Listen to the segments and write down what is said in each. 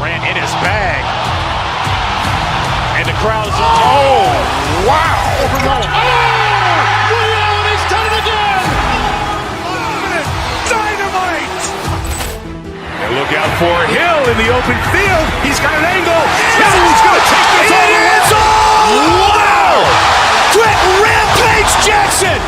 Grant in his bag. And the crowd's, oh, wow. Overruled. Oh, Ray Allen has done it again. Dynamite. And look out for Hill in the open field. He's got an angle. Hill's going to take this all the way. Wow. Quick Rampage Jackson.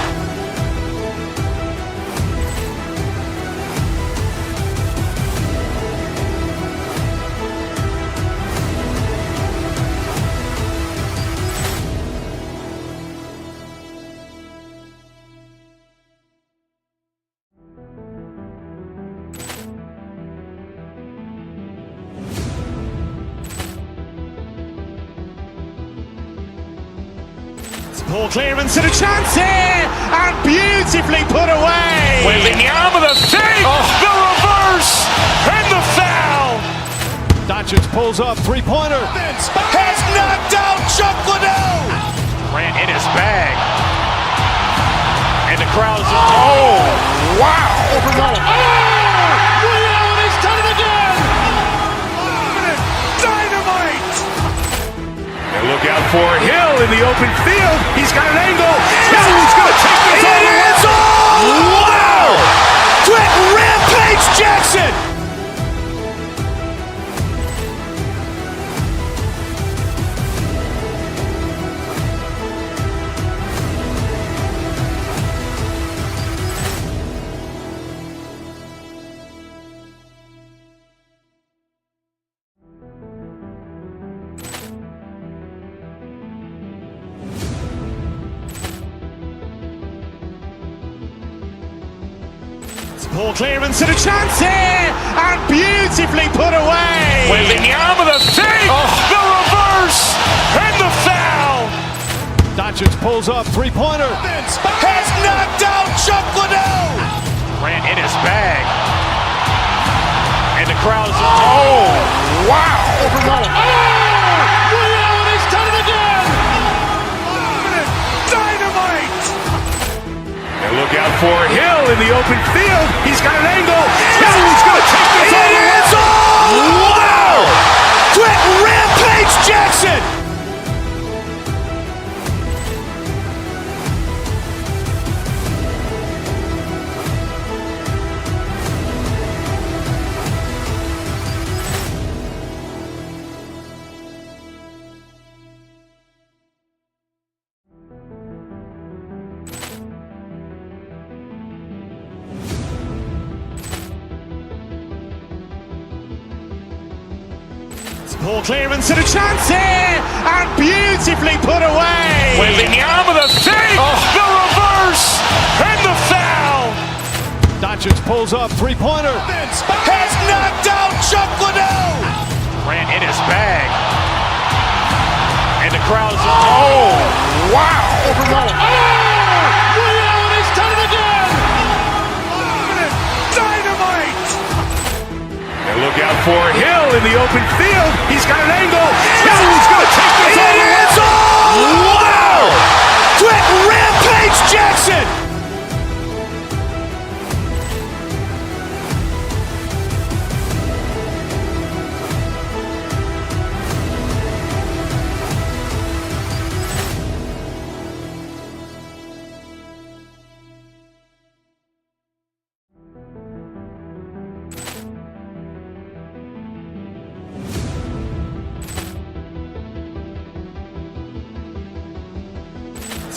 Ball clearance and a chance here, and beautifully put away. Waving the arm of the fake, the reverse, and the foul. Doncic pulls up, three-pointer. Has knocked out Chuck Liddell. Grant in his bag. And the crowd's, oh, wow. Overruled. Oh, Ray Allen has done it again. Dynamite. And look out for Hill in the open field. He's got an angle. Hill's going to take this all the way. Wow. Quick Rampage Jackson. Ball clearance and a chance here, and beautifully put away. Waving the arm of the fake, the reverse, and the foul. Doncic pulls up, three-pointer. Has knocked out Chuck Liddell. Grant in his bag. And the crowd's, oh, wow. Overruled. Oh, Ray Allen has done it again. Dynamite. And look out for Hill in the open field. He's got an angle. Hill's going to take this all the way. Wow. Quick Rampage Jackson. Ball clearance and a chance here, and beautifully put away. Waving the arm of the fake, the reverse, and the foul. Doncic pulls up, three-pointer. Has knocked out Chuck Liddell. Grant in his bag. And the crowd's, oh, wow. Overruled. Oh, Ray Allen has done it again. Dynamite. And look out for Hill in the open field. He's got an angle. Hill's going to take this all the way. Wow. Quick Rampage Jackson.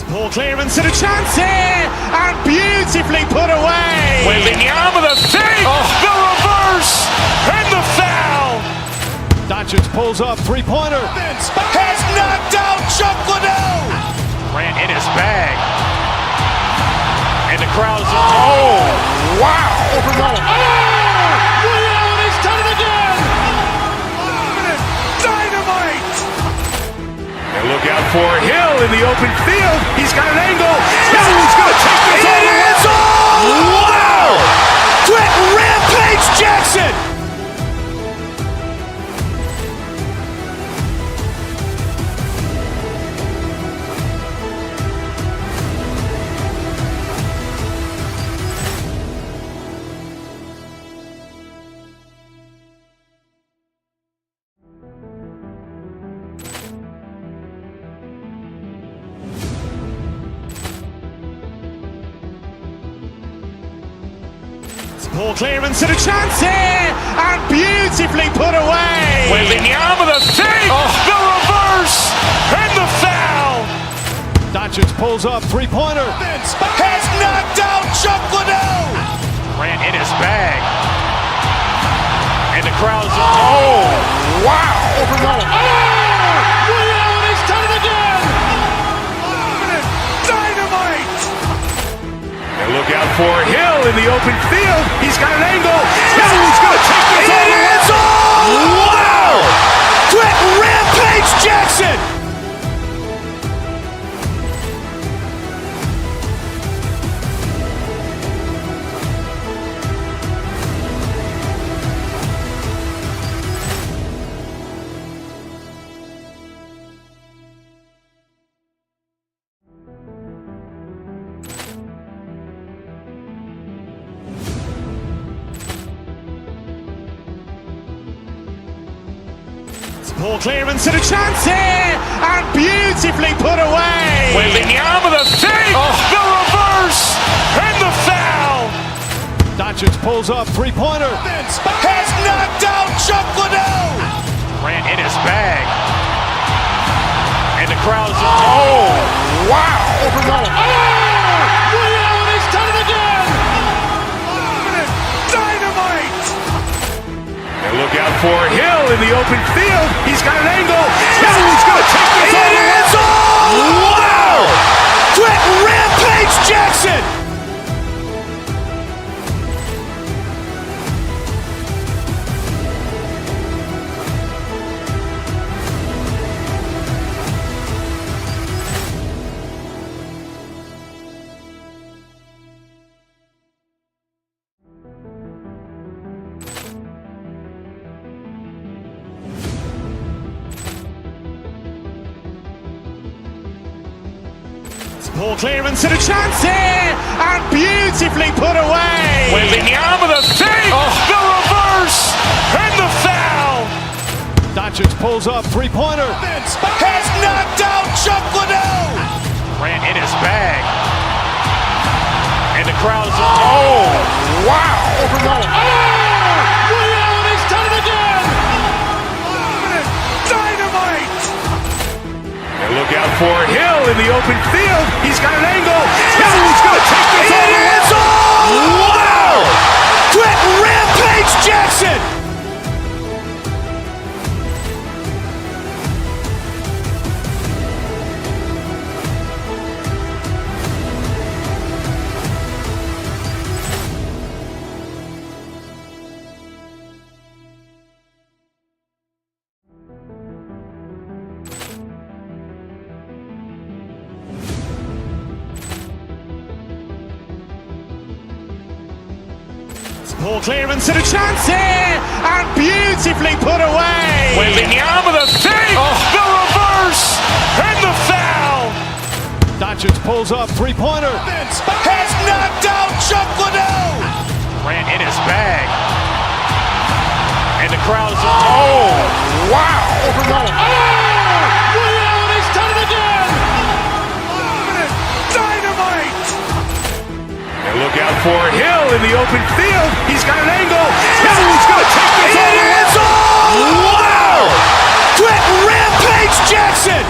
Ball clearance and a chance here, and beautifully put away. Waving the arm of the fake, the reverse, and the foul. Doncic pulls up, three-pointer. Has knocked out Chuck Liddell. Grant in his bag. And the crowd's, oh, wow. Overruled. Oh, Ray Allen has done it again. Dynamite. And look out for Hill in the open field. He's got an angle. Hill's going to take this all the way. Wow. Quick Rampage Jackson. Ball clearance and a chance here, and beautifully put away. Waving the arm of the feet, the reverse, and the foul. Doncic pulls up, three-pointer. Has knocked out Chuck Liddell. Grant in his bag. And the crowd's, oh, wow. Liddell has done it again. Dynamite. And look out for Hill in the open field. He's got an angle. Hill's going to take this all the way. Wow. Quick Rampage Jackson. Ball clearance and a chance here, and beautifully put away. Waving the arm of the feet, the reverse, and the foul. Doncic pulls up, three-pointer. Has knocked out Chuck Liddell. Grant in his bag. And the crowd's, oh, wow. Liddell has done it again. Dynamite. And look out for Hill in the open field. He's got an angle. Hill's going to take this all the way. Wow. Quick Rampage Jackson. Ball clearance and a chance here, and beautifully put away. Waving the arm of the feet, the reverse, and the foul. Doncic pulls up, three-pointer. Has knocked out Chuck Liddell. Grant in his bag. And the crowd's, oh, wow. Liddell has done it again. Dynamite. And look out for Hill in the open field. He's got an angle. Hill's going to take this all the way. Wow. Quick Rampage Jackson. Ball clearance and a chance here, and beautifully put away. Waving the arm of the feet, the reverse, and the foul. Doncic pulls up, three-pointer. Has knocked out Chuck Liddell. Grant in his bag. And the crowd's, oh, wow. Liddell has done it again. Dynamite. And look out for Hill in the open field. He's got an angle. Hill's going to take this all the way. Wow. Quick Rampage Jackson.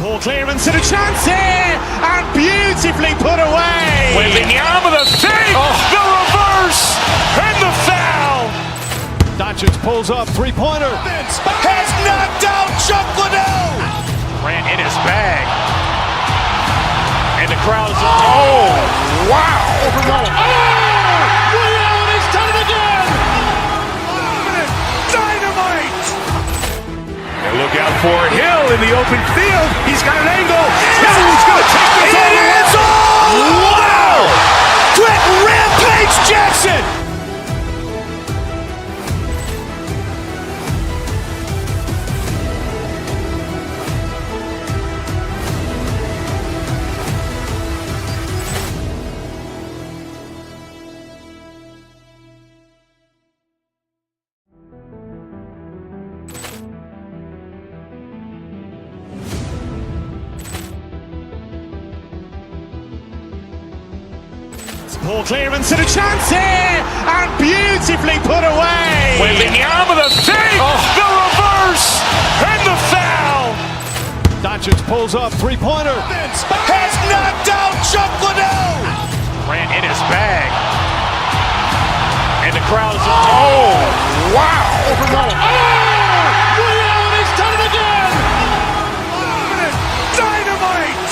Ball clearance and a chance here, and beautifully put away. Waving the arm of the feet, the reverse, and the foul. Doncic pulls up, three-pointer. Has knocked out Chuck Liddell. Grant in his bag. And the crowd's, oh, wow. Liddell has done it again. Dynamite. And look out for Hill in the open field. He's got an angle. Hill's going to take this all the way. Wow. Quick Rampage Jackson. Poor clearance and a chance here, and beautifully put away. Wembanyama with a fake, the reverse, and the foul. Doncic pulls up, three-pointer. Has knocked out Chuck Liddell. Grant in his bag. And the crowd is, oh, wow. He's done it again. Dynamite.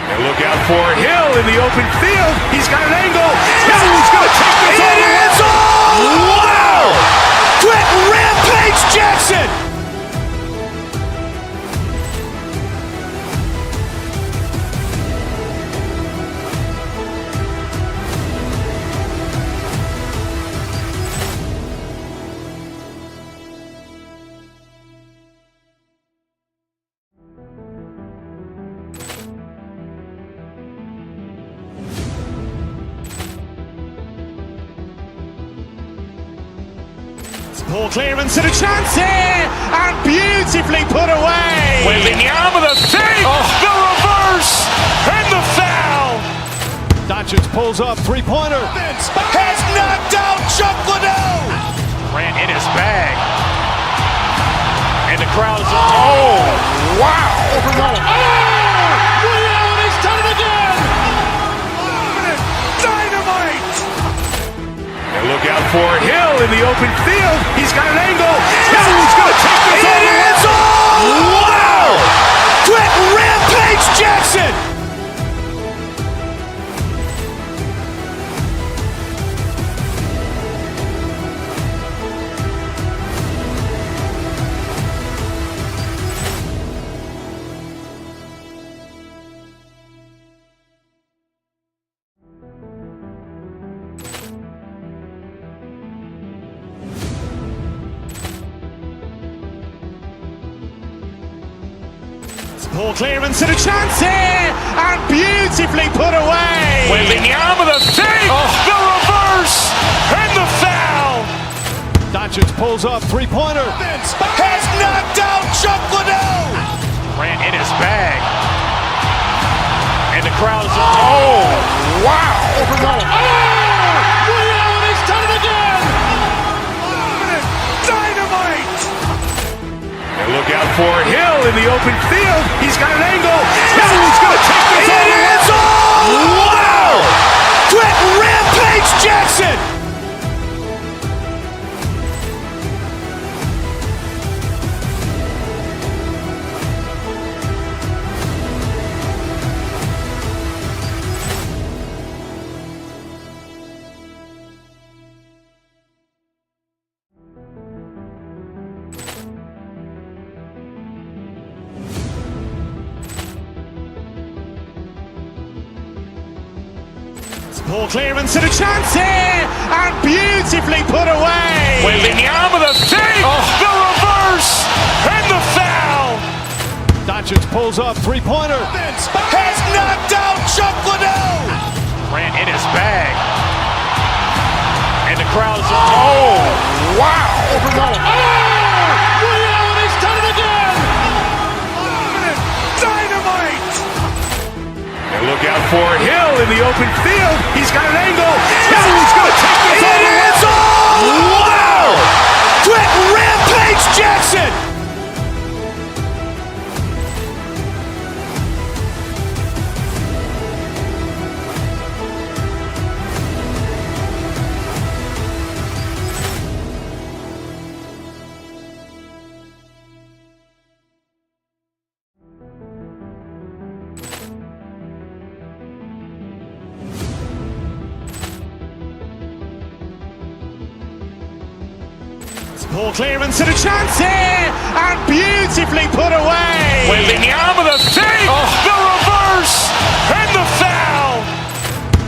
And look out for Hill in the open field. He's got an angle. He's going to take this all the way. Wow! Quick Rampage Jackson. Poor clearance and a chance here, and beautifully put away. Wembanyama with a fake, the reverse, and the foul. Doncic pulls up, three-pointer. Has knocked out Chuck Liddell. Grant in his bag. And the crowd is, oh, wow. He's done it again. Dynamite. And look out for Hill in the open field. He's got an angle. He's going to take this all the way. Wow! Quick Rampage Jackson. Poor clearance and a chance here, and beautifully put away. Wembanyama with a fake, the reverse, and the foul. Doncic pulls up, three-pointer. Has knocked out Chuck Liddell. Grant in his bag. And the crowd is, oh, wow. He's done it again. Dynamite. And look out for Hill in the open field. He's got an angle. He's going to take this all the way. Wow! Quick Rampage Jackson. Poor clearance and a chance here, and beautifully put away. Wembanyama with a fake, the reverse, and the foul. Doncic pulls up, three-pointer. Has knocked out Chuck Liddell. Grant in his bag. And the crowd is, oh, wow. He's done it again. Dynamite. And look out for Hill in the open field. He's got an angle. He's going to take this all the way. Wow! Quick Rampage Jackson. Poor clearance and a chance here, and beautifully put away. Wembanyama with a fake, the reverse, and the foul.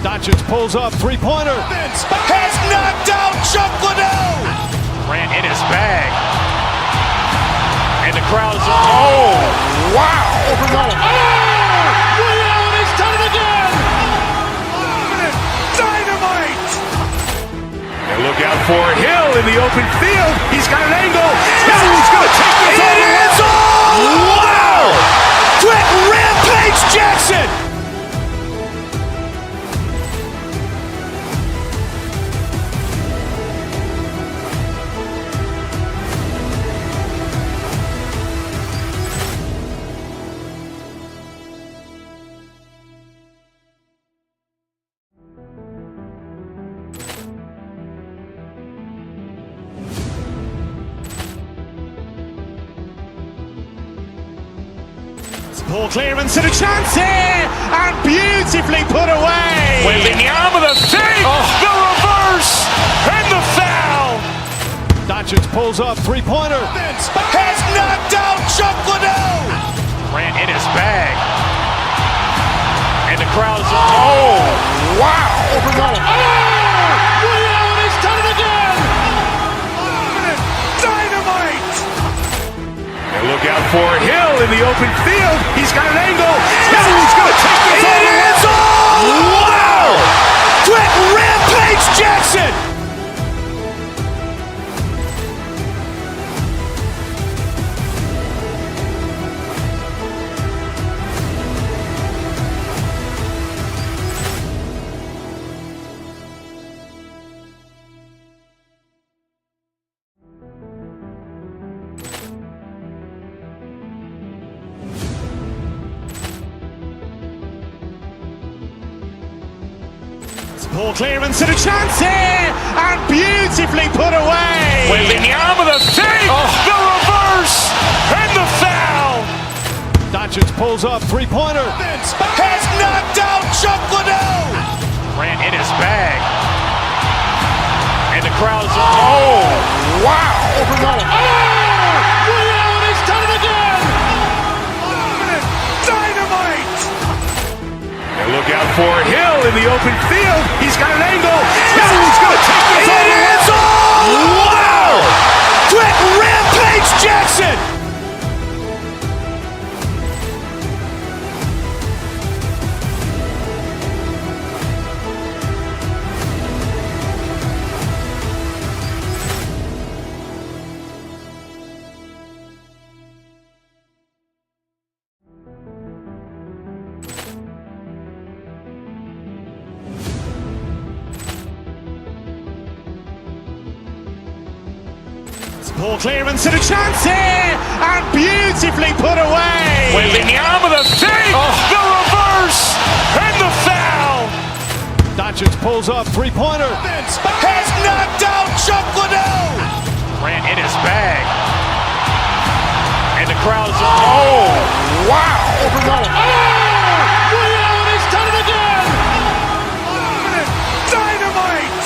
Doncic pulls up, three-pointer. Has knocked out Chuck Liddell. Grant in his bag. And the crowd is, oh, wow. He's done it again. Dynamite. And look out for Hill in the open field. He's got an angle. He's going to take this all the way. Wow! Quick Rampage Jackson. Poor clearance and a chance here, and beautifully put away. Wembanyama with a fake, the reverse, and the foul. Doncic pulls up, three-pointer. Has knocked out Chuck Liddell. Grant in his bag. And the crowd is, oh, wow. Overrun. Ray Allen has done it again. Dynamite. And look out for Hill in the open field. He's got an angle. Hill's going to take this all the way. It's all. Wow. Quick Rampage Jackson. Poor clearance and a chance here, and beautifully put away. Wembanyama with a fake, the reverse, and the foul. Doncic pulls up, three-pointer. Has knocked out Chuck Liddell. Grant in his bag. And the crowd is, oh, wow. Overrun. Ray Allen has done it again. Dynamite. And look out for Hill in the open field. He's got an angle. Hill's going to take this all the way. It's all. Wow. Quick Rampage Jackson. Poor clearance and a chance here, and beautifully put away. Wembanyama with a fake, the reverse, and the foul. Doncic pulls up, three-pointer. Has knocked out Chuck Liddell. Grant in his bag. And the crowd is, oh, wow. Overrun. Ray Allen has done it again. Dynamite.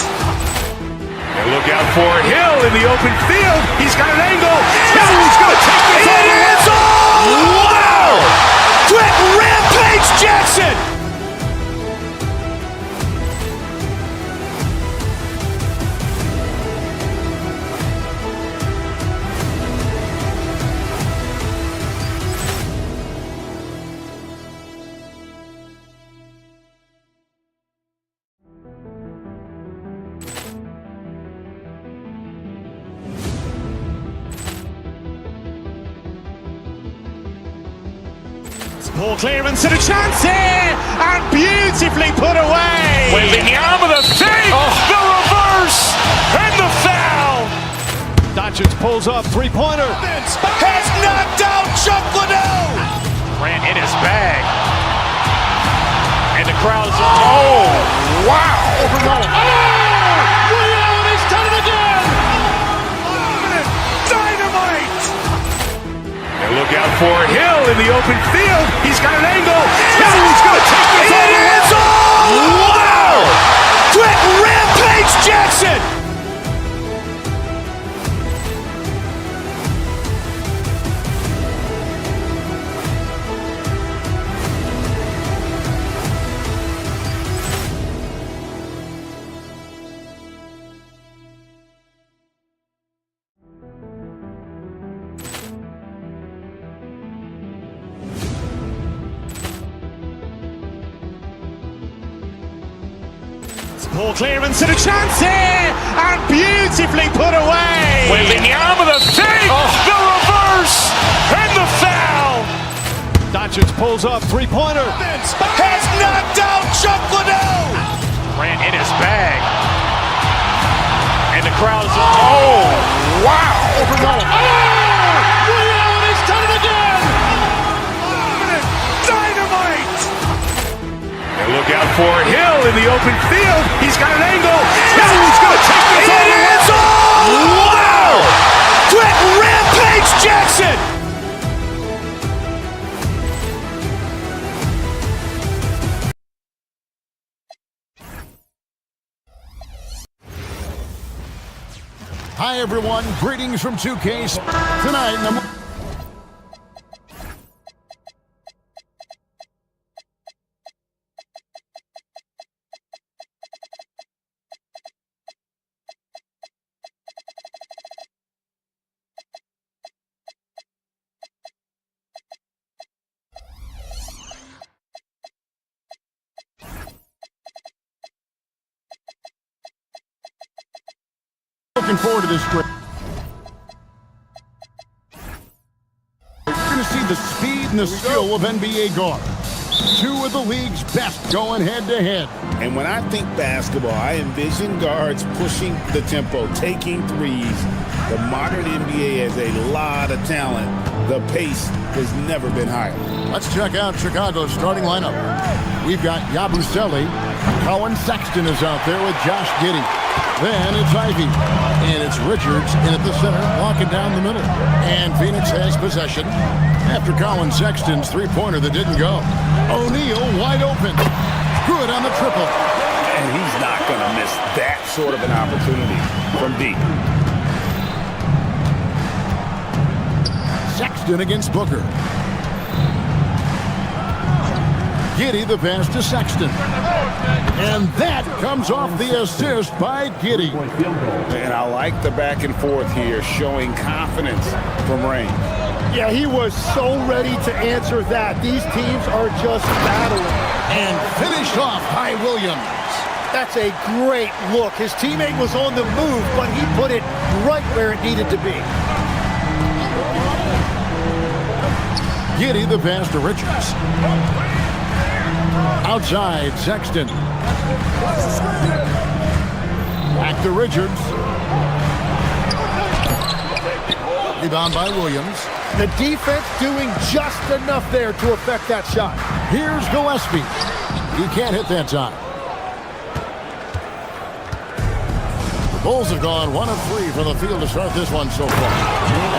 And look out for Hill in the open field. He's got an angle. Hill's going to take this all the way. It's all. Wow. Quick Rampage Jackson. Poor clearance and a chance here, and beautifully put away. Wembanyama with a fake, the reverse, and the foul. Doncic pulls up, three-pointer. Has knocked out Chuck Liddell. Grant in his bag. And the crowd is, oh, wow. Overrun. Ray Allen has done it again. Dynamite. And look out for Hill in the open field. He's got an angle. Hill's going to take this all the way. It's all. Wow. Quick Rampage Jackson. Poor clearance and a chance here, and beautifully put away. Wembanyama with a fake, the reverse, and the foul. Doncic pulls up, three-pointer. Has knocked out Chuck Liddell. Grant in his bag. And the crowd is, oh, wow. Overrun. Ray Allen has done it again. Dynamite. And look out for Hill in the open field. He's got an angle. Hill's going to take this all the way. It's all. Wow. Quick Rampage Jackson. Hi, everyone. Greetings from 2K. Tonight, looking forward to this great. You're going to see the speed and the skill of NBA guards. Two of the league's best going head-to-head. And when I think basketball, I envision guards pushing the tempo, taking threes. The modern NBA has a lot of talent. The pace has never been higher. Let's check out Chicago's starting lineup. We've got Yabusele. Colin Sexton is out there with Josh Giddey. Then it's Ivy. And it's Richards in at the center, walking down the middle. And Phoenix has possession after Colin Sexton's three-pointer that didn't go. O'Neal wide open. Good on the triple. And he's not going to miss that sort of an opportunity from deep. Sexton against Booker. Giddey the pass to Sexton. And that comes off the assist by Giddey. And I like the back and forth here, showing confidence from range. Yeah, he was so ready to answer that. These teams are just battling. And finished off by Williams. That's a great look. His teammate was on the move, but he put it right where it needed to be. Giddey the pass to Richards. Outside, Sexton. Back to Richards. Rebound by Williams. The defense doing just enough there to affect that shot. Here's Gillespie. He can't hit that time. The Bulls have gone 1 of 3 from the field to start this one so far.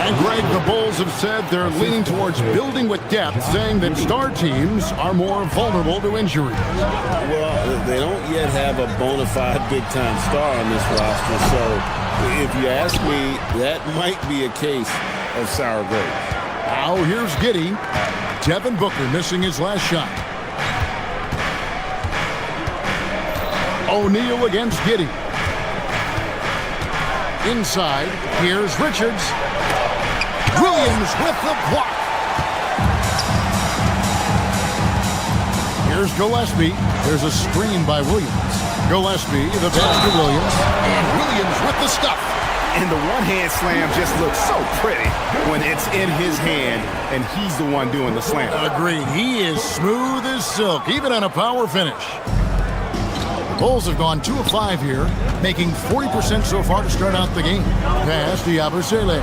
And Greg, the Bulls have said they're leaning towards building with depth, saying that star teams are more vulnerable to injury. Well, they don't yet have a bona fide big-time star on this roster, so if you ask me, that might be a case of sour grapes. Now here's Giddey. Devin Booker missing his last shot. O'Neal against Giddey. Inside, here's Richards. Williams with the block. Here's Gillespie. There's a screen by Williams. Gillespie, the pass to Williams. And Williams with the stuff. And the one-hand slam just looks so pretty when it's in his hand and he's the one doing the slam. Agreed. He is smooth as silk, even on a power finish. Bulls have gone 2 of 5 here, making 40% so far to start out the game. Pass to Yabusele.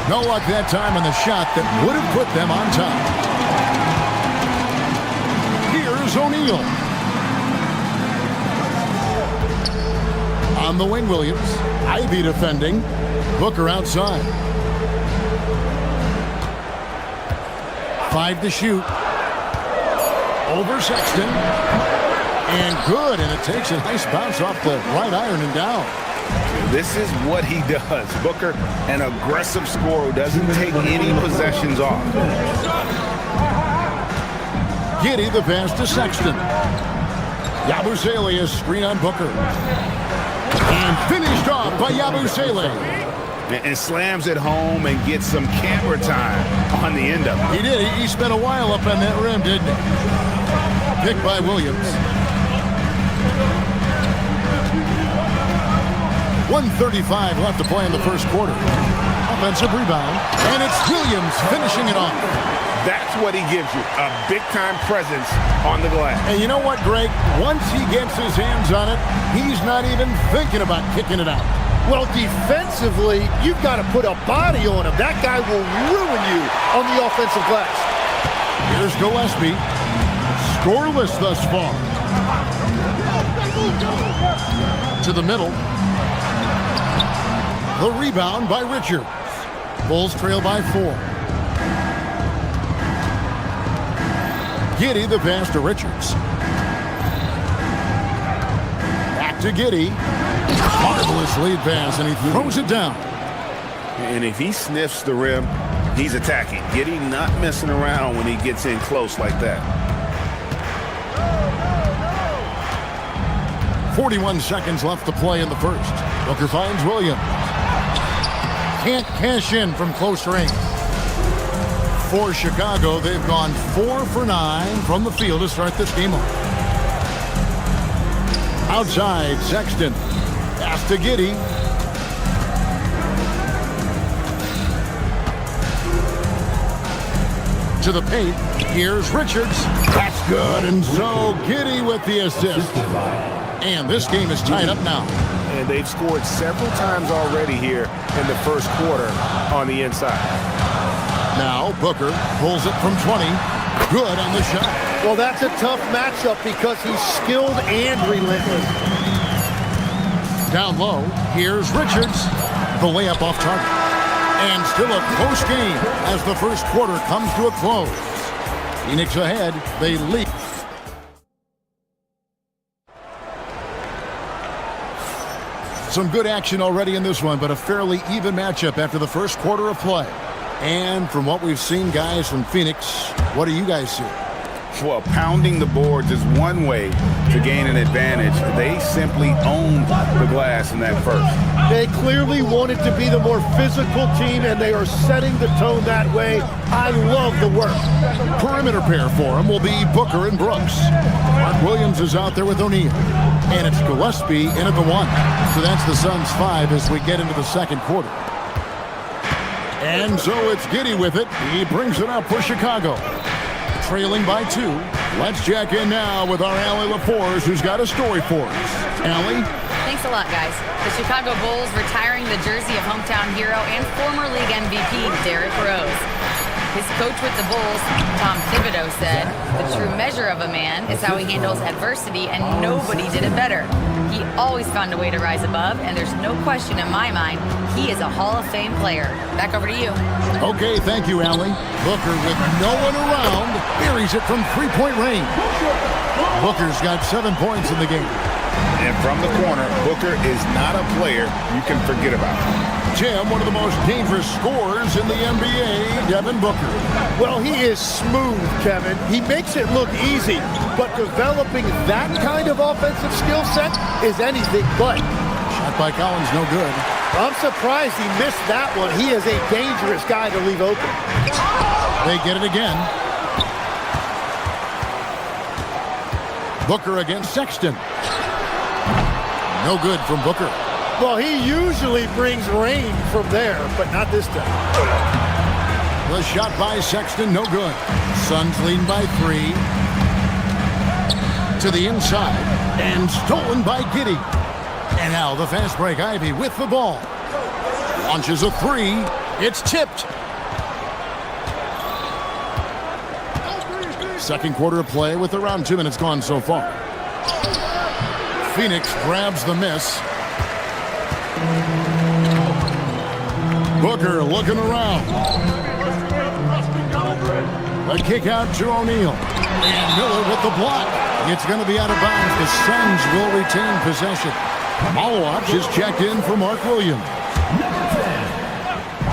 No luck that time on the shot that would have put them on top. Here's O'Neal. On the wing, Williams. Ivy defending. Booker outside. 5 to shoot. Over Sexton. And good, and it takes a nice bounce off the right iron and down. This is what he does. Booker, an aggressive scorer who doesn't take any possessions off. Giddey the pass to Sexton. Yabusele is screen on Booker. And finished off by Yabusele. And slams it home and gets some camera time on the end of it. He did. He spent a while up on that rim, didn't he? Picked by Williams. 1:35 left to play in the first quarter. Offensive rebound. And it's Williams finishing it off. That's what he gives you, a big-time presence on the glass. And you know what, Greg? Once he gets his hands on it, he's not even thinking about kicking it out. Well, defensively, you've got to put a body on him. That guy will ruin you on the offensive glass. Here's Gillespie. Scoreless thus far. To the middle. The rebound by Richards. Bulls trail by 4. Giddey the pass to Richards. Back to Giddey. Marvelous lead pass, and he throws it down. And if he sniffs the rim, he's attacking. Giddey not messing around when he gets in close like that. 41 seconds left to play in the first. Booker finds Williams. Can't cash in from close range. For Chicago, they've gone 4 for 9 from the field to start this game off. Outside, Sexton. Pass to Giddey. To the paint. Here's Richards. That's good. And so Giddey with the assist. And this game is tied up now. And they've scored several times already here in the first quarter on the inside. Now Booker pulls it from 20. Good on the shot. Well, that's a tough matchup because he's skilled and relentless. Down low, here's Richards. The layup off target. And still a close game as the first quarter comes to a close. Phoenix ahead, they lead. Some good action already in this one, but a fairly even matchup after the first quarter of play. And from what we've seen, guys, from Phoenix, what do you guys see? Well, pounding the boards is one way to gain an advantage. They simply owned the glass in that first. They clearly wanted to be the more physical team, and they are setting the tone that way. I love the work. Perimeter pair for him will be Booker and Brooks. Mark Williams is out there with O'Neal. And it's Gillespie in at the 1. So that's the Suns' 5 as we get into the second quarter. And so it's Giddey with it. He brings it up for Chicago. Trailing by 2. Let's check in now with our Allie LaForce, who's got a story for us. Allie? Thanks a lot, guys. The Chicago Bulls retiring the jersey of hometown hero and former league MVP Derrick Rose. His coach with the Bulls, Tom Thibodeau, said, "The true measure of a man is how he handles adversity, and nobody did it better. He always found a way to rise above, and there's no question in my mind he is a Hall of Fame player." Back over to you. Okay, thank you, Allie. Booker with no one around, buries it from three-point range. Booker's got 7 points in the game. And from the corner, Booker is not a player you can forget about. Jim, one of the most dangerous scorers in the NBA, Devin Booker. Well, he is smooth, Kevin. He makes it look easy, but developing that kind of offensive skill set is anything but. Shot by Collins, no good. I'm surprised he missed that one. He is a dangerous guy to leave open. They get it again. Booker against Sexton. No good from Booker. Well, he usually brings rain from there, but not this time. The shot by Sexton, no good. Suns leading by 3. To the inside, and stolen by Giddey. And now the fast break, Ivy with the ball. Launches a 3. It's tipped. Second quarter of play with around 2 minutes gone so far. Phoenix grabs the miss. Booker looking around. A kick out to O'Neal. And Miller with the block. It's going to be out of bounds. The Suns will retain possession. Malwatch is checked in for Mark Williams.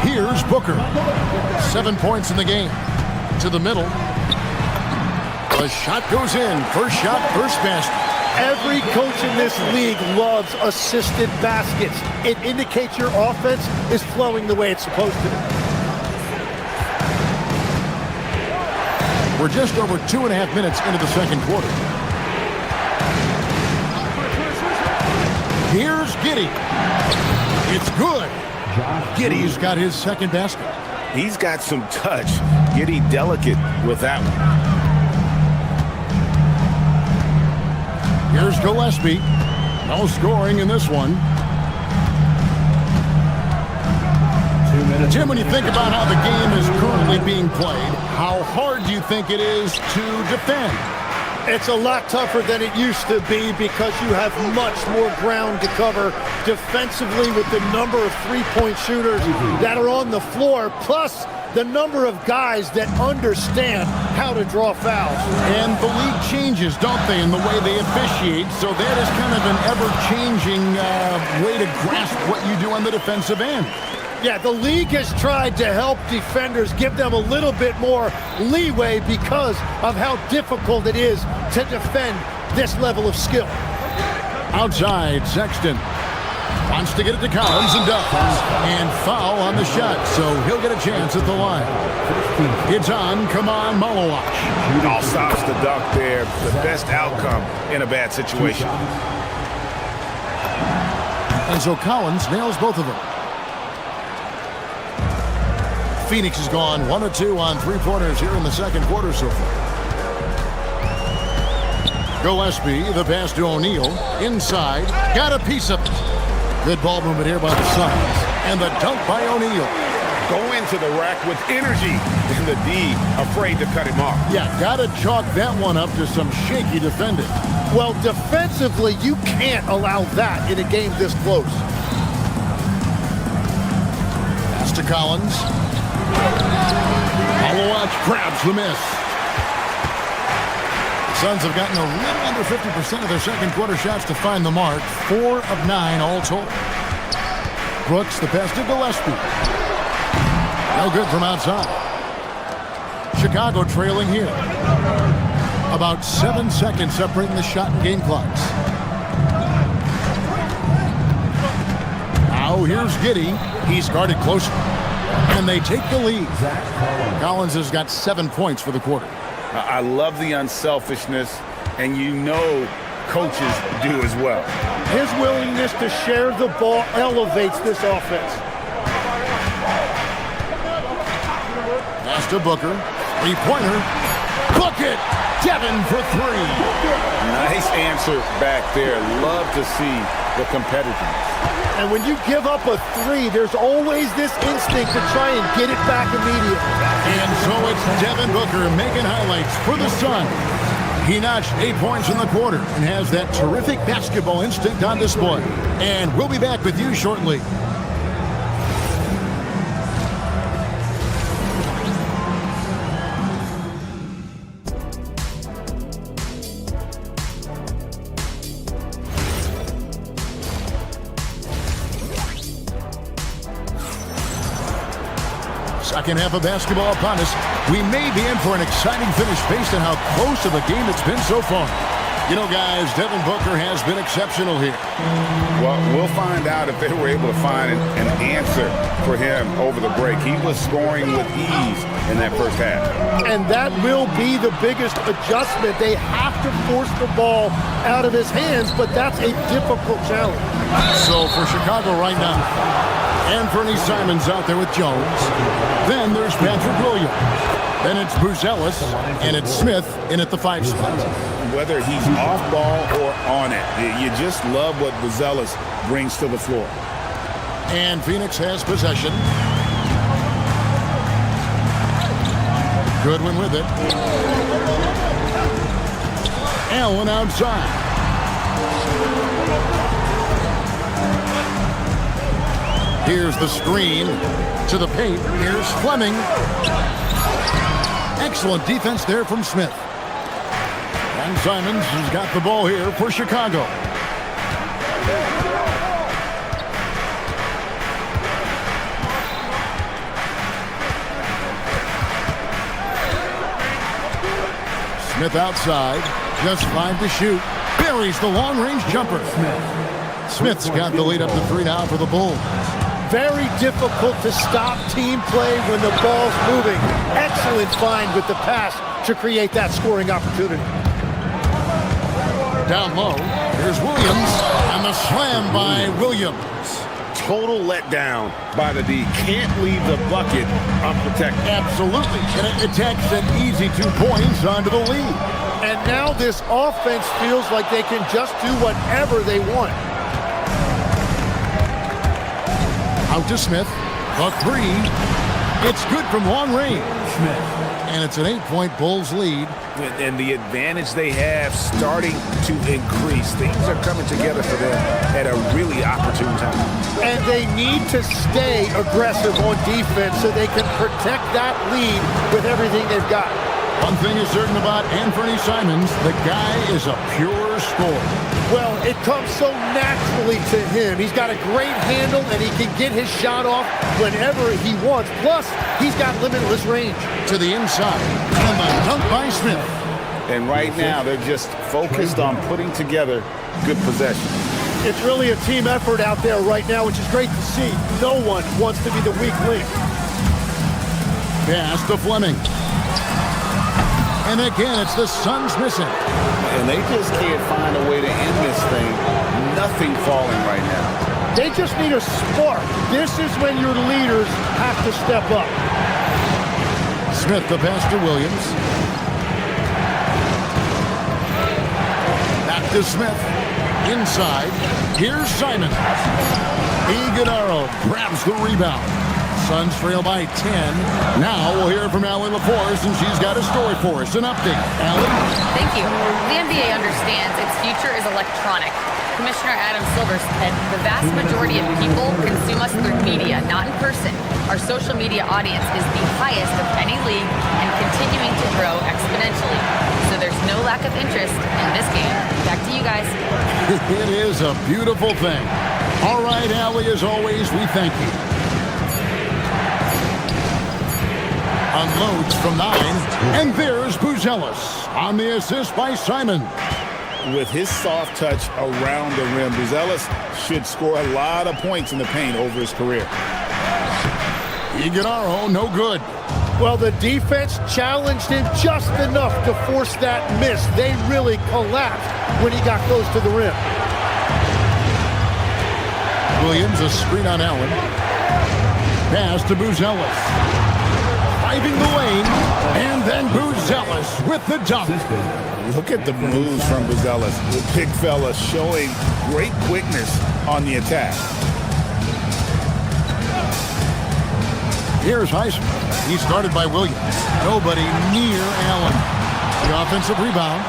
Here's Booker. 7 points in the game. To the middle. The shot goes in. First shot, first basket. Every coach in this league loves assisted baskets. It indicates your offense is flowing the way it's supposed to. We're just over 2.5 minutes into the second quarter. Here's Giddey. It's good. Giddey's got his second basket. He's got some touch. Giddey delicate with that one. Here's Gillespie. No scoring in this one. Jim, when you think about how the game is currently being played, how hard do you think it is to defend? It's a lot tougher than it used to be because you have much more ground to cover defensively with the number of three-point shooters that are on the floor. Plus, the number of guys that understand how to draw fouls. And the league changes, don't they, in the way they officiate, so that is kind of an ever-changing way to grasp what you do on the defensive end. Yeah, the league has tried to help defenders, give them a little bit more leeway because of how difficult it is to defend this level of skill. Outside, Sexton wants to get it to Collins and does. And foul on the shot, so he'll get a chance at the line. It's on, come on, Malowach. All stops the dunk there. The best outcome in a bad situation. And so Collins nails both of them. Phoenix has gone 1 of 2 on three-pointers here in the second quarter so far. Gillespie, the pass to O'Neal. Inside, got a piece of it. Good ball movement here by the Suns. And the dunk by O'Neal. Go into the rack with energy. And the D afraid to cut him off. Yeah, got to chalk that one up to some shaky defending. Well, defensively, you can't allow that in a game this close. Pass to Collins. Malowach grabs the miss. Suns have gotten a little under 50% of their second quarter shots to find the mark. 4 of 9 all told. Brooks, the pass to Gillespie. No good from outside. Chicago trailing here. About 7 seconds separating the shot and game clocks. Now here's Giddey. He's guarded closely. And they take the lead. Collins has got 7 points for the quarter. I love the unselfishness, and you know coaches do as well. His willingness to share the ball elevates this offense. Pass to Booker. Three-pointer. Book it! Devin for 3. Nice answer back there. Love to see the competitiveness. And when you give up a 3, there's always this instinct to try and get it back immediately. And so it's Devin Booker making highlights for the Suns. He notched 8 points in the quarter and has that terrific basketball instinct on display. And we'll be back with you shortly. Second half of basketball upon us. We may be in for an exciting finish based on how close of a game it's been so far. You know, guys, Devin Booker has been exceptional here. Well, we'll find out if they were able to find an answer for him over the break. He was scoring with ease in that first half. And that will be the biggest adjustment. They have to force the ball out of his hands, but that's a difficult challenge. So for Chicago right now, Anthony Simons out there with Jones. Then there's Patrick Williams. Then it's Buzelis, and it's Smith in at the 5 spot. Whether he's off ball or on it, you just love what Buzelis brings to the floor. And Phoenix has possession. Goodwin with it. Allen outside. Here's the screen to the paint. Here's Fleming. Excellent defense there from Smith. And Simons has got the ball here for Chicago. Smith outside. Just 5 to shoot. Buries the long-range jumper. Smith's got the lead up to 3 now for the Bulls. Very difficult to stop team play when the ball's moving. Excellent find with the pass to create that scoring opportunity. Down low, here's Williams, and the slam by Williams. Total letdown by the D. Can't leave the bucket unprotected. Absolutely, and it takes an easy 2 points onto the lead. And now this offense feels like they can just do whatever they want. Out to Smith, the 3, It's good from long range. And it's an 8-point Bulls lead. And the advantage they have starting to increase. Things are coming together for them at a really opportune time. And they need to stay aggressive on defense so they can protect that lead with everything they've got. One thing is certain about Anthony Simons, the guy is a pure scorer. Well, it comes so naturally to him. He's got a great handle, and he can get his shot off whenever he wants. Plus, he's got limitless range. To the inside, and the dunk by Smith. And right now, they're just focused on putting together good possession. It's really a team effort out there right now, which is great to see. No one wants to be the weak link. Pass to Fleming. And again, it's the Suns missing. And they just can't find a way to end this thing. Nothing falling right now. They just need a spark. This is when your leaders have to step up. Smith the pass to Williams. Back to Smith. Inside. Here's Simon. Iguodala grabs the rebound. Suns trail by 10. Now we'll hear from Allie LaForce, and she's got a story for us. An update. Allie? Thank you. The NBA understands its future is electronic. Commissioner Adam Silver said the vast majority of people consume us through media, not in person. Our social media audience is the highest of any league and continuing to grow exponentially. So there's no lack of interest in this game. Back to you guys. It is a beautiful thing. All right, Allie, as always, we thank you. Unloads from 9, and there's Buzelis on the assist by Simon. With his soft touch around the rim, Buzelis should score a lot of points in the paint over his career. Iguodala, no good. Well, the defense challenged him just enough to force that miss. They really collapsed when he got close to the rim. Williams, a screen on Allen. Pass to Buzelis. Driving the lane, and then Buzelis with the dunk. Look at the moves from Buzelis. The big fella showing great quickness on the attack. Here's Highsmith. He started by Williams. Nobody near Allen. The offensive rebound.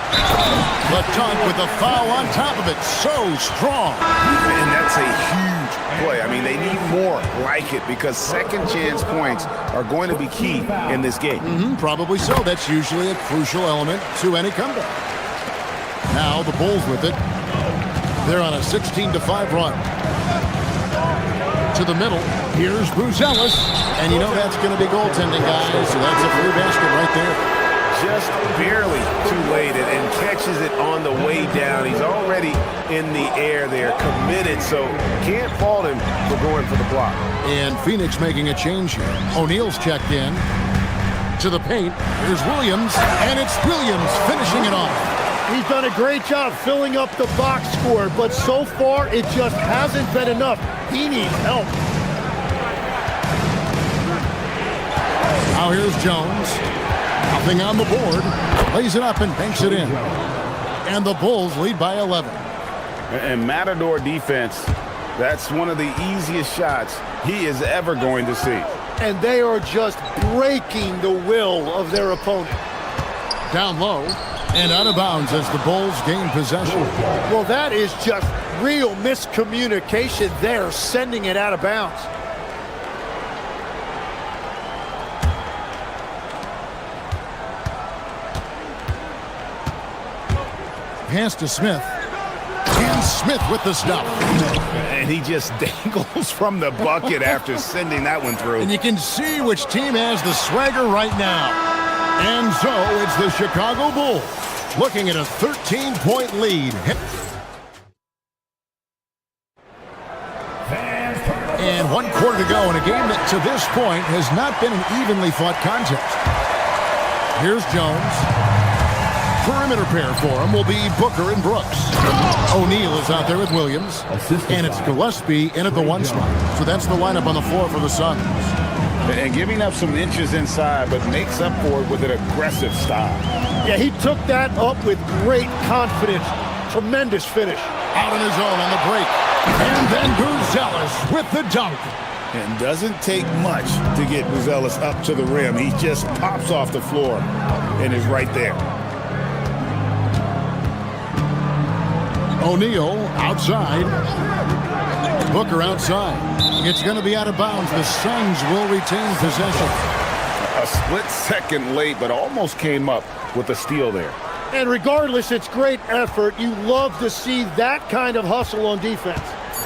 The dunk with the foul on top of it. So strong. And that's a huge play. I mean, they need more like it because second chance points are going to be key in this game. Probably so. That's usually a crucial element to any comeback. Now the Bulls with it. They're on a 16-5 run. To the middle. Here's Buzelis. And you know that's going to be goaltending, guys. So that's a free basket right there. Just barely too late and catches it on the way down. He's already in the air there, committed, so can't fault him for going for the block. And Phoenix making a change here. O'Neal's checked in. To the paint. Here's Williams, and it's Williams finishing it off. He's done a great job filling up the box score, but so far it just hasn't been enough. He needs help. Now here's Jones. Nothing on the board. Lays it up and banks it in. And the Bulls lead by 11. And Matador defense, that's one of the easiest shots he is ever going to see. And they are just breaking the will of their opponent. Down low and out of bounds as the Bulls gain possession. Well, that is just real miscommunication there, sending it out of bounds. Pass to Smith. And Smith with the stop. And he just dangles from the bucket after sending that one through. And you can see which team has the swagger right now. And so it's the Chicago Bulls looking at a 13-point lead. And 1 quarter to go in a game that to this point has not been an evenly fought contest. Here's Jones. Perimeter pair for him will be Booker and Brooks. O'Neal is out there with Williams. And it's Gillespie in at the 1 spot. So that's the lineup on the floor for the Suns. And giving up some inches inside, but makes up for it with an aggressive style. Yeah, he took that up with great confidence. Tremendous finish. Out on his own on the break. And then Buzelis with the dunk. And doesn't take much to get Buzelis up to the rim. He just pops off the floor and is right there. O'Neal outside. Booker outside. It's going to be out of bounds. The Suns will retain possession. A split second late, but almost came up with a steal there. And regardless, it's great effort. You love to see that kind of hustle on defense.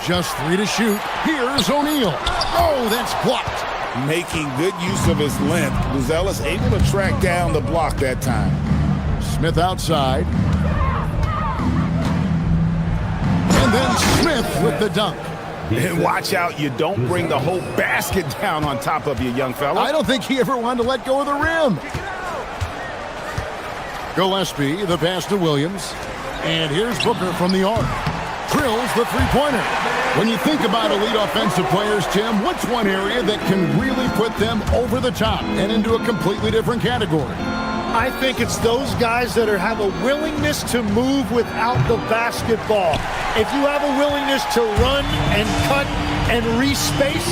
Just 3 to shoot. Here's O'Neal. Oh, that's blocked. Making good use of his length. Buzelis able to track down the block that time. Smith outside. And then Smith with the dunk. And watch out, you don't bring the whole basket down on top of you, young fella. I don't think he ever wanted to let go of the rim. Gillespie, the pass to Williams. And here's Booker from the arc. Drills the three-pointer. When you think about elite offensive players, Tim, what's one area that can really put them over the top and into a completely different category? I think it's those guys that have a willingness to move without the basketball. If you have a willingness to run and cut and respace,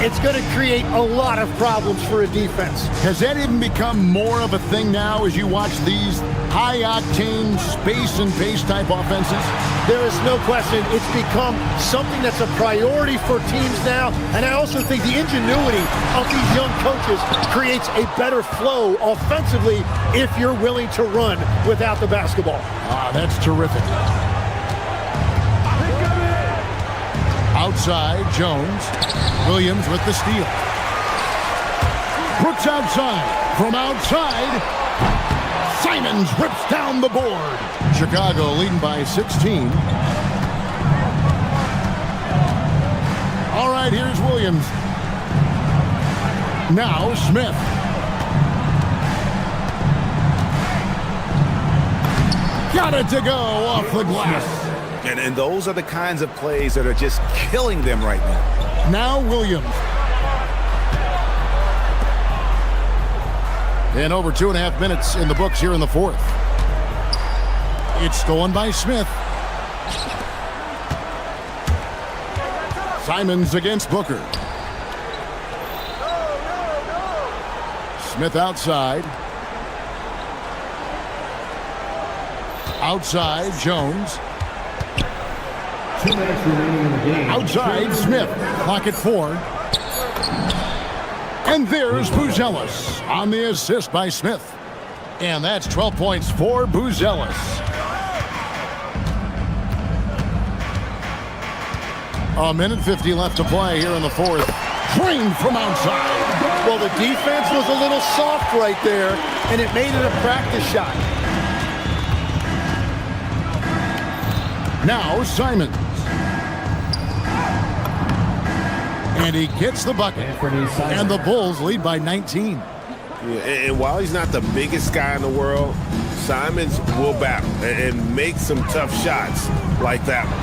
it's going to create a lot of problems for a defense. Has that even become more of a thing now as you watch these high-octane space and pace type offenses? There is no question. It's become something that's a priority for teams now. And I also think the ingenuity of these young coaches creates a better flow offensively if you're willing to run without the basketball. Ah, that's terrific. Outside, Jones. Williams with the steal. Brooks outside. From outside, Simons rips down the board. Chicago leading by 16. All right, here's Williams. Now Smith. Got it to go off the glass. And those are the kinds of plays that are just killing them right now. Now Williams. And over 2.5 minutes in the books here in the fourth. It's stolen by Smith. Simons against Booker. Smith outside. Outside, Jones. 2 minutes remaining in the game. Outside, Smith. Clock at 4. And there's Buzelis on the assist by Smith. And that's 12 points for Buzelis. A minute 50 left to play here in the fourth. Drained from outside. Well, the defense was a little soft right there, and it made it a practice shot. Now Simons. And he gets the bucket. And the Bulls lead by 19. Yeah, and while he's not the biggest guy in the world, Simons will battle and make some tough shots like that one.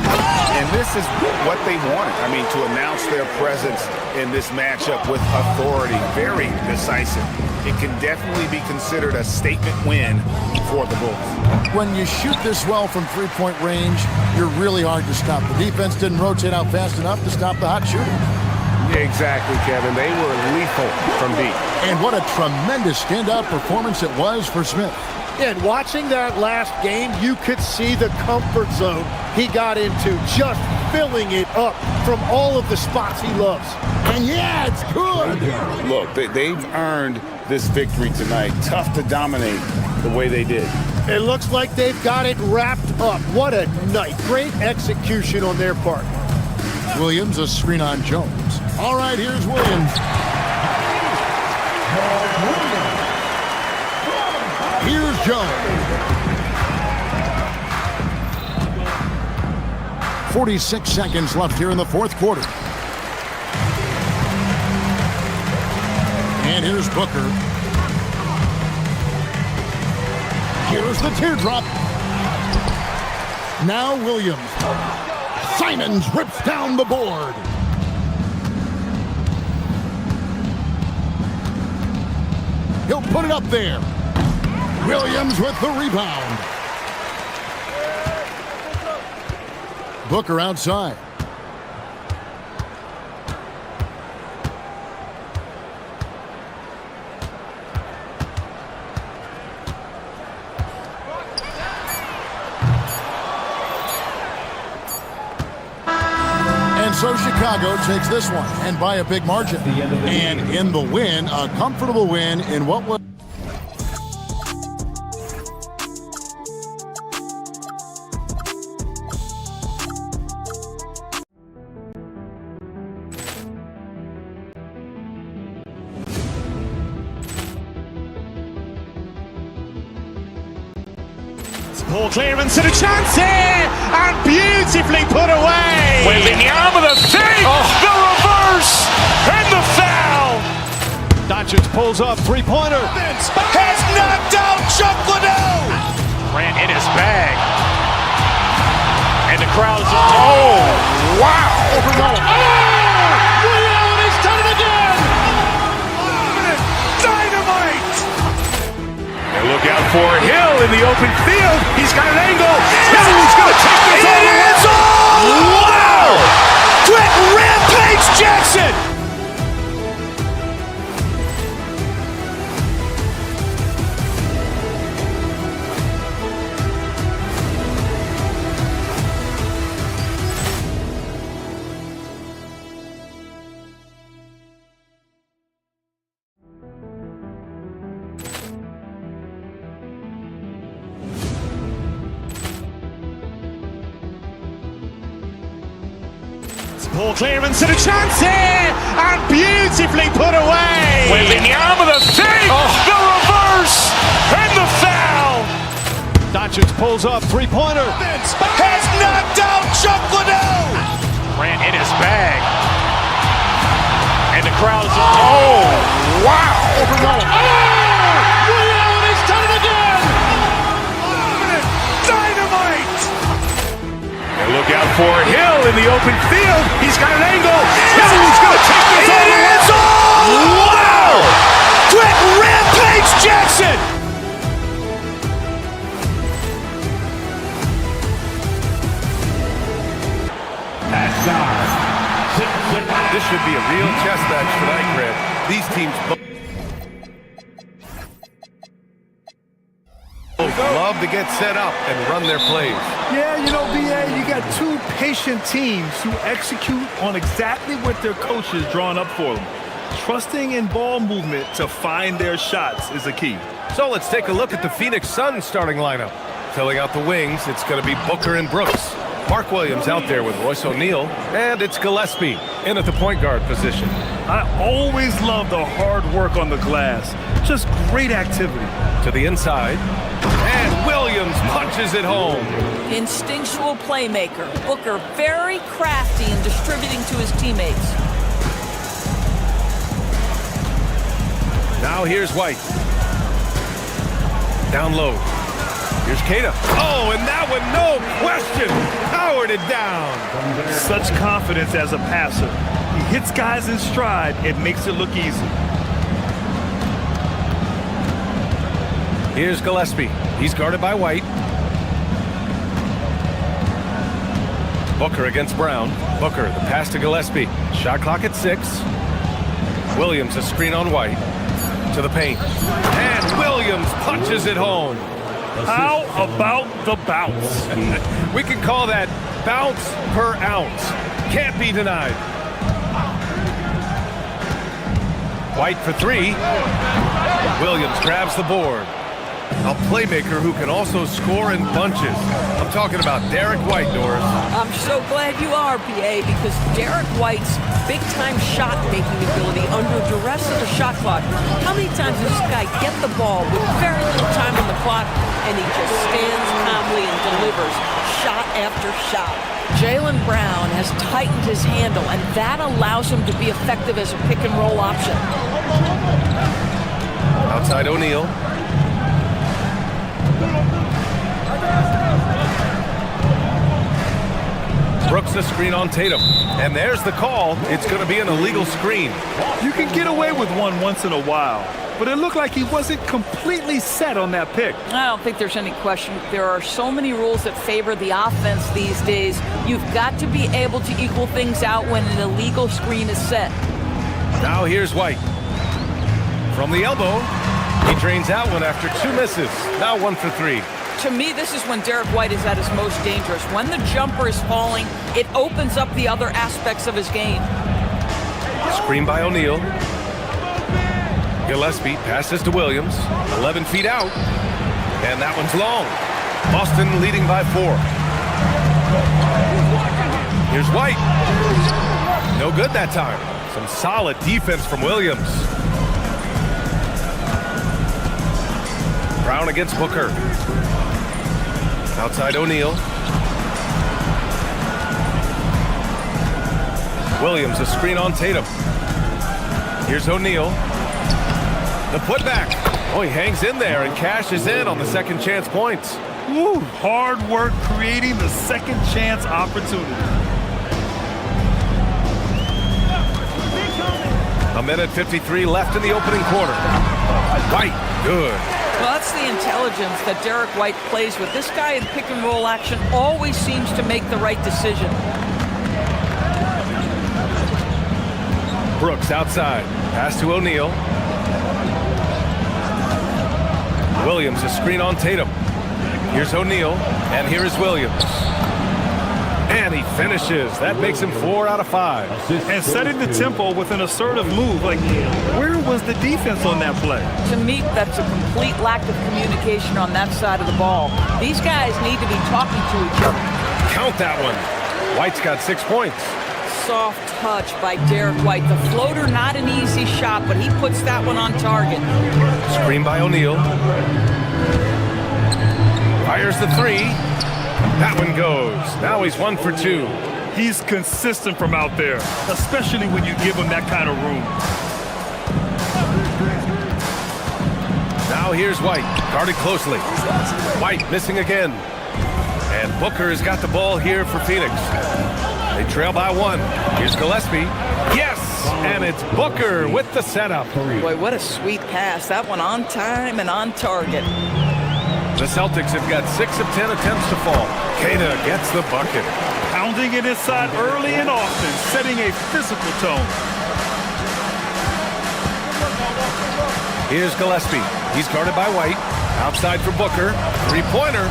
And this is what they wanted. I mean, to announce their presence in this matchup with authority, very decisive. It can definitely be considered a statement win for the Bulls. When you shoot this well from three-point range, you're really hard to stop. The defense didn't rotate out fast enough to stop the hot shooter. Exactly, Kevin. They were lethal from deep. And what a tremendous standout performance it was for Smith. And watching that last game, you could see the comfort zone he got into, just filling it up from all of the spots he loves. And yeah, it's good. Look, they've earned this victory tonight. Tough to dominate the way they did. It looks like they've got it wrapped up. What a night. Great execution on their part. Williams, a screen on Jones. All right, here's Williams. Here's Jones. 46 seconds left here in the fourth quarter. And here's Booker. Here's the teardrop. Now Williams. Simons rips down the board. He'll put it up there. Williams with the rebound. Booker outside. So Chicago takes this one, and by a big margin. And in the win, a comfortable win in what was... Poor clearance and a chance here, and beautifully put away. Wembanyama the fake, the reverse, and the foul. Doncic pulls up, three-pointer. Has knocked out Chuck Liddell. Grant in his bag. And the crowd is... Oh, wow. Allen has done it again. Dynamite. And look out for Hill in the open field. He's got an angle. Hill's going to take this all the way. Wow. Quick Rampage Jackson. Poor clearance and a chance here, and beautifully put away. Wembanyama the fake, the reverse, and the foul. Doncic pulls up, three-pointer. Has knocked out Chuck Liddell. Grant in his bag. And the crowd is... Oh, wow. Allen has done it again. Dynamite. And look out for Hill in the open field. He's got an angle. Hill's going to take this all the way. Wow. Quick Rampage Jackson. This should be a real chess match tonight, Grant. These teams both love to get set up and run their plays. Yeah, you know, BA, you got two patient teams who execute on exactly what their coach is drawing up for them. Trusting in ball movement to find their shots is the key. So let's take a look at the Phoenix Suns starting lineup. Filling out the wings, it's going to be Booker and Brooks. Mark Williams out there with Royce O'Neal, and it's Gillespie in at the point guard position. I always love the hard work on the glass. Just great activity. To the inside, and Williams punches it home. Instinctual playmaker. Booker very crafty in distributing to his teammates. Now here's White. Down low. Here's Keita. Oh, and that one, no question, powered it down. Such confidence as a passer. He hits guys in stride. It makes it look easy. Here's Gillespie. He's guarded by White. Booker against Brown. Booker, the pass to Gillespie. Shot clock at 6. Williams, a screen on White. To the paint. And Williams punches it home. How about the bounce? We can call that bounce per ounce. Can't be denied. White for 3. Williams grabs the board. A playmaker who can also score in bunches. I'm talking about Derek White, Doris. I'm so glad you are, PA, because Derek White's big-time shot-making ability under duress of the shot clock. How many times does this guy get the ball with very little time on the clock, and he just stands calmly and delivers shot after shot? Jaylen Brown has tightened his handle, and that allows him to be effective as a pick-and-roll option. Outside O'Neal. Brooks a screen on Tatum. And there's the call. It's going to be an illegal screen. You can get away with one once in a while, but it looked like he wasn't completely set on that pick. I don't think there's any question. There are so many rules that favor the offense these days. You've got to be able to equal things out when an illegal screen is set. Now here's White. From the elbow, he drains out one after 2 misses. Now 1 for 3. To me, this is when Derek White is at his most dangerous. When the jumper is falling, it opens up the other aspects of his game. Screen by O'Neal. Gillespie passes to Williams. 11 feet out. And that one's long. Boston leading by 4. Here's White. No good that time. Some solid defense from Williams. Brown against Booker. Outside O'Neal. Williams, a screen on Tatum. Here's O'Neal. The putback. Oh, he hangs in there and cashes in on the second chance points. Woo, hard work creating the second chance opportunity. A minute 53 left in the opening quarter. White, good. Well, that's the intelligence that Derek White plays with. This guy in pick and roll action always seems to make the right decision. Brooks outside. Pass to O'Neal. Williams, a screen on Tatum. Here's O'Neal, and here is Williams. And he finishes. That makes him 4 out of 5. And setting the tempo with an assertive move. Like, where was the defense on that play? To me, that's a complete lack of communication on that side of the ball. These guys need to be talking to each other. Count that one. White's got 6 points. Soft touch by Derek White. The floater, not an easy shot, but he puts that one on target. Screen by O'Neal. Fires the 3. That one goes. Now he's 1 for 2. He's consistent from out there, especially when you give him that kind of room. Now here's White, guarded closely. White missing again. And Booker has got the ball here for Phoenix. They trail by 1. Here's Gillespie. Yes! And it's Booker with the setup. Boy, what a sweet pass. That one on time and on target. The Celtics have got 6 of 10 attempts to fall. Queta gets the bucket. Pounding it inside early and often, setting a physical tone. Here's Gillespie. He's guarded by White. Outside for Booker. 3-pointer.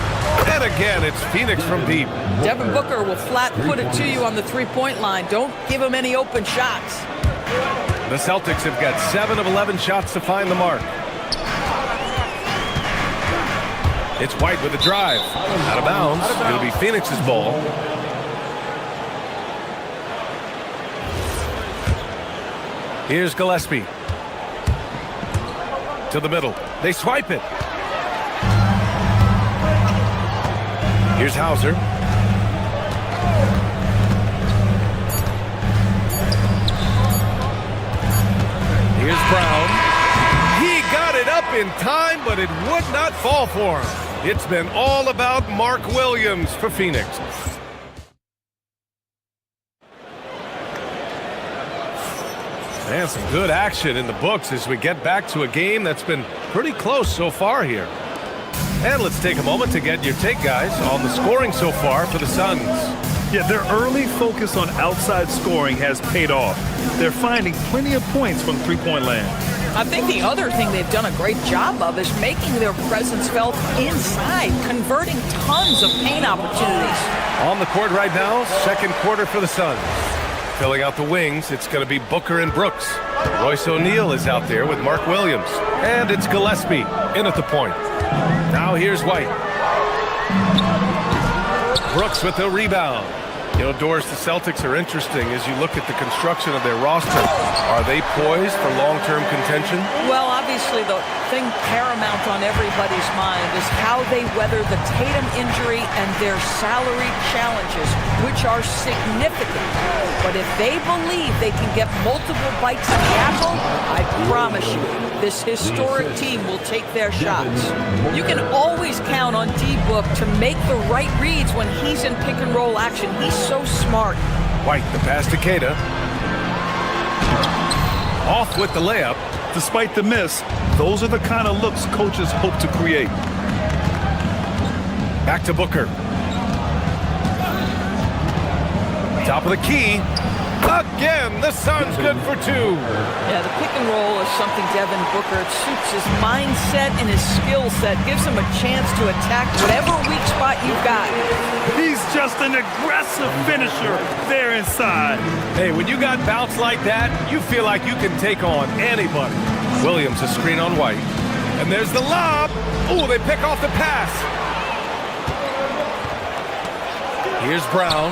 And again, it's Phoenix from deep. Devin Booker will flat put it to you on the three-point line. Don't give him any open shots. The Celtics have got 7 of 11 shots to find the mark. It's White with a drive. Out of bounds. It'll be Phoenix's ball. Here's Gillespie. To the middle. They swipe it. Here's Hauser. Here's Brown. He got it up in time, but it would not fall for him. It's been all about Mark Williams for Phoenix. And some good action in the books as we get back to a game that's been pretty close so far here. And let's take a moment to get your take, guys, on the scoring so far for the Suns. Yeah, their early focus on outside scoring has paid off. They're finding plenty of points from three-point land. I think the other thing they've done a great job of is making their presence felt inside, converting tons of paint opportunities. On the court right now, second quarter for the Suns. Filling out the wings, it's going to be Booker and Brooks. Royce O'Neal is out there with Mark Williams. And it's Gillespie in at the point. Now here's White. Brooks with the rebound. You know, Doris, the Celtics are interesting as you look at the construction of their roster. Are they poised for long-term contention? Well, obviously the thing paramount on everybody's mind is how they weather the Tatum injury and their salary challenges, which are significant. But if they believe they can get multiple bites of the apple, I promise you, this historic team will take their shots. You can always count on D-Book to make the right reads when he's in pick-and-roll action. He's so smart. White, the pass to Queta. Off with the layup. Despite the miss, those are the kind of looks coaches hope to create. Back to Booker. Top of the key. Again, the Suns good for 2. Yeah, the pick and roll is something Devin Booker. It suits his mindset and his skill set. Gives him a chance to attack whatever weak spot you've got. He's just an aggressive finisher there inside. Hey, when you got bounce like that, you feel like you can take on anybody. Williams, a screen on White. And there's the lob. Oh, they pick off the pass. Here's Brown.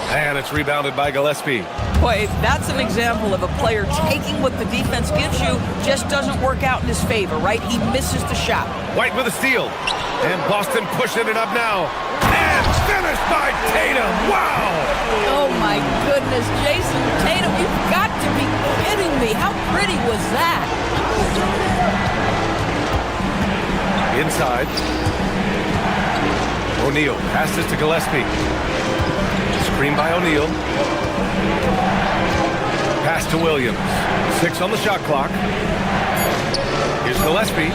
And it's rebounded by Gillespie. Boy, that's an example of a player taking what the defense gives you, just doesn't work out in his favor, right? He misses the shot. White with a steal. And Boston pushing it up now. And finished by Tatum. Wow! Oh, my goodness. Jason Tatum, you've got to be kidding me. How pretty was that? Inside. O'Neal passes to Gillespie. Screen by O'Neal. Pass to Williams. 6 on the shot clock. Here's Gillespie.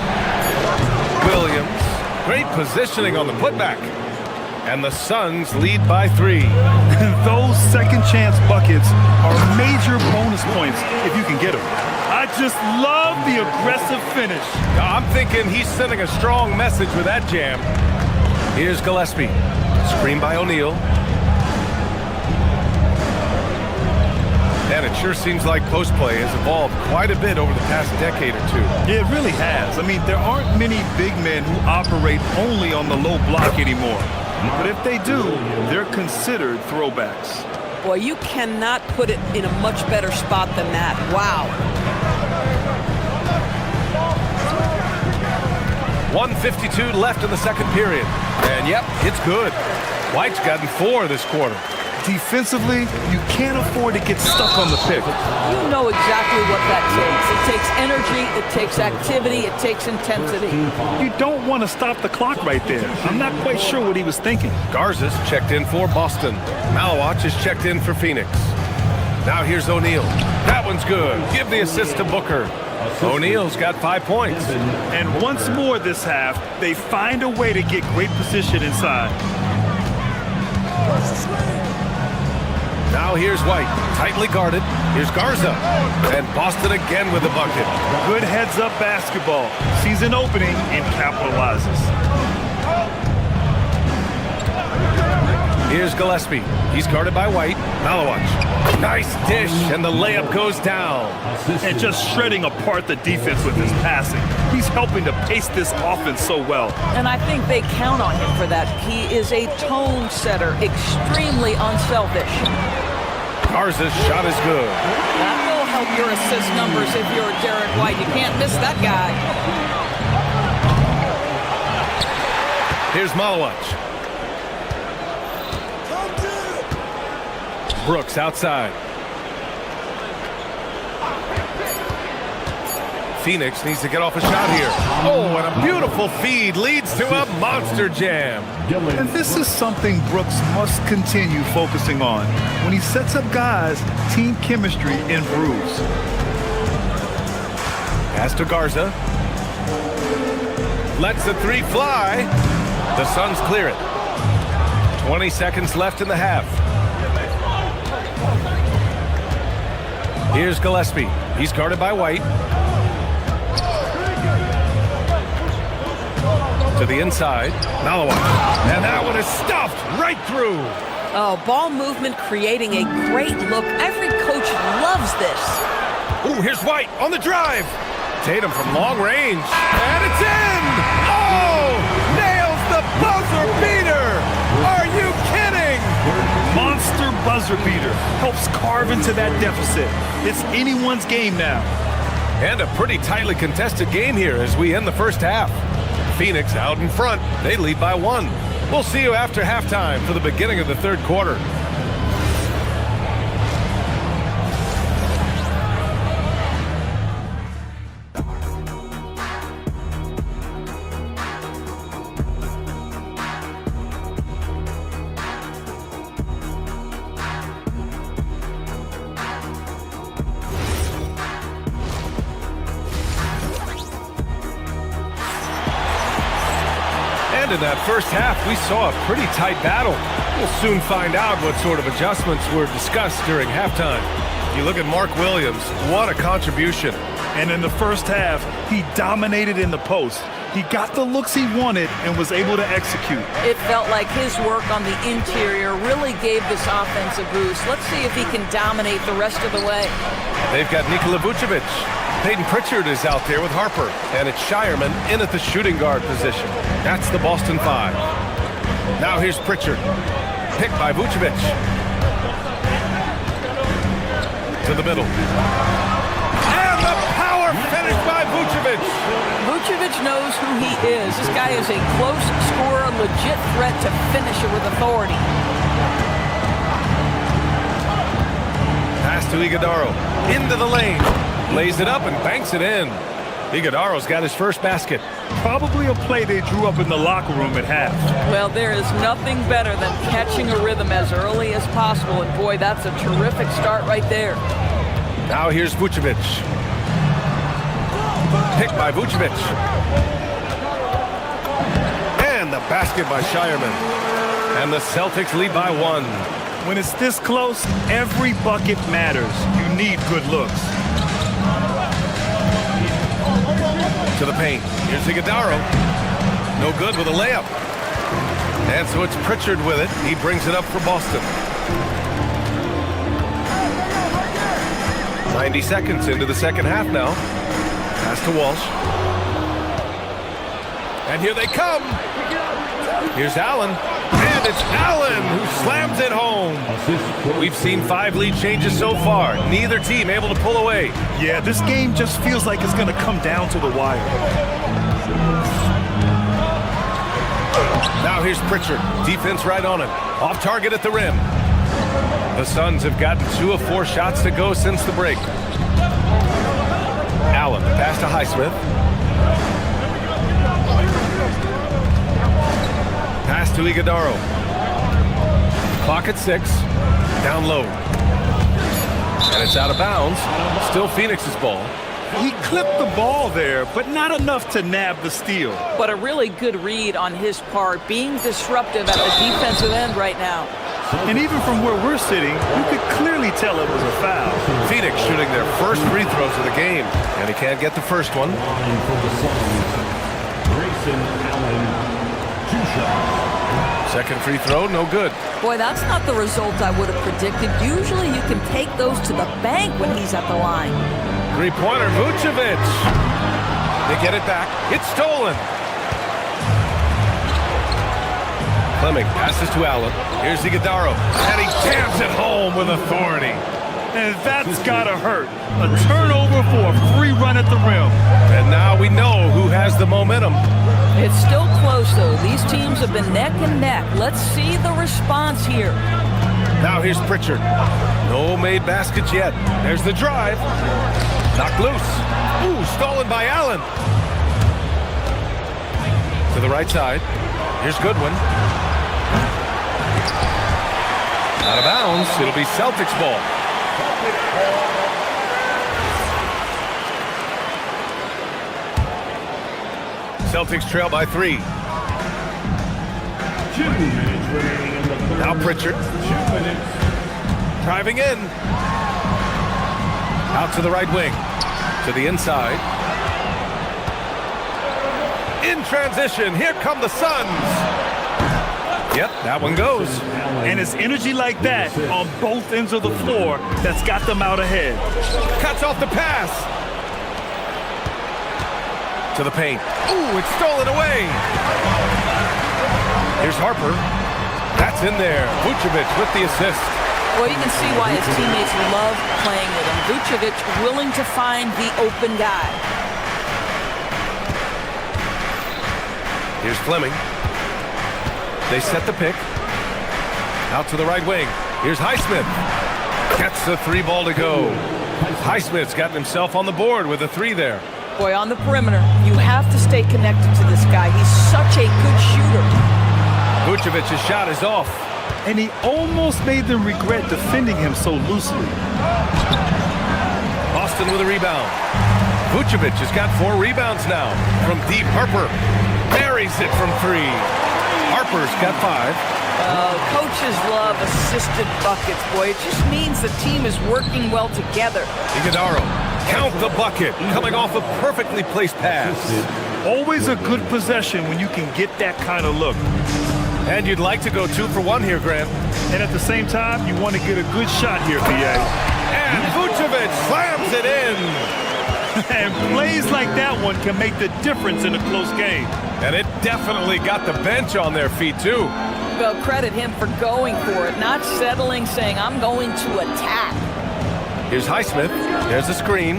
Williams. Great positioning on the putback. And the Suns lead by 3. Those second chance buckets are major bonus points if you can get them. I just love the aggressive finish. I'm thinking he's sending a strong message with that jam. Here's Gillespie. Screen by O'Neal. And it sure seems like post play has evolved quite a bit over the past decade or 2. Yeah, it really has. I mean, there aren't many big men who operate only on the low block anymore. But if they do, they're considered throwbacks. Boy, you cannot put it in a much better spot than that. Wow. 1:52 left in the second period. And yep, it's good. White's gotten 4 this quarter. Defensively, you can't afford to get stuck on the pick. You know exactly what that takes. It takes energy, it takes activity, it takes intensity. You don't want to stop the clock right there. I'm not quite sure what he was thinking. Garza's checked in for Boston. Malawach is checked in for Phoenix. Now here's O'Neal. That one's good. Give the assist to Booker. O'Neal's got 5 points. And once more this half, they find a way to get great position inside. Now here's White, tightly guarded. Here's Garza. And Boston again with the bucket. Good heads-up basketball. Sees an opening and capitalizes. Here's Gillespie. He's guarded by White. Malawach. Nice dish, and the layup goes down. And just shredding apart the defense with his passing. He's helping to pace this offense so well. And I think they count on him for that. He is a tone setter, extremely unselfish. Garza's shot is good. That will help your assist numbers if you're Derek White. You can't miss that guy. Here's Malawach. Brooks outside. Phoenix needs to get off a shot here. Oh, and a beautiful feed leads to a monster jam. And this is something Brooks must continue focusing on. When he sets up guys, team chemistry improves. Pass to Garza. Lets the 3 fly. The Suns clear it. 20 seconds left in the half. Here's Gillespie. He's guarded by White. To the inside. Malawach. And that one is stuffed right through. Oh, ball movement creating a great look. Every coach loves this. Ooh, here's White on the drive. Tatum from long range. And it's in! Oh! Nails the buzzer beater! Are you kidding? Monster buzzer beater. Helps carve into that deficit. It's anyone's game now. And a pretty tightly contested game here as we end the first half. Phoenix out in front. They lead by 1. We'll see you after halftime for the beginning of the third quarter. in that first half, we saw a pretty tight battle. We'll soon find out what sort of adjustments were discussed during halftime. You look at Mark Williams, what a contribution. And in the first half, he dominated in the post. He got the looks he wanted and was able to execute. It felt like his work on the interior really gave this offense a boost. Let's see if he can dominate the rest of the way. They've got Nikola Vucevic. Peyton Pritchard is out there with Harper. And it's Shireman in at the shooting guard position. That's the Boston Five. Now here's Pritchard. Picked by Vucevic. To the middle. And the power finish by Vucevic. Vucevic knows who he is. This guy is a close scorer, legit threat to finish it with authority. Pass to Iguodaro. Into the lane. Lays it up and banks it in. Iguodaro's got his first basket. Probably a play they drew up in the locker room at half. Well, there is nothing better than catching a rhythm as early as possible. And boy, that's a terrific start right there. Now here's Vucevic. Picked by Vucevic. And the basket by Shireman. And the Celtics lead by 1. When it's this close, every bucket matters. You need good looks. To the paint. Here's Iguodaro. No good with a layup. And so it's Pritchard with it. He brings it up for Boston. 90 seconds into the second half now. Pass to Walsh. And here they come. Here's Allen. And it's Allen who slams it home. We've seen 5 lead changes so far. Neither team able to pull away. Yeah, this game just feels like it's going to come down to the wire. Now here's Pritchard. Defense right on him. Off target at the rim. The Suns have gotten 2 of 4 shots to go since the break. Allen, pass to Highsmith. Pass to Iguodaro. Clock at 6. Down low. And it's out of bounds. Still Phoenix's ball. He clipped the ball there, but not enough to nab the steal. But a really good read on his part, being disruptive at the defensive end right now. And even from where we're sitting, you could clearly tell it was a foul. Phoenix shooting their first free throws of the game. And he can't get the first one. Second free throw, no good. Boy, that's not the result I would have predicted. Usually you can take those to the bank when he's at the line. Three-pointer, Vucevic. They get it back. It's stolen. Fleming passes to Allen. Here's Iguodaro. And he jams it home with authority. And that's gotta hurt. A turnover for a free run at the rim. And now we know who has the momentum. It's still close, though. These teams have been neck and neck. Let's see the response here. Now here's Pritchard. No made baskets yet. There's the drive. Knocked loose. Ooh, stolen by Allen. To the right side. Here's Goodwin. Out of bounds. It'll be Celtics ball. Celtics trail by 3. 2 minutes remaining in the third. Now Pritchard. 2 minutes. Driving in. Out to the right wing. To the inside. In transition. Here come the Suns. Yep, that one goes. And it's energy like that on both ends of the floor that's got them out ahead. Cuts off the pass. To the paint. Ooh, it's stolen away. Here's Harper. That's in there. Vucevic with the assist. Well, you can see why his teammates love playing with him. Vucevic willing to find the open guy. Here's Fleming. They set the pick. Out to the right wing. Here's Highsmith. Gets the 3 ball to go. Highsmith's gotten himself on the board with a 3 there. Boy, on the perimeter, you have to stay connected to this guy. He's such a good shooter. Vucevic's shot is off. And he almost made them regret defending him so loosely. Boston with a rebound. Vucevic has got 4 rebounds now from deep. Harper. There buries it from 3. Harper's got 5. Coaches love assisted buckets, boy. It just means the team is working well together. Iguodaro, count the bucket, coming off a perfectly placed pass. Always a good possession when you can get that kind of look. And you'd like to go 2 for 1 here, Grant. And at the same time, you want to get a good shot here, PA. And Vucevic slams it in. And plays like that one can make the difference in a close game. And it definitely got the bench on their feet, too. Well, credit him for going for it, not settling, saying, I'm going to attack. Here's Highsmith. There's the screen.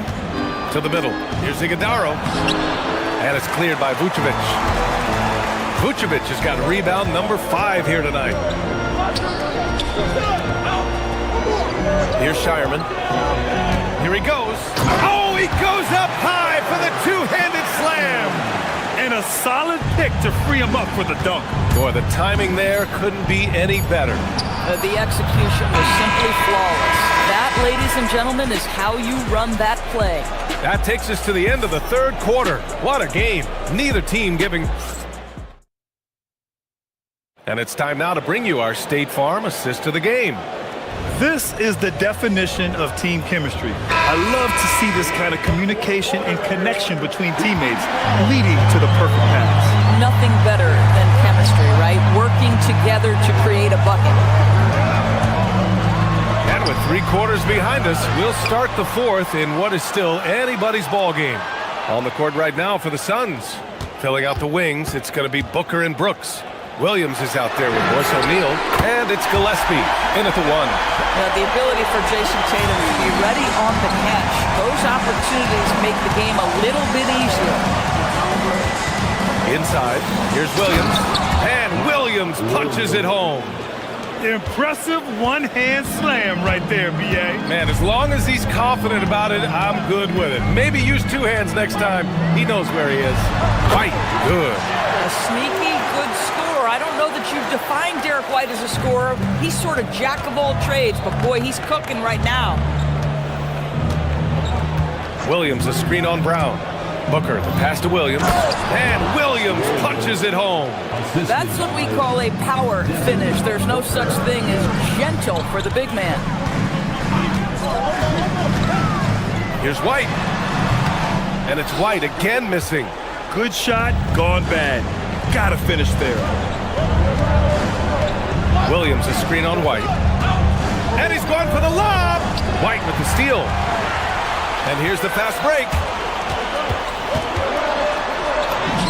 To the middle. Here's Iguodaro. And it's cleared by Vucevic. Vucevic has got rebound number 5 here tonight. Here's Shireman. Here he goes. Oh, he goes up high for the two-handed slam. And a solid pick to free him up for the dunk. Boy, the timing there couldn't be any better. The execution was simply flawless. That, ladies and gentlemen, is how you run that play. That takes us to the end of the 3rd quarter. What a game. Neither team giving... And it's time now to bring you our State Farm assist of the game. This is the definition of team chemistry. I love to see this kind of communication and connection between teammates leading to the perfect pass. Nothing better than chemistry, right? Working together to create a bucket. And with 3 quarters behind us, we'll start the 4th in what is still anybody's ball game. On the court right now for the Suns. Filling out the wings, it's going to be Booker and Brooks. Williams is out there with Royce O'Neal, and it's Gillespie in at the 1. The ability for Jason Tatum to be ready on the catch. Those opportunities make the game a little bit easier. Inside, here's Williams, and Williams punches it home. Impressive one-hand slam right there, B.A. Man, as long as he's confident about it, I'm good with it. Maybe use 2 hands next time. He knows where he is. White, good. A sneaky, good scorer. I don't know that you've defined Derek White as a scorer. He's sort of jack of all trades, but boy, he's cooking right now. Williams, a screen on Brown. Booker, the pass to Williams, and Williams punches it home. That's what we call a power finish. There's no such thing as gentle for the big man. Here's White, and it's White again missing. Good shot, gone bad. Gotta finish there. Williams, a screen on White, and he's gone for the lob. White with the steal, and here's the fast break.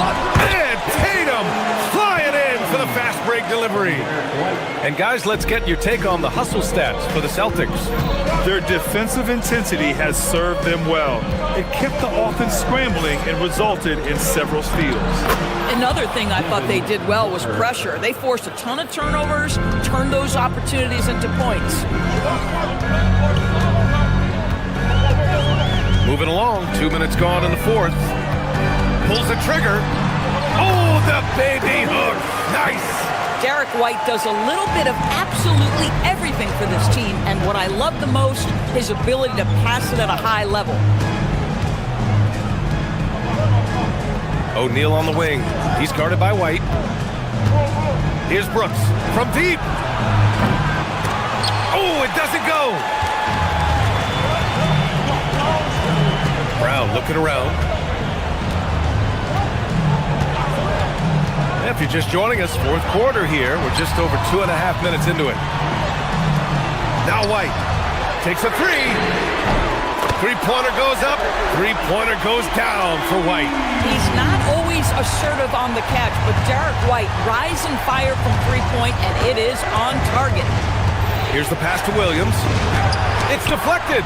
And Tatum flying in for the fast break delivery. And guys, let's get your take on the hustle stats for the Celtics. Their defensive intensity has served them well. It kept the offense scrambling and resulted in several steals. Another thing I thought they did well was pressure. They forced a ton of turnovers, turned those opportunities into points. Moving along, 2 minutes gone in the 4th. Pulls the trigger. Oh, the baby hook. Nice. Derek White does a little bit of absolutely everything for this team, and what I love the most, his ability to pass it at a high level. O'Neal on the wing. He's guarded by White. Here's Brooks from deep. Oh, it doesn't go. Brown looking around. If you're just joining us, 4th quarter here. We're just over 2.5 minutes into it. Now White takes a 3. 3-pointer goes up. 3-pointer goes down for White. He's not always assertive on the catch, but Derek White rise and fire from 3-point, and it is on target. Here's the pass to Williams. It's deflected.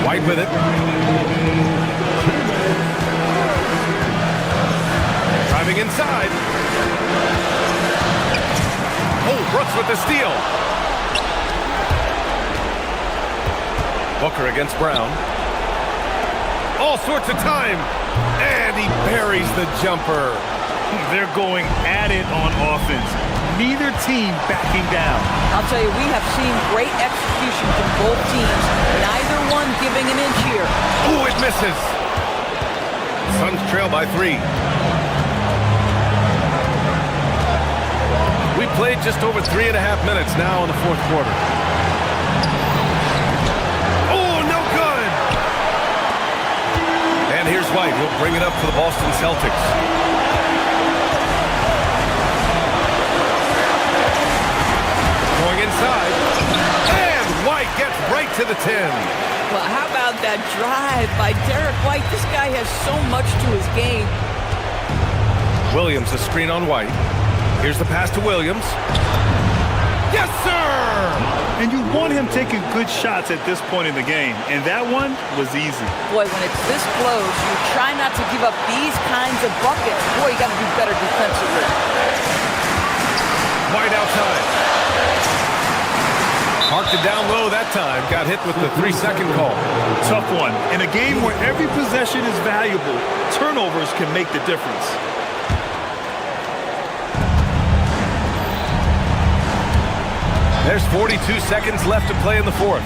White with it. Driving inside. Oh, Brooks with the steal. Booker against Brown. All sorts of time. And he buries the jumper. They're going at it on offense. Neither team backing down. I'll tell you, we have seen great execution from both teams. Neither one giving an inch here. Oh, it misses. Suns trail by 3. We played just over 3.5 minutes now in the fourth quarter. Oh, no good! And here's White. He'll bring it up for the Boston Celtics. Going inside. And White gets right to the 10. Well, how about that drive by Derek White? This guy has so much to his game. Williams, a screen on White. Here's the pass to Williams. Yes, sir! And you want him taking good shots at this point in the game, and that one was easy. Boy, when it's this close, you try not to give up these kinds of buckets. Boy, you got to do better defensively. White outside. Marked it down low that time. Got hit with the 3-second call. Tough one. In a game where every possession is valuable, turnovers can make the difference. There's 42 seconds left to play in the fourth.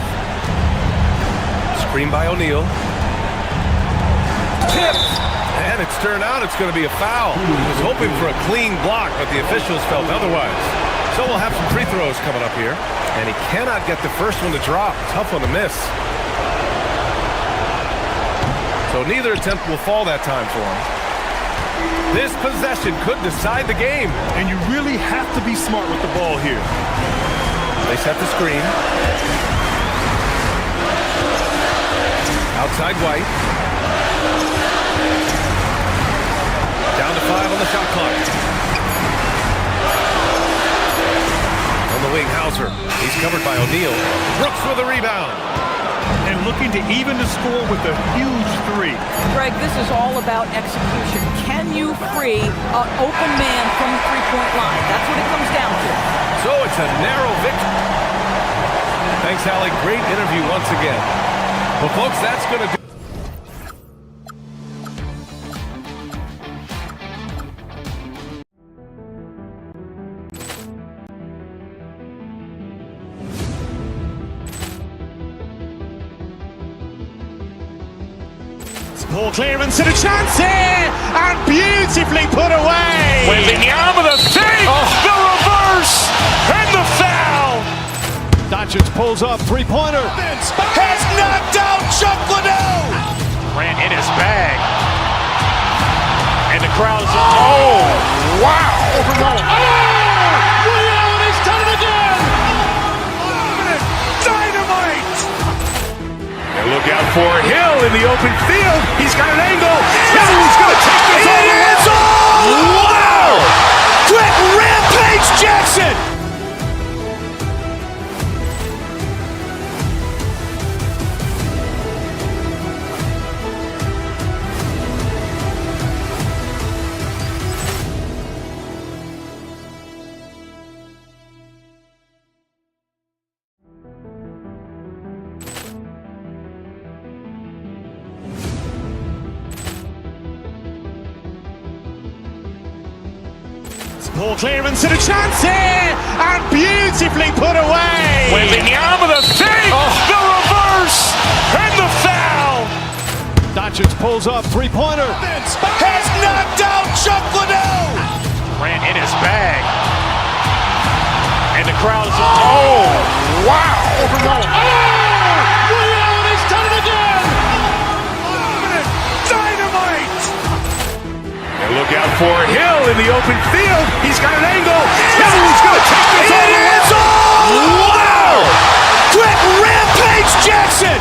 Screen by O'Neal. Tipped! And it's turned out it's going to be a foul. He was hoping for a clean block, but the officials felt otherwise. So we'll have some free throws coming up here. And he cannot get the first one to drop. Tough one to miss. So neither attempt will fall that time for him. This possession could decide the game. And you really have to be smart with the ball here. They set the screen. Outside White. Down to 5 on the shot clock. On the wing, Hauser. He's covered by O'Neal. Brooks with a rebound. And looking to even the score with a huge 3. Greg, this is all about execution. Can you free an open man from the three-point line? That's what it comes down to. So it's a narrow victory. Thanks, Allie. Great interview once again. Well, folks, that's going to do. Ball clearance and a chance here, and beautifully put away. Wembanyama the fake, the reverse, and the foul. Doncic pulls up, three-pointer. Has knocked out Chuck Liddell. Grant in his bag. And the crowd is, oh, wow. Ray Allen has done it again. Dynamite. And look out for Hill in the open field. He's got an angle. He's going to take this all the way. Wow. Quick Rampage Jackson. Ball clearance and a chance here, and beautifully put away. Wembanyama the fake, the reverse, and the foul. Doncic pulls up, three-pointer. Has knocked out Chuck Liddell. Grant in his bag. And the crowd is, oh, wow. Ray Allen has done it again. Dynamite. And look out for Hill in the open field. He's got an angle. He's going to take this all the way. Wow. Quick Rampage Jackson.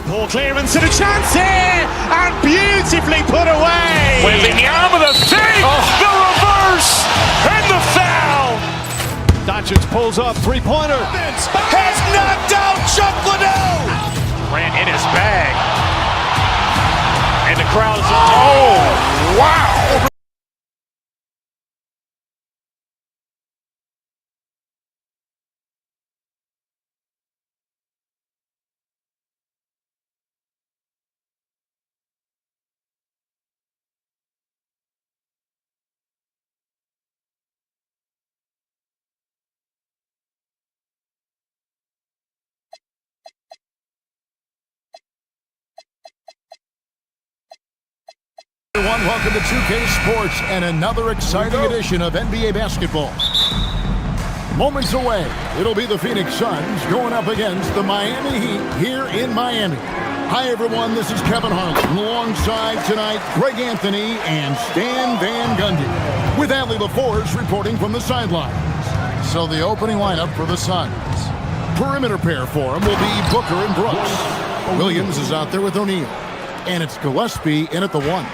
Ball clearance and a chance here, and beautifully put away. Wembanyama the fake, the reverse, and the foul. Doncic pulls up, three-pointer. Has knocked out Chuck Liddell. Grant in his bag. And the crowd is, oh, wow. Everyone, welcome to 2K Sports and another exciting edition of NBA basketball. Moments away, it'll be the Phoenix Suns going up against the Miami Heat here in Miami. Hi, everyone. This is Kevin Harlan. Alongside tonight, Greg Anthony and Stan Van Gundy, with Adley LaForce reporting from the sidelines. So the opening lineup for the Suns. Perimeter pair for them will be Booker and Brooks. Williams is out there with O'Neal. And it's Gillespie in at the 1.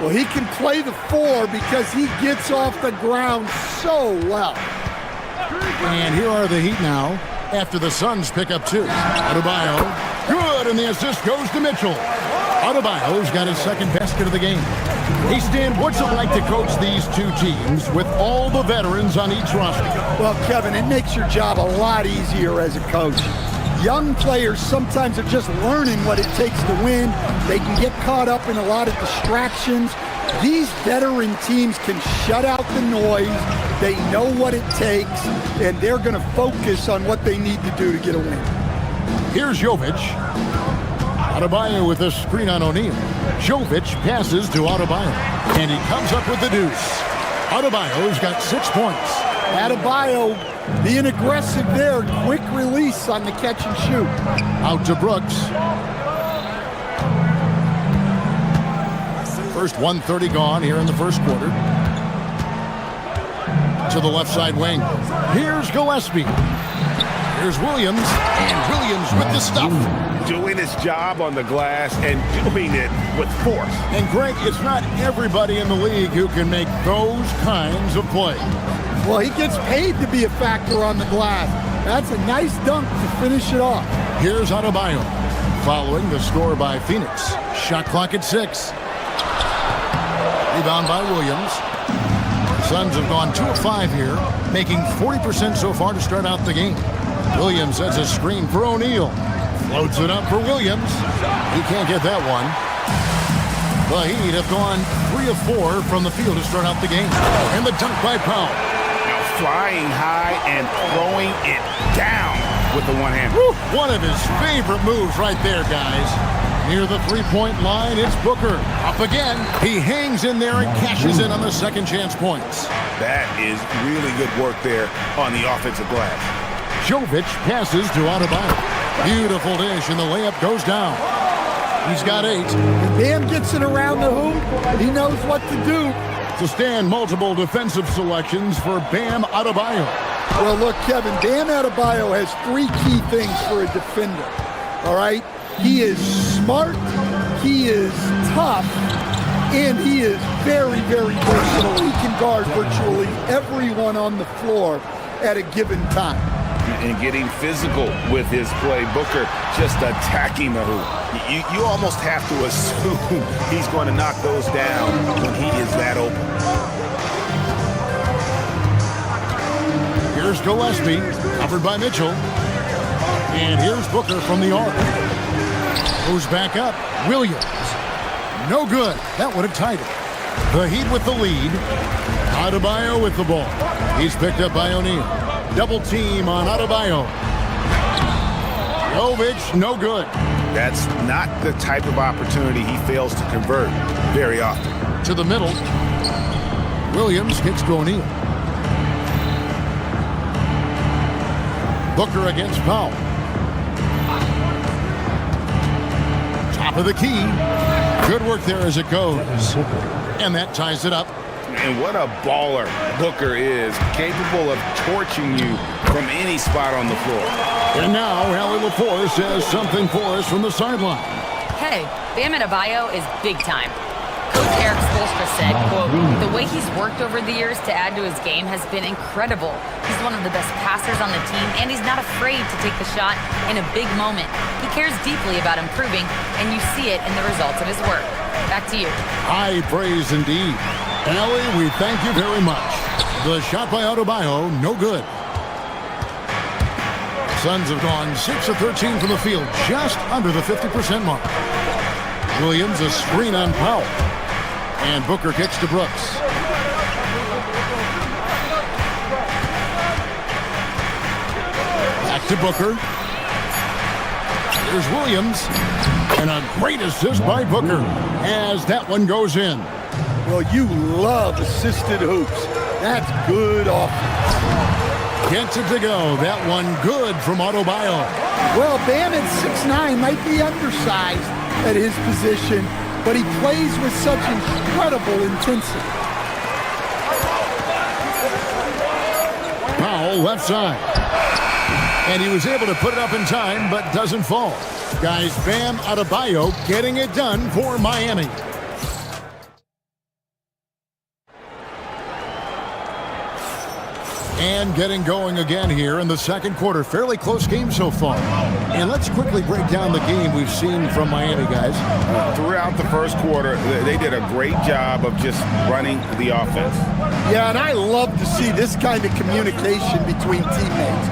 Well, he can play the 4 because he gets off the ground so well. And here are the Heat now after the Suns pick up 2. Adebayo. Good, and the assist goes to Mitchell. Adebayo's got his second basket of the game. Hey, Stan, what's it like to coach these two teams with all the veterans on each roster? Well, Kevin, it makes your job a lot easier as a coach. Young players sometimes are just learning what it takes to win. They can get caught up in a lot of distractions. These veteran teams can shut out the noise. They know what it takes, and they're going to focus on what they need to do to get a win. Here's Jovic. Adebayo with a screen on O'Neal. Jovic passes to Adebayo, and he comes up with the deuce. Adebayo's got 6 points. Adebayo being aggressive there. Quick release on the catch and shoot. Out to Brooks. First 1:30 gone here in the first quarter. To the left side wing. Here's Gillespie. Here's Williams, and Williams with the stuff. Doing his job on the glass and doing it with force. And Greg, it's not everybody in the league who can make those kinds of plays. Well, he gets paid to be a factor on the glass. That's a nice dunk to finish it off. Here's Adebayo, following the score by Phoenix. Shot clock at 6. Rebound by Williams. Suns have gone 2 of 5 here, making 40% so far to start out the game. Williams sets a screen for O'Neal. Floats it up for Williams. He can't get that one. The Heat have gone 3 of 4 from the field to start out the game. And the dunk by Powell. Now flying high and throwing it down with the one hand. One of his favorite moves right there, guys. Near the three-point line, it's Booker. Up again. He hangs in there and cashes in on the second chance points. That is really good work there on the offensive glass. Jovic passes to Adebayo. Beautiful dish, and the layup goes down. He's got 8. Bam gets it around the hoop. He knows what to do. To stand multiple defensive selections for Bam Adebayo. Well, look, Kevin, Bam Adebayo has 3 key things for a defender. All right? He is smart, he is tough, and he is very, very versatile. He can guard virtually everyone on the floor at a given time. And getting physical with his play. Booker just attacking the hoop. You almost have to assume he's going to knock those down when he is that open. Here's Gillespie, covered by Mitchell. And here's Booker from the arc. Goes back up. Williams. No good. That would have tied it. The Heat with the lead. Adebayo with the ball. He's picked up by O'Neal. Double team on Adebayo. Jovic, no good. That's not the type of opportunity he fails to convert very often. To the middle. Williams kicks to O'Neal. Booker against Powell. Top of the key. Good work there as it goes. And that ties it up. And what a baller Booker is, capable of torching you from any spot on the floor. And now, Adley LaForce says something for us from the sideline. Hey, Bam Adebayo is big time. Coach Eric Spoelstra said, quote, "The way he's worked over the years to add to his game has been incredible. He's one of the best passers on the team, and he's not afraid to take the shot in a big moment. He cares deeply about improving, and you see it in the results of his work." Back to you. High praise indeed. Adley, we thank you very much. The shot by Adebayo, no good. Suns have gone 6 of 13 from the field, just under the 50% mark. Williams, a screen on Powell. And Booker kicks to Brooks. Back to Booker. Here's Williams. And a great assist by Booker as that one goes in. Well, you love assisted hoops. That's good offense. Gets it to go. That one good from Adebayo. Well, Bam at 6'9" might be undersized at his position, but he plays with such incredible intensity. Foul left side. And he was able to put it up in time, but doesn't fall. Guys, Bam Adebayo getting it done for Miami. And getting going again here in the second quarter. Fairly close game so far. And let's quickly break down the game we've seen from Miami, guys. Throughout the first quarter, they did a great job of just running the offense. Yeah, and I love to see this kind of communication between teammates.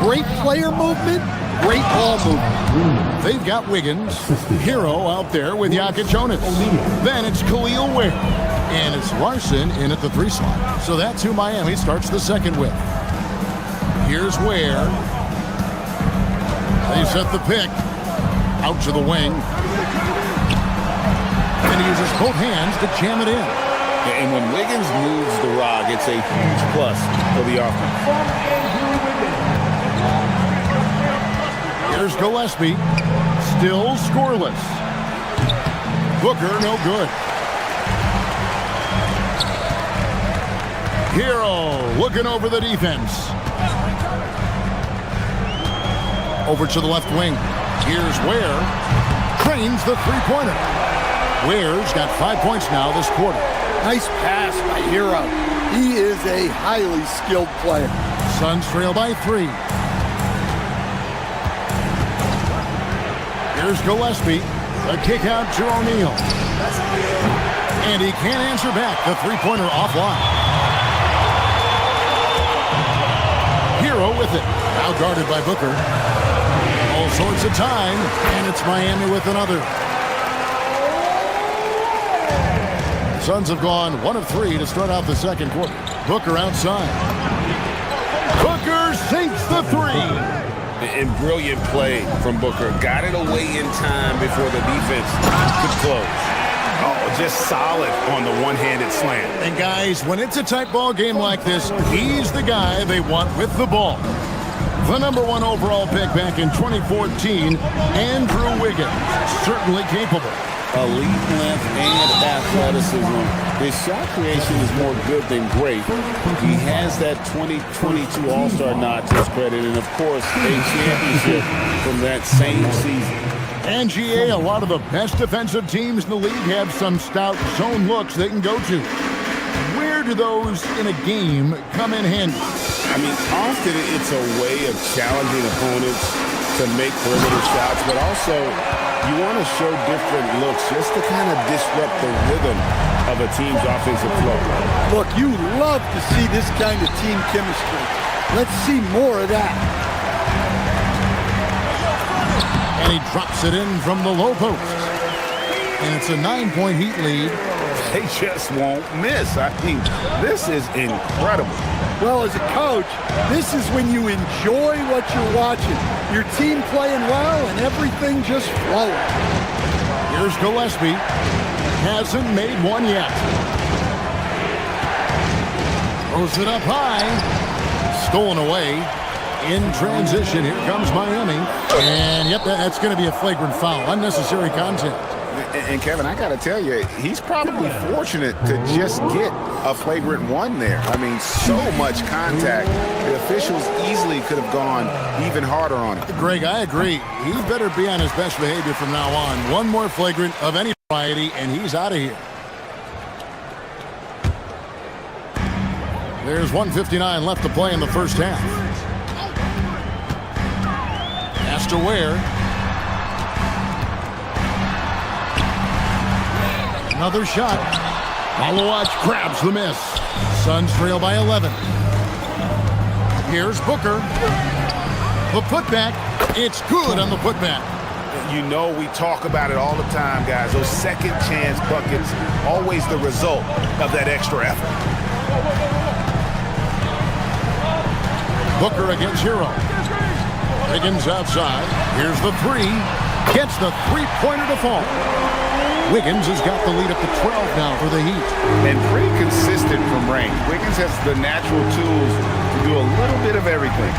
Great player movement, great ball movement. They've got Wiggins, Hero out there with Jokic Jonas. Then it's Khalil Ware. And it's Larson in at the 3 slot. So that's who Miami starts the second with. Here's Ware. They set the pick. Out to the wing. And he uses both hands to jam it in. And when Wiggins moves the rock, it's a huge plus for the offense. Here's Gillespie. Still scoreless. Booker, no good. Hero looking over the defense. Over to the left wing. Here's Ware. Trains the three-pointer. Ware's got 5 points now this quarter. Nice pass by Hero. He is a highly skilled player. Suns trail by 3. Here's Gillespie. A kick out to O'Neal. And he can't answer back. The three-pointer offline. Hero with it. Now guarded by Booker. All sorts of time. And it's Miami with another. The Suns have gone 1 of 3 to start out the second quarter. Booker outside. Booker sinks the 3. And brilliant play from Booker. Got it away in time before the defense could close. Oh, just solid on the one-handed slam. And guys, when it's a tight ball game like this, he's the guy they want with the ball. The #1 overall pick back in 2014, Andrew Wiggins, certainly capable. Elite length and athleticism. His shot creation is more good than great. He has that 2022 All-Star nod to his credit, and of course, a championship from that same season. And GA, a lot of the best defensive teams in the league have some stout zone looks they can go to. Where do those in a game come in handy? I mean, often it's a way of challenging opponents to make perimeter shots, but also you want to show different looks just to kind of disrupt the rhythm of a team's offensive flow. Look, you love to see this kind of team chemistry. Let's see more of that. And he drops it in from the low post. And it's a 9-point Heat lead. They just won't miss. I mean, this is incredible. Well, as a coach, this is when you enjoy what you're watching. Your team playing well and everything just flowing. Here's Gillespie. Hasn't made one yet. Throws it up high. Stolen away. In transition, here comes Miami. And yep, that's going to be a flagrant foul. Unnecessary contact. And Kevin, I got to tell you, he's probably fortunate to just get a flagrant 1 there. I mean, so much contact. The officials easily could have gone even harder on him. Greg, I agree. He better be on his best behavior from now on. One more flagrant of any variety, and he's out of here. There's 1:59 left to play in the first half. Pass to Ware. Another shot. Malawatch grabs the miss. Suns trail by 11. Here's Booker. The putback. It's good on the putback. You know, we talk about it all the time, guys. Those second chance buckets, always the result of that extra effort. Booker against Hero. Wiggins outside. Here's the 3. Gets the three-pointer to fall. Wiggins has got the lead up to 12 now for the Heat. And pretty consistent from range. Wiggins has the natural tools to do a little bit of everything.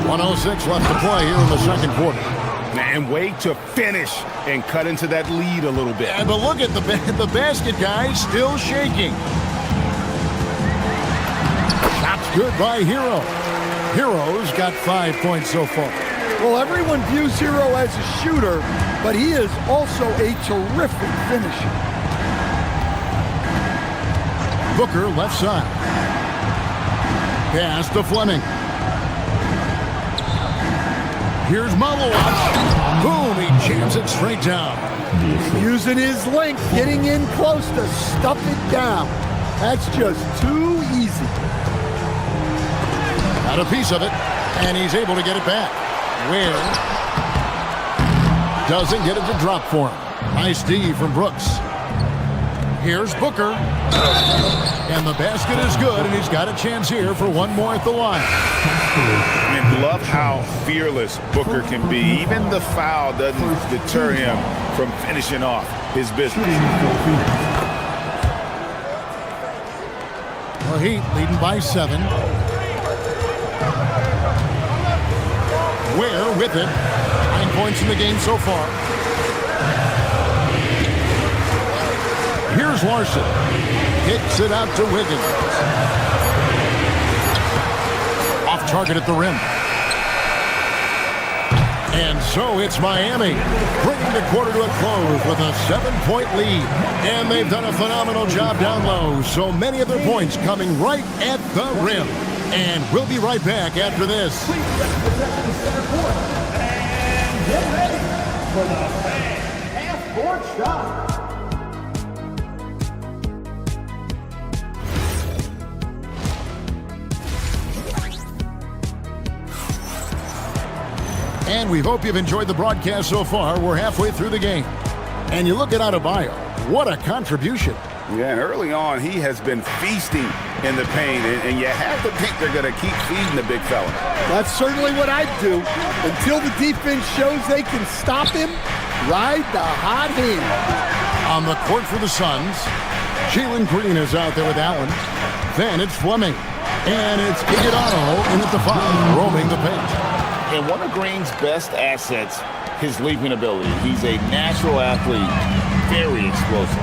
1:06 left to play here in the second quarter. And wait to finish and cut into that lead a little bit. But look at the basket, guys, still shaking. Shot's good by Hero. Hero's got 5 points so far. Well, everyone views Hero as a shooter, but he is also a terrific finisher. Booker left side. Pass to Fleming. Here's Malawat. Boom, he jams it straight down. Using his length, getting in close to stuff it down. That's just too easy. Got a piece of it, and he's able to get it back. Where doesn't get it to drop for him. Nice D from Brooks. Here's Booker. And the basket is good, and he's got a chance here for one more at the line. And love how fearless Booker can be. Even the foul doesn't deter him from finishing off his business. The Heat leading by 7. Ware with it. 9 points in the game so far. Here's Larson. Kicks it out to Wiggins. Off target at the rim. And so it's Miami, bringing the quarter to a close with a 7-point lead. And they've done a phenomenal job down low. So many of their points coming right at the rim. And we'll be right back after this. Please represent the center court. And get ready for the half-court shot. And we hope you've enjoyed the broadcast so far. We're halfway through the game. And you look at Adebayo. What a contribution. Yeah, and early on, he has been feasting in the paint, and you have to think they're going to keep feeding the big fella. That's certainly what I'd do. Until the defense shows they can stop him, ride the hot hand. On the court for the Suns, Jalen Green is out there with Allen. Then it's Fleming. And it's Iguodala in at the 5, roaming the paint. And one of Green's best assets, his leaping ability. He's a natural athlete, very explosive.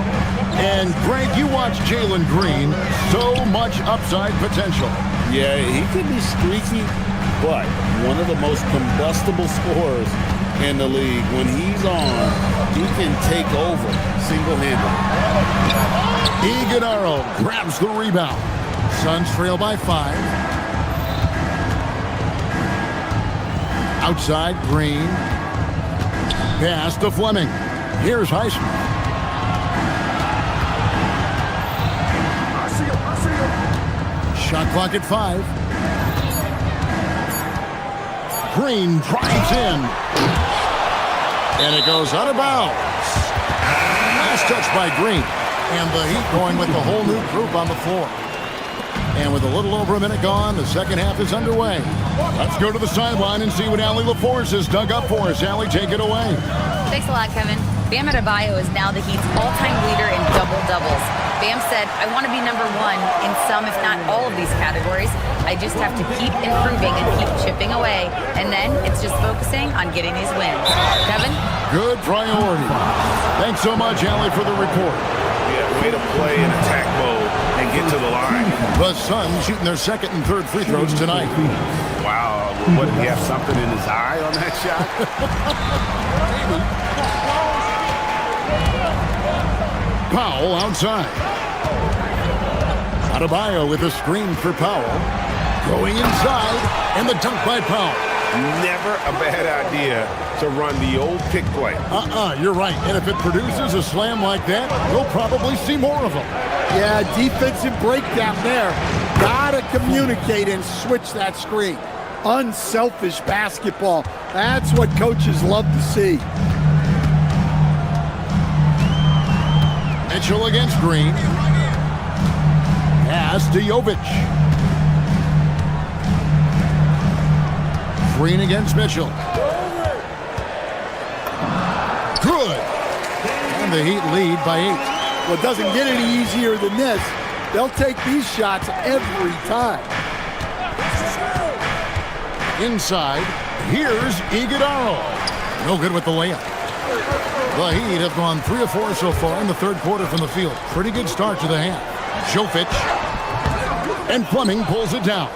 And Greg, you watch Jalen Green, so much upside potential. Yeah, he could be streaky, but one of the most combustible scorers in the league. When he's on, he can take over single-handedly. Iguodala grabs the rebound. Suns trail by 5. Outside, Green. Pass to Fleming. Here's Highsmith. Shot clock at 5. Green drives in. And it goes out of bounds. Last touch by Green. And the Heat going with the whole new group on the floor. And with a little over a minute gone, the second half is underway. Let's go to the sideline and see what Allie LaForce has dug up for us. Allie, take it away. Thanks a lot, Kevin. Bam Adebayo is now the Heat's all-time leader in double-doubles. Bam said, I want to be number 1 in some, if not all of these categories. I just have to keep improving and keep chipping away. And then it's just focusing on getting these wins. Kevin? Good priority. Thanks so much, Allie, for the report. Yeah, way to play in attack mode and get to the line. The Suns shooting their second and third free throws tonight. Wow, what, did he have something in his eye on that shot? Powell outside. Adebayo with a screen for Powell. Going inside, and the dunk by Powell. Never a bad idea to run the old pick play. You're right. And if it produces a slam like that, we'll probably see more of them. Yeah, defensive breakdown there. Gotta communicate and switch that screen. Unselfish basketball. That's what coaches love to see. Mitchell against Green. Pass to Jovic. Green against Mitchell. Good. And the Heat lead by 8. Well, it doesn't get any easier than this. They'll take these shots every time. Inside, here's Iguodala. No good with the layup. The Heat have gone 3 of 4 so far in the third quarter from the field. Pretty good start to the half. Jokic. And Fleming pulls it down.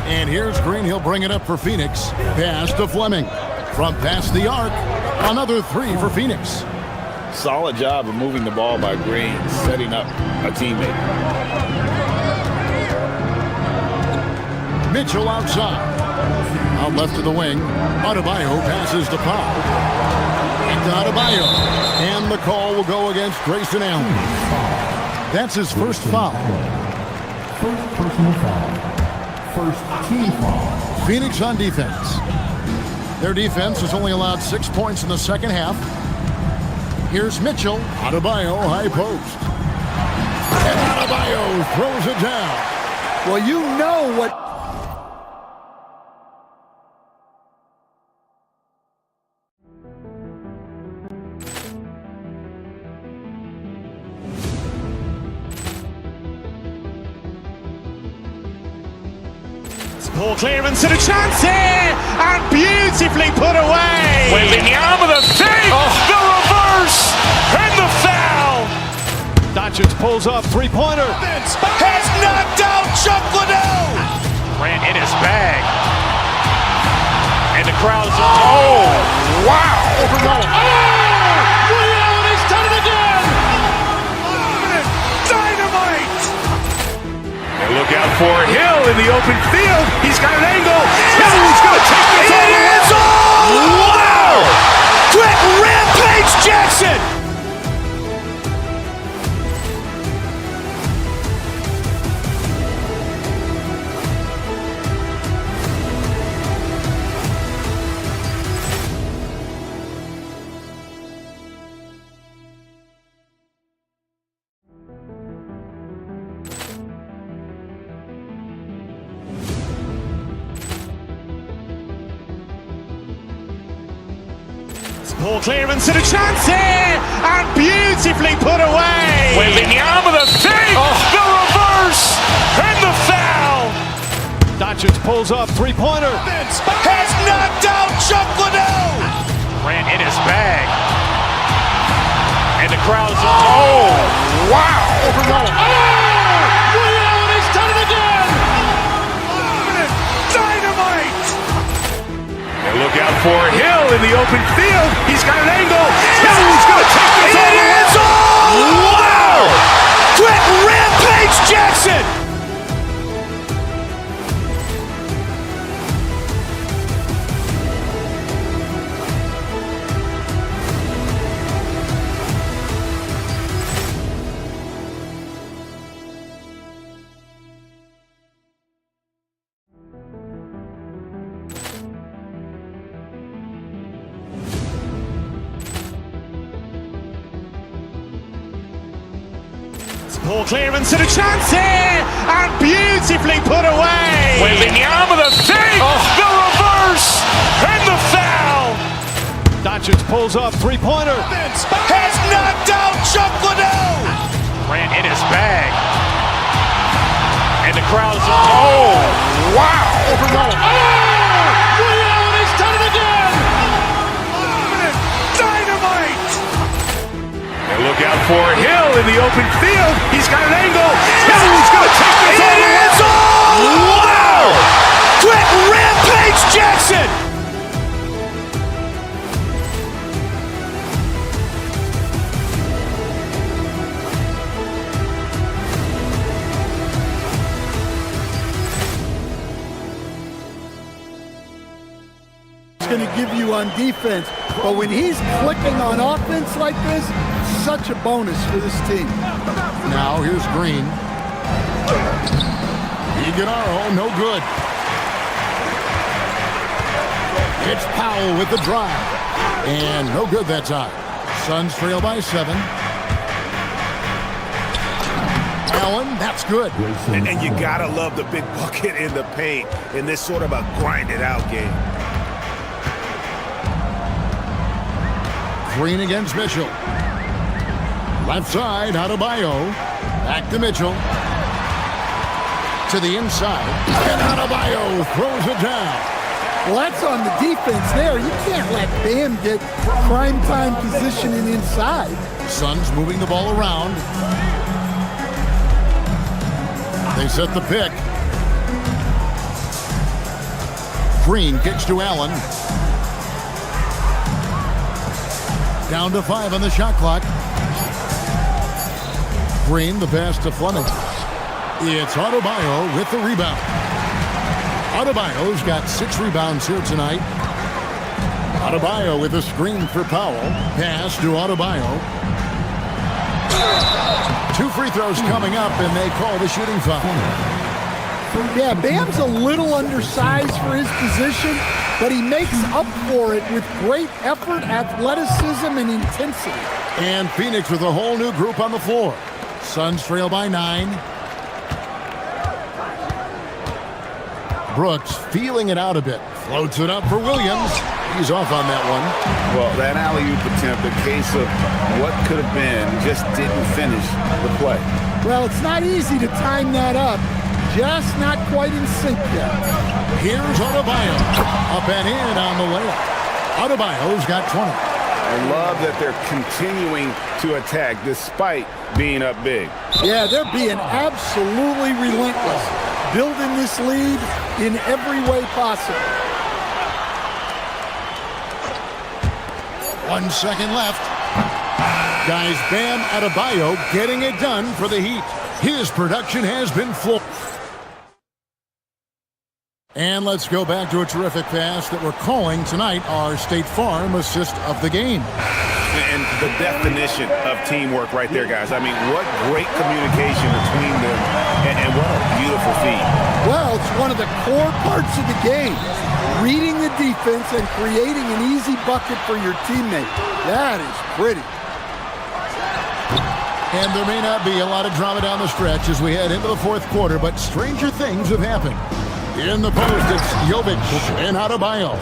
And here's Green. He'll bring it up for Phoenix. Pass to Fleming. From past the arc, another 3 for Phoenix. Solid job of moving the ball by Green, setting up a teammate. Mitchell outside. Out left to the wing. Adebayo passes to Pop. And to Adebayo. And the call will go against Grayson Allen. That's his first foul. First personal foul. First team foul. Phoenix on defense. Their defense has only allowed 6 points in the second half. Here's Mitchell. Adebayo, high post. And Adebayo throws it down. Well, you know what... Poor clearance and a chance here, and beautifully put away. Wembanyama the fake, the reverse, and the foul. Doncic pulls up, three-pointer. Has knocked out Chuck Liddell. Grant in his bag. And the crowd's, oh, wow. Williams has done it again. Dynamite. And look out for Hill in the open field. He's got an angle. He's going to take this all the way. Wow. Quick Rampage Jackson. Poor clearance and a chance here, and beautifully put away. Wembanyama the fake, the reverse, and the foul. Doncic pulls up, three-pointer. Has knocked out Chuck Liddell. Grant in his bag. And the crowd's, oh, wow. Williams has done it again. Dynamite. And look out for Hill in the open field. He's got an angle. He's going to take this all the way. Wow. Quick Rampage Jackson. Poor clearance and a chance here, and beautifully put away. Wembanyama the fake, the reverse, and the foul. Doncic pulls up, three-pointer. Has knocked out Chuck Liddell. Grant in his bag. And the crowd's, oh, wow. Williams has done it again. Dynamite. And look out for Hill in the open field. He's got an angle. He's going to take this all the way. Wow. Quick Rampage Jackson. Going to give you on defense, but when he's clicking on offense like this, such a bonus for this team. Now here's Green. Iguodala, no good. It's Powell with the drive. And no good that time. Suns trail by 7. Allen, that's good. And you gotta love the big bucket in the paint in this sort of a grinded-out game. Green against Mitchell. Left side, Adebayo. Back to Mitchell. To the inside. And Adebayo throws it down. Well, that's on the defense there. You can't let Bam get prime time positioning inside. Suns moving the ball around. They set the pick. Green kicks to Allen. Down to 5 on the shot clock. Green, the pass to Fleming. It's Adebayo with the rebound. Adebayo's got 6 rebounds here tonight. Adebayo with a screen for Powell. Pass to Adebayo. 2 free throws coming up, and they call the shooting foul. Yeah, Bam's a little undersized for his position, but he makes up for it with great effort, athleticism, and intensity. And Phoenix with a whole new group on the floor. Suns trail by 9. Brooks feeling it out a bit. Floats it up for Williams. He's off on that one. Well, that alley-oop attempt, a case of what could have been, just didn't finish the play. Well, it's not easy to time that up. Just not quite in sync yet. Here's Adebayo. Up and in on the layup. Adebayo's got 20. I love that they're continuing to attack despite being up big. Yeah, they're being absolutely relentless. Building this lead in every way possible. 1 second left. Guys, Bam Adebayo getting it done for the Heat. His production has been full. And let's go back to a terrific pass that we're calling tonight our State Farm assist of the game. And the definition of teamwork right there, guys. I mean, what great communication between them, and what a beautiful feed. Well, it's one of the core parts of the game. Reading the defense and creating an easy bucket for your teammate. That is pretty. And there may not be a lot of drama down the stretch as we head into the 4th quarter, but stranger things have happened. In the post, it's Jovic and Adebayo.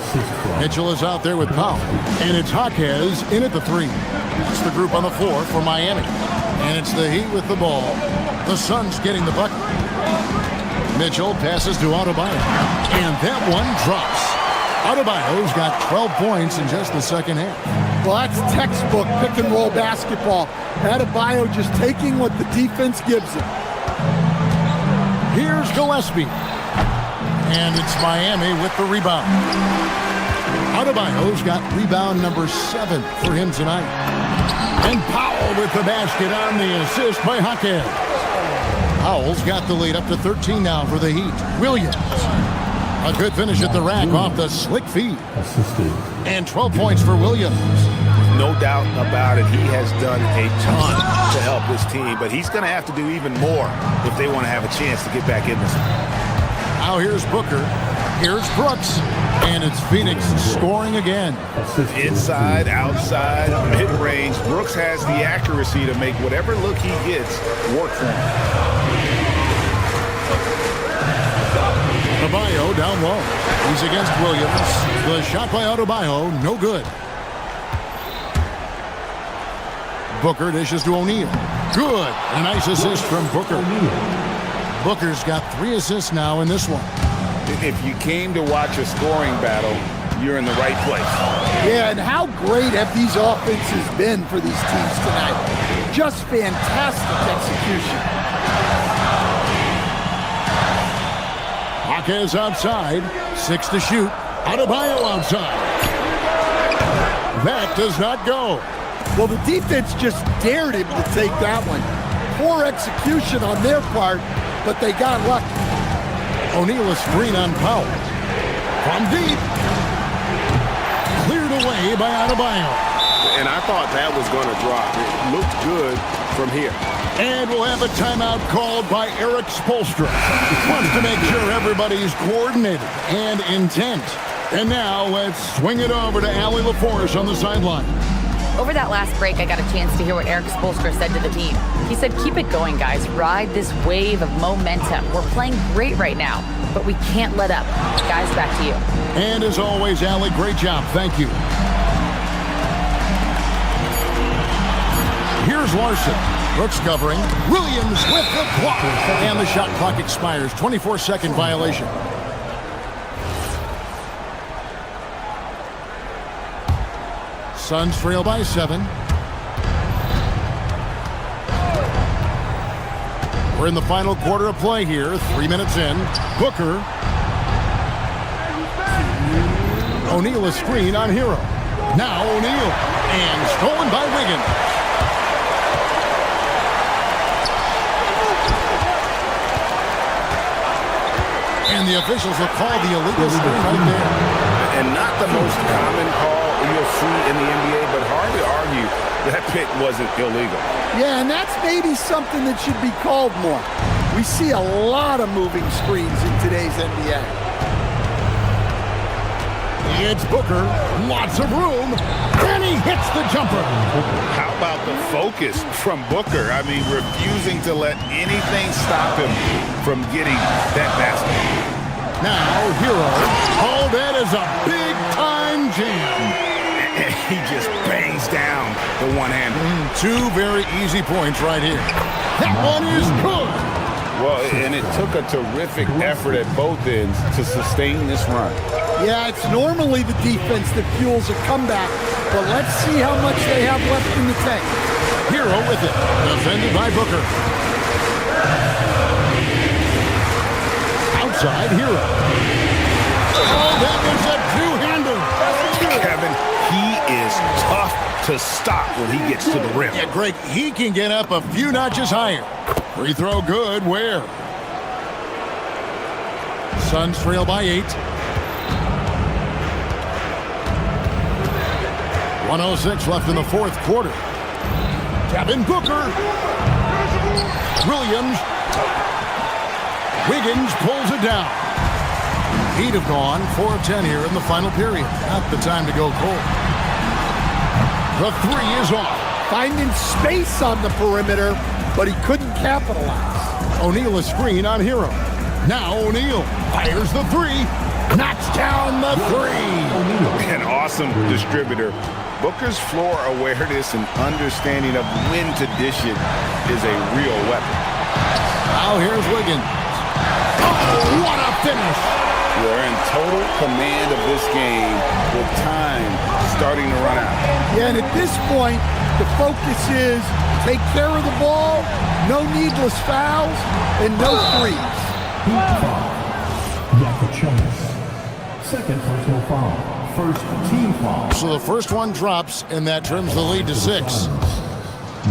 Mitchell is out there with Powell. And it's Jaquez in at the 3. That's the group on the floor for Miami. And it's the Heat with the ball. The Suns getting the bucket. Mitchell passes to Adebayo. And that one drops. Adebayo's got 12 points in just the second half. Well, that's textbook pick-and-roll basketball. Adebayo just taking what the defense gives him. Here's Gillespie. And it's Miami with the rebound. Adebayo's got rebound number 7 for him tonight. And Powell with the basket on the assist by Jaquez. Powell's got the lead up to 13 now for the Heat. Williams. A good finish at the rack off the slick feed. And 12 points for Williams. No doubt about it. He has done a ton to help this team, but he's going to have to do even more if they want to have a chance to get back in this one. Now here's Booker. Here's Brooks. And it's Phoenix scoring again. Inside, outside, mid-range. Brooks has the accuracy to make whatever look he gets work for him. Adebayo down low. He's against Williams. The shot by Adebayo, no good. Booker dishes to O'Neal. Good. A nice assist from Booker. Booker's got 3 assists now in this one. If you came to watch a scoring battle, you're in the right place. Yeah, and how great have these offenses been for these teams tonight? Just fantastic execution. Jaquez outside. 6 to shoot. Adebayo outside. That does not go. Well, the defense just dared him to take that one. Poor execution on their part, but they got lucky. O'Neal a screen on Powell. From deep. Cleared away by Adebayo. And I thought that was going to drop. It looked good from here. And we'll have a timeout called by Eric Spoelstra. Wants to make sure everybody's coordinated and intent. And now let's swing it over to Allie LaForce on the sideline. Over that last break, I got a chance to hear what Eric Spoelstra said to the team. He said, keep it going, guys. Ride this wave of momentum. We're playing great right now, but we can't let up. Guys, back to you. And as always, Allie, great job. Thank you. Here's Larson. Brooks covering. Williams with the block. And the shot clock expires. 24-second violation. Suns trail by 7. We're in the final quarter of play here. 3 minutes in. Booker. O'Neal a screen on Hero. Now O'Neal. And stolen by Wiggins. And the officials will call the illegal screen right there. And not the most common call you'll see in the NBA, but hard to argue that pick wasn't illegal. Yeah, and that's maybe something that should be called more. We see a lot of moving screens in today's NBA. It's Booker. Lots of room. And he hits the jumper. How about the focus from Booker? I mean, refusing to let anything stop him from getting that basket. Now, Hero. Oh, that is a big-time jam. And he just bangs down the one-hander. 2 very easy points right here. That one is good. Well, and it took a terrific effort at both ends to sustain this run. Yeah, it's normally the defense that fuels a comeback, but let's see how much they have left in the tank. Hero with it. Defended by Booker. Outside, Hero. Oh, that was a two-hander. Kevin, he is tough to stop when he gets to the rim. Yeah, Greg, he can get up a few notches higher. Free throw good. Where? Suns trail by 8. 1:06 left in the fourth quarter. Devin Booker. Williams. Wiggins pulls it down. Heat have gone 4 of 10 here in the final period. Not the time to go cold. The 3 is off. Finding space on the perimeter, but he couldn't capitalize. O'Neal a screen on Hero. Now O'Neal fires the 3. Knocks down the 3. An awesome distributor. Booker's floor awareness and understanding of when to dish it is a real weapon. Now here's Wiggins. Oh, what a finish. We're in total command of this game with time starting to run out. Yeah, and at this point, the focus is take care of the ball, no needless fouls, and no threes. Second personal foul. First team foul. So the first one drops, and that trims the lead to 6.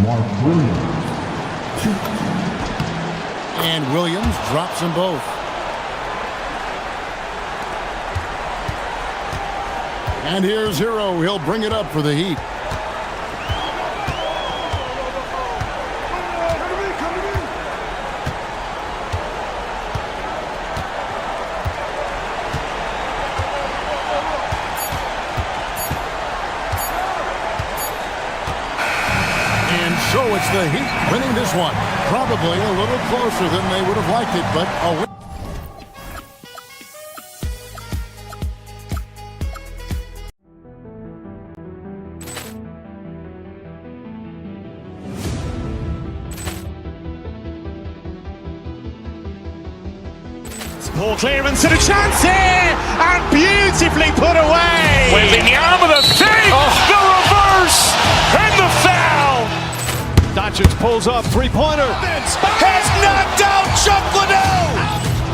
Mark Williams. And Williams drops them both. And here's Hero. He'll bring it up for the Heat. So it's the Heat winning this one. Probably a little closer than they would have liked it, but a win. Ball clearance and a chance here, and beautifully put away. Wembanyama the save, the reverse, and the foul. Doncic pulls up, three-pointer. Has knocked out Chuck Liddell.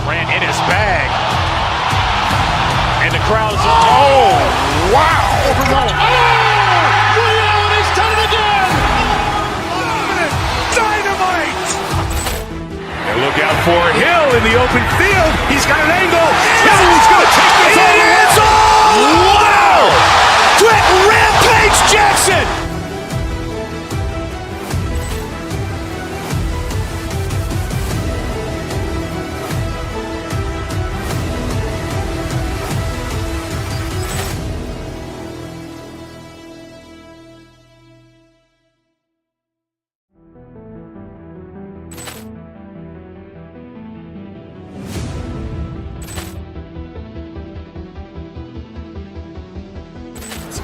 Ran in his bag. And the crowd is, oh, wow. Liddell, he's done it again. Dynamite. And look out for Hill in the open field. He's got an angle. Hill's going to take this all the way. Wow. Quit Rampage Jackson.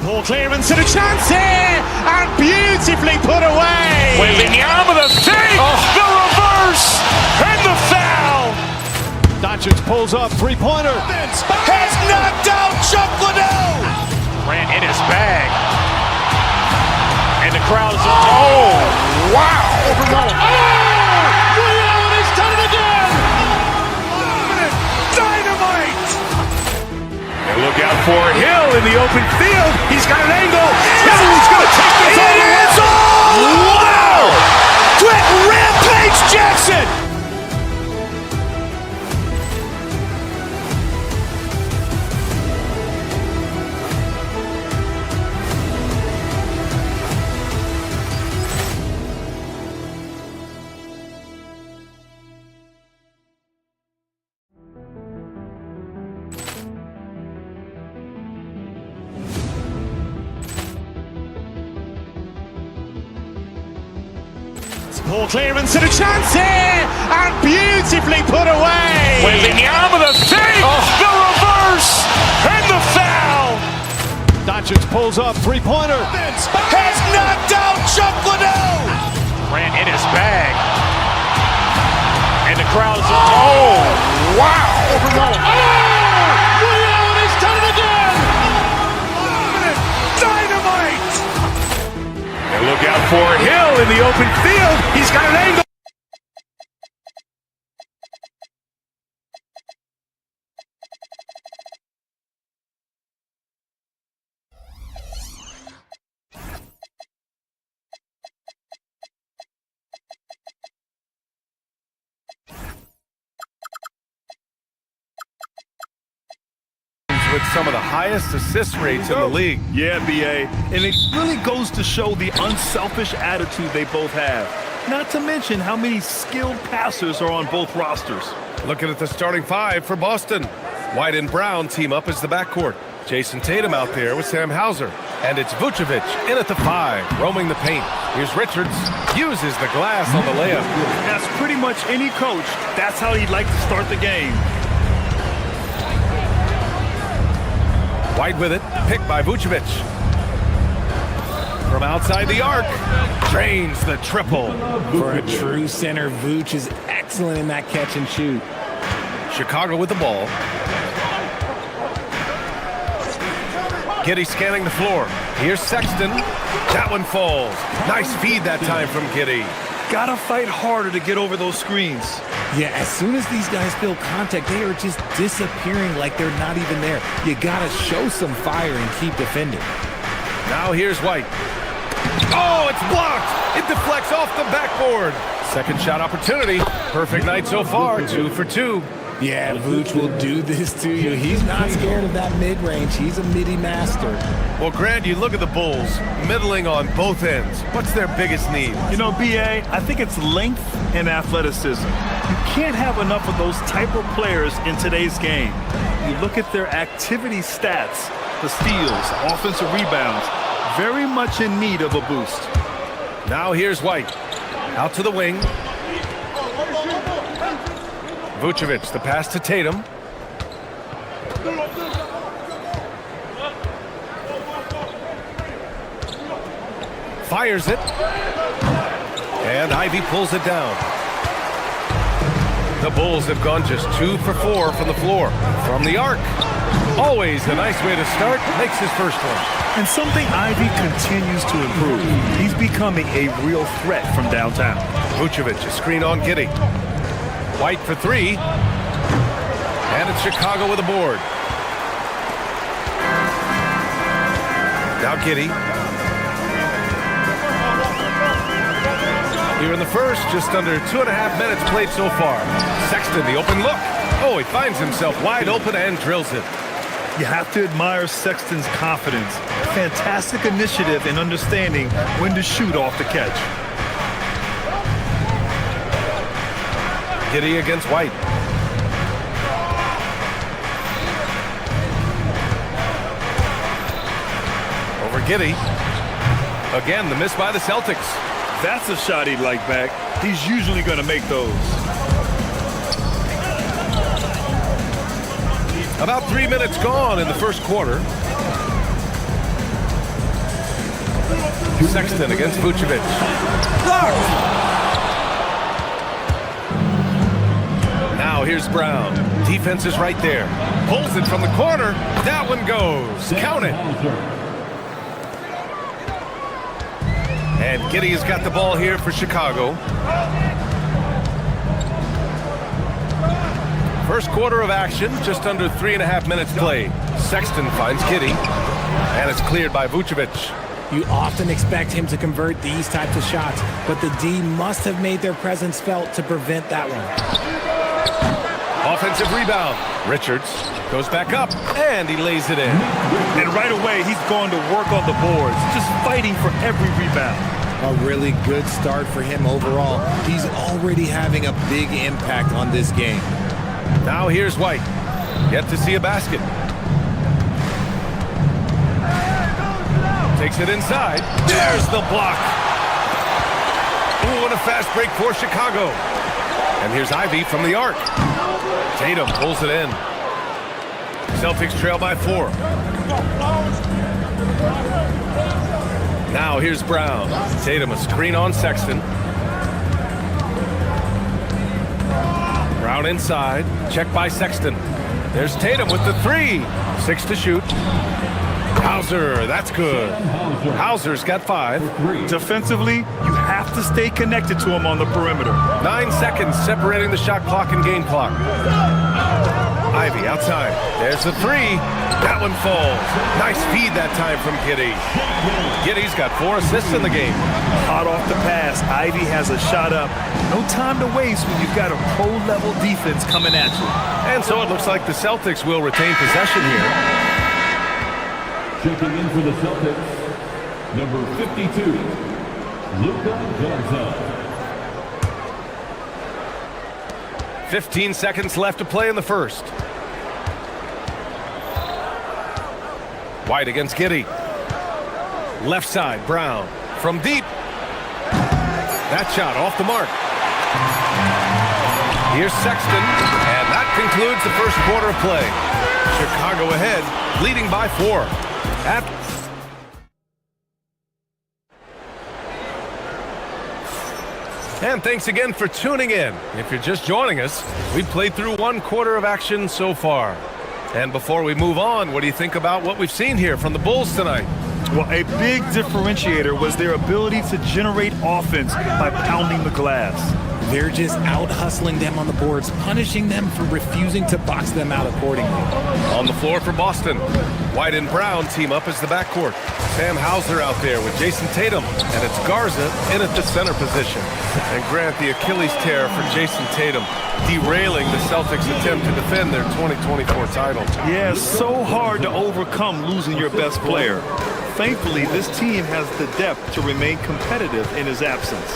Ball clearance and a chance here, and beautifully put away. Wembanyama the fake, the reverse, and the foul. Doncic pulls up, three-pointer. Has knocked out Chuck Liddell. Grant in his bag. And the crowd is, oh, wow. Ray Allen has done it again. Dynamite. And look out for Hill in the open field. He's got an angle. He's going to take this all the way. It's all wow. Quick Rampage Jackson. Ball clearance and a chance here, and beautifully put away. Wembanyama the fake, the reverse, and the foul. Doncic pulls up, three-pointer. Has knocked out Chuck Liddell. Grant in his bag. And the crowd is, oh, wow. Ray Allen has done it again. Dynamite. And look out for Hill in the open field. He's got an angle. With some of the highest assist rates in the league. Yeah, BA. And it really goes to show the unselfish attitude they both have. Not to mention how many skilled passers are on both rosters. Looking at the starting five for Boston. White and Brown team up as the backcourt. Jason Tatum out there with Sam Hauser. And it's Vucevic in at the 5, roaming the paint. Here's Richards, uses the glass on the layup. That's pretty much any coach. That's how he'd like to start the game. White with it, picked by Vucevic. From outside the arc, drains the triple. For a true center, Vooch is excellent in that catch and shoot. Chicago with the ball. Giddey scanning the floor. Here's Sexton. That one falls. Nice feed that time from Giddey. Gotta fight harder to get over those screens. Yeah, as soon as these guys feel contact, they are just disappearing like they're not even there. You gotta show some fire and keep defending. Now here's White. Oh, it's blocked. It deflects off the backboard. Second shot opportunity. Perfect night so far, 2 for 2. Yeah, Vooch will do this to you. He's not scared of that mid-range. He's a midi master. Well, Grant, you look at the Bulls, middling on both ends. What's their biggest need? You know, BA, I think it's length and athleticism. You can't have enough of those type of players in today's game. You look at their activity stats, the steals, offensive rebounds, very much in need of a boost. Now here's White. Out to the wing. Vucevic, the pass to Tatum. Fires it. And Ivy pulls it down. The Bulls have gone just 2 for 4 from the floor. From the arc. Always a nice way to start. Makes his first one. And something Ivy continues to improve. He's becoming a real threat from downtown. Vucevic, a screen on Giddey. White for 3. And it's Chicago with a board. Now Giddey. Here in the first, just under 2.5 minutes played so far. Sexton, the open look. Oh, he finds himself wide open and drills it. You have to admire Sexton's confidence. Fantastic initiative in understanding when to shoot off the catch. Giddey against White. Over Giddey. Again, the miss by the Celtics. That's a shot he'd like back. He's usually going to make those. About 3 minutes gone in the first quarter. Sexton against Vucevic. Now here's Brown. Defense is right there. Pulls it from the corner. That one goes. Count it. And Giddey has got the ball here for Chicago. First quarter of action, just under 3.5 minutes played. Sexton finds Giddey, and it's cleared by Vucevic. You often expect him to convert these types of shots, but the D must have made their presence felt to prevent that one. Offensive rebound. Richards goes back up, and he lays it in. And right away, he's going to work on the boards, just fighting for every rebound. A really good start for him overall. He's already having a big impact on this game. Now here's White. Yet to see a basket. Takes it inside. There's the block. Ooh, and a fast break for Chicago. And here's Ivy from the arc. Tatum pulls it in. Celtics trail by 4. Now here's Brown. Tatum a screen on Sexton. Brown inside. Check by Sexton. There's Tatum with the 3. 6 to shoot. Hauser, that's good. Hauser's got 5. Defensively, you have to stay connected to him on the perimeter. 9 seconds separating the shot clock and game clock. Ivy outside. There's the 3. That one falls. Nice feed that time from Giddey. Giddey's got 4 assists in the game. Hot off the pass, Ivy has a shot up. No time to waste when you've got a pro-level defense coming at you. And so it looks like the Celtics will retain possession here. Checking in for the Celtics, number 52, Luka Garza. 15 seconds left to play in the first. White against Giddey. Left side, Brown. From deep. That shot off the mark. Here's Sexton, and that concludes the first quarter of play. Chicago ahead, leading by 4. And thanks again for tuning in. If you're just joining us, we've played through 1 quarter of action so far. And before we move on, what do you think about what we've seen here from the Bulls tonight? Well, a big differentiator was their ability to generate offense by pounding the glass. They're just out-hustling them on the boards, punishing them for refusing to box them out accordingly. On the floor for Boston, White and Brown team up as the backcourt. Sam Hauser out there with Jason Tatum, and it's Garza in at the center position. And Grant, the Achilles tear for Jason Tatum, derailing the Celtics' attempt to defend their 2024 title. Yeah, so hard to overcome losing your best player. Thankfully, this team has the depth to remain competitive in his absence.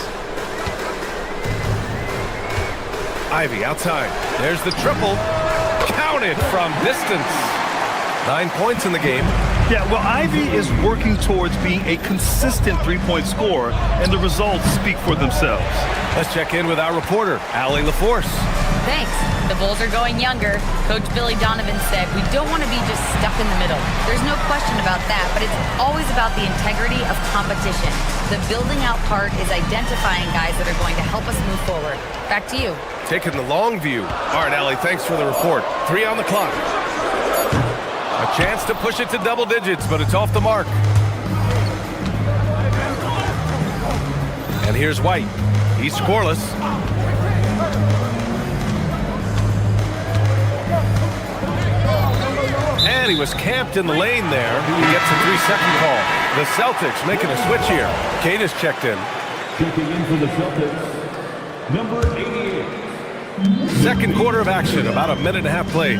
Ivy outside. There's the triple. Counted from distance. 9 points in the game. Yeah, well, Ivy is working towards being a consistent three-point scorer, and the results speak for themselves. Let's check in with our reporter, Allie LaForce. Thanks. The Bulls are going younger. Coach Billy Donovan said, we don't want to be just stuck in the middle. There's no question about that, but it's always about the integrity of competition. The building out part is identifying guys that are going to help us move forward. Back to you. Taking the long view. All right, Allie, thanks for the report. 3 on the clock. A chance to push it to double digits, but it's off the mark. And here's White. He's scoreless. And he was camped in the lane there. He gets a 3-second call. The Celtics making a switch here. Kate is checked in. Checking in for the Celtics, number 88. Second quarter of action, about a minute and a half played.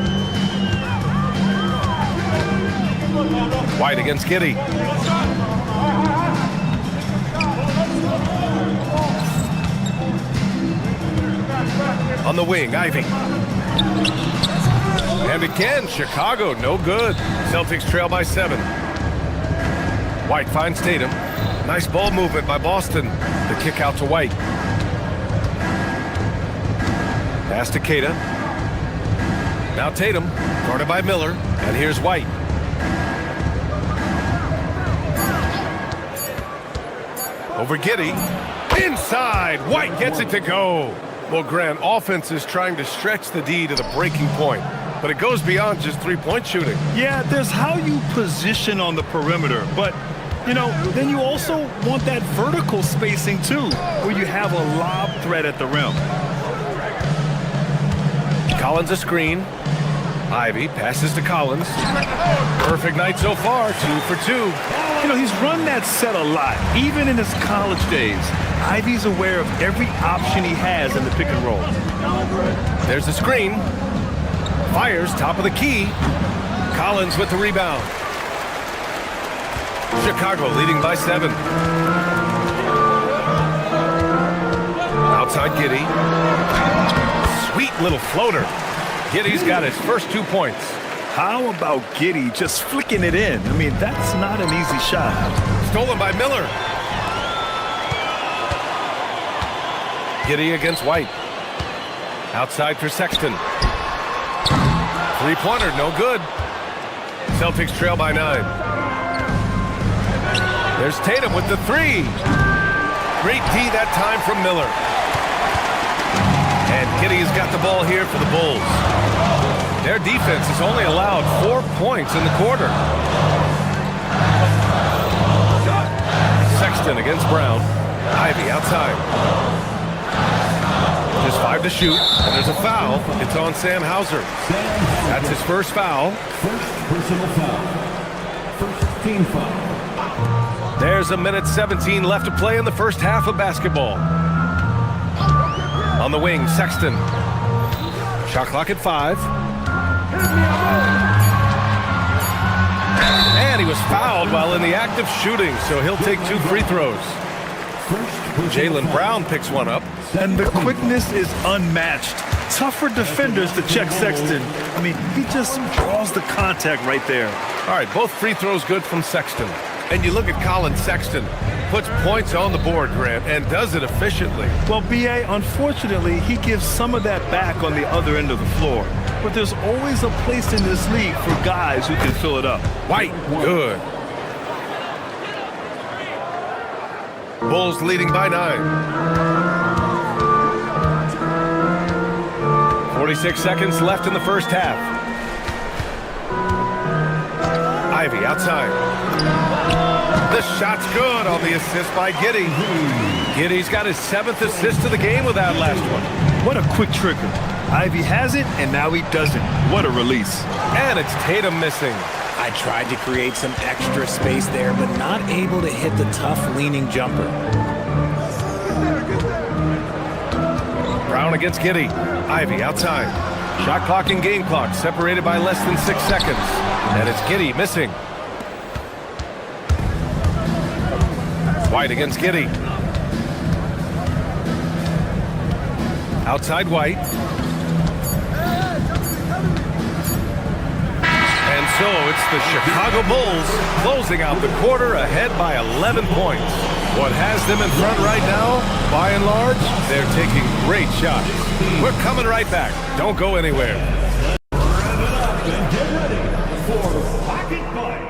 White against Giddey. On the wing, Ivy. And again, Chicago, no good. Celtics trail by 7. White finds Tatum. Nice ball movement by Boston. The kick out to White. Pass to Keita. Now Tatum, guarded by Miller. And here's White. Over Giddey. Inside. White gets it to go. Well, Grant, offense is trying to stretch the D to the breaking point, but it goes beyond just three-point shooting. Yeah, there's how you position on the perimeter, but, you know, then you also want that vertical spacing, too, where you have a lob threat at the rim. Collins a screen. Ivy passes to Collins. Perfect night so far, 2 for 2. You know, he's run that set a lot, even in his college days. Ivy's aware of every option he has in the pick and roll. There's the screen. Fires top of the key. Collins with the rebound. Chicago leading by 7. Outside Giddey. Sweet little floater. Giddey's got his first 2 points. How about Giddey just flicking it in? I mean, that's not an easy shot. Stolen by Miller. Giddey against White. Outside for Sexton. Three-pointer, no good. Celtics trail by 9. There's Tatum with the 3. Great D that time from Miller. And Giddey's got the ball here for the Bulls. Their defense has only allowed 4 points in the quarter. Sexton against Brown. Ivy outside. Just 5 to shoot, and there's a foul. It's on Sam Hauser. That's his first foul. First personal foul. First team foul. There's a minute 17 left to play in the first half of basketball. On the wing, Sexton. Shot clock at 5. And he was fouled while in the act of shooting, so he'll take 2 free throws. Jaylen Brown picks one up. And the quickness is unmatched. Tough for defenders to check Sexton. I mean, he just draws the contact right there. All right, both free throws good from Sexton. And you look at Colin Sexton, puts points on the board, Grant, and does it efficiently. Well, B.A., unfortunately, he gives some of that back on the other end of the floor. But there's always a place in this league for guys who can fill it up. White, good. Bulls leading by 9. 46 seconds left in the first half. Ivy outside. The shot's good on the assist by Giddey. Giddey's got his 7th assist of the game with that last one. What a quick trigger. Ivy has it, and now he doesn't. What a release. And it's Tatum missing. I tried to create some extra space there, but not able to hit the tough leaning jumper. Brown against Giddey. Ivy outside. Shot clock and game clock separated by less than 6 seconds. And it's Giddey missing. White against Giddey. Outside White. And so it's the Chicago Bulls closing out the quarter ahead by 11 points. What has them in front right now, by and large, they're taking great shots. We're coming right back. Don't go anywhere. And get ready for Pocket Fight.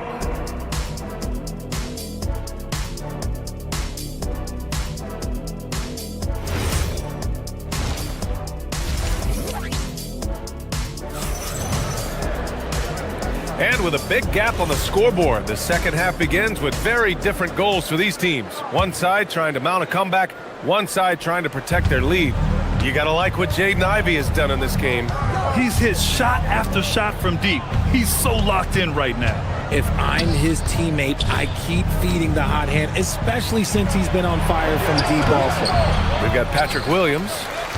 And with a big gap on the scoreboard, the second half begins with very different goals for these teams. One side trying to mount a comeback, one side trying to protect their lead. You gotta like what Jaden Ivey has done in this game. He's hit shot after shot from deep. He's so locked in right now. If I'm his teammate, I keep feeding the hot hand, especially since he's been on fire from deep also. We've got Patrick Williams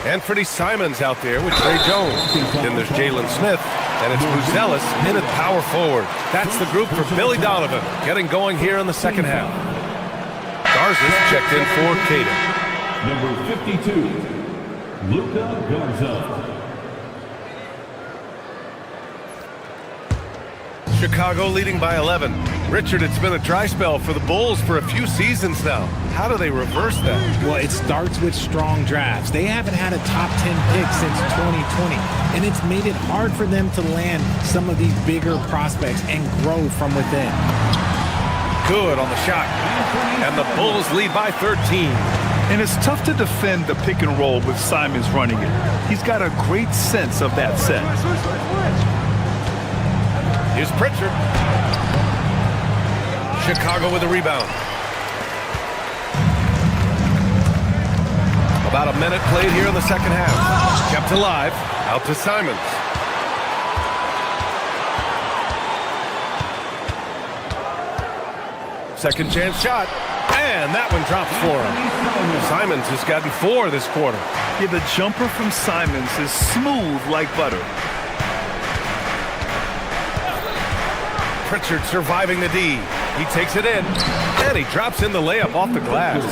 and Freddie Simons out there with Trey Jones. Then there's Jalen Smith, and it's Buzelis in at power forward. That's the group for Billy Donovan, getting going here in the second half. Garza's checked in for Caden. Number 52, Luka Garza. Chicago leading by 11. Richard, it's been a dry spell for the Bulls for a few seasons now. How do they reverse that? Well, it starts with strong drafts. They haven't had a top 10 pick since 2020, and it's made it hard for them to land some of these bigger prospects and grow from within. good on the shot. And the Bulls lead by 13. And it's tough to defend the pick and roll with Simons running it. He's got a great sense of that set. Here's Pritchard. Chicago with a rebound. About a minute played here in the second half. Kept alive. Out to Simons. Second chance shot. And that one drops for him. Simons has gotten 4 this quarter. Yeah, the jumper from Simons is smooth like butter. Pritchard surviving the D. He takes it in. And he drops in the layup off the glass.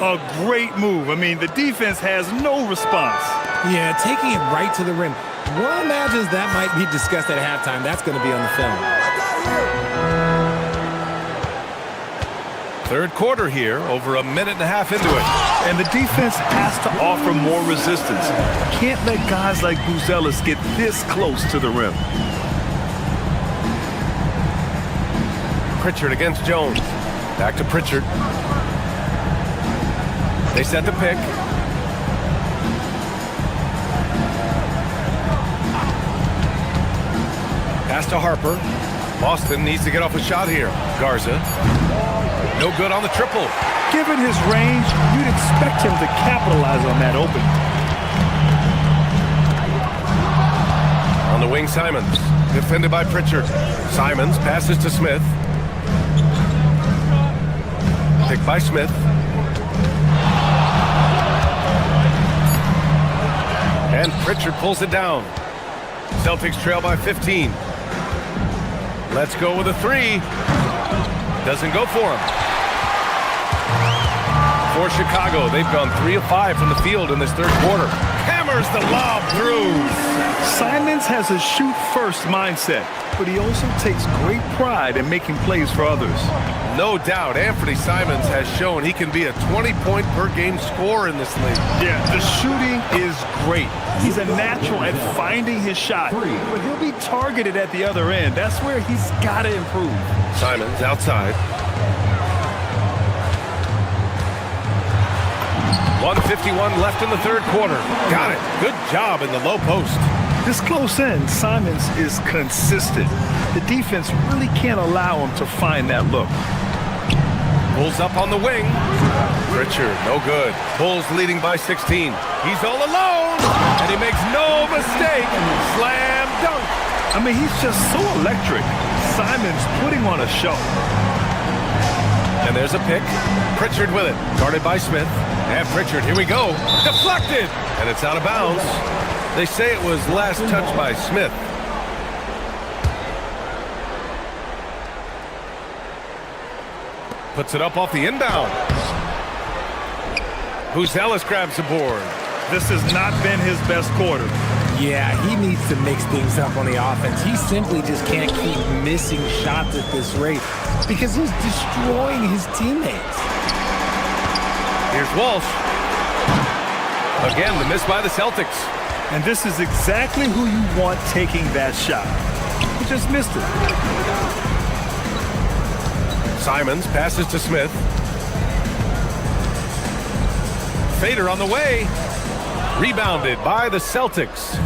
A great move. I mean, the defense has no response. Yeah, taking it right to the rim. One imagines that might be discussed at halftime. That's going to be on the film. Third quarter here, over a minute and a half into it. And the defense has to offer more resistance. Can't let guys like Buzelis get this close to the rim. Pritchard against Jones. Back to Pritchard. They set the pick. Pass to Harper. Boston needs to get off a shot here. Garza. No good on the triple. Given his range, you'd expect him to capitalize on that opening. On the wing, Simons. Defended by Pritchard. Simons passes to Smith. Picked by Smith. And Pritchard pulls it down. Celtics trail by 15. Let's go with a 3. Doesn't go for him. For Chicago, they've gone 3 of 5 from the field in this third quarter. Hammers the lob through. Simons has a shoot-first mindset, but he also takes great pride in making plays for others. No doubt, Anthony Simons has shown he can be a 20-point-per-game scorer in this league. Yeah, the shooting is great. He's a natural at finding his shot, but he'll be targeted at the other end. That's where he's got to improve. Simons outside. 1:51 left in the third quarter. Got it. Good job in the low post. This close in, Simons is consistent. The defense really can't allow him to find that look. Pulls up on the wing. Pritchard, no good. Bulls leading by 16. He's all alone, and he makes no mistake. Slam dunk. I mean, he's just so electric. Simons putting on a show. And there's a pick. Pritchard with it. Guarded by Smith. And Pritchard, here we go. Deflected. And it's out of bounds. They say it was last touched by Smith. Puts it up off the inbound. Buzelis grabs the board. This has not been his best quarter. Yeah, he needs to mix things up on the offense. He simply just can't keep missing shots at this rate because he's destroying his teammates. Here's Walsh. Again, the miss by the Celtics. And this is exactly who you want taking that shot. He just missed it. Simons passes to Smith. Fader on the way. Rebounded by the Celtics.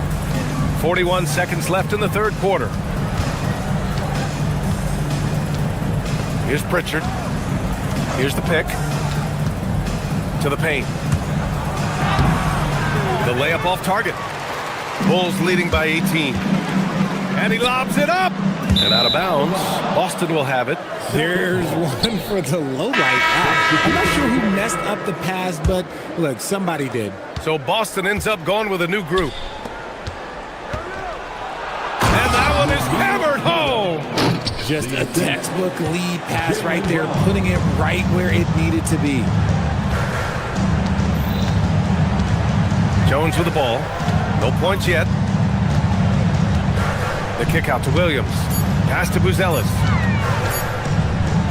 41 seconds left in the third quarter. Here's Pritchard. Here's the pick. To the paint. The layup off target. Bulls leading by 18. And he lobs it up. And out of bounds. Boston will have it. There's one for the low light. I'm not sure who messed up the pass, but look, somebody did. So Boston ends up going with a new group. And that one is hammered home. Just a textbook lead pass right there, putting it right where it needed to be. Jones with the ball. No points yet. The kick out to Williams. Pass to Buzelis.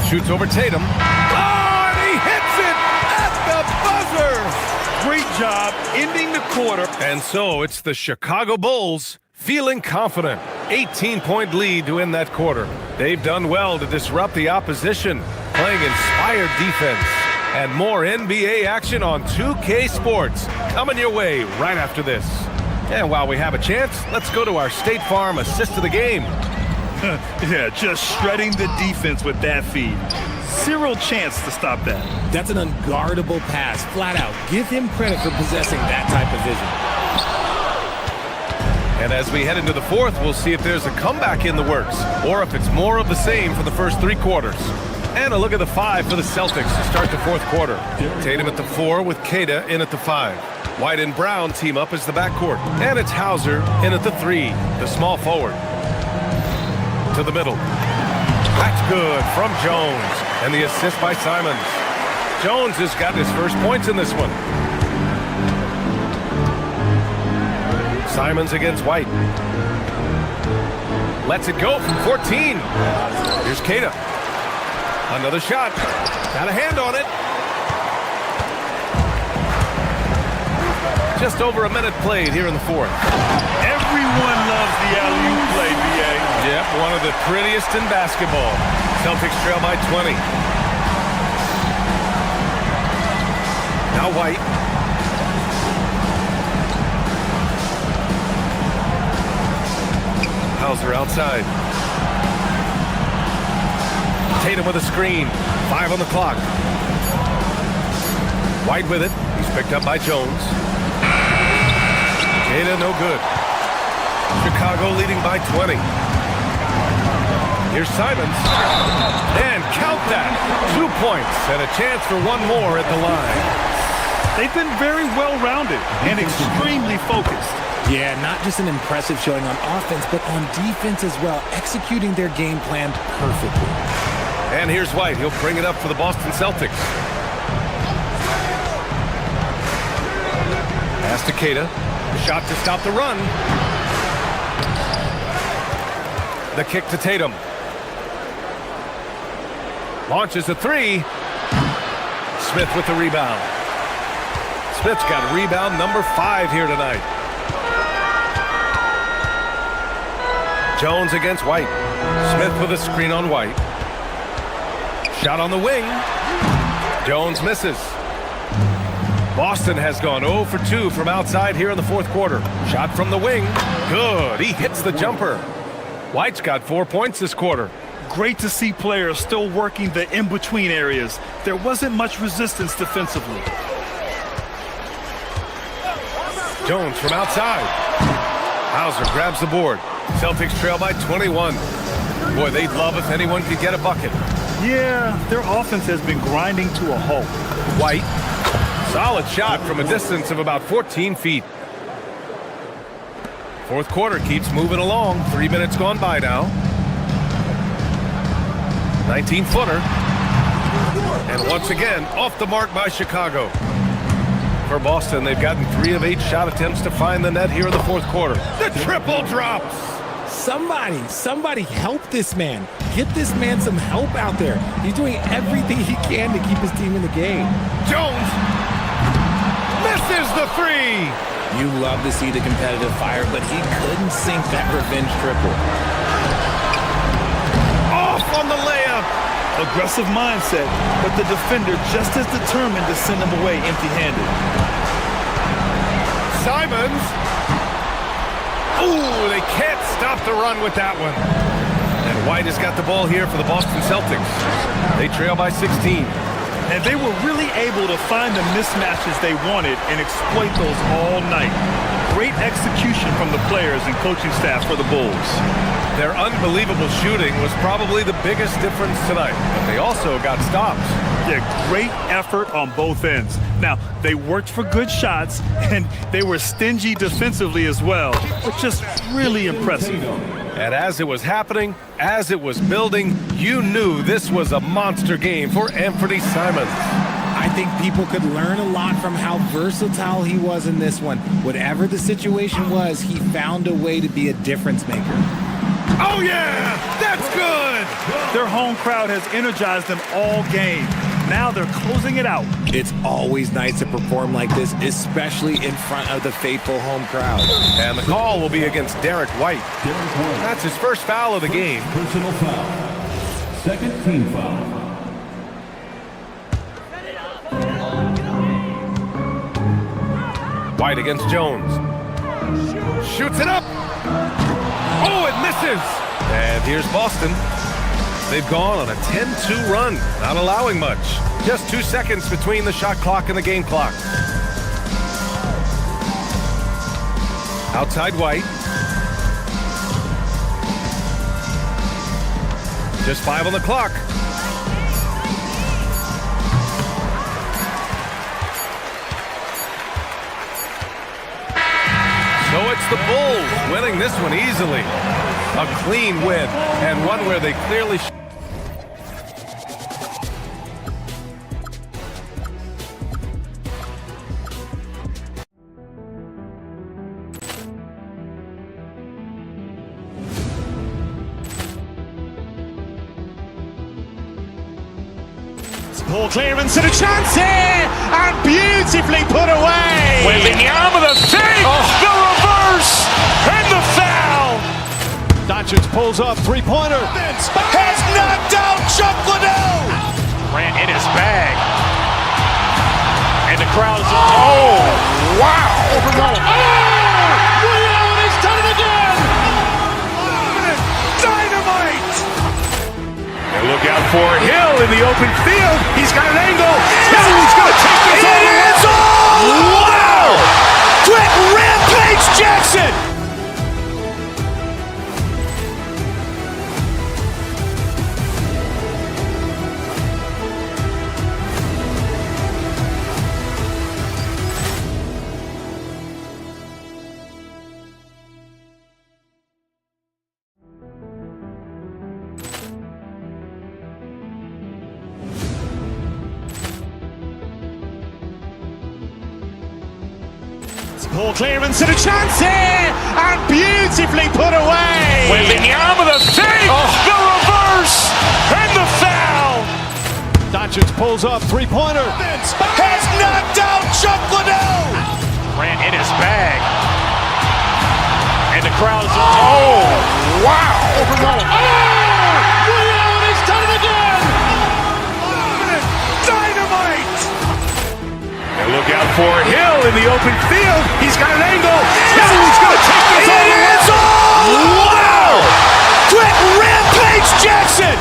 Shoots over Tatum. Oh, and he hits it at the buzzer. Great job ending the quarter. And so it's the Chicago Bulls feeling confident. 18-point lead to end that quarter. They've done well to disrupt the opposition, playing inspired defense. And more NBA action on 2K Sports coming your way right after this. And while we have a chance, let's go to our State Farm assist of the game. Yeah, just shredding the defense with that feed. Zero chance to stop that. That's an unguardable pass, flat out. Give him credit for possessing that type of vision. And as we head into the fourth, we'll see if there's a comeback in the works or if it's more of the same for the first 3 quarters. And a look at the 5 for the Celtics to start the fourth quarter. Tatum at the 4 with Queta in at the 5. White and Brown team up as the backcourt. And it's Hauser in at the 3, the small forward. To the middle. That's good from Jones. And the assist by Simons. Jones has got his first points in this one. Simons against White. Lets it go from 14. Here's Queta. Another shot. Got a hand on it. Just over a minute played here in the fourth. Everyone loves the alley-oop play, B.A. Yep, one of the prettiest in basketball. Celtics trail by 20. Now White. Hauser outside. Tatum with a screen. 5 on the clock. White with it. He's picked up by Jones. Queta no good. Chicago leading by 20. Here's Simons. And count that. 2 points and a chance for one more at the line. They've been very well-rounded and extremely focused. Yeah, not just an impressive showing on offense, but on defense as well, executing their game plan perfectly. And here's White. He'll bring it up for the Boston Celtics. Pass to Queta. Shot to stop the run. The kick to Tatum. Launches a 3. Smith with the rebound. Smith's got rebound number 5 here tonight. Jones against White. Smith with a screen on White. Shot on the wing. Jones misses. Boston has gone 0 for 2 from outside here in the fourth quarter. Shot from the wing. Good. He hits the jumper. White's got 4 points this quarter. Great to see players still working the in-between areas. There wasn't much resistance defensively. Jones from outside. Hauser grabs the board. Celtics trail by 21. Boy, they'd love if anyone could get a bucket. Yeah, their offense has been grinding to a halt. White. Solid shot from a distance of about 14 feet. Fourth quarter keeps moving along. 3 minutes gone by now. 19-footer. And once again, off the mark by Chicago. For Boston, they've gotten 3 of 8 shot attempts to find the net here in the fourth quarter. The triple drops. Somebody help this man. Get this man some help out there. He's doing everything he can to keep his team in the game. Jones misses the 3. You love to see the competitive fire, but he couldn't sink that revenge triple. Off on the layup. Aggressive mindset, but the defender just as determined to send him away empty-handed. Simons. Ooh, they can't stop the run with that one. And White has got the ball here for the Boston Celtics. They trail by 16. And they were really able to find the mismatches they wanted and exploit those all night. Great execution from the players and coaching staff for the Bulls. Their unbelievable shooting was probably the biggest difference tonight, but they also got stops. Yeah, great effort on both ends. Now, they worked for good shots, and they were stingy defensively as well, which just really impressive. And as it was happening, as it was building, you knew this was a monster game for Anthony Simons. I think people could learn a lot from how versatile he was in this one. Whatever the situation was, he found a way to be a difference maker. Oh, yeah! That's good! Their home crowd has energized them all game. Now they're closing it out. It's always nice to perform like this, especially in front of the faithful home crowd. And the call will be against Derek White. That's his first foul of the game. Personal foul. Second team foul. White against Jones. Shoots it up. Oh, it misses. And here's Boston. They've gone on a 10-2 run, not allowing much. Just 2 seconds between the shot clock and the game clock. Outside White. Just 5 on the clock. So it's the Bulls winning this one easily. A clean win, and one where they clearly... Ball clearance and a chance here, and beautifully put away. Wembanyama the fake, the reverse, and the foul. Doncic pulls up, three-pointer. Has knocked out Chuck Liddell. Grant in his bag. And the crowd is... Oh, wow. Ray Allen has done it again. Dynamite. And look out for Hill in the open field. He's got an angle. He's going to take this all the way. Wow. Quick Rampage Jackson. Ball clearance and a chance here, and beautifully put away. Wembanyama the fake, the reverse, and the foul. Doncic pulls up, three-pointer. Has knocked out Chuck Liddell. Grant in his bag. And the crowd is... Oh, wow. Ray Allen has done it again. Dynamite. And look out for Hill in the open field. He's got an angle. He's going to take this all the way. Wow. Quick Rampage Jackson.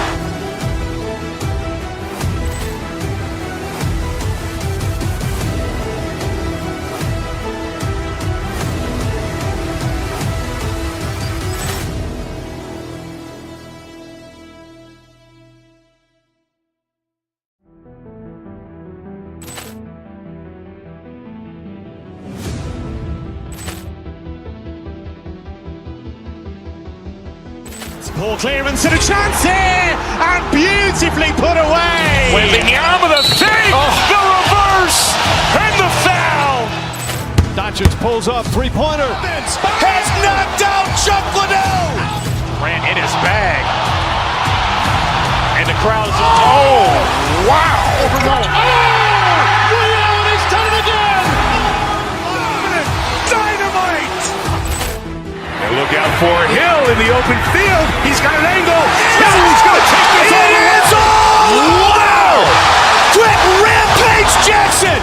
Ball clearance and a chance here, and beautifully put away. Wembanyama the fake, the reverse, and the foul. Doncic pulls up, three-pointer. Has knocked out Chuck Liddell. Grant in his bag. And the crowd is... Oh, wow. Ray Allen has done it again. Dynamite. And look out for Hill in the open field. He's got an angle. He's going to take this all the way. Wow. Quick Rampage Jackson.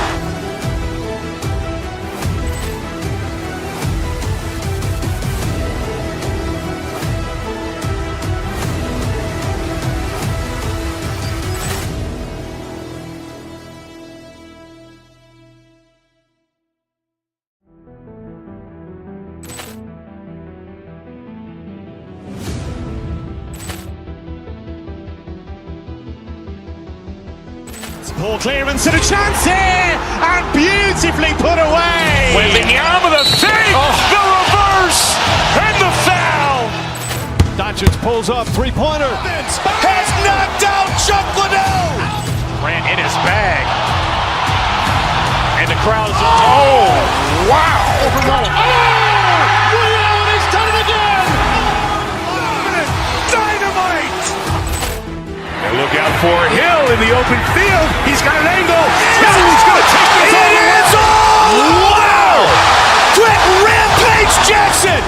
Ball clearance and a chance here, and beautifully put away. Wembanyama the fake, the reverse, and the foul. Doncic pulls up, three-pointer. Has knocked out Chuck Liddell. Grant in his bag. And the crowd is... Oh, wow. Ray Allen has done it again. Dynamite. And look out for Hill in the open field. He's got an angle. Hill's going to take this all the way. Wow! Quick Rampage Jackson!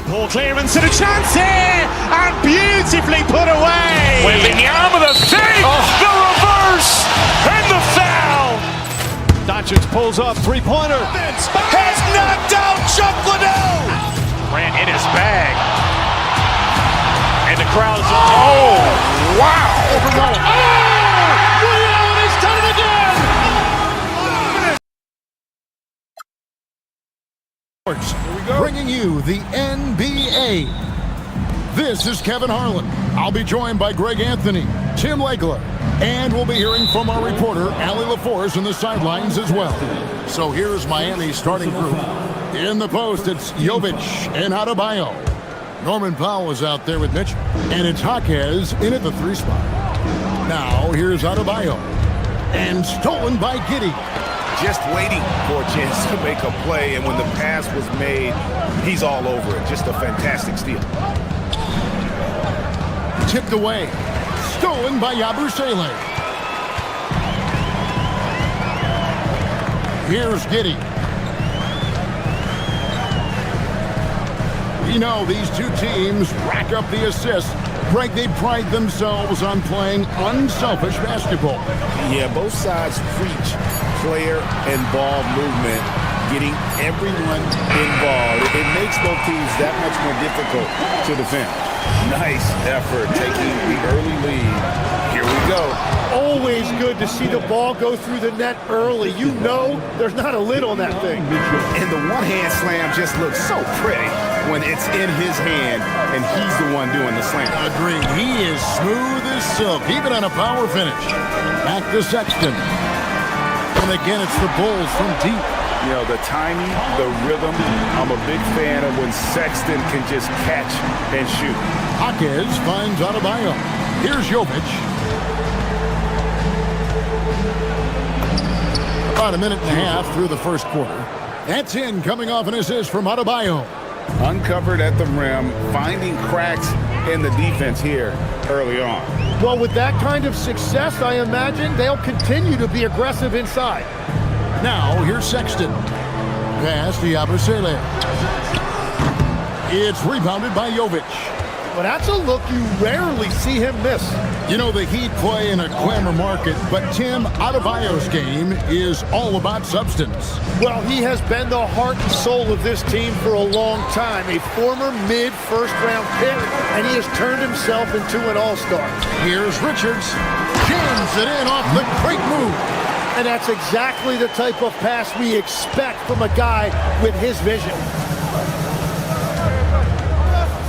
Ball clearance and a chance here, and beautifully put away. Wembanyama the save, the reverse, and the foul. Doncic pulls up, three-pointer. Has knocked out Chuck Liddell. Grant in his bag. And the crowd is, oh, wow. Liddell has done it again. Bringing you the NBA. This is Kevin Harlan. I'll be joined by Greg Anthony, Tim Legler, and we'll be hearing from our reporter, Allie LaForce, on the sidelines as well. So here's Miami's starting group. In the post, it's Jovic and Adebayo. Norman Powell is out there with Mitchell, and it's Jaquez in at the 3 spot. Now, here's Adebayo, and stolen by Giddey. Just waiting for a chance to make a play, and when the pass was made, he's all over it. Just a fantastic steal. Tipped away. Stolen by Yabusele. Here's Giddey. We know these two teams rack up the assists. Greg, they pride themselves on playing unselfish basketball. Yeah, both sides preach player and ball movement, getting everyone involved. It makes both teams that much more difficult to defend. Nice effort taking the early lead. Here we go. Always good to see the ball go through the net early. You know there's not a lid on that thing. And the one-hand slam just looks so pretty when it's in his hand and he's the one doing the slam. Agreed. He is smooth as silk, even on a power finish. Back to Sexton. And again, it's the Bulls from deep. You know, the timing, the rhythm, I'm a big fan of when Sexton can just catch and shoot. Jaquez finds Adebayo. Here's Jovic. About a minute and a half through the first quarter. That's in, coming off an assist from Adebayo. Uncovered at the rim, finding cracks in the defense here early on. Well, with that kind of success, I imagine they'll continue to be aggressive inside. Now, here's Sexton. Pass to Yabusele. It's rebounded by Jovic. Well, that's a look you rarely see him miss. You know, the Heat play in a glamour market, but Tim, Adebayo's game is all about substance. Well, he has been the heart and soul of this team for a long time. A former mid-first-round pick, and he has turned himself into an all-star. Here's Richards. Jams it in off the great move. And that's exactly the type of pass we expect from a guy with his vision.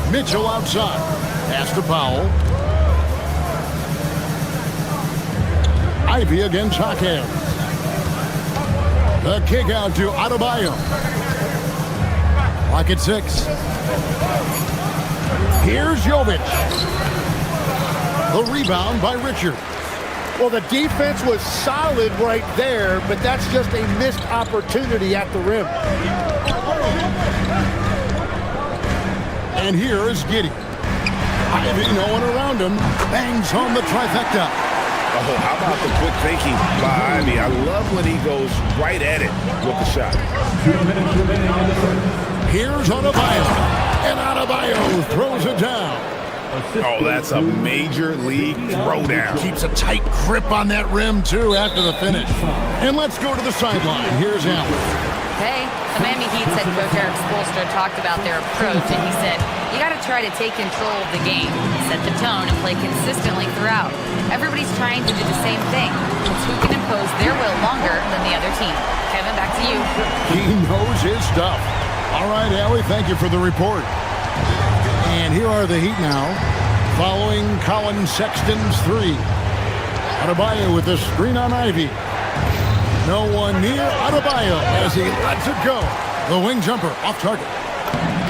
Mitchell outside. Pass to Powell. Ivy against Jaquez. The kick out to Adebayo. Lock at 6. Here's Jovic. The rebound by Richard. Well, the defense was solid right there, but that's just a missed opportunity at the rim. And here is Giddey. Ivy, no one around him, bangs home the trifecta. Oh, how about the quick thinking by Ivy? I love when he goes right at it with the shot. Here's Adebayo. And Adebayo throws it down. Oh, that's a major league throwdown. Keeps a tight grip on that rim, too, after the finish. And let's go to the sideline. Here's Allen. Hey, the Miami Heat's head coach Eric Spoelstra talked about their approach, and he said, you got to try to take control of the game, set the tone, and play consistently throughout. Everybody's trying to do the same thing. It's who can impose their will longer than the other team. Kevin, back to you. He knows his stuff. All right, Allie, thank you for the report. And here are the Heat now, following Colin Sexton's 3. Adebayo with the screen on Ivy. No one near Adebayo as he lets it go. The wing jumper off target.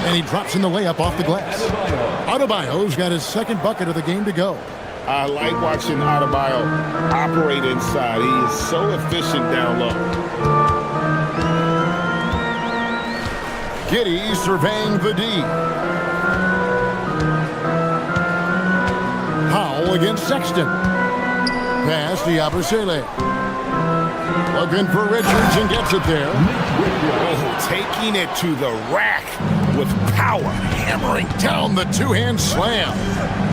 And he drops in the layup off the glass. Adebayo's got his second bucket of the game to go. I like watching Adebayo operate inside. He is so efficient down low. Giddey surveying the D. Powell against Sexton. Pass to Yabusele. Looking for Richards and gets it there. Oh, taking it to the rack with power. Hammering down the two-hand slam.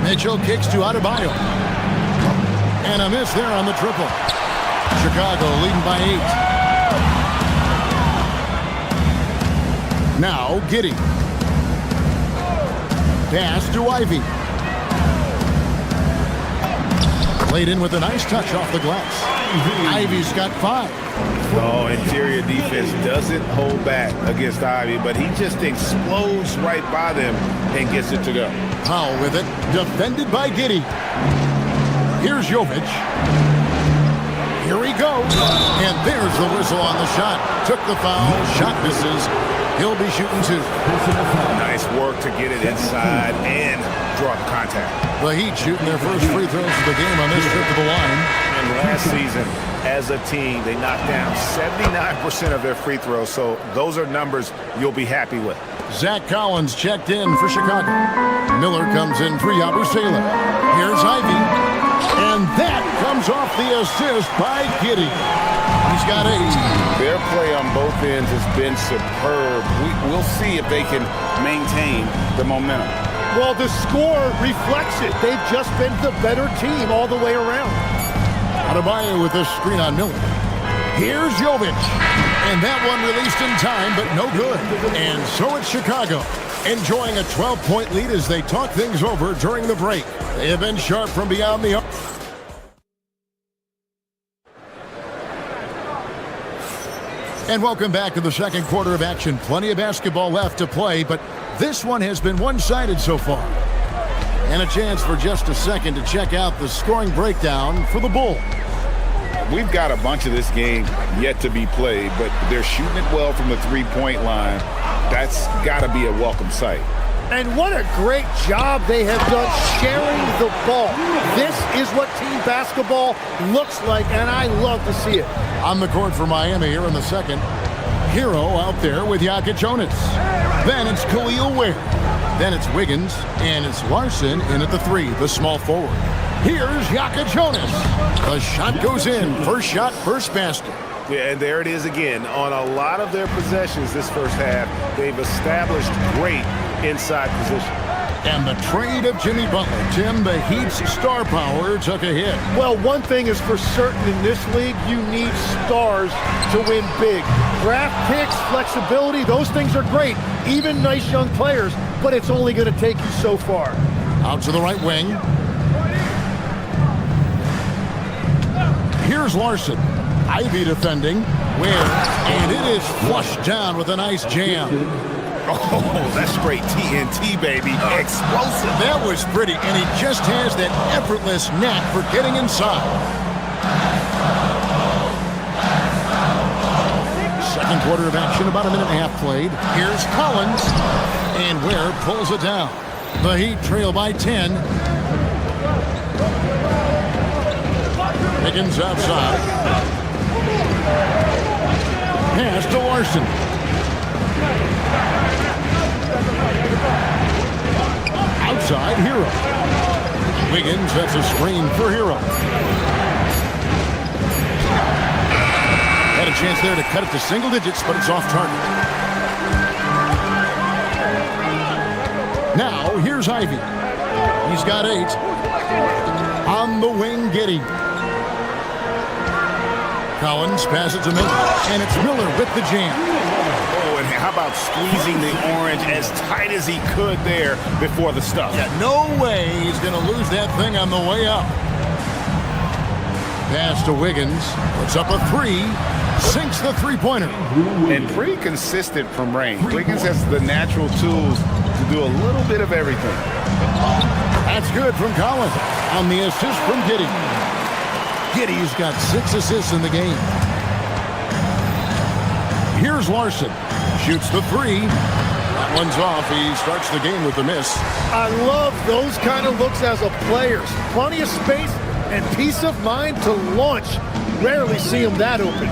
Mitchell kicks to Adebayo. And a miss there on the triple. Chicago leading by 8. Now Giddey. Pass to Ivy. Laid in with a nice touch off the glass. Ivy's got 5. Oh, interior defense doesn't hold back against Ivy, but he just explodes right by them and gets it to go. Powell with it, defended by Giddey. Here's Jovic. Here he goes. And there's the whistle on the shot. Took the foul, shot misses. He'll be shooting 2. Nice work to get it inside and draw the contact. The Heat shooting their first free throws of the game on this trip to the line. And last season, as a team, they knocked down 79% of their free throws, so those are numbers you'll be happy with. Zach Collins checked in for Chicago. Miller comes in for Yabusele. Here's Ivy. And that comes off the assist by Giddey. He's got 8. Their play on both ends has been superb. We'll see if they can maintain the momentum. Well, the score reflects it. They've just been the better team all the way around. Adebayo with this screen on Miller. Here's Jovic. And that one released in time, but no good. And so it's Chicago, enjoying a 12-point lead as they talk things over during the break. They have been sharp from beyond the arc. And welcome back to the second quarter of action. Plenty of basketball left to play, but this one has been one-sided so far. And a chance for just a second to check out the scoring breakdown for the Bull. We've got a bunch of this game yet to be played, but they're shooting it well from the three-point line. That's got to be a welcome sight. And what a great job they have done sharing the ball. This is what team basketball looks like, and I love to see it. On the court for Miami here in the second. Hero out there with Jokic Jonas. Then it's Khalil Ware. Then it's Wiggins, and it's Larson in at the 3, the small forward. Here's Jokic Jonas. The shot goes in. First shot, first basket. Yeah, and there it is again. On a lot of their possessions this first half, they've established great inside position. And the trade of Jimmy Butler. Tim, the Heat's star power took a hit. Well, one thing is for certain in this league, you need stars to win big. Draft picks, flexibility, those things are great. Even nice young players, but it's only going to take you so far. Out to the right wing. Here's Larson. Ivy defending. Ware. And it is flushed down with a nice jam. Oh, that's straight TNT, baby. Explosive. That was pretty, and he just has that effortless knack for getting inside. Second quarter of action, about a minute and a half played. Here's Collins, and Ware pulls it down. The Heat trail by 10. Higgins outside. Pass to Larson. Outside, Hero. Wiggins, that's a screen for Hero. Had a chance there to cut it to single digits, but it's off target. Now, here's Ivy. He's got 8. On the wing, Giddey. Collins passes to Miller, and it's Miller with the jam. Oh, and how about squeezing the orange as tight as he could there before the stuff? Yeah, no way he's going to lose that thing on the way up. Pass to Wiggins. Puts up a 3. Sinks the three-pointer. And pretty consistent from range. Wiggins has the natural tools to do a little bit of everything. That's good from Collins. On the assist from Giddey. Giddey's got 6 assists in the game. Here's Larson. Shoots the three. That one's off. He starts the game with a miss. I love those kind of looks as a player. Plenty of space and peace of mind to launch. Rarely see him that open.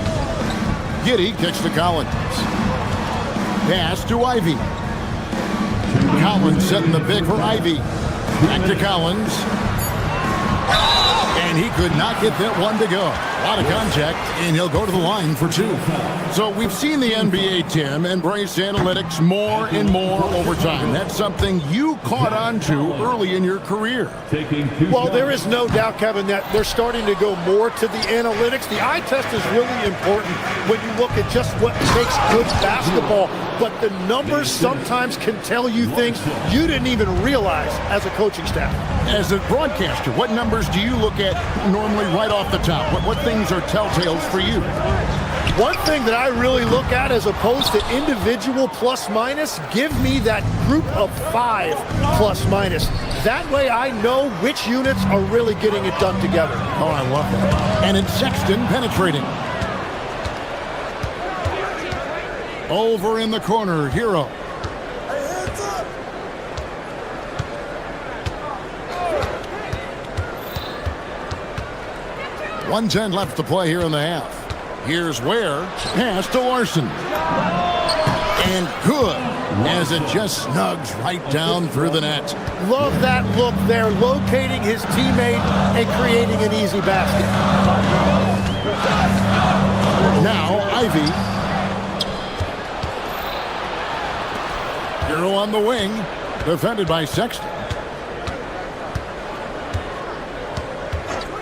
Giddey kicks to Collins. Pass to Ivy. Collins setting the pick for Ivy. Back to Collins. And he could not get that one to go. A lot of contact, and he'll go to the line for two. So we've seen the NBA, Tim, embrace analytics more and more over time. That's something you caught on to early in your career. Well, there is no doubt, Kevin, that they're starting to go more to the analytics. The eye test is really important when you look at just what makes good basketball. But the numbers sometimes can tell you things you didn't even realize as a coaching staff. As a broadcaster, what numbers do you look at normally right off the top? What things are telltales for you? One thing that I really look at as opposed to individual plus minus, give me that group of 5 plus minus. That way I know which units are really getting it done together. Oh, I love that. And it's Sexton penetrating. Over in the corner, Hero. .110 left to play here in the half. Here's Ware. Pass to Larson. And good, as it just snugs right down through the net. Love that look there, locating his teammate and creating an easy basket. Now, Ivy. Hero on the wing, defended by Sexton.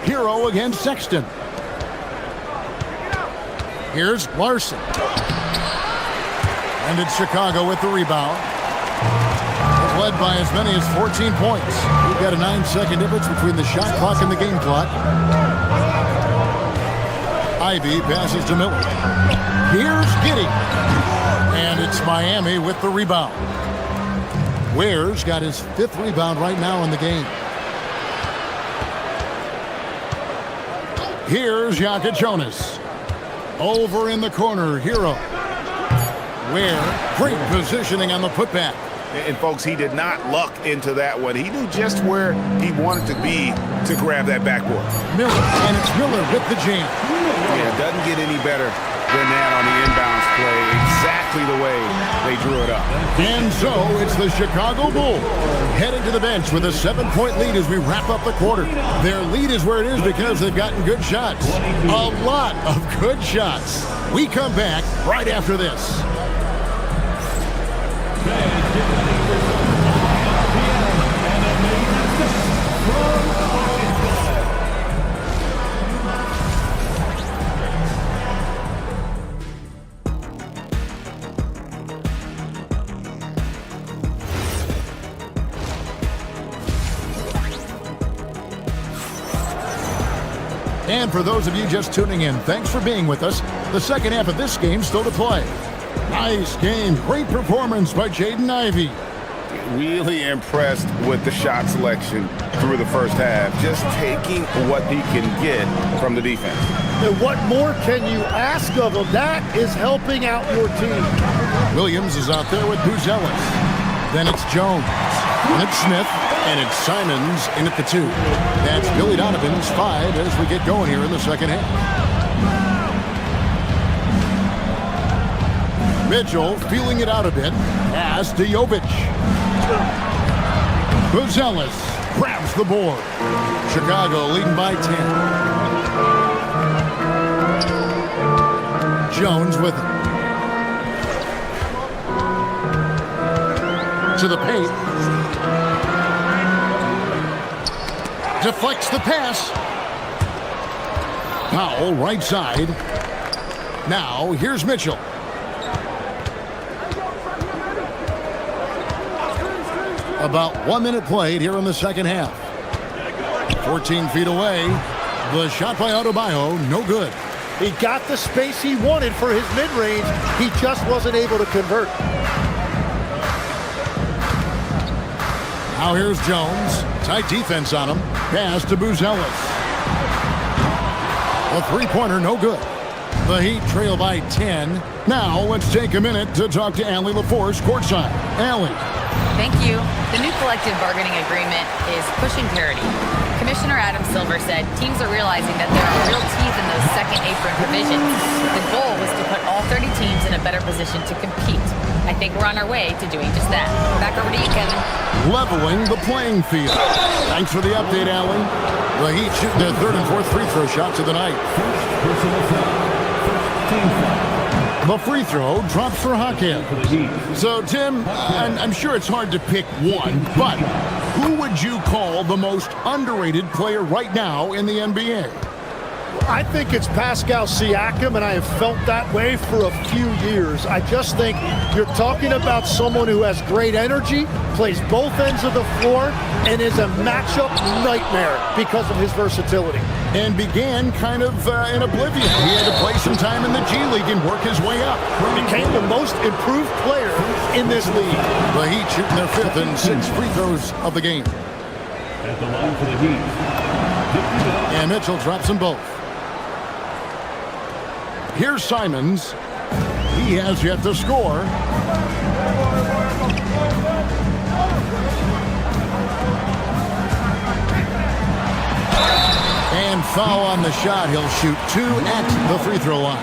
Hero against Sexton. Here's Larson. And it's Chicago with the rebound. It's led by as many as 14 points. We've got a 9-second difference between the shot clock and the game clock. Ivy passes to Miller. Here's Giddey. And it's Miami with the rebound. Ware's got his 5th rebound right now in the game. Here's Jokic Jonas. Over in the corner, Hero. Ware, great positioning on the putback. And folks, he did not luck into that one. He knew just where he wanted to be to grab that backboard. Miller, and it's Miller with the jam. Yeah, it doesn't get any better than that on the inbounds play. Exactly the way they drew it up. And so it's the Chicago Bulls headed to the bench with a 7-point lead as we wrap up the quarter. Their lead is where it is because they've gotten good shots. A lot of good shots. We come back right after this. And for those of you just tuning in, thanks for being with us. The second half of this game still to play. Nice game. Great performance by Jaden Ivey. Really impressed with the shot selection through the first half. Just taking what he can get from the defense. And what more can you ask of him? That is helping out your team. Williams is out there with Buzelis. Then it's Jones. And it's Smith. And it's Simons in at the 2. That's Billy Donovan's 5 as we get going here in the second half. Mitchell feeling it out a bit. Pass to Jovic. Buzelis grabs the board. Chicago leading by 10. Jones with it. To the paint. Deflects the pass. Powell right side. Now here's Mitchell. About 1 minute played here in the second half. 14 feet away. The shot by Adebayo, no good. He got the space he wanted for his mid-range. He just wasn't able to convert. Now here's Jones. Tight defense on him. Pass to Buzelis. A three-pointer, no good. The Heat trail by 10. Now let's take a minute to talk to Allie LaForce courtside. Allie. Thank you. The new collective bargaining agreement is pushing parity. Commissioner Adam Silver said teams are realizing that there are real teeth in those second apron provisions. The goal was to put all 30 teams in a better position to compete. I think we're on our way to doing just that. Back over to you, Kevin. Leveling the playing field. Thanks for the update, Allie. The Heat shooting their third and fourth free throw shots of the night. The free throw drops for Hakeem. So, Tim, I'm sure it's hard to pick one, but who would you call the most underrated player right now in the NBA? I think it's Pascal Siakam, and I have felt that way for a few years. I just think you're talking about someone who has great energy, plays both ends of the floor, and is a matchup nightmare because of his versatility. And began kind of in oblivion. He had to play some time in the G League and work his way up. Became the most improved player in this league. The Heat shooting their fifth and sixth free throws of the game. At the line for the Heat. And Mitchell drops them both. Here's Simons. He has yet to score. And foul on the shot. He'll shoot two at the free throw line.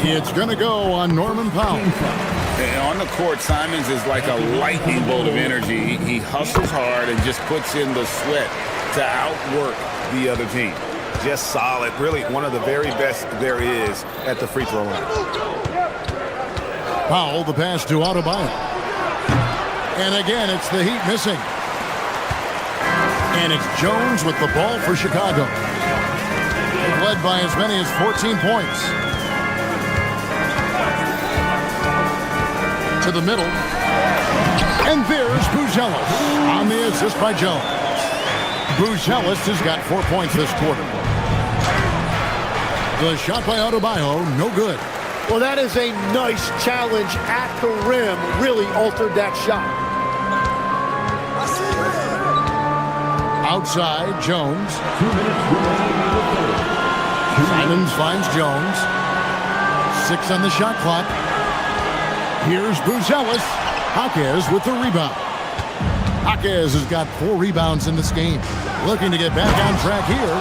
It's going to go on Norman Powell. And on the court, Simons is like a lightning bolt of energy. He hustles hard and just puts in the sweat to outwork the other team. Just solid. Really one of the very best there is at the free throw line. Powell, the pass to Adebayo. And again, it's the Heat missing. And it's Jones with the ball for Chicago. They've led by as many as 14 points. To the middle. And there's Buzelis on the assist by Jones. Buzelis has got 4 points this quarter. The shot by Adebayo, no good. Well, that is a nice challenge at the rim. Really altered that shot. Outside, Jones. Simons finds Jones. 6 on the shot clock. Here's Buzelis. Jaquez with the rebound. Jaquez has got 4 rebounds in this game. Looking to get back on track here.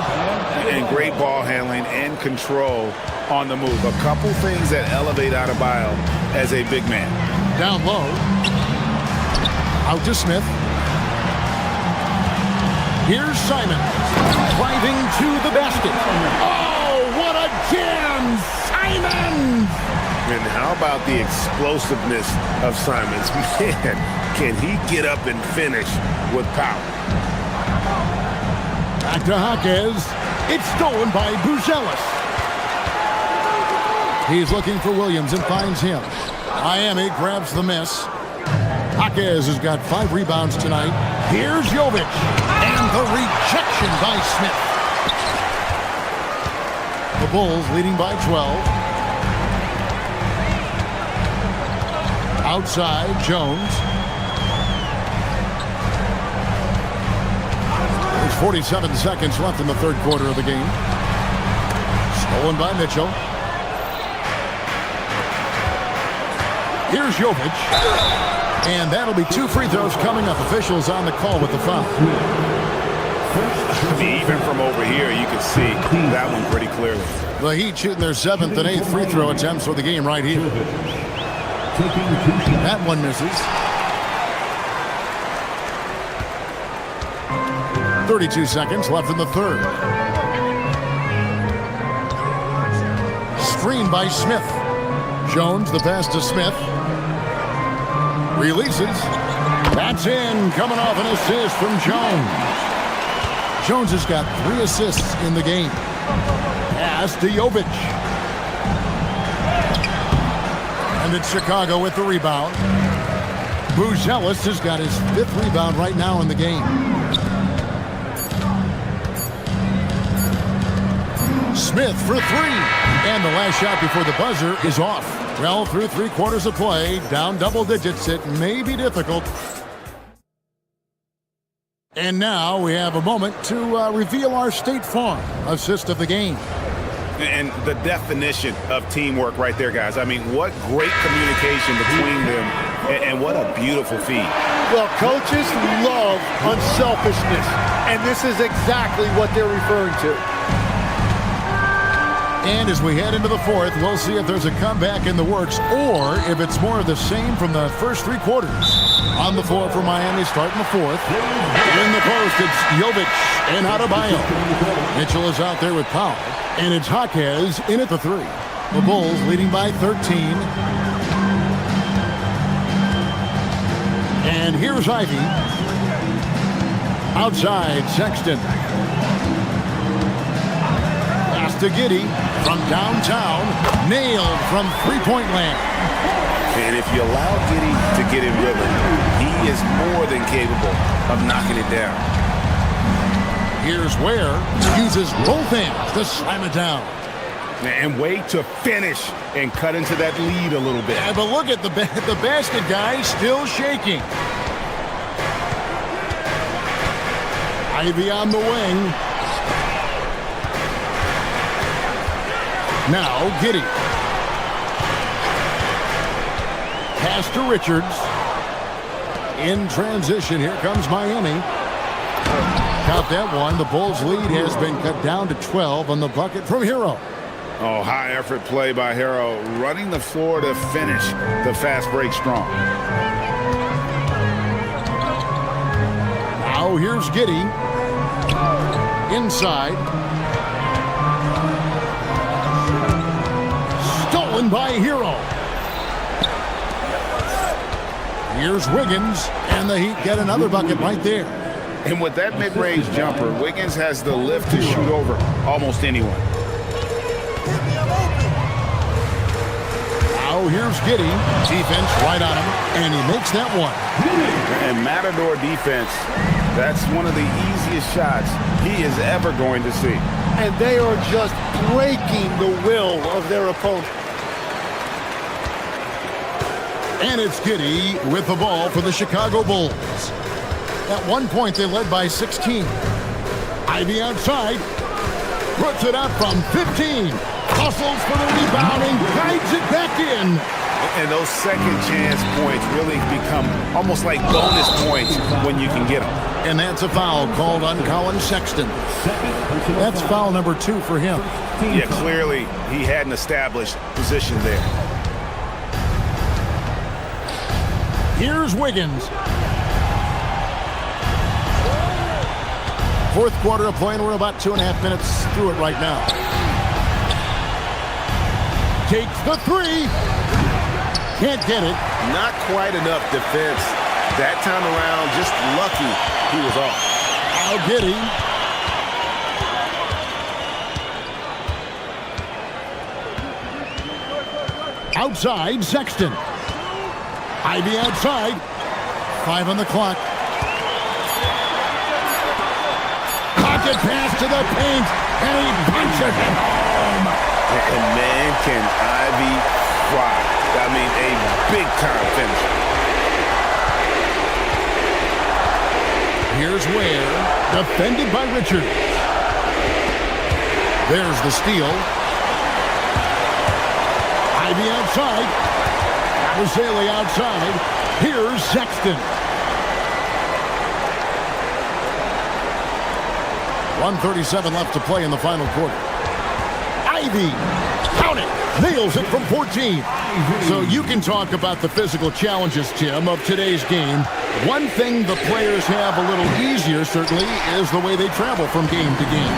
And great ball handling and control on the move. A couple things that elevate Adebayo as a big man. Down low. Out to Smith. Here's Simon. Driving to the basket. Oh, what a jam! Simon! And how about the explosiveness of Simons? Man, can he get up and finish with power? Back to Jaquez. It's stolen by Buzelis. He's looking for Williams and finds him. Miami grabs the miss. Jaquez has got 5 rebounds tonight. Here's Jovic. And the rejection by Smith. The Bulls leading by 12. Outside, Jones. There's 47 seconds left in the third quarter of the game. Stolen by Mitchell. Here's Jovic. And that'll be 2 free throws coming up. Officials on the call with the foul. Even from over here, you can see that one pretty clearly. The Heat shooting their 7th and 8th free throw attempts for the game right here. That one misses. 32 seconds left in the third. Screen by Smith. Jones, the pass to Smith. Releases. That's in. Coming off an assist from Jones. Jones has got 3 assists in the game. Pass to Jovic. And it's Chicago with the rebound. Buzelis has got his 5th rebound right now in the game. Smith for 3. And the last shot before the buzzer is off. Well, through 3 quarters of play, down double digits, it may be difficult. And now we have a moment to reveal our State Farm assist of the game. And the definition of teamwork right there, guys. I mean, what great communication between them, and what a beautiful feed. Well, coaches love unselfishness, and this is exactly what they're referring to. And as we head into the fourth, we'll see if there's a comeback in the works or if it's more of the same from the first three quarters. On the floor for Miami, starting the fourth. In the post, it's Jovic and Adebayo. Mitchell is out there with Powell. And it's Jaquez in at the three. The Bulls leading by 13. And here's Ivy. Outside, Sexton. To Giddey from downtown, nailed from three-point land. And if you allow Giddey to get in rhythm, he is more than capable of knocking it down. Here's Ware, uses both hands to slam it down. And way to finish and cut into that lead a little bit. Yeah, but look at the basket guy still shaking. Ivy on the wing. Now, Giddey. Pass to Richards. In transition, here comes Miami. Count that one. The Bulls' lead has been cut down to 12 on the bucket from Hero. Oh, high effort play by Hero, running the floor to finish the fast break strong. Now, here's Giddey. Inside. By Hero. Here's Wiggins, and the Heat get another bucket right there. And with that mid-range jumper, Wiggins has the lift to shoot over almost anyone. Now here's Giddey. Defense right on him, and he makes that one. And Matador defense, that's one of the easiest shots he is ever going to see. And they are just breaking the will of their opponent. And it's Giddey with the ball for the Chicago Bulls. At one point, they led by 16. Ivy outside. Puts it up from 15. Hustles for the rebound and guides it back in. And those second chance points really become almost like bonus points when you can get them. And that's a foul called on Colin Sexton. That's foul number 2 for him. Yeah, clearly he had an established position there. Here's Wiggins. Fourth quarter of play, and we're about 2.5 minutes through it right now. Takes the three. Can't get it. Not quite enough defense. That time around, just lucky he was off. Now Giddey. Outside, Sexton. Ivy outside. 5 on the clock. Pocket pass to the paint, and he punches it home. And man, can Ivy fly. I mean, a big-time finish. Here's Ware, defended by Richard. There's the steal. Ivy outside. Baselli outside. Here's Sexton. 1:37 left to play in the final quarter. Ivy, count it, nails it from 14. So you can talk about the physical challenges, Tim, of today's game. One thing the players have a little easier, certainly, is the way they travel from game to game.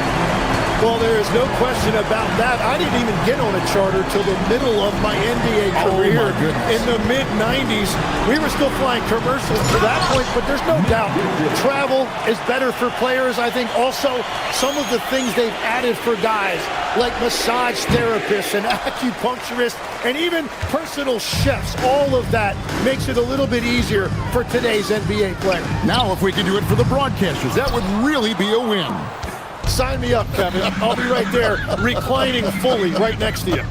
Well, there is no question about that. I didn't even get on a charter till the middle of my NBA career. In the mid-90s. We were still flying commercials to that point, but there's no doubt travel is better for players. I think also some of the things they've added for guys, like massage therapists and acupuncturists and even personal chefs, all of that makes it a little bit easier for today's NBA player. Now, if we can do it for the broadcasters, that would really be a win. Sign me up, Kevin. I'll be right there reclining fully right next to you.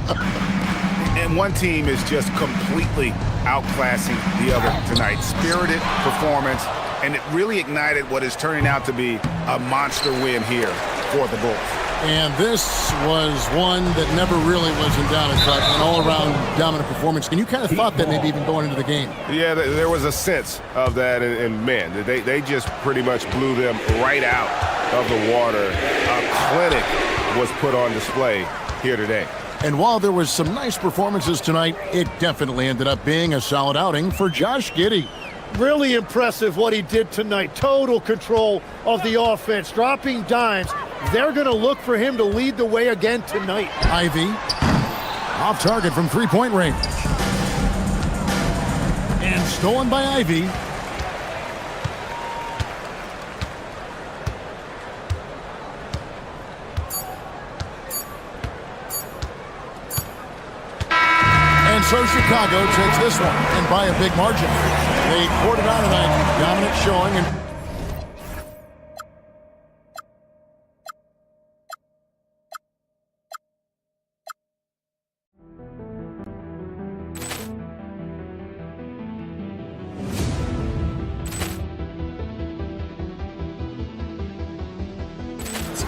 And one team is just completely outclassing the other tonight. Spirited performance, and it really ignited what is turning out to be a monster win here for the Bulls. And this was one that never really was in doubt. It's like an all-around dominant performance. And you kind of thought that maybe even going into the game. Yeah, there was a sense of that, and man, they just pretty much blew them right out of the water. A clinic was put on display here today. And while there was some nice performances tonight, it definitely ended up being a solid outing for Josh Giddey. Really impressive what he did tonight. Total control of the offense, dropping dimes. They're going to look for him to lead the way again tonight. Ivy, off target from three-point range. And stolen by Ivy. And so Chicago takes this one, and by a big margin. They poured it on tonight, dominant showing. And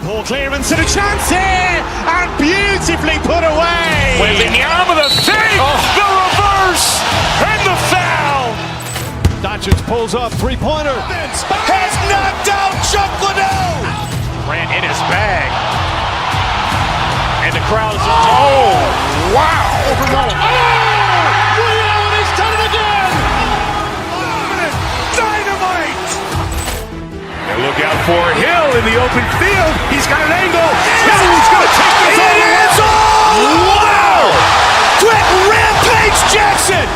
Ball clearance and a chance here, and beautifully put away. Wembanyama the fake, the reverse, and the foul. Doncic pulls up, three-pointer. Has knocked out Chuck Liddell. Ran in his bag. And the crowd is, oh, wow. Liddell, and he's done it again. Dynamite. And look out for Hill in the open field. He's got an angle. Hill's going to take this all the way. Wow! Quick Rampage Jackson.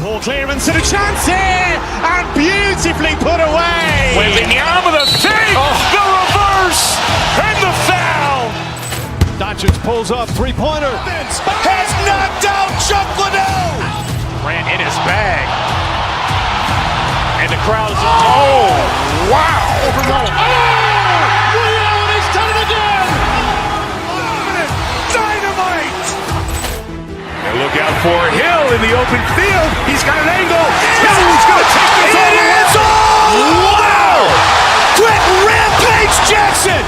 Ball clearance and a chance here, and beautifully put away. Wembanyama the fake, the reverse, and the foul. Doncic pulls up, three-pointer. Has knocked out Chuck Liddell. Ran in his bag. And the crowd is, oh, wow. Liddell, and he's done it again. Dynamite. And look out for Hill in the open field. He's got an angle. Hill's going to take this all the way. Wow! Quick Rampage Jackson.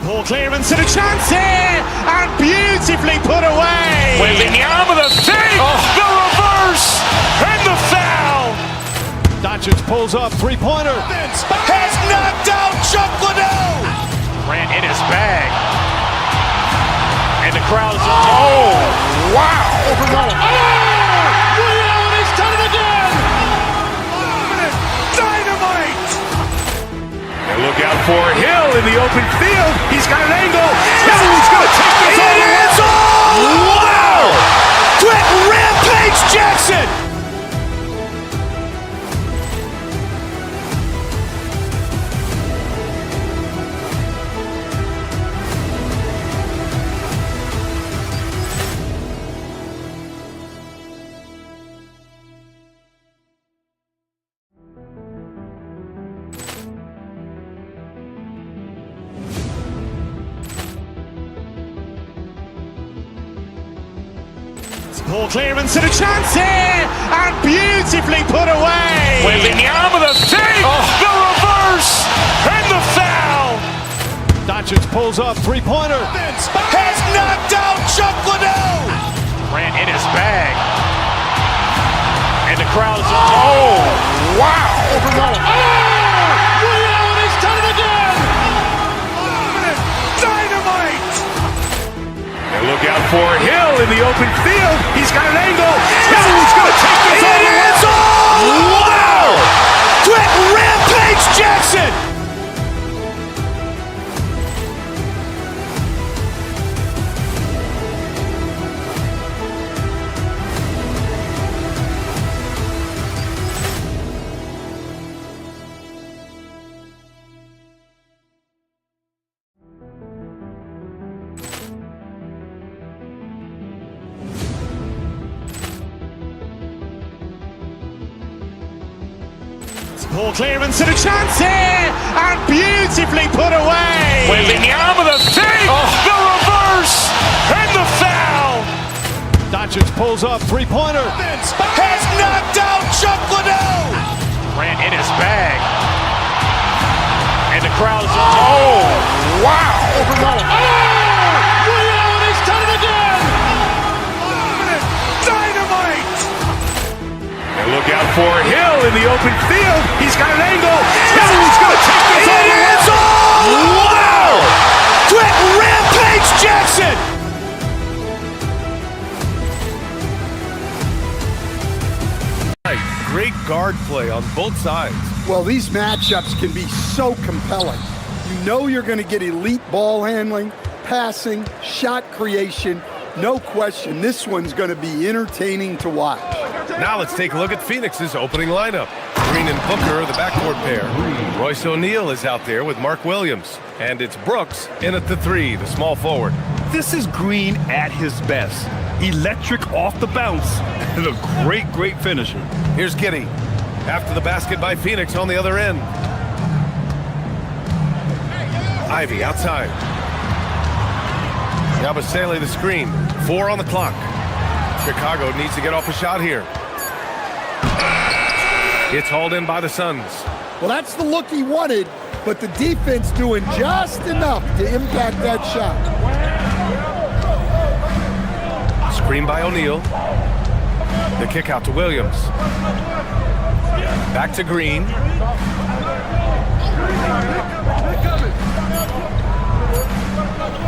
Ball clearance and a chance here, and beautifully put away. Wembanyama the fake, the reverse, and the foul. Doncic pulls up, three-pointer. Has knocked out Chuck Liddell. Ran in his bag. And the crowd is, oh, wow. Liddell, and he's done it again. Dynamite. And look out for Hill in the open field. He's got an angle. Hill's going to take this all the way. Wow! Quick Rampage Jackson. Ball clearance and a chance here, and beautifully put away. Wembanyama the fake, the reverse, and the foul. Doncic pulls up, three-pointer. Has knocked out Chuck Liddell. Ran in his bag. And the crowd is, oh, wow. Liddell, and he's done it again. Dynamite. And look out for Hill in the open field. He's got an angle. He's going to take this all the way. Wow! Quick Rampage Jackson! Ball clearance and a chance here, and beautifully put away. Wembanyama the save, the reverse, and the foul. Doncic pulls up, three-pointer. Has knocked out Chuck Liddell. Ran in his bag. And the crowd is, oh, wow. Liddell, he's done it again. Dynamite. And look out for Hill in the open field. He's got an angle. He's going to take this all the way. Wow! Quick Rampage Jackson! Great guard play on both sides. Well, these matchups can be so compelling. You know you're going to get elite ball handling, passing, shot creation. No question, this one's going to be entertaining to watch. Now let's take a look at Phoenix's opening lineup. Green and Booker, the backcourt pair. Royce O'Neal is out there with Mark Williams. And it's Brooks in at the three, the small forward. This is Green at his best. Electric off the bounce and a great finisher. Here's Giddey. After the basket by Phoenix on the other end. Ivy outside. Yabusele the screen. 4 on the clock. Chicago needs to get off a shot here. It's hauled in by the Suns. Well, that's the look he wanted, but the defense doing just enough to impact that shot. Screen by O'Neal. The kick out to Williams. Back to Green.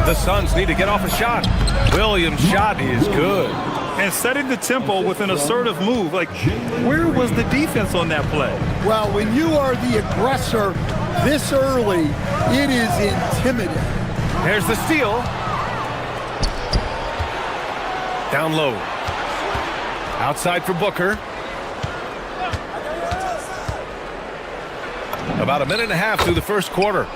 The Suns need to get off a shot. Williams' shot is good. And setting the tempo with an assertive move. Like, where was the defense on that play? Well, when you are the aggressor this early, it is intimidating. There's the steal. Down low. Outside for Booker. About a minute and a half through the first quarter.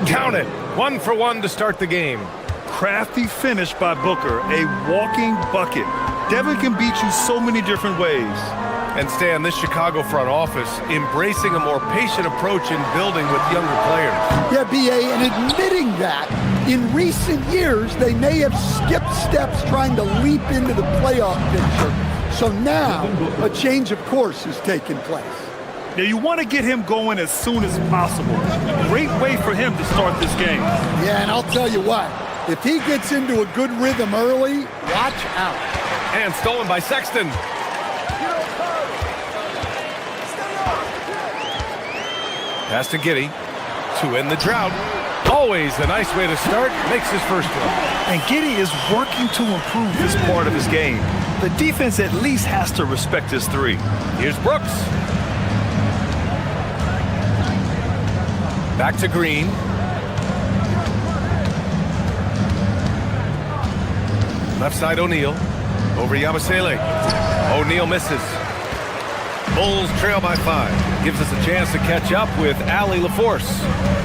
Count it. 1 for 1 to start the game. Crafty finish by Booker, a walking bucket. Devin can beat you so many different ways. And Stan, this Chicago front office embracing a more patient approach in building with younger players. Yeah, B.A., and admitting that in recent years, they may have skipped steps trying to leap into the playoff picture. So now, a change of course is taking place. Now, you want to get him going as soon as possible. Great way for him to start this game. Yeah, and I'll tell you what, if he gets into a good rhythm early, watch out. And stolen by Sexton. Pass to Giddey to end the drought. Always a nice way to start. Makes his first one. And Giddey is working to improve this part of his game. The defense at least has to respect his three. Here's Brooks. Back to Green. Left side O'Neal. Over Yabusele. O'Neal misses. Bulls trail by 5. Gives us a chance to catch up with Allie LaForce.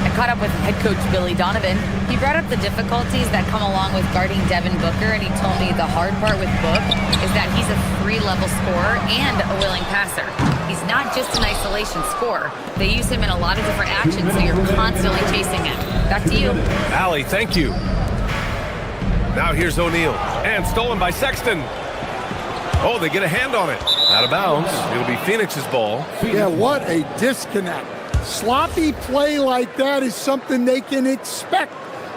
I caught up with head coach Billy Donovan. He brought up the difficulties that come along with guarding Devin Booker, and he told me the hard part with Book is that he's a 3-level scorer and a willing passer. He's not just an isolation scorer. They use him in a lot of different actions, so you're constantly chasing him. Back to you. Allie, thank you. Now here's O'Neal. And stolen by Sexton. Oh, they get a hand on it. Out of bounds. It'll be Phoenix's ball. Yeah, what a disconnect. Sloppy play like that is something they can expect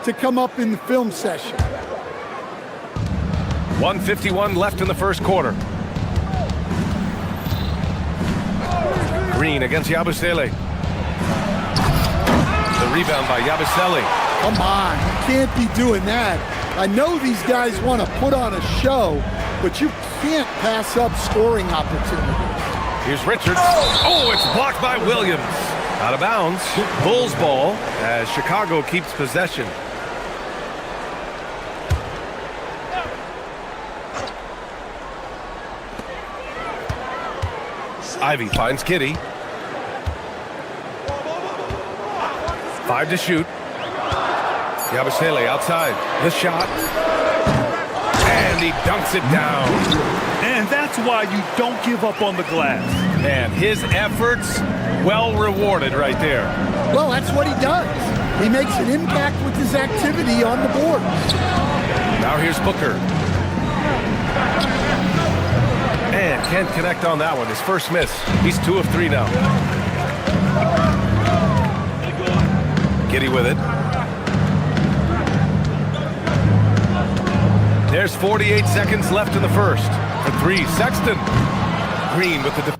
to come up in the film session. 1:51 left in the first quarter. Green against Yabusele. The rebound by Yabusele. Come on, you can't be doing that. I know these guys want to put on a show, but you can't pass up scoring opportunities. Here's Richards. Oh, it's blocked by Williams. Out of bounds. Bulls ball as Chicago keeps possession. Ivy finds Kitty. 5 to shoot. Yabusele outside. The shot. And he dunks it down. And that's why you don't give up on the glass. And his efforts, well rewarded right there. Well, that's what he does. He makes an impact with his activity on the board. Now here's Booker. And can't connect on that one. His first miss. He's 2 of 3 now. Giddy with it. There's 48 seconds left in the first. For 3, Sexton. Green with the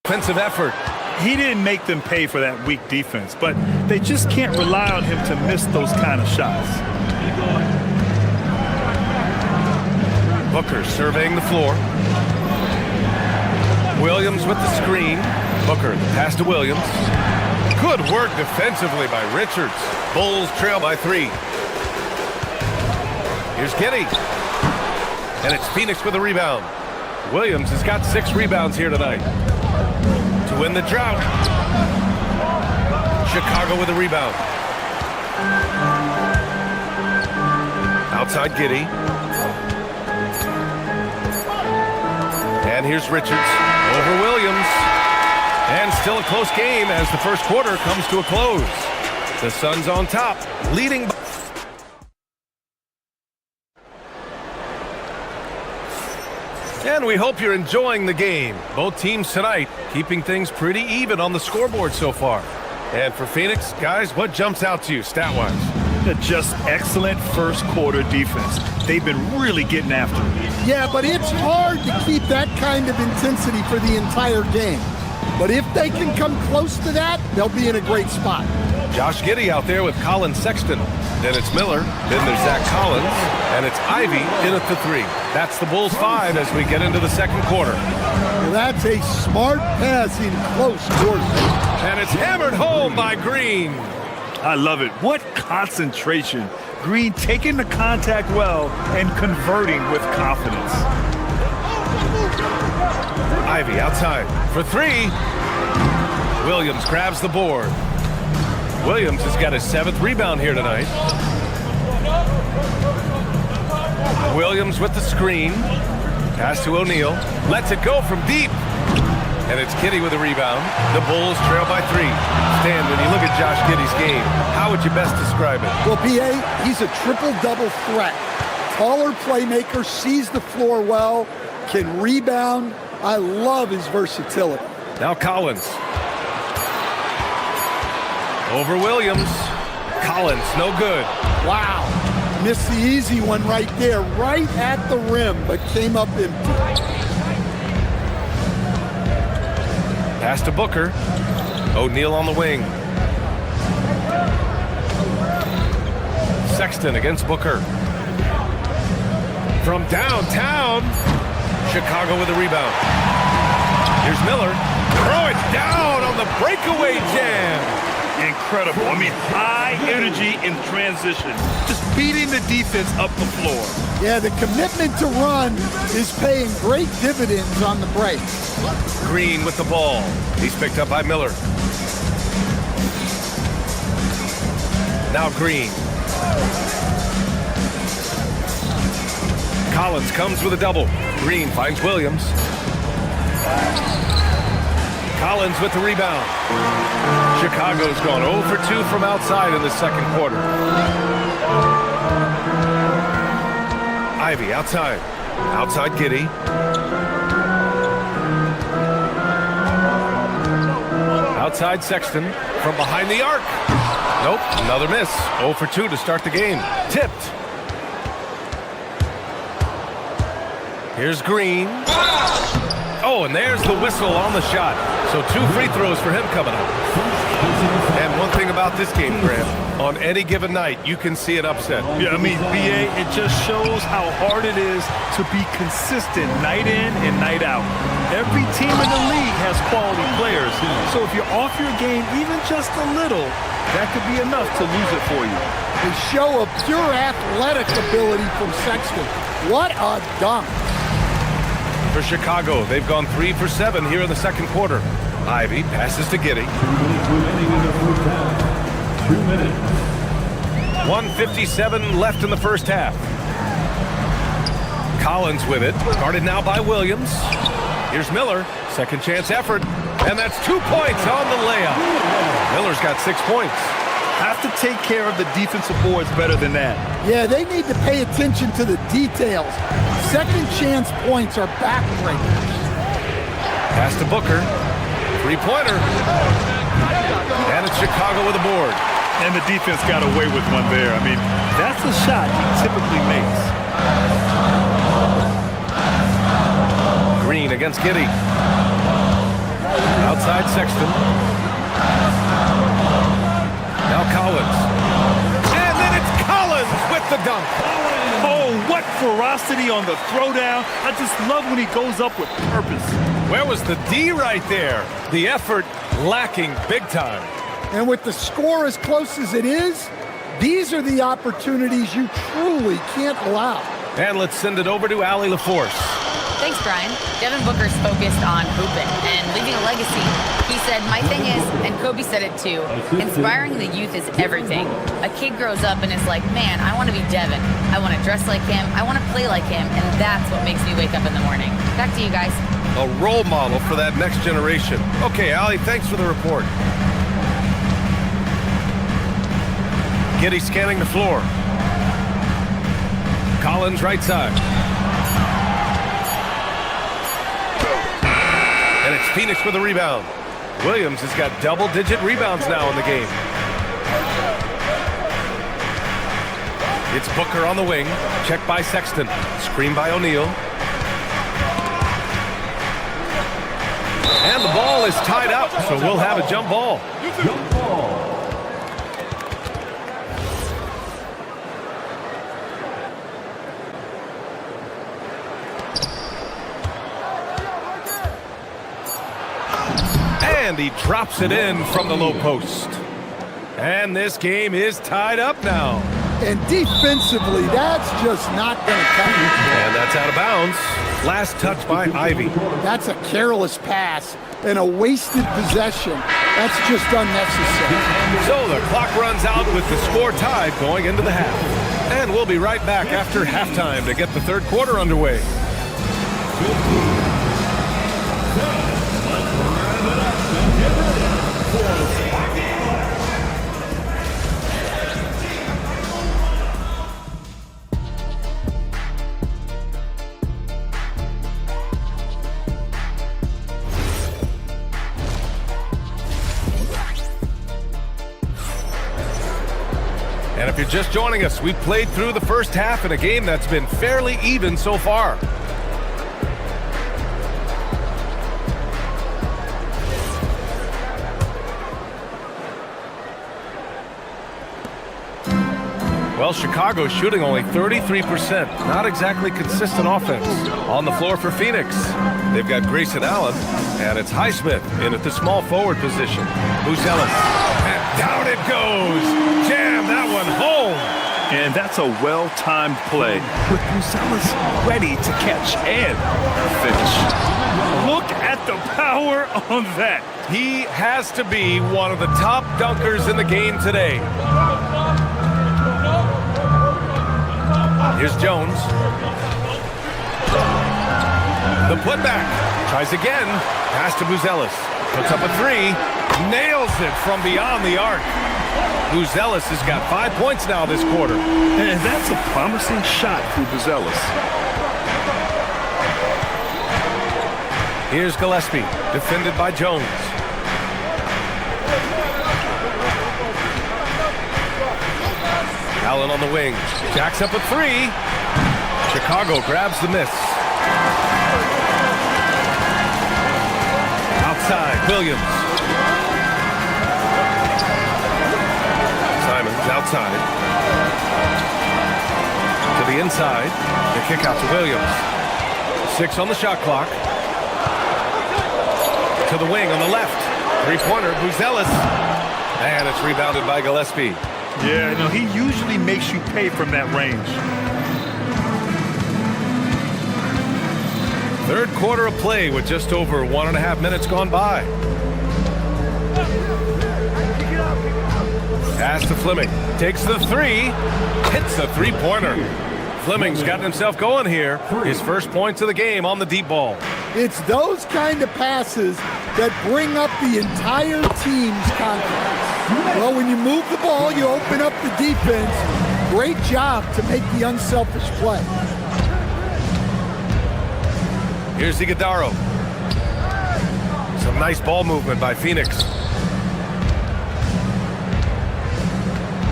defensive effort. He didn't make them pay for that weak defense, but they just can't rely on him to miss those kind of shots. Booker surveying the floor. Williams with the screen. Booker, the pass to Williams. Good work defensively by Richards. Bulls trail by 3. Here's Giddy. And it's Phoenix with a rebound. Williams has got 6 rebounds here tonight. To win the drought. Chicago with a rebound. Outside Giddy. And here's Richards over Williams. And still a close game as the first quarter comes to a close. The Suns on top, leading. And we hope you're enjoying the game. Both teams tonight keeping things pretty even on the scoreboard so far. And for Phoenix, guys, what jumps out to you stat-wise? Just excellent first quarter defense. They've been really getting after it. Yeah, but it's hard to keep that kind of intensity for the entire game. But if they can come close to that, they'll be in a great spot. Josh Giddey out there with Colin Sexton. Then it's Miller. Then there's Zach Collins. And it's Ivy in at the 3. That's the Bulls 5 as we get into the second quarter. Well, that's a smart pass in close quarters. And it's hammered home by Green. I love it. What concentration. Green taking the contact well and converting with confidence. Ivy outside for 3. Williams grabs the board. Williams has got his 7th rebound here tonight. Williams with the screen. Pass to O'Neal. Lets it go from deep. And it's Giddey with a rebound. The Bulls trail by 3. Stan, when you look at Josh Giddey's game, how would you best describe it? Well, PA, he's a triple-double threat. Taller playmaker, sees the floor well, can rebound. I love his versatility. Now Collins. Over Williams. Collins, no good. Wow. Missed the easy one right there, right at the rim, but came up empty. Pass to Booker. O'Neal on the wing. Sexton against Booker. From downtown, Chicago with a rebound. Here's Miller. Throw it down on the breakaway jam. Incredible. I mean, high energy in transition. Just beating the defense up the floor. Yeah, the commitment to run is paying great dividends on the break. Green with the ball. He's picked up by Miller. Now Green. Collins comes with a double. Green finds Williams. Collins with the rebound. Chicago's gone 0 for 2 from outside in the second quarter. Ivy outside. Outside Giddey. Outside Sexton from behind the arc. Nope, another miss. 0 for 2 to start the game. Tipped. Here's Green. Oh, and there's the whistle on the shot. So 2 free throws for him coming up. And one thing about this game, Grant, on any given night, you can see an upset. Yeah, I mean, BA, it just shows how hard it is to be consistent night in and night out. Every team in the league has quality players. So if you're off your game even just a little, that could be enough to lose it for you. A show of pure athletic ability from Sexton. What a dunk. For Chicago, they've gone 3 for 7 here in the second quarter. Ivy passes to Giddey. 1:57 left in the first half. Collins with it, guarded now by Williams. Here's Miller, second chance effort, and that's 2 points on the layup. Miller's got 6 points. Have to take care of the defensive boards better than that. Yeah, they need to pay attention to the details. Second chance points are backbreakers. Pass to Booker. 3-pointer. And it's Chicago with a board. And the defense got away with one there. I mean, that's a shot he typically makes. Green against Giddey. Outside Sexton. Now Collins. And then it's Collins with the dunk. Oh, what ferocity on the throwdown. I just love when he goes up with purpose. Where was the D right there? The effort lacking big time. And with the score as close as it is, these are the opportunities you truly can't allow. And let's send it over to Allie LaForce. Thanks, Brian. Devin Booker's focused on hooping and leaving a legacy. He said, my thing is, and Kobe said it too, inspiring the youth is everything. A kid grows up and is like, man, I want to be Devin. I want to dress like him. I want to play like him. And that's what makes me wake up in the morning. Back to you guys. A role model for that next generation. Okay, Allie, thanks for the report. Giddey scanning the floor. Collins right side. And it's Phoenix with a rebound. Williams has got double-digit rebounds now in the game. It's Booker on the wing. Checked by Sexton. Screen by O'Neal. And the ball is tied up, so we'll have a jump ball. Jump ball. And he drops it in from the low post. And this game is tied up now. And defensively, that's just not going to cut it. And that's out of bounds. Last touch by Ivy. That's a careless pass and a wasted possession. That's just unnecessary. So the clock runs out with the score tied going into the half. And we'll be right back after halftime to get the third quarter underway. And if you're just joining us, we've played through the first half in a game that's been fairly even so far. Well, Chicago's shooting only 33%. Not exactly consistent offense. On the floor for Phoenix, they've got Grayson Allen, and it's Highsmith in at the small forward position. Buzelis, and down it goes. Jam that one home. And that's a well-timed play with Buzelis ready to catch and finish. Look at the power on that. He has to be one of the top dunkers in the game today. Here's Jones. The putback. Tries again. Pass to Buzelis. Puts up a three. Nails it from beyond the arc. Buzelis has got 5 points now this quarter. And that's a promising shot for Buzelis. Here's Gillespie. Defended by Jones. Allen on the wing. Jacks up a three. Chicago grabs the miss. Williams. Simons outside. To the inside. The kick out to Williams. 6 on the shot clock. To the wing on the left. Three-pointer, Buzelis. And it's rebounded by Gillespie. Yeah, no, he usually makes you pay from that range. Third quarter of play with just over 1.5 minutes gone by. Pass to Fleming. Takes the three. Hits a three-pointer. Fleming's gotten himself going here. His first points of the game on the deep ball. It's those kind of passes that bring up the entire team's confidence. Well, when you move the ball, you open up the defense. Great job to make the unselfish play. Here's Iguodaro. Some nice ball movement by Phoenix.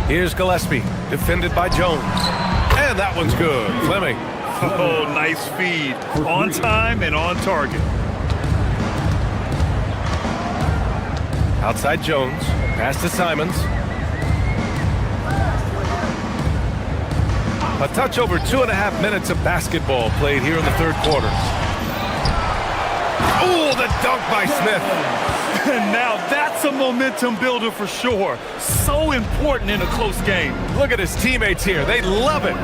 Here's Gillespie, defended by Jones. And that one's good. Fleming. Oh, nice feed. On time and on target. Outside Jones. Pass to Simons. A touch over 2.5 minutes of basketball played here in the third quarter. Oh, the dunk by Smith. And now that's a momentum builder for sure. So important in a close game. Look at his teammates here. They love it.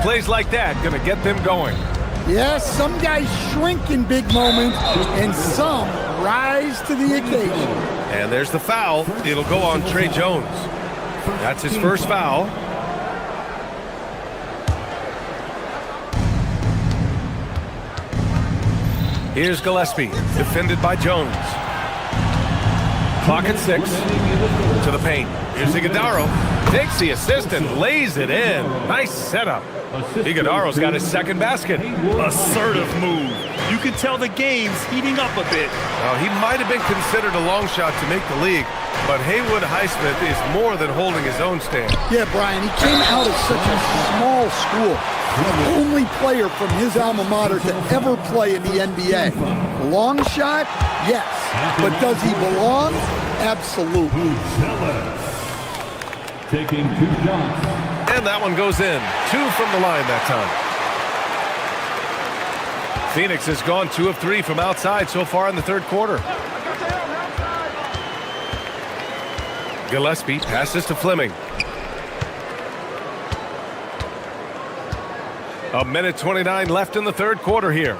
Plays like that going to get them going. Yes, some guys shrink in big moments, and some rise to the occasion. And there's the foul. It'll go on Trey Jones. That's his first foul. Here's Gillespie, defended by Jones. Clock at 6. To the paint. Here's Iguodaro. Takes the assist and lays it in. Nice setup. Iguodaro's got his second basket. Assertive move. You can tell the game's heating up a bit. He might have been considered a long shot to make the league, but Haywood Highsmith is more than holding his own stand. Yeah, Brian, he came out of such a small school. The only player from his alma mater to ever play in the NBA. Long shot? Yes. But does he belong? Absolutely. Taking 2 shots. And that one goes in. 2 from the line that time. Phoenix has gone 2 of 3 from outside so far in the third quarter. Gillespie passes to Fleming. 1:29 left in the third quarter here.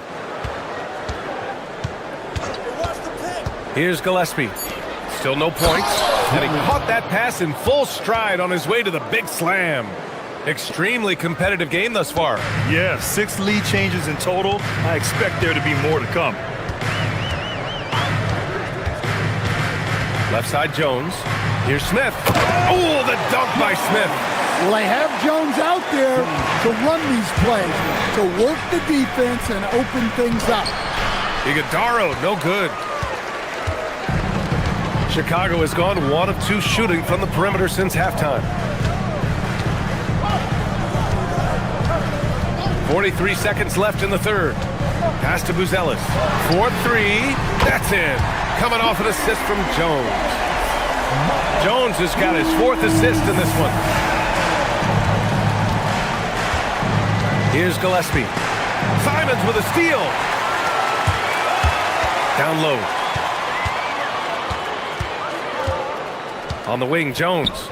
Here's Gillespie. Still no points. And he caught that pass in full stride on his way to the big slam. Extremely competitive game thus far. Yeah, 6 lead changes in total. I expect there to be more to come. Left side Jones. Here's Smith. Oh, the dunk by Smith. Well, they have Jones out there to run these plays, to work the defense and open things up. Iguodaro, no good. Chicago has gone 1 of 2 shooting from the perimeter since halftime. 43 seconds left in the third. Pass to Buzelis. 4-3. That's in. Coming off an assist from Jones. Jones has got his 4th assist in this one. Here's Gillespie. Simons with a steal. Down low. On the wing, Jones.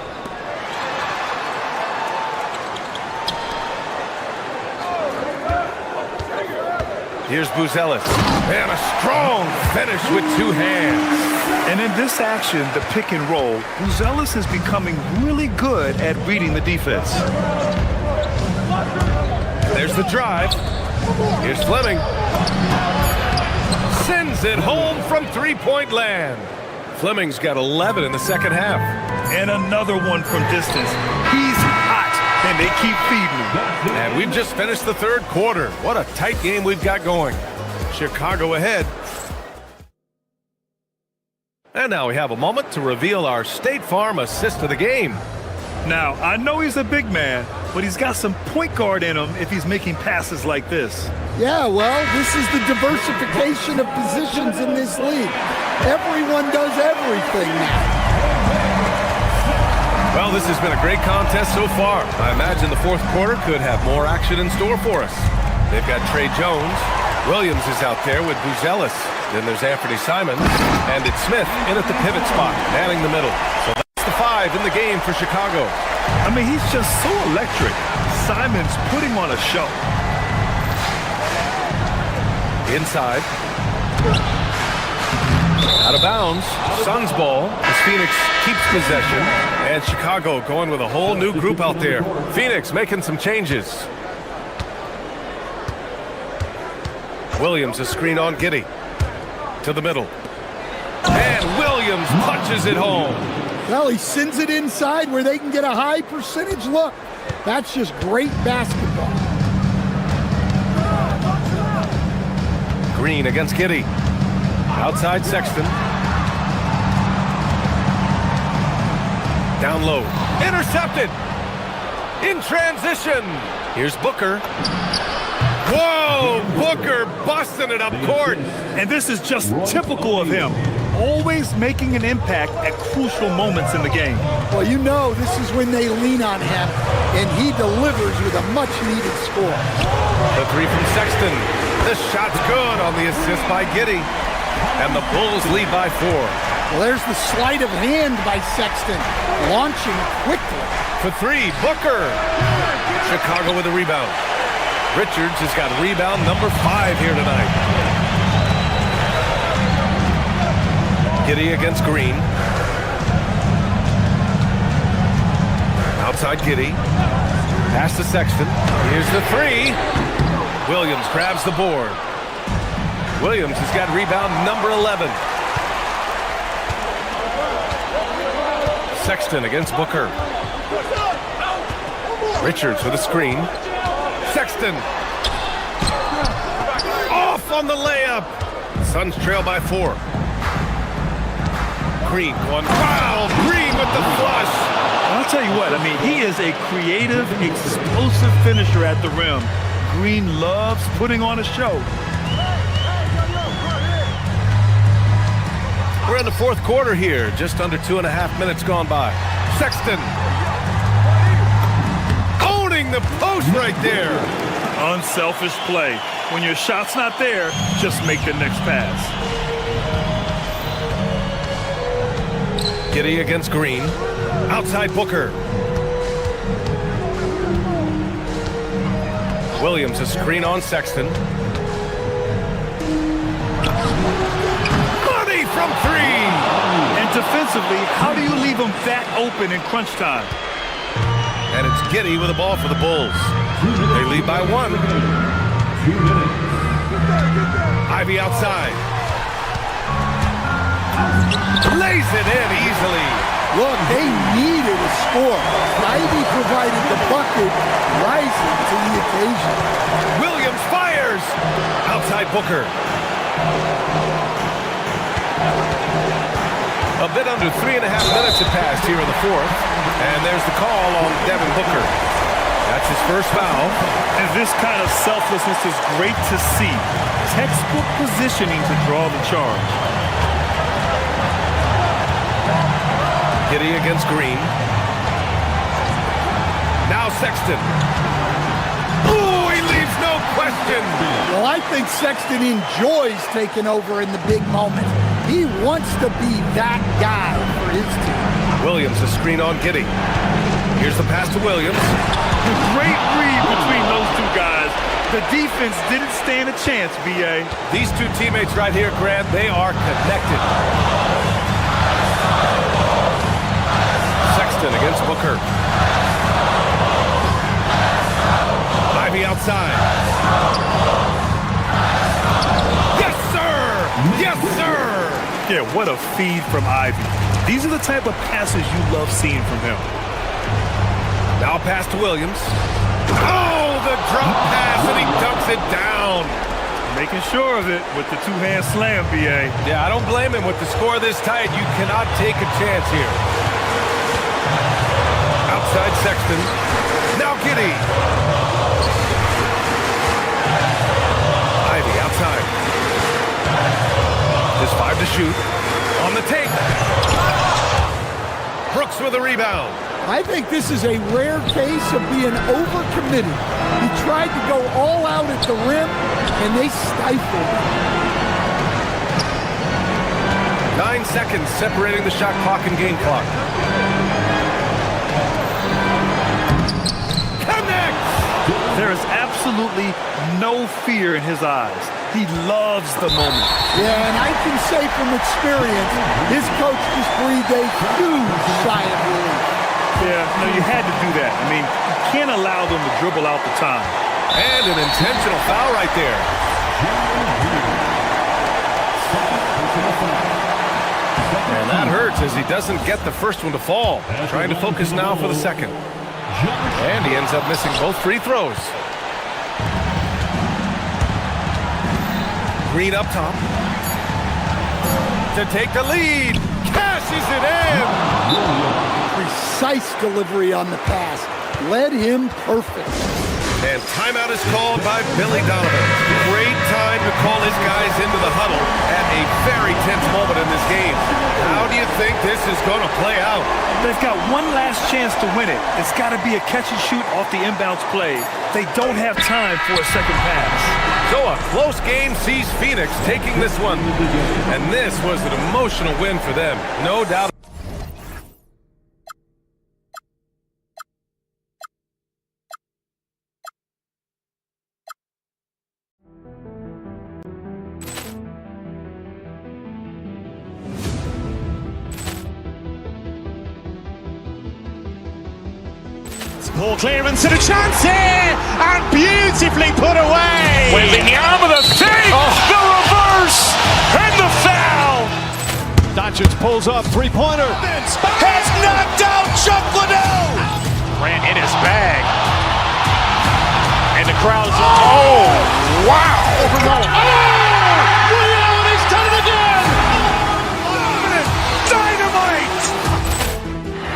Here's Buzelis. And a strong finish with 2 hands. And in this action, the pick and roll, Buzelis is becoming really good at reading the defense. There's the drive. Here's Fleming. Sends it home from three-point land. Fleming's got 11 in the second half. And another one from distance. He's hot, and they keep feeding him. And we've just finished the third quarter. What a tight game we've got going. Chicago ahead. And now we have a moment to reveal our State Farm assist of the game. Now, I know he's a big man, but he's got some point guard in him if he's making passes like this. Yeah, well, this is the diversification of positions in this league. Everyone does everything now. Well, this has been a great contest so far. I imagine the fourth quarter could have more action in store for us. They've got Trey Jones. Williams is out there with Buzelis. Then there's Anthony Simons. And it's Smith in at the pivot spot, manning the middle. So that's the 5 in the game for Chicago. I mean, he's just so electric. Simons putting on a show. Inside. Out of bounds. Suns ball as Phoenix keeps possession. And Chicago going with a whole new group out there. Phoenix making some changes. Williams, a screen on Giddey. To the middle. And Williams punches it home. Well, he sends it inside where they can get a high percentage look. That's just great basketball. Green against Giddey. Outside Sexton. Down low. Intercepted. In transition. Here's Booker. Whoa! Booker busting it up court. And this is just typical of him. Always making an impact at crucial moments in the game. Well, you know this is when they lean on him, and he delivers with a much-needed score. The 3 from Sexton. The shot's good on the assist by Giddey. And the Bulls lead by 4. Well, there's the sleight of hand by Sexton, launching quickly. For 3, Booker. Chicago with a rebound. Richards has got rebound number 5 here tonight. Giddey against Green. Outside Giddey. Pass to Sexton. Here's the 3. Williams grabs the board. Williams has got rebound number 11. Sexton against Booker. Richards with a screen. Sexton. Off on the layup. Suns trail by 4. Green going foul. Green with the flush. I'll tell you what, I mean, he is a creative, explosive finisher at the rim. Green loves putting on a show. We're in the fourth quarter here. Just under 2.5 minutes gone by. Sexton. Owning the post right there. Unselfish play. When your shot's not there, just make the next pass. Giddey against Green. Outside Booker. Williams, a screen on Sexton. Money from 3! And defensively, how do you leave them that open in crunch time? And it's Giddey with the ball for the Bulls. They lead by 1. Ivy outside. Lays it in easily. Look, they needed a score. Ivy provided the bucket, rising to the occasion. Williams fires. Outside Booker. A bit under 3.5 minutes had passed here in the fourth. And there's the call on Devin Booker. That's his first foul. And this kind of selflessness is great to see. Textbook positioning to draw the charge. Giddey against Green. Now Sexton. Ooh, he leaves no question. Well, I think Sexton enjoys taking over in the big moment. He wants to be that guy for his team. Williams, a screen on Giddey. Here's the pass to Williams. Great read between those two guys. The defense didn't stand a chance, B.A. These two teammates right here, Grant, they are connected. Sexton against Booker. Ivy outside. Yes, sir! Yes, sir! Yeah, what a feed from Ivy. These are the type of passes you love seeing from him. Now pass to Williams. Oh, the drop pass, and he dunks it down. Making sure of it with the two-hand slam, B.A. Yeah, I don't blame him. With the score this tight, you cannot take a chance here. Outside Sexton. Now Giddy. Ivy outside. Just 5 to shoot. On the take. Brooks with a rebound. I think this is a rare case of being overcommitted. He tried to go all out at the rim, and they stifled him. 9 seconds separating the shot clock and game clock. Connects! There is absolutely no fear in his eyes. He loves the moment. Yeah, and I can say from experience, his coach just breathed a huge sigh of relief. Yeah, no, you had to do that. I mean, you can't allow them to dribble out the time. And an intentional foul right there. And that hurts as he doesn't get the first one to fall. Trying to focus now for the second. And he ends up missing both free throws. Green up top. To take the lead. Cashes it in. Precise delivery on the pass. Led him perfect. And timeout is called by Billy Donovan. Great time to call his guys into the huddle at a very tense moment in this game. How do you think this is going to play out? They've got one last chance to win it. It's got to be a catch and shoot off the inbounds play. They don't have time for a second pass. So a close game sees Phoenix taking this one. And this was an emotional win for them, no doubt. Ball clearance and a chance here, and beautifully put away. Wembanyama the fake, the reverse, and the foul. Doncic pulls up, three-pointer. Has knocked out Chuck Liddell. Ran in his bag. And the crowd's, oh, wow. Liddell, and he's done it again. Dynamite.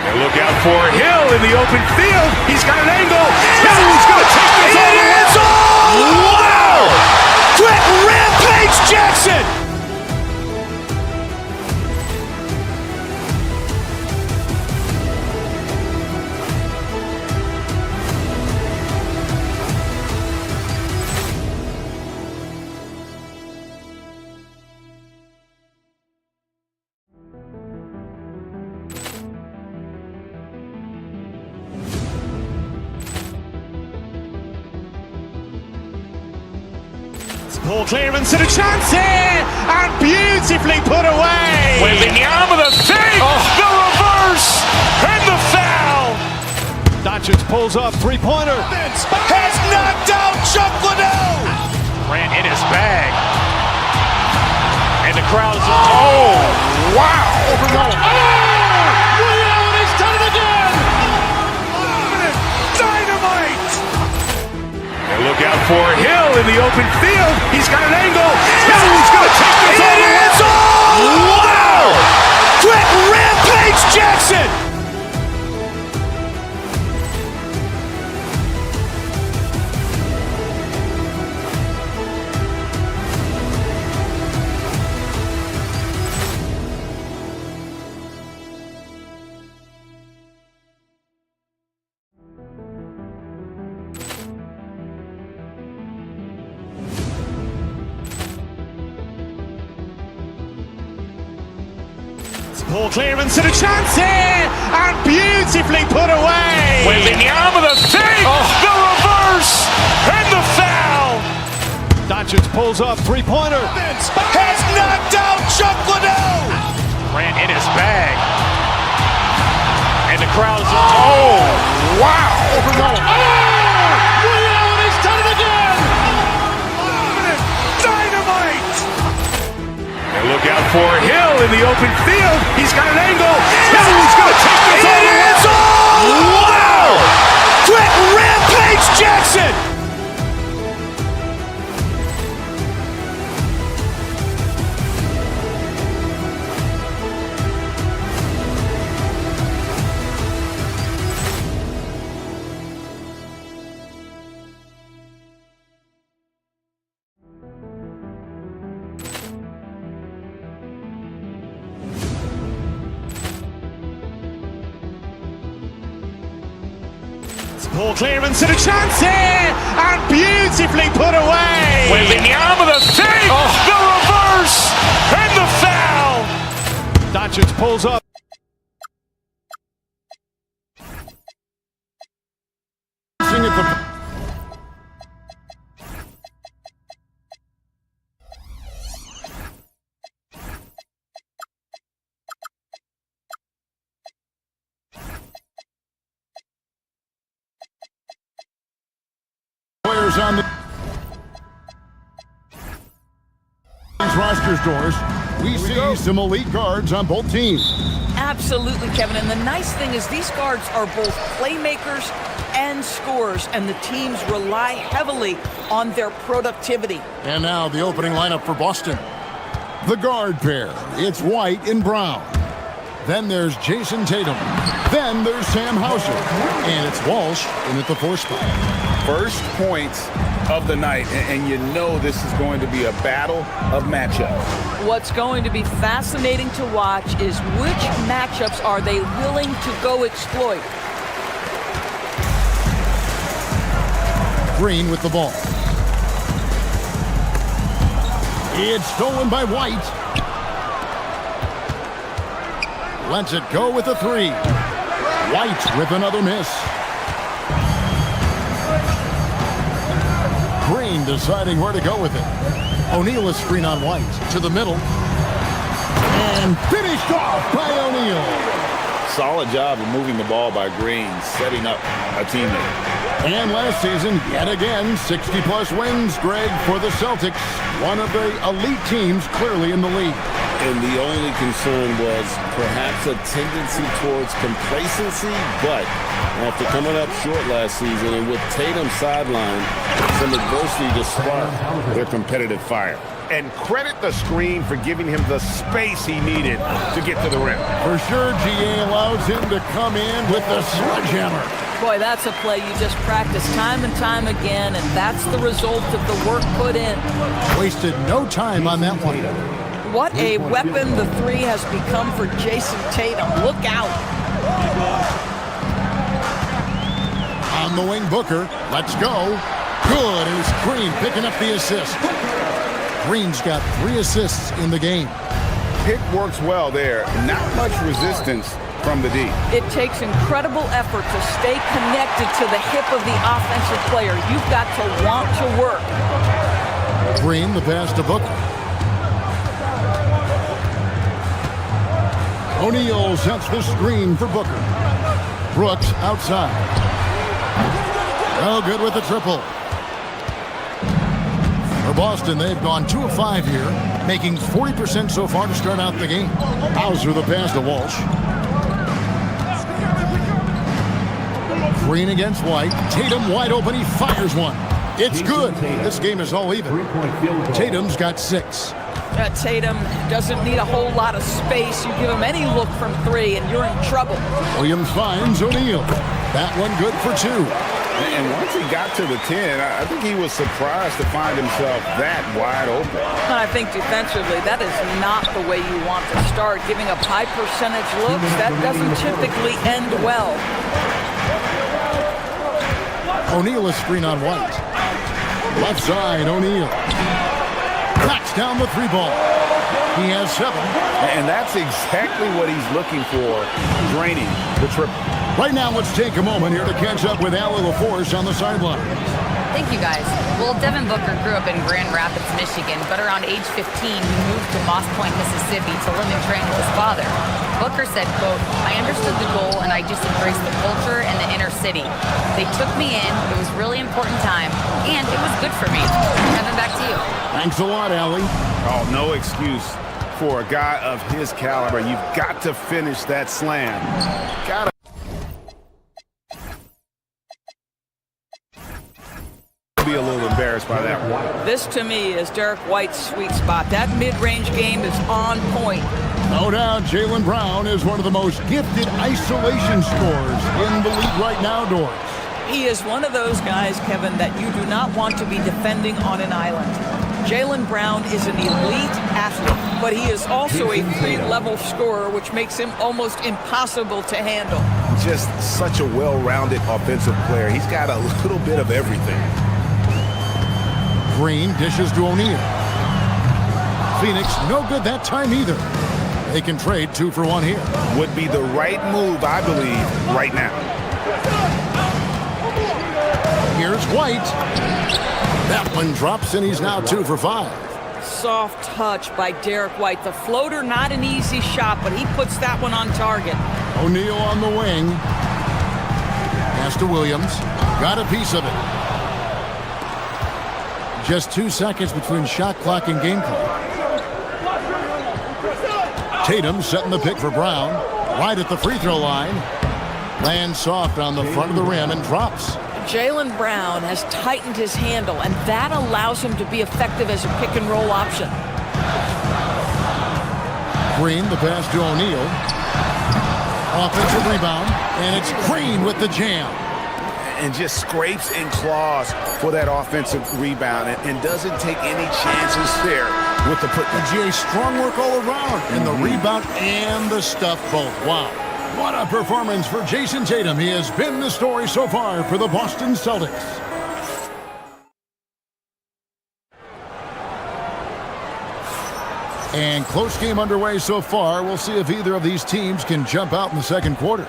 And look out for Hill in the open field. He's got an angle. He's going to take this all the way. Wow! Quick Rampage Jackson. Ball clearance and a chance here, and beautifully put away. Wembanyama the fake, the reverse, and the foul. Doncic pulls up, three-pointer. Has knocked out Chuck Liddell. Ran in his bag. And the crowd's, oh, wow. Liddell, and he's done it again. Dynamite. And look out for Hill in the open field. He's got an angle. He's going to take this all the way. Wow! Quick Rampage Jackson. Ball clearance and a chance here, and beautifully put away. Wembanyama the fake, the reverse, and the foul. Doncic pulls up, three-pointer. Has knocked out Chuck Liddell. Ran in his bag. And the crowd's, oh, wow. Liddell, and he's done it again. Dynamite. And look out for Hill in the open field. He's got an angle. He's going to take this all the way. Wow! Quick Rampage Jackson. Ball clearance and a chance here, and beautifully put away. With the arm of the fake, the reverse, and the foul. Doncic pulls up. Players on the rosters doors. We see some elite guards on both teams. Absolutely, Kevin. And the nice thing is these guards are both playmakers and scorers, and the teams rely heavily on their productivity. And now the opening lineup for Boston. The guard pair. It's White and Brown. Then there's Jason Tatum. Then there's Sam Hauser. And it's Walsh in at the 4 spot. First points of the night, and you know this is going to be a battle of matchups. What's going to be fascinating to watch is which matchups are they willing to go exploit. Green with the ball. It's stolen by White. Lets it go with a 3. White with another miss. Green deciding where to go with it. O'Neal is screen on White to the middle. And finished off by O'Neal. Solid job of moving the ball by Green, setting up a teammate. And last season, yet again, 60-plus wins, Greg, for the Celtics. One of the elite teams clearly in the league. And the only concern was perhaps a tendency towards complacency, but after coming up short last season and with Tatum sidelined, some adversity to spark their competitive fire. And credit the screen for giving him the space he needed to get to the rim. For sure, GA allows him to come in with the sledgehammer. Boy, that's a play you just practice time and time again, and that's the result of the work put in. Wasted no time on that one. What a weapon the 3 has become for Jason Tatum. Look out. On the wing, Booker. Let's go. Good. It was Green picking up the assist. Green's got 3 assists in the game. Pick works well there. Not much resistance from the D. It takes incredible effort to stay connected to the hip of the offensive player. You've got to want to work. Green, the pass to Booker. O'Neal sets the screen for Booker. Brooks outside. Oh, good with the triple. For Boston, they've gone 2 of 5 here, making 40% so far to start out the game. Hauser the pass to Walsh. Green against White. Tatum wide open. He fires one. It's good. This game is all even. Tatum's got 6. Tatum doesn't need a whole lot of space. You give him any look from 3 and you're in trouble. Williams finds O'Neal. That one good for 2. And once he got to the 10, I think he was surprised to find himself that wide open. I think defensively, that is not the way you want to start. Giving up high percentage looks, that doesn't typically end well. O'Neal is screen on White. Left side, O'Neal. Knocks down the 3 ball. He has 7. And that's exactly what he's looking for, draining the triple. Right now, let's take a moment here to catch up with Allie LaForce on the sideline. Thank you, guys. Well, Devin Booker grew up in Grand Rapids, Michigan, but around age 15, he moved to Moss Point, Mississippi to live and train with his father. Booker said, quote, "I understood the goal and I just embraced the culture and the inner city. They took me in, it was really important time, and it was good for me." Kevin, back to you. Thanks a lot, Allie. Oh, no excuse for a guy of his caliber. You've got to finish that slam. Got to be a little embarrassed by that one. This, to me, is Derek White's sweet spot. That mid-range game is on point. No doubt, Jaylen Brown is one of the most gifted isolation scorers in the league right now, Doris. He is one of those guys, Kevin, that you do not want to be defending on an island. Jaylen Brown is an elite athlete, but he is also a three-level scorer, which makes him almost impossible to handle. Just such a well-rounded offensive player. He's got a little bit of everything. Green dishes to O'Neal. Phoenix, no good that time either. They can trade 2 for 1 here. Would be the right move, I believe, right now. Here's White. That one drops, and he's now 2 for 5. Soft touch by Derek White. The floater, not an easy shot, but he puts that one on target. O'Neal on the wing. Pass to Williams. Got a piece of it. Just 2 seconds between shot clock and game clock. Tatum setting the pick for Brown. Right at the free throw line. Lands soft on the front of the rim and drops. Jaylen Brown has tightened his handle, and that allows him to be effective as a pick-and-roll option. Green, the pass to O'Neal. Offensive rebound, and it's Green with the jam. And just scrapes and claws for that offensive rebound and doesn't take any chances there with the put. GA, strong work all around in the rebound and the stuff both. Wow. What a performance for Jason Tatum. He has been the story so far for the Boston Celtics. And close game underway so far. We'll see if either of these teams can jump out in the second quarter.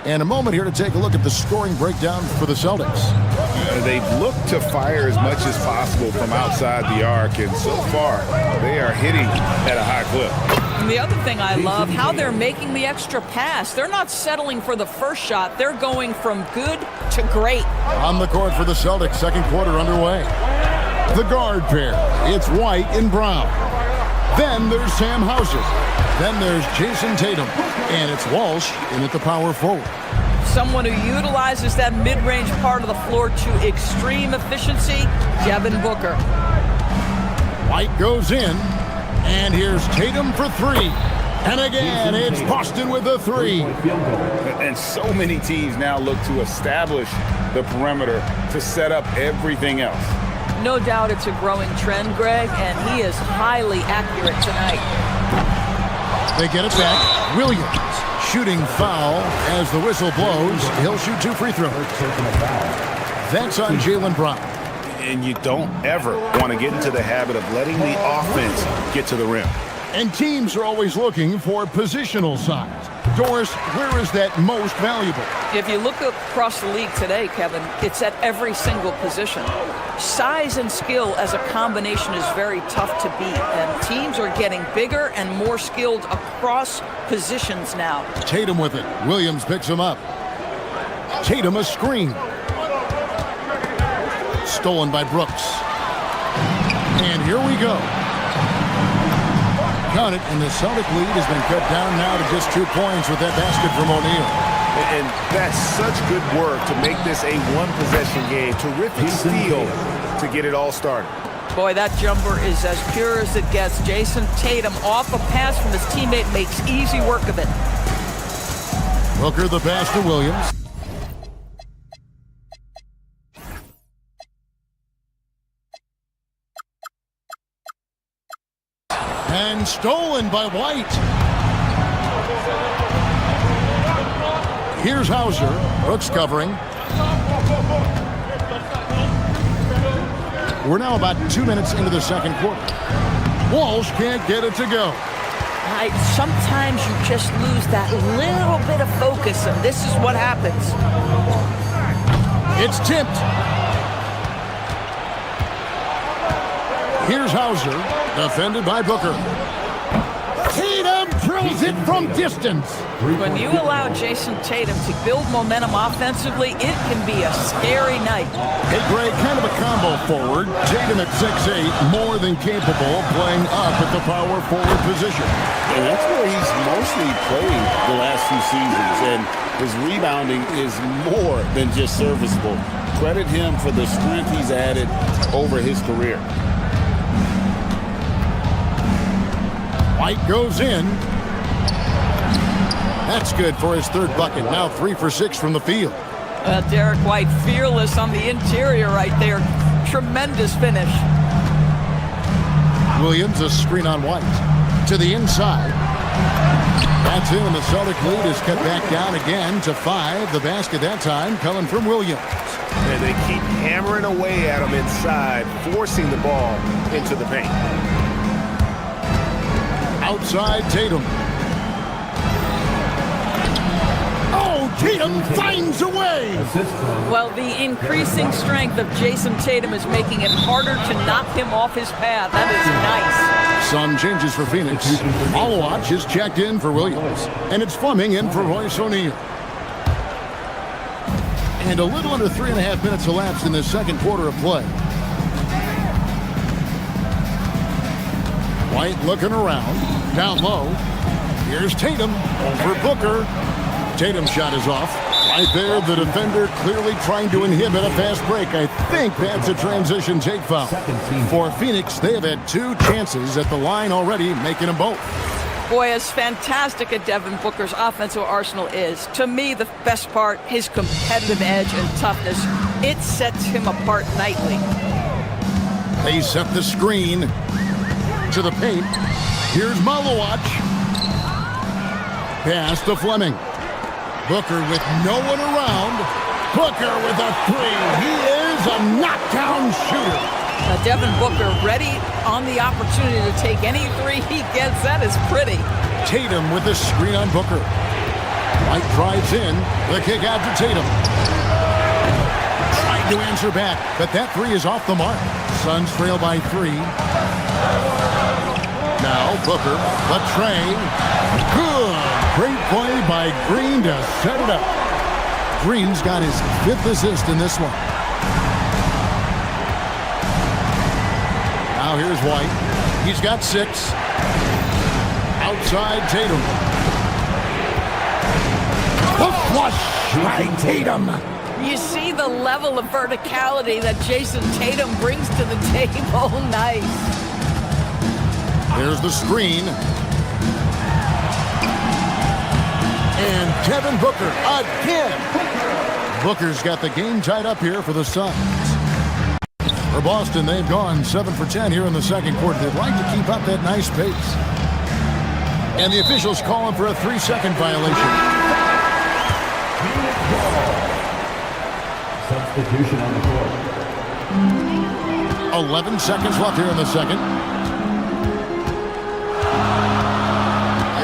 And a moment here to take a look at the scoring breakdown for the Celtics. They've looked to fire as much as possible from outside the arc, and so far they are hitting at a high clip. And the other thing I love, how they're making the extra pass. They're not settling for the first shot. They're going from good to great. On the court for the Celtics, second quarter underway. The guard pair, it's White and Brown. Then there's Sam Hauser. Then there's Jason Tatum. And it's Walsh in at the power forward. Someone who utilizes that mid-range part of the floor to extreme efficiency, Devin Booker. White goes in. And here's Tatum for 3. And again, it's Boston with the 3. And so many teams now look to establish the perimeter to set up everything else. No doubt it's a growing trend, Greg, and he is highly accurate tonight. They get it back. Williams shooting foul as the whistle blows. He'll shoot 2 free throws. That's on Jaylen Brown. And you don't ever want to get into the habit of letting the offense get to the rim. And teams are always looking for positional size. Doris, where is that most valuable? If you look across the league today, Kevin, it's at every single position. Size and skill as a combination is very tough to beat, and teams are getting bigger and more skilled across positions now. Tatum with it. Williams picks him up. Tatum a screen. Stolen by Brooks. And here we go. Count it, and the Celtic lead has been cut down now to just 2 points with that basket from O'Neal. And that's such good work to make this a one-possession game. Terrific steal to get it all started. Boy, that jumper is as pure as it gets. Jason Tatum off a pass from his teammate makes easy work of it. Booker the pass to Williams. And stolen by White. Here's Hauser. Brooks covering. We're now about 2 minutes into the second quarter. Walsh can't get it to go. Sometimes you just lose that little bit of focus, and this is what happens. It's tipped. Here's Hauser, defended by Booker. Tatum drills it from distance. When you allow Jason Tatum to build momentum offensively, it can be a scary night. Hey, Greg, kind of a combo forward. Tatum at 6'8", more than capable of playing up at the power forward position. And that's where he's mostly played the last few seasons, and his rebounding is more than just serviceable. Credit him for the strength he's added over his career. White goes in. That's good for his 3rd bucket. Now 3 for 6 from the field. Derek White fearless on the interior right there. Tremendous finish. Williams, a screen on White. To the inside. That's in, and the Celtic lead is cut back down again to 5. The basket that time coming from Williams. And they keep hammering away at him inside, forcing the ball into the paint. Outside Tatum. Oh, Tatum finds a way. Well, the increasing strength of Jason Tatum is making it harder to knock him off his path. That is nice. Some changes for Phoenix. Malawach is checked in for Williams. And it's Fleming in for Royce O'Neal. And a little under 3.5 minutes elapsed in this second quarter of play. White looking around. Down low. Here's Tatum over Booker. Tatum's shot is off. Right there, the defender clearly trying to inhibit a fast break. I think that's a transition take foul. For Phoenix, they have had 2 chances at the line already, making them both. Boy, as fantastic as Devin Booker's offensive arsenal is, to me, the best part, his competitive edge and toughness, it sets him apart nightly. They set the screen to the paint. Here's Malawach. Pass to Fleming. Booker with no one around. Booker with a 3. He is a knockdown shooter. Devin Booker ready on the opportunity to take any 3 he gets. That is pretty. Tatum with a screen on Booker. White drives in. The kick out to Tatum. Trying to answer back, but that 3 is off the mark. Suns trail by 3. Now Booker, the tray. Good. Great play by Green to set it up. Green's got his 5th assist in this one. Now here's White. He's got 6. Outside Tatum. The flush by Tatum. You see the level of verticality that Jason Tatum brings to the table. Nice. There's the screen. And Devin Booker again. Booker's got the game tied up here for the Suns. For Boston, they've gone 7 for 10 here in the second quarter. They'd like to keep up that nice pace. And the officials calling for a 3-second violation. Substitution on the court. 11 seconds left here in the second.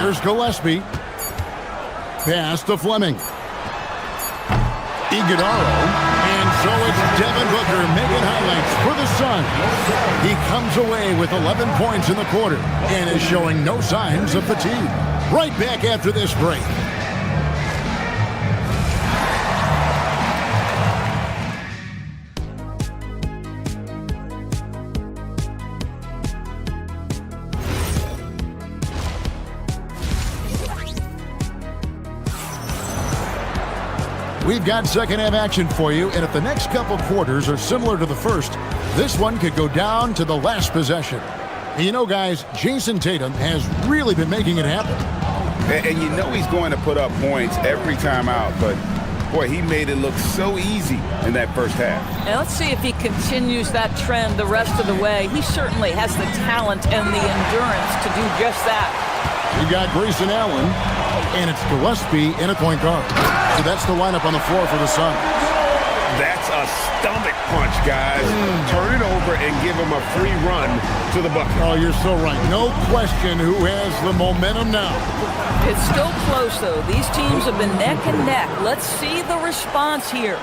Here's Gillespie. Pass to Fleming. Iguodala. And so it's Devin Booker making highlights for the Suns. He comes away with 11 points in the quarter and is showing no signs of fatigue. Right back after this break. We've got second half action for you, and if the next couple quarters are similar to the first, this one could go down to the last possession. And you know, guys, Jason Tatum has really been making it happen. And you know he's going to put up points every time out, but boy, he made it look so easy in that first half. And let's see if he continues that trend the rest of the way. He certainly has the talent and the endurance to do just that. You got Grayson Allen, and it's Gillespie in a point guard. So that's the lineup on the floor for the Suns. That's a stomach punch, guys. Turn it over and give him a free run to the bucket. Oh, you're so right. No question who has the momentum now. It's still close, though. These teams have been neck and neck. Let's see the response here.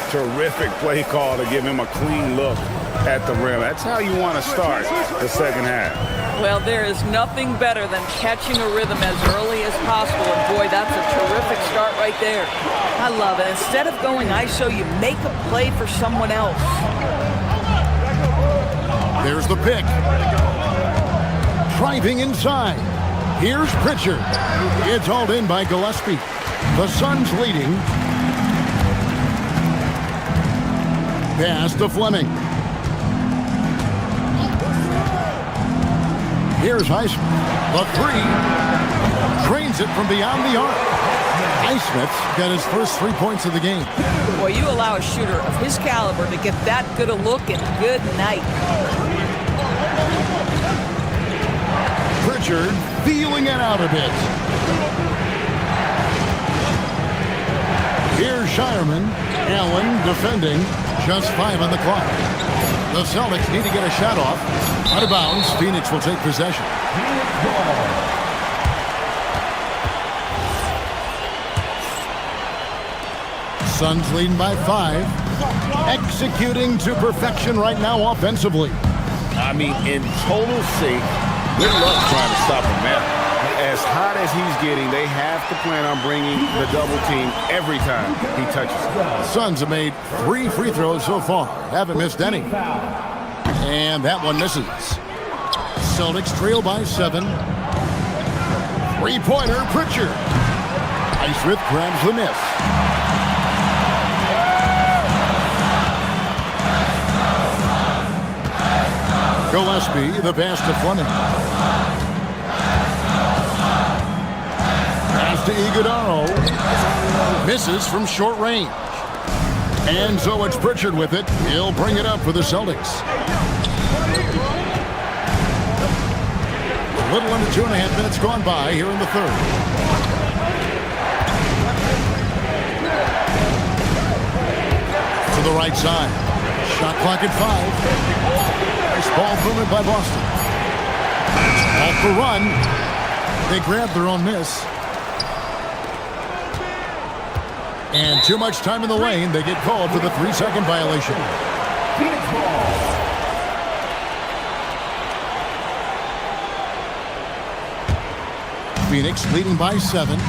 Terrific play call to give him a clean look at the rim. That's how you want to start the second half. Well, there is nothing better than catching a rhythm as early as possible. And boy, that's a terrific start right there. I love it. Instead of going ISO, you make a play for someone else. There's the pick. Driving inside. Here's Pritchard. It's hauled in by Gillespie. The Suns leading. Pass to Fleming. Here's Highsmith. The 3. Drains it from beyond the arc. Highsmith's got his first 3 points of the game. Boy, you allow a shooter of his caliber to get that good a look, and good night. Pritchard feeling it out a bit. Here's Shireman. Allen defending. Just 5 on the clock. The Celtics need to get a shot off. Out of bounds. Phoenix will take possession. Suns leading by 5. Executing to perfection right now offensively. I mean, in total sync. Good luck trying to stop him now. As hot as he's getting, they have to plan on bringing the double team every time he touches it. The Suns have made 3 free throws so far. Haven't missed any. And that one misses. Celtics trail by 7. 3-pointer, Pritchard. Highsmith grabs the miss. Gillespie, the pass to Fleming. Pass to Iguodaro. Misses from short range. And so it's Pritchard with it. He'll bring it up for the Celtics. A little under 2.5 minutes gone by here in the third. To the right side. Shot clock at 5. Ball movement by Boston. Off the run. They grab their own miss. And too much time in the lane. They get called for the 3-second violation. Phoenix leading by 7.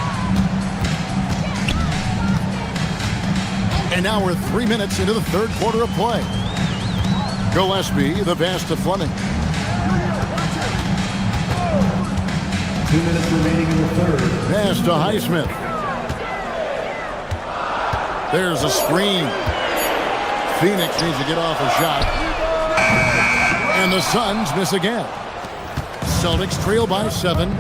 And now we're 3 minutes into the third quarter of play. Gillespie, the pass to Fleming. 2 minutes remaining in the third. Pass to Highsmith. There's a screen. Phoenix needs to get off a shot. And the Suns miss again. Celtics trail by 7.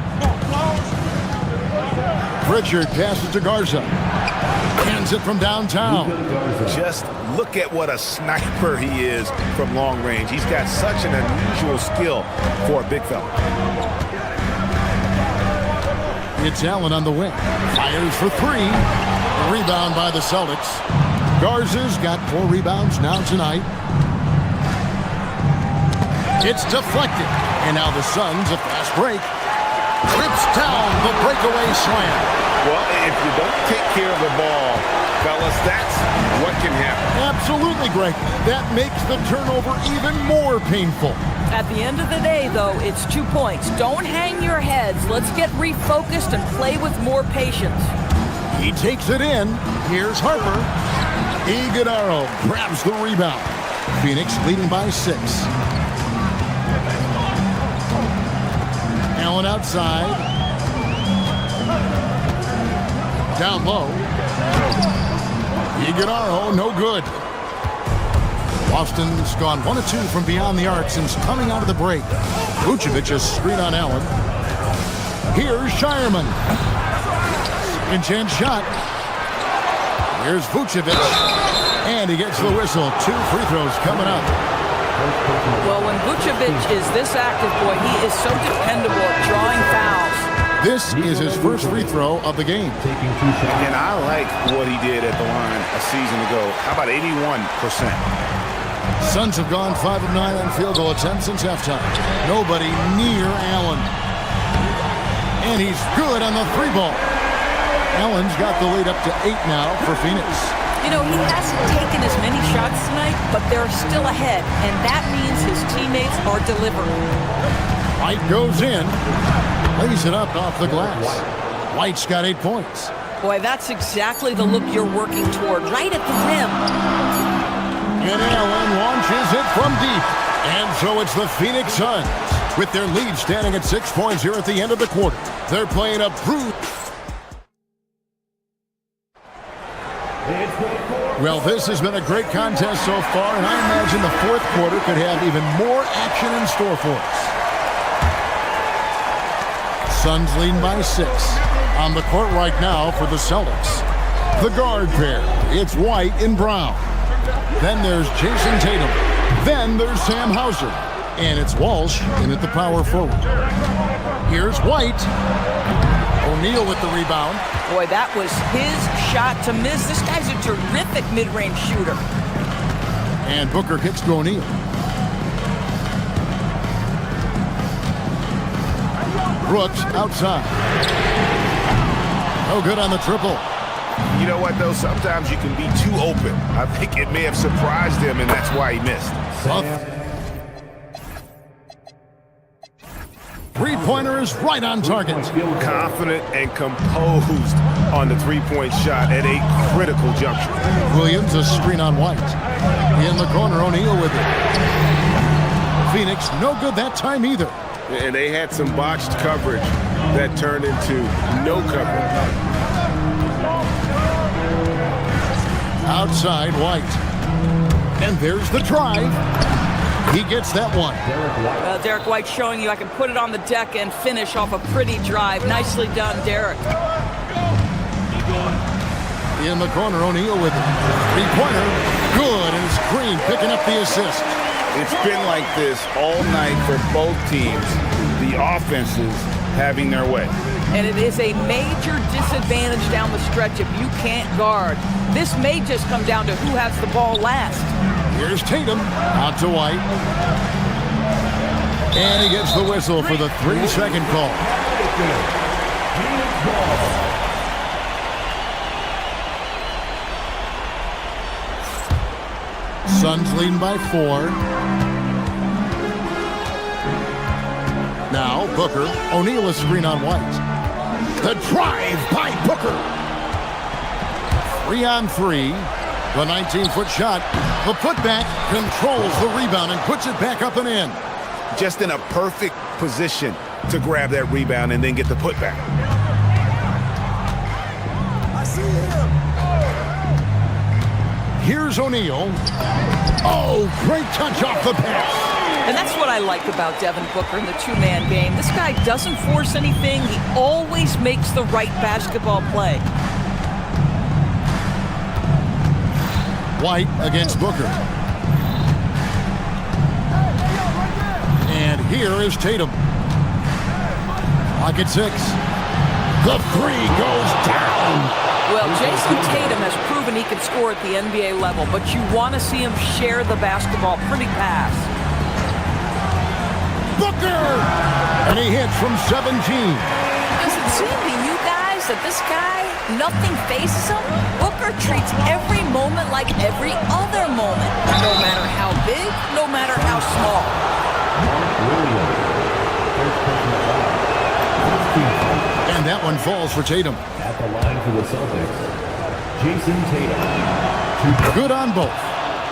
Pritchard passes to Garza. Hands it from downtown. Just look at what a sniper he is from long range. He's got such an unusual skill for a big fella. It's Allen on the wing. Fires for 3. Rebound by the Celtics. Garza's got 4 rebounds now tonight. It's deflected. And now the Suns, a fast break. Trips down the breakaway slam. Well, if you don't take care of the ball, fellas, that's what can happen. Absolutely, Greg. That makes the turnover even more painful. At the end of the day, though, it's 2 points. Don't hang your heads. Let's get refocused and play with more patience. He takes it in. Here's Harper. Iguodaro grabs the rebound. Phoenix leading by 6. Allen outside. Down low. Iguodaro, no good. Boston's gone 1 of 2 from beyond the arc since coming out of the break. Vucevic's screen on Allen. Here's Shireman. Second chance shot. Here's Vucevic. And he gets the whistle. 2 free throws coming up. Well, when Vucevic is this active, boy, he is so dependable at drawing fouls. This is his first free throw of the game. And I like what he did at the line a season ago. How about 81%? Suns have gone 5 of 9 on field goal attempts since halftime. Nobody near Allen. And he's good on the 3-ball. Allen's got the lead up to 8 now for Phoenix. You know, he hasn't taken as many shots tonight, but they're still ahead, and that means his teammates are delivering. White goes in. Lays it up off the glass. White's got 8 points. Boy, that's exactly the look you're working toward, right at the rim. And Allen launches it from deep. And so it's the Phoenix Suns with their lead standing at 6 points here at the end of the quarter. They're playing a Well, this has been a great contest so far, and I imagine the fourth quarter could have even more action in store for us. Suns leading by 6. On the court right now for the Celtics. The guard pair, it's White and Brown. Then there's Jason Tatum. Then there's Sam Hauser. And it's Walsh in at the power forward. Here's White. O'Neal with the rebound. Boy, that was his shot to miss. This guy's a terrific mid-range shooter. And Booker kicks to O'Neal. Brooks outside. No good on the triple. You know what, though? Sometimes you can be too open. I think it may have surprised him, and that's why he missed. Three-pointer is right on target. Confident and composed on the three-point shot at a critical juncture. Williams, a screen on White. In the corner, O'Neal with it. Phoenix, no good that time either. And they had some botched coverage that turned into no coverage. Outside, White. And there's the drive. He gets that one. Derek White showing you I can put it on the deck and finish off a pretty drive. Nicely done, Derek. In the corner, O'Neal with it. Three-pointer. Good, and it's Green picking up the assist. It's been like this all night for both teams. The offenses having their way. And it is a major disadvantage down the stretch if you can't guard. This may just come down to who has the ball last. Here's Tatum, out to White. And he gets the whistle for the 3-second call. Suns leading by 4. Now Booker, O'Neal a screen on White. The drive by Booker. 3-on-3. The 19-foot shot. The putback controls the rebound and puts it back up and in. Just in a perfect position to grab that rebound and then get the putback. I see him. Here's O'Neal. Oh, great touch off the pass. And that's what I like about Devin Booker in the two-man game. This guy doesn't force anything. He always makes the right basketball play. White against Booker. And here is Tatum. Lock at 6. The three goes down. Well, Jason Tatum has proven he can score at the NBA level, but you want to see him share the basketball. Pretty pass. Booker! And he hits from 17. Does it seem to you guys that this guy, nothing faces him? Booker treats every moment like every other moment. No matter how big, no matter how small. And that one falls for Tatum. At the line for the Celtics, Jason Tatum. Good on both.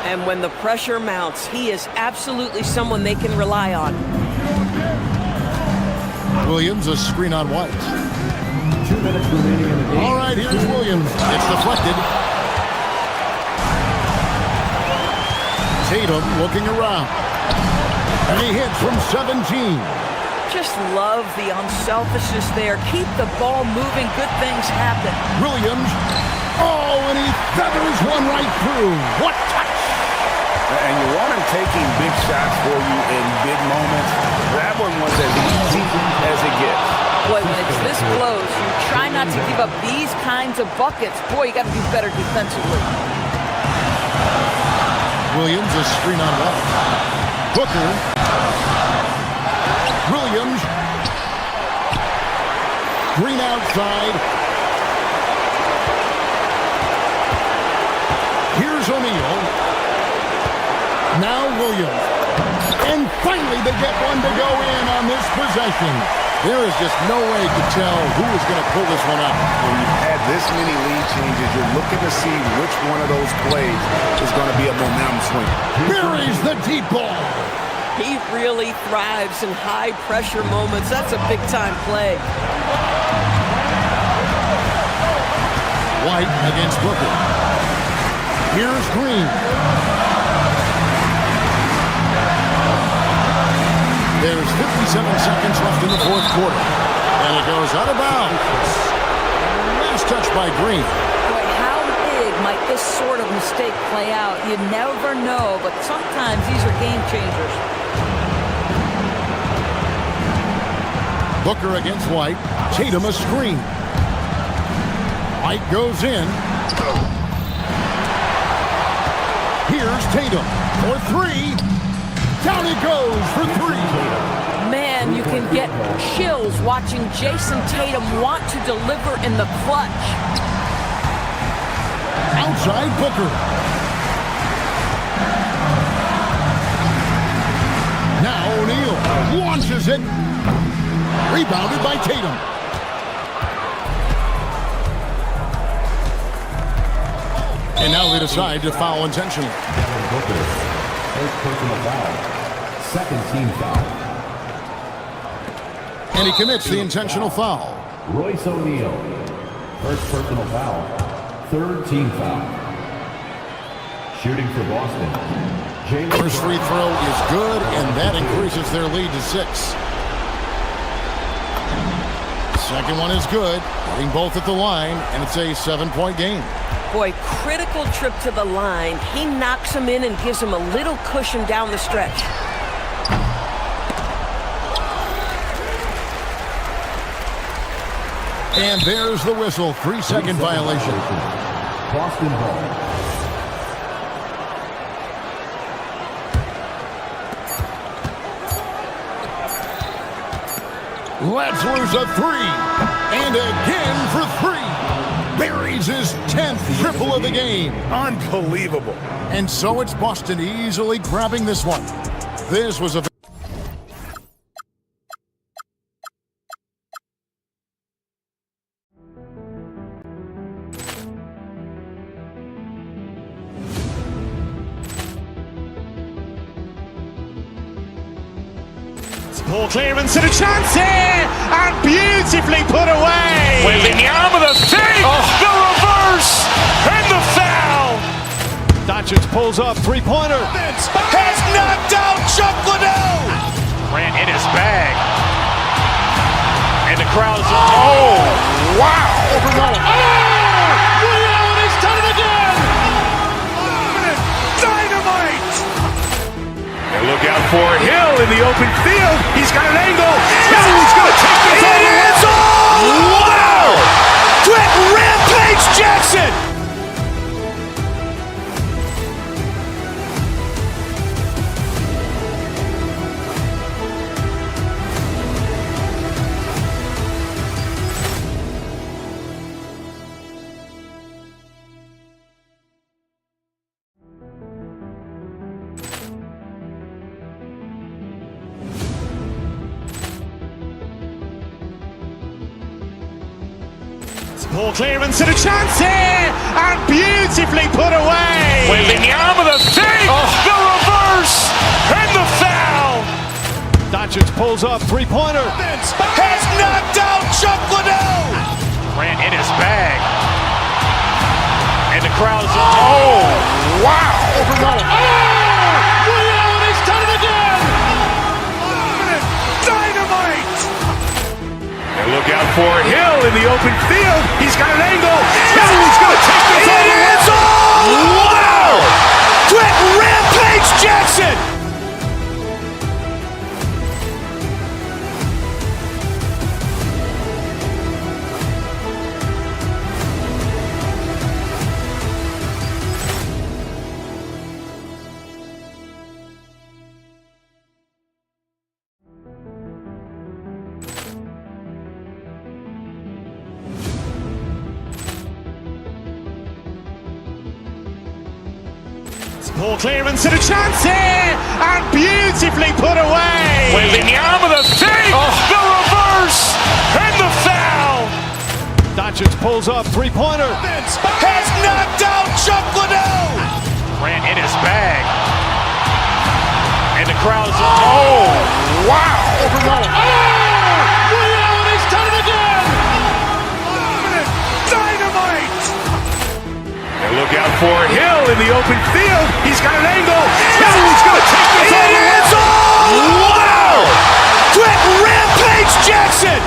And when the pressure mounts, he is absolutely someone they can rely on. Williams, a screen on White. 2 minutes remaining in the game. All right, here's Williams. It's deflected. Tatum looking around. And he hits from 17. Just love the unselfishness there. Keep the ball moving. Good things happen. Williams. Oh, and he feathers one right through. What touch! And you want him taking big shots for you in big moments. That one was as easy as it gets. Boy, when it's this close, you try not to give up these kinds of buckets. Boy, you got to do better defensively. Williams, a screen on White. Booker. Williams. Green outside. Here's O'Neal. Now Williams. And finally they get one to go in on this possession. There is just no way to tell who is going to pull this one out. When you've had this many lead changes, you're looking to see which one of those plays is going to be a momentum swing. Buries the deep ball. He really thrives in high-pressure moments. That's a big-time play. White against Booker. Here's Green. There's 57 seconds left in the fourth quarter. And it goes out of bounds. Last touch by Green. Boy, how big might this sort of mistake play out? You never know, but sometimes these are game changers. Booker against White. Tatum a screen. White goes in. Here's Tatum for three. Down he goes for three. Man, you can get chills watching Jason Tatum want to deliver in the clutch. Outside Booker. Now O'Neal launches it. Rebounded by Tatum. And now they decide to foul intentionally. First personal foul. Second team foul. And he commits the intentional foul. Royce O'Neal. First personal foul. Third team foul. Shooting for Boston. First free throw is good, and that increases their lead to 6. Second one is good, hitting both at the line, and it's a 7-point game. Boy, critical trip to the line. He knocks him in and gives him a little cushion down the stretch. And there's the whistle. 3-second violation. Boston ball. Let's lose a 3. And again for 3. Buries his 10th triple of the game. Unbelievable. And so it's Boston easily grabbing this one. This was a... Poor clearance and a chance here, and beautifully put away. Wembanyama the fake, the reverse, and the foul. Doncic pulls up, three-pointer. Has knocked out Chuck Liddell. Grant in his bag. And the crowd's, oh, wow. Liddell has done it again. Dynamite. And look out for Hill in the open field. He's got an angle. Hill's going to take this all the way. Wow! Trent Rampage Jackson. Poor clearance and a chance here, and beautifully put away. Wembanyama the fake, the reverse, and the foul. Doncic pulls up, three-pointer. Has knocked out Chuck Liddell. Grant in his bag. And the crowd's, oh, wow. Liddell has done it again. Dynamite. And look out for Hill in the open field. He's got an angle. Hill's going to take this all the way. Wow! Trent Rampage Jackson. Poor clearance and a chance here, and beautifully put away. Wembanyama the fake, the reverse, and the foul. Doncic pulls up, three-pointer. Has knocked out Chuck Liddell. Grant in his bag. And the crowd's, oh, wow. Liddell has done it again. Dynamite. And look out for Hill in the open field. He's got an angle. Hill's going to take this all the way. Wow! Trent Rampage Jackson.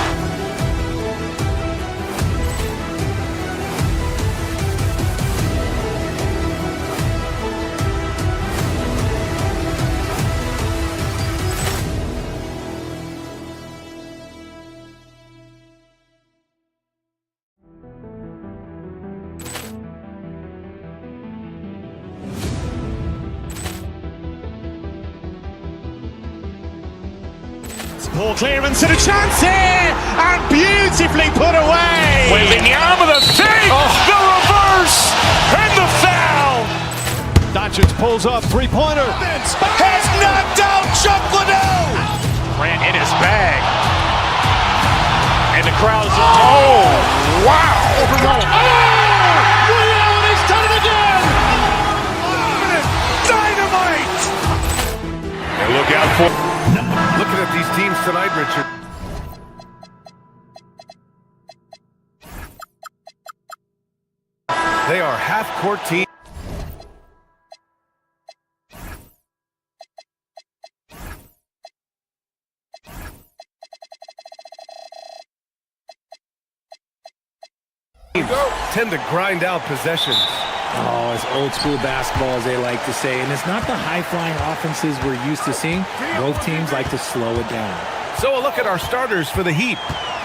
Ball clearance and a chance here, and beautifully put away. Wembanyama the fake, the reverse, and the foul. Doncic pulls up, three-pointer. Has knocked out Chuck Liddell. Grant in his bag. And the crowd is, oh, wow. Liddell, he's done it again. Dynamite. And look out for... Looking at these teams tonight, Richard. They are half-court teams. Tend to grind out possessions. Oh, it's old school basketball, as they like to say. And it's not the high-flying offenses we're used to seeing. Both teams like to slow it down. So a look at our starters for the Heat.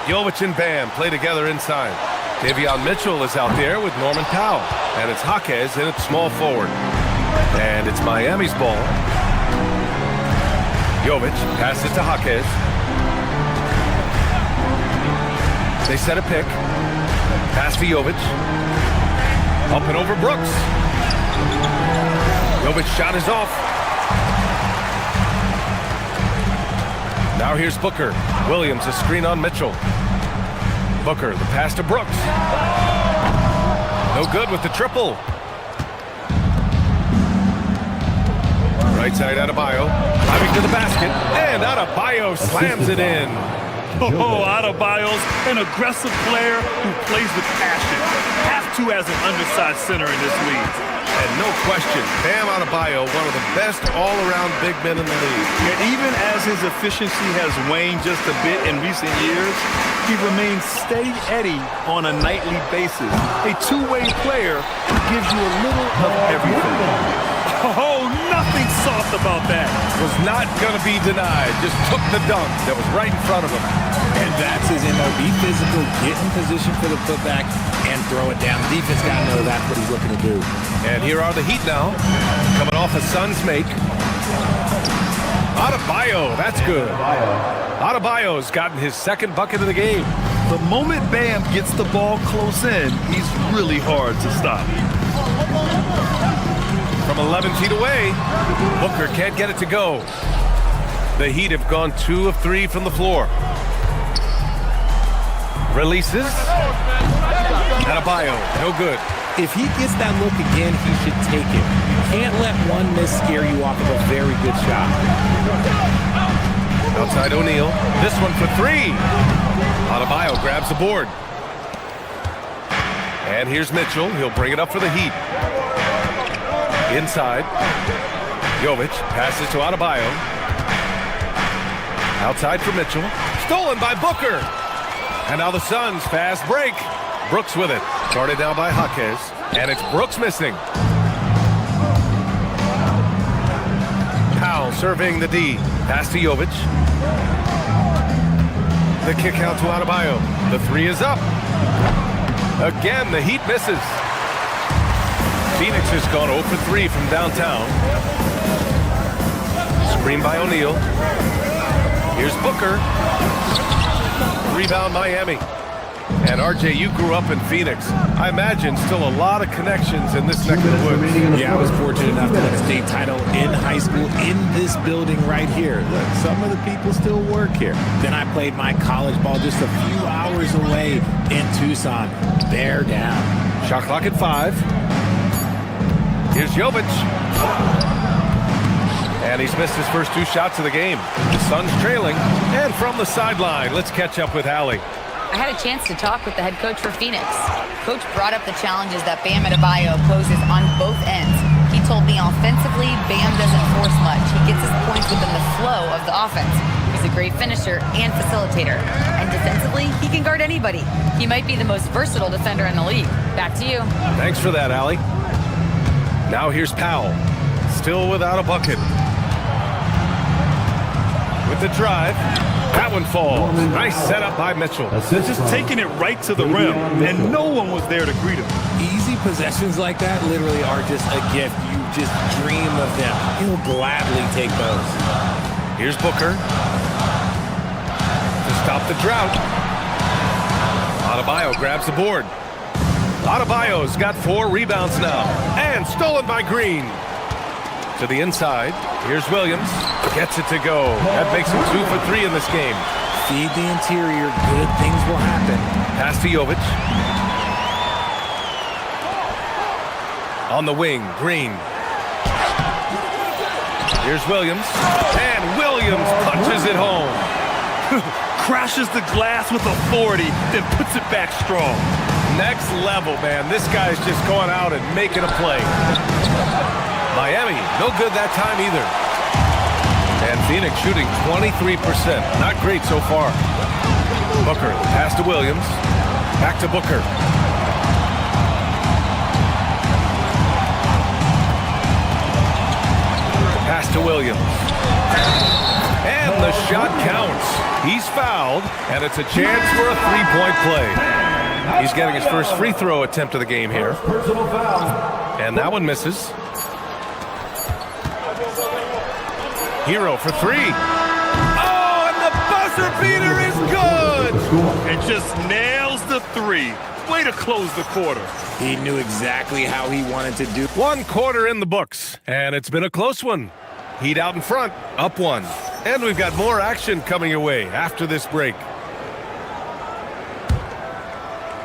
Jovic and Bam play together inside. Davion Mitchell is out there with Norman Powell. And it's Jaquez in at small forward. And it's Miami's ball. Jovic passes it to Jaquez. They set a pick. Pass to Jovic. Up and over Brooks. Jovic's shot is off. Now here's Booker. Williams, a screen on Mitchell. Booker, the pass to Brooks. No good with the triple. Right side Adebayo. Driving to the basket. And Adebayo slams it in. Oh, Adebayo's an aggressive player who plays with passion. Have to as an undersized center in this league. And no question, Bam Adebayo, one of the best all-around big men in the league. And even as his efficiency has waned just a bit in recent years, he remains steady Eddie on a nightly basis. A two-way player who gives you a little of everything. Oh, nothing soft about that. Was not going to be denied. Just took the dunk that was right in front of him. And that's his MO. Be physical, get in position for the putback, and throw it down. The defense got to know that's what he's looking to do. And here are the Heat now, coming off a Suns make. Adebayo, that's good. Adebayo's gotten his second bucket of the game. The moment Bam gets the ball close in, he's really hard to stop. From 11 feet away, Booker can't get it to go. The Heat have gone 2 of 3 from the floor. Releases. Adebayo, no good. If he gets that look again, he should take it. You can't let one miss scare you off of a very good shot. Outside O'Neal. This one for 3. Adebayo grabs the board. And here's Mitchell. He'll bring it up for the Heat. Inside. Jovic passes to Adebayo. Outside for Mitchell. Stolen by Booker. And now the Suns fast break. Brooks with it. Guarded down by Jaquez. And it's Brooks missing. Powell serving the D. Pass to Jovic. The kick out to Adebayo. The 3 is up. Again, the Heat misses. Phoenix has gone 0 for 3 from downtown. Screen by O'Neal. Here's Booker. Rebound Miami. And RJ, you grew up in Phoenix. I imagine still a lot of connections in this neck of the woods. Yeah, I was fortunate enough to win a state title in high school in this building right here. Look, some of the people still work here. Then I played my college ball just a few hours away in Tucson. They're down. Shot clock at 5. Here's Jovic. And he's missed his first 2 shots of the game. The Suns trailing. And from the sideline, let's catch up with Allie. I had a chance to talk with the head coach for Phoenix. Coach brought up the challenges that Bam Adebayo poses on both ends. He told me offensively, Bam doesn't force much. He gets his points within the flow of the offense. He's a great finisher and facilitator. And defensively, he can guard anybody. He might be the most versatile defender in the league. Back to you. Thanks for that, Allie. Now here's Powell. Still without a bucket. With the drive. That one falls. Nice setup by Mitchell. Just taking it right to the rim, and no one was there to greet him. Easy possessions like that literally are just a gift. You just dream of them. He'll gladly take those. Here's Booker. stop the drought. Adebayo grabs the board. Adebayo's got 4 rebounds now. And stolen by Green. To the inside. Here's Williams. Gets it to go. That makes him 2 for 3 in this game. Feed the interior. Good things will happen. Pass to Jovic. On the wing, Green. Here's Williams. And Williams punches it home. Crashes the glass with authority, then puts it back strong. Next level, man. This guy's just going out and making a play. Miami, no good that time either. And Phoenix shooting 23%. Not great so far. Booker, pass to Williams. Back to Booker. Pass to Williams. And the shot counts. He's fouled, and it's a chance for a 3-point play. He's getting his first free throw attempt of the game here. And that one misses. Hero for 3. Oh, and the buzzer beater is good! And just nails the 3. Way to close the quarter. He knew exactly how he wanted to do. 1 quarter in the books, and it's been a close one. Heat out in front, up 1. And we've got more action coming your way after this break.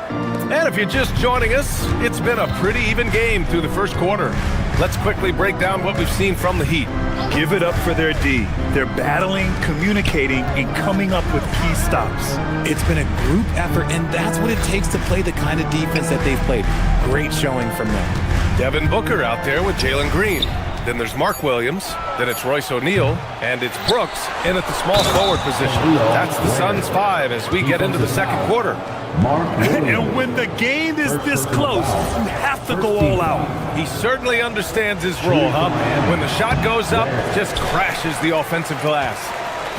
And if you're just joining us, it's been a pretty even game through the first quarter. Let's quickly break down what we've seen from the Heat. Give it up for their D. They're battling, communicating, and coming up with key stops. It's been a group effort, and that's what it takes to play the kind of defense that they've played. Great showing from them. Devin Booker out there with Jalen Green. Then there's Mark Williams. Then it's Royce O'Neal. And it's Brooks in at the small forward position. That's the Suns' 5 as we get into the second quarter. And when the game is this close, you have to go all out. He certainly understands his role, huh? And when the shot goes up, just crashes the offensive glass.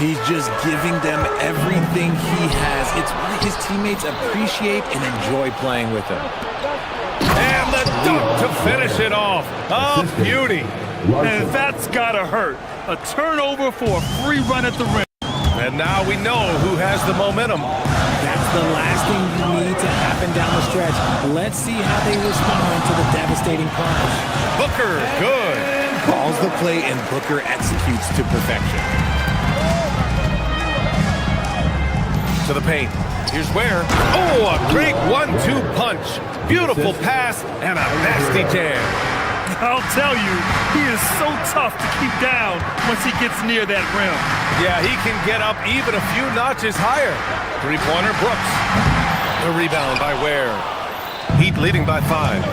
He's just giving them everything he has. It's why his teammates appreciate and enjoy playing with him. And the dunk to finish it off. A beauty. And that's gotta hurt. A turnover for a free run at the rim. And now we know who has the momentum. That's the last thing you need to happen down the stretch. Let's see how they respond to the devastating punch. Booker, good. Calls the play and Booker executes to perfection. To the paint. Here's Ware. Oh, a great 1-2 punch. Beautiful pass and a nasty jam. I'll tell you, he is so tough to keep down once he gets near that rim. Yeah, he can get up even a few notches higher. 3-pointer Brooks. The rebound by Ware. Heat leading by 5.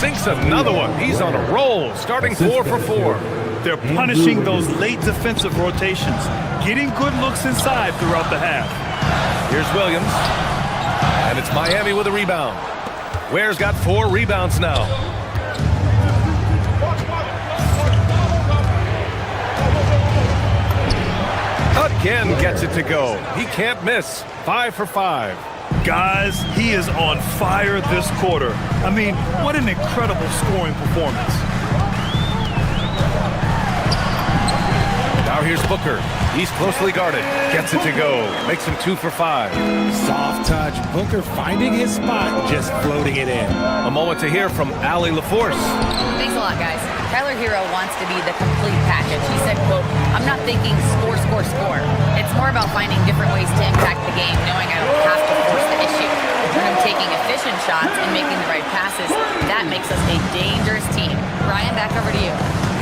Sinks another one. He's on a roll, starting 4 for 4. They're punishing those late defensive rotations, getting good looks inside throughout the half. Here's Williams. And it's Miami with a rebound. Ware's got 4 rebounds now. Again gets it to go. He can't miss. 5 for 5. Guys, he is on fire this quarter. I mean, what an incredible scoring performance. Now here's Booker. He's closely guarded. Gets it to go. Makes him 2 for 5. Soft touch. Booker finding his spot, just floating it in. A moment to hear from Allie LaForce. Thanks a lot, guys. Tyler Hero wants to be the complete package. He said, quote, "I'm not thinking score, score, score. It's more about finding different ways to impact the game, knowing I don't have to force the issue. When I'm taking efficient shots and making the right passes, that makes us a dangerous team." Ryan, back over to you.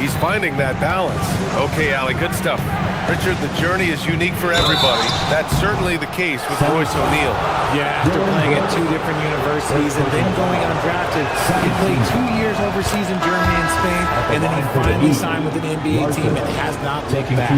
He's finding that balance. Okay, Allie, good stuff. Richard, the journey is unique for everybody. That's certainly the case with Royce O'Neal. Yeah, after playing at 2 different universities and then going undrafted, he played 2 years overseas in Germany and Spain, and then he finally signed with an NBA team and has not looked back.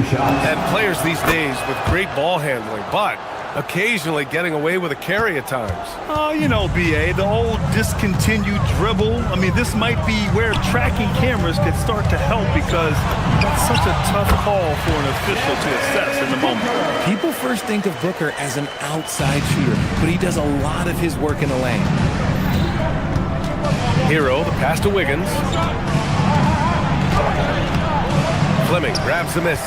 And players these days with great ball handling, but occasionally getting away with a carry at times. Oh, you know, BA, the old discontinued dribble. I mean, this might be where tracking cameras could start to help because that's such a tough call for an official to assess in the moment. People first think of Booker as an outside shooter, but he does a lot of his work in the lane. Hero, the pass to Wiggins. Fleming grabs the miss.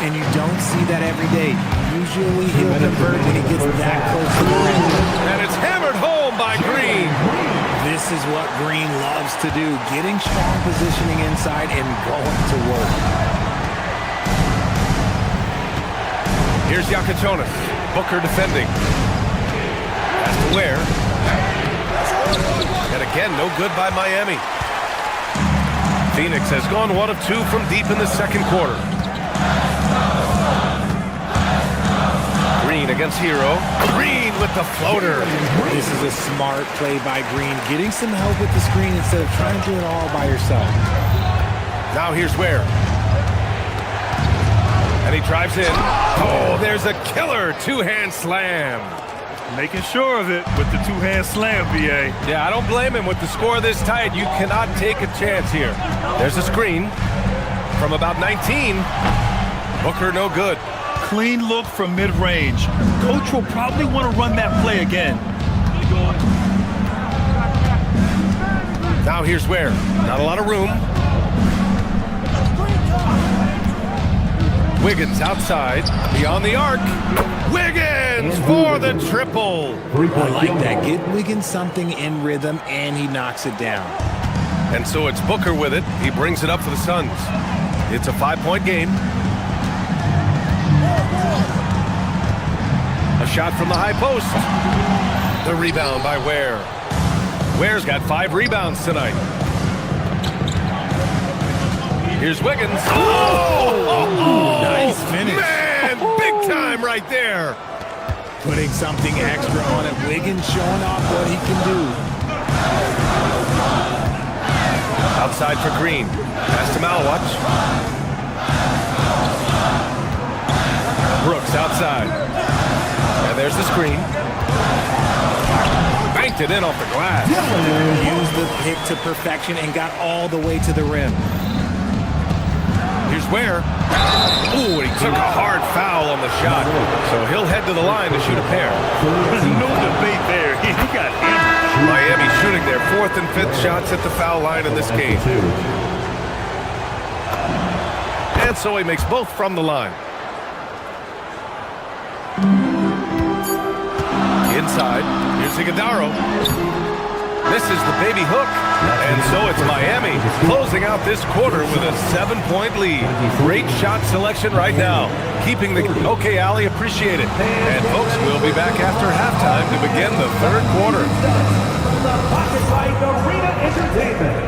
And you don't see that every day. Usually he'll convert when he gets that close to the rim. And it's hammered home by Green. This is what Green loves to do, getting strong positioning inside and going to work. Here's Yakachonis. Booker defending. Pass to Ware. And again, no good by Miami. Phoenix has gone 1 of 2 from deep in the second quarter. Green against Hero. Green with the floater. This is a smart play by Green, getting some help with the screen instead of trying to do it all by yourself. Now here's Ware. And he drives in. Oh, there's a killer two-hand slam. Making sure of it with the two-hand slam, BA. Yeah, I don't blame him. With the score this tight, you cannot take a chance here. There's a screen from about 19. Booker no good. Clean look from mid-range. Coach will probably want to run that play again. Now here's Ware. Not a lot of room. Wiggins outside, beyond the arc. Wiggins for the triple. I like that. Get Wiggins something in rhythm, and he knocks it down. And so it's Booker with it. He brings it up for the Suns. It's a 5-point game. A shot from the high post. The rebound by Ware. Ware's got 5 rebounds tonight. Here's Wiggins. Oh! Nice finish. Man, big time right there. Putting something extra on it. Wiggins showing off what he can do. Outside for Green. Pass to Malwatch. Brooks outside. And there's the screen. Banked it in off the glass. Used the pick to perfection and got all the way to the rim. Here's Ware. Ooh, and he took a hard foul on the shot. So he'll head to the line to shoot a pair. There's no debate there. He got hammered. Miami shooting their 4th and 5th shots at the foul line in this game. And so he makes both from the line. Inside, here's Iguodaro. Misses the baby hook. And so it's Miami closing out this quarter with a 7-point lead. Great shot selection right now. Keeping the... Okay, Allie, appreciate it. And folks, we'll be back after halftime to begin the 3rd quarter. Pocket Light Arena Entertainment.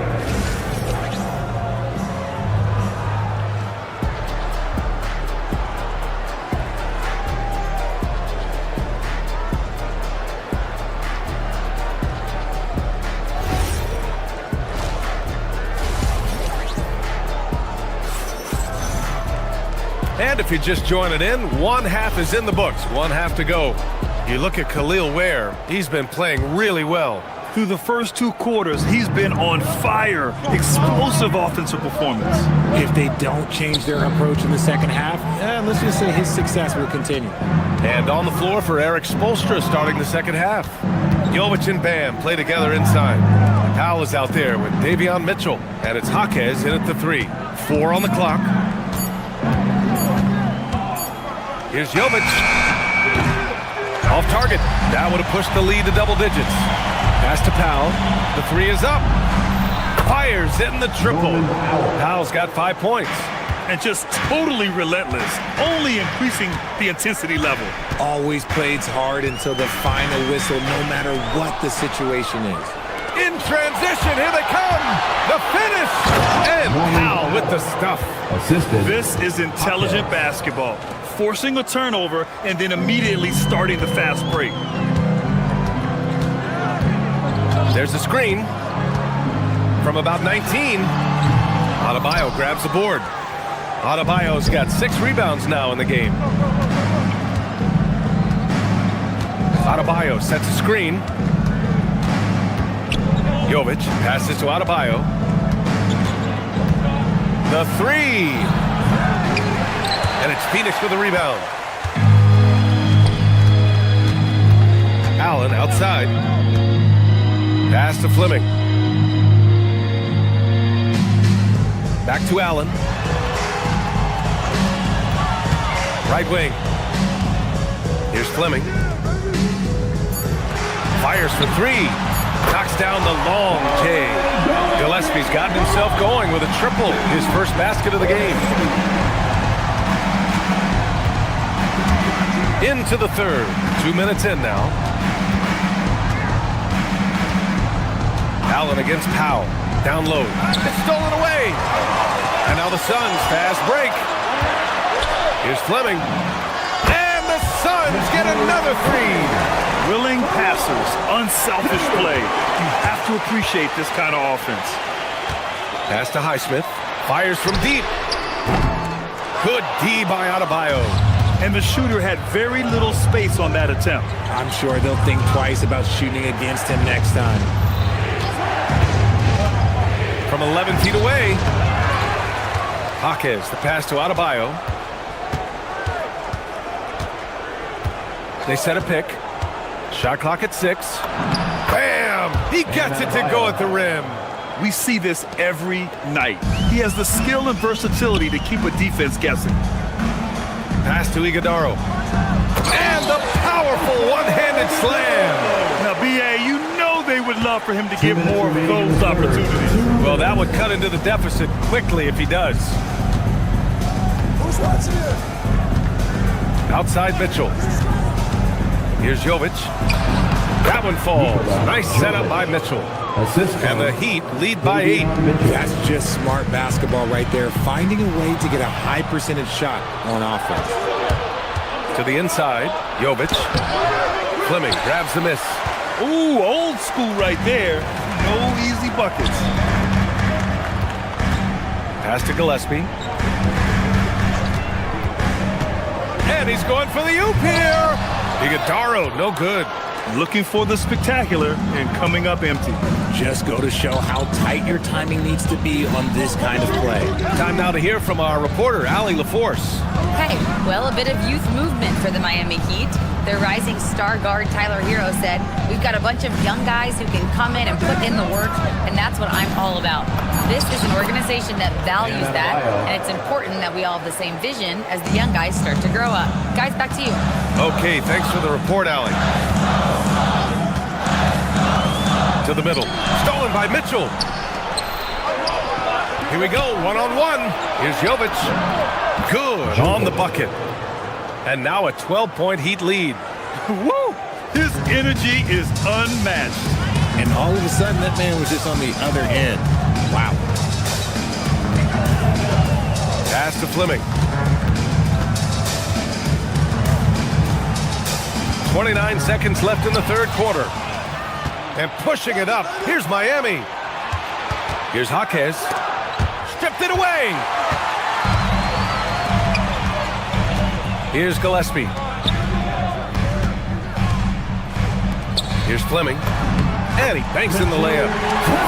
And if you're just joining in, 1 half is in the books, 1 half to go. You look at Khalil Ware, he's been playing really well. Through the first 2 quarters, he's been on fire. Explosive offensive performance. If they don't change their approach in the second half, let's just say his success will continue. And on the floor for Eric Spoelstra starting the second half. Jovic and Bam play together inside. Powell is out there with Davion Mitchell, and it's Jaquez in at the 3. 4 on the clock. Here's Jovic. Off target. That would have pushed the lead to double digits. Pass to Powell. The 3 is up. Fires in the triple. Powell's got 5 points. And just totally relentless. Only increasing the intensity level. Always plays hard until the final whistle, no matter what the situation is. In transition, here they come. The finish. And Powell with the stuff. This is intelligent basketball. Forcing a turnover and then immediately starting the fast break. There's a screen from about 19. Adebayo grabs the board. Adebayo's got 6 rebounds now in the game. Adebayo sets a screen. Jovic passes to Adebayo. The 3. And it's Phoenix with a rebound. Allen outside. Pass to Fleming. Back to Allen. Right wing. Here's Fleming. Fires for three. Knocks down the long J. Gillespie's gotten himself going with a triple. His first basket of the game. Into the third. 2 minutes in now. Allen against Powell. Down low. It's stolen away. And now the Suns fast break. Here's Fleming. And the Suns get another three. Willing passers, unselfish play. You have to appreciate this kind of offense. Pass to Highsmith. Fires from deep. Good D by Adebayo. And the shooter had very little space on that attempt. I'm sure they'll think twice about shooting against him next time. From 11 feet away. Jaquez, the pass to Adebayo. They set a pick. Shot clock at 6. Bam! He gets it to go at the rim. We see this every night. He has the skill and versatility to keep a defense guessing. Pass to Iguodaro. And the powerful one-handed slam. Now, B.A., you know they would love for him to get more of those opportunities. Well, that would cut into the deficit quickly if he does. Outside Mitchell. Here's Jovic. That one falls. Nice setup by Mitchell. And the Heat lead by 8. That's just smart basketball right there. Finding a way to get a high percentage shot on offense. To the inside, Jovic. Fleming grabs the miss. Ooh, old school right there. No easy buckets. Pass to Gillespie. And he's going for the oop here. Iguodaro, no good. Looking for the spectacular and coming up empty. Just go to show how tight your timing needs to be on this kind of play. Time now to hear from our reporter, Allie LaForce. Hey, well, a bit of youth movement for the Miami Heat. Their rising star guard, Tyler Hero, said, "We've got a bunch of young guys who can come in and put in the work, and that's what I'm all about." This is an organization that values that, and it's important that we all have the same vision as the young guys start to grow up. Guys, back to you. Okay, thanks for the report, Allie. To the middle. Stolen by Mitchell. Here we go, one-on-one. Here's Jovic. Good on the bucket. And now a 12-point Heat lead. Woo! His energy is unmatched. And all of a sudden, that man was just on the other end. Wow. Pass to Fleming. 29 seconds left in the third quarter. And pushing it up. Here's Miami. Here's Jaquez. Stripped it away. Here's Gillespie. Here's Fleming. And he banks in the layup.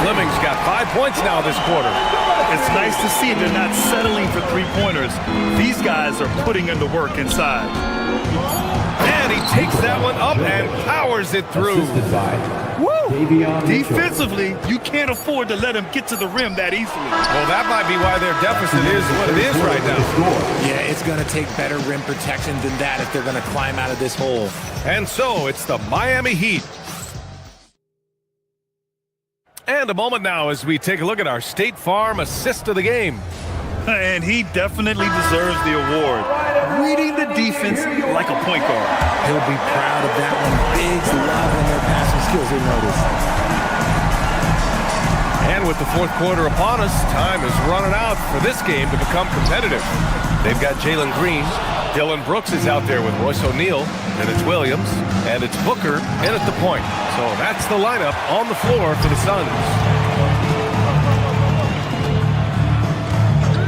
Fleming's got 5 points now this quarter. It's nice to see they're not settling for three-pointers. These guys are putting in the work inside. And he takes that one up and powers it through. Woo! Defensively, you can't afford to let him get to the rim that easily. Well, that might be why their deficit is what it is right now. Yeah, it's going to take better rim protection than that if they're going to climb out of this hole. And so it's the Miami Heat. And a moment now as we take a look at our State Farm assist of the game. And he definitely deserves the award. Reading the defense like a point guard. He'll be proud of that one. Biggs love when their passing skills are noticed. And with the fourth quarter upon us, time is running out for this game to become competitive. They've got Jalen Green. Dylan Brooks is out there with Royce O'Neal. And it's Williams. And it's Booker in at the point. So that's the lineup on the floor for the Suns.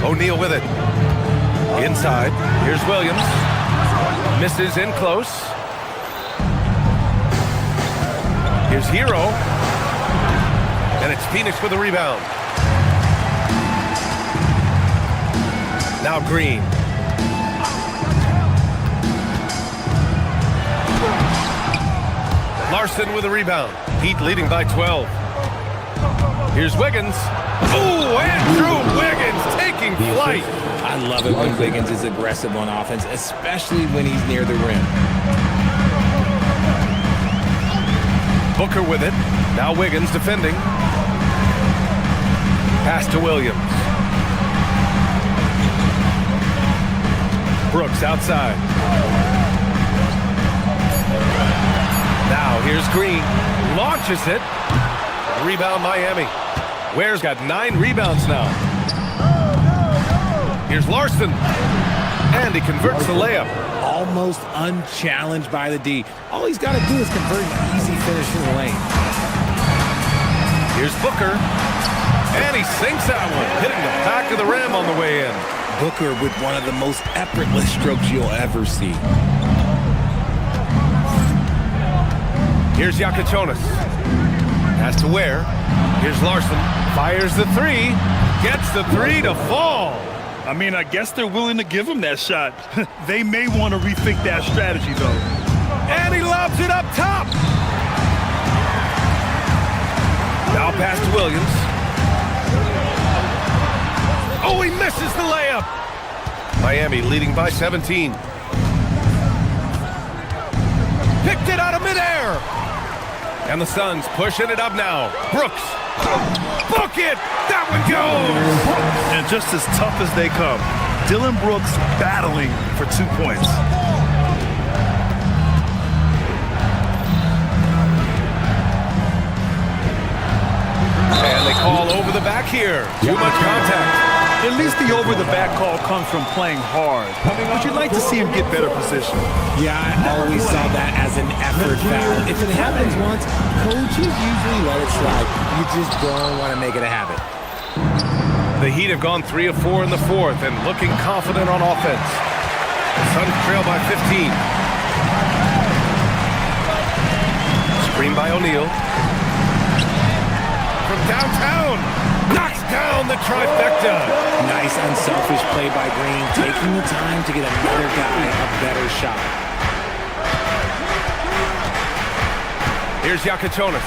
O'Neal with it. Inside. Here's Williams. Misses in close. Here's Hero. And it's Phoenix with a rebound. Now Green. Larson with a rebound. Heat leading by 12. Here's Wiggins. Ooh, Andrew Wiggins taking flight. I love it when Wiggins is aggressive on offense, especially when he's near the rim. Booker with it. Now Wiggins defending. Pass to Williams. Brooks outside. Now here's Green. Launches it. Rebound Miami. Ware's got 9 rebounds now. Here's Larson. And he converts the layup. Almost unchallenged by the D. All he's got to do is convert an easy finish in the lane. Here's Booker. And he sinks that one, hitting the back of the rim on the way in. Booker with one of the most effortless strokes you'll ever see. Here's Yakichonis. Pass to Ware. Here's Larson. Fires the 3. Gets the 3 to fall. I mean, I guess they're willing to give him that shot. They may want to rethink that strategy, though. And he lobs it up top. Now pass to Williams. Oh, he misses the layup. Miami leading by 17. Picked it out of midair. And the Suns pushing it up now. Brooks. Book it. That one goes. And just as tough as they come, Dillon Brooks battling for 2 points. And they call over the back here. Too much contact. At least the over-the-back call comes from playing hard. But you'd like to see him get better position. Yeah, I always saw that as an effort foul. If it happens once, coaches usually let it slide. You just don't want to make it a habit. The Heat have gone 3 of 4 in the fourth and looking confident on offense. The Suns trail by 15. Screen by O'Neal. From downtown, knocks down the trifecta. Nice unselfish play by Green, taking the time to get another guy a better shot. Here's Yakichonis.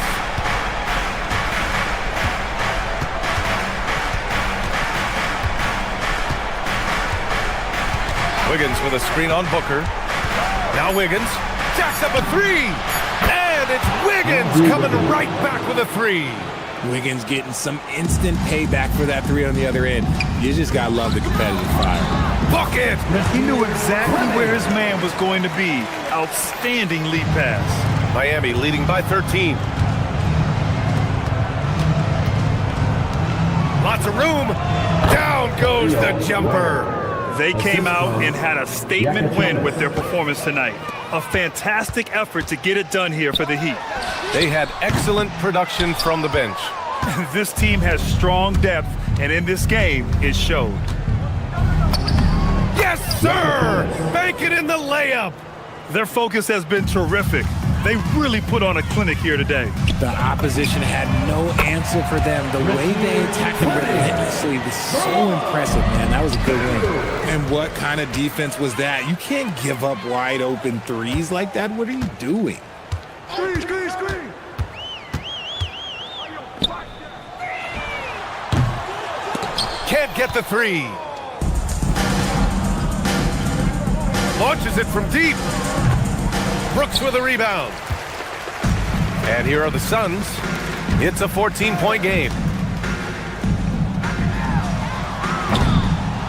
Wiggins with a screen on Booker. Now Wiggins jacks up a 3. And it's Wiggins coming right back with a 3. Wiggins getting some instant payback for that 3 on the other end. You just gotta love the competitive fire. Bucket! He knew exactly where his man was going to be. Outstanding lead pass. Miami leading by 13. Lots of room. Down goes the jumper. They came out and had a statement win with their performance tonight. A fantastic effort to get it done here for the Heat. They had excellent production from the bench. This team has strong depth, and in this game, it showed. Yes, sir! Bank it in the layup. Their focus has been terrific. They really put on a clinic here today. The opposition had no answer for them. The way they attacked them relentlessly was so impressive, man. That was a good win. And what kind of defense was that? You can't give up wide open threes like that. What are you doing? Screen, screen, screen. Can't get the 3. Launches it from deep. Brooks with a rebound. And here are the Suns. It's a 14-point game.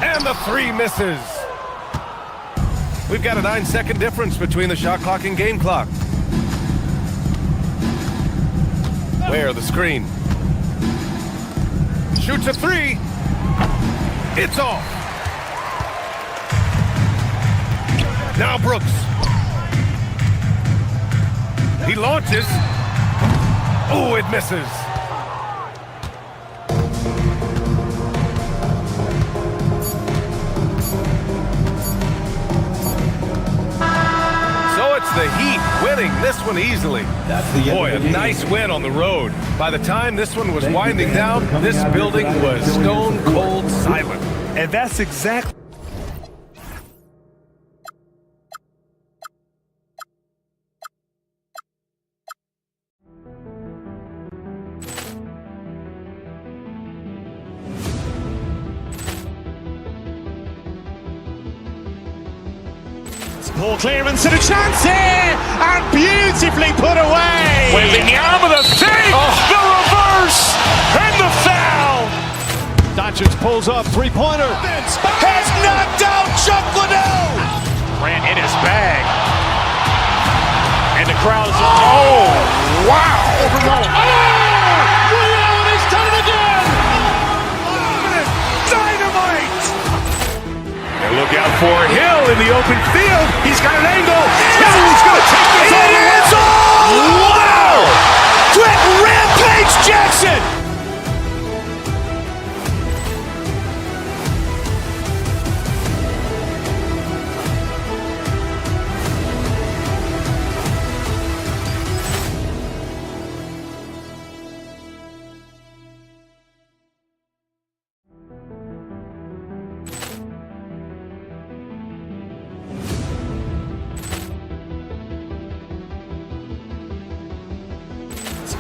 And the 3 misses. We've got a 9-second difference between the shot clock and game clock. Where the screen. Shoots a 3. It's off. Now Brooks. He launches. Oh, it misses. So it's the Heat winning this one easily. Boy, a nice win on the road. By the time this one was winding down, this building was stone cold silent. And that's exactly Ball clearance and a chance here, and beautifully put away. Wembanyama the save, the reverse, and the foul. Doncic pulls up, three-pointer. Has knocked out Chuck Liddell. Grant in his bag. And the crowd's, oh, wow. Liddell has done it again. Dynamite. And look out for Hill in the open field. He's got an angle. He's going to take this all the way. Wow! Trent Rampage Jackson.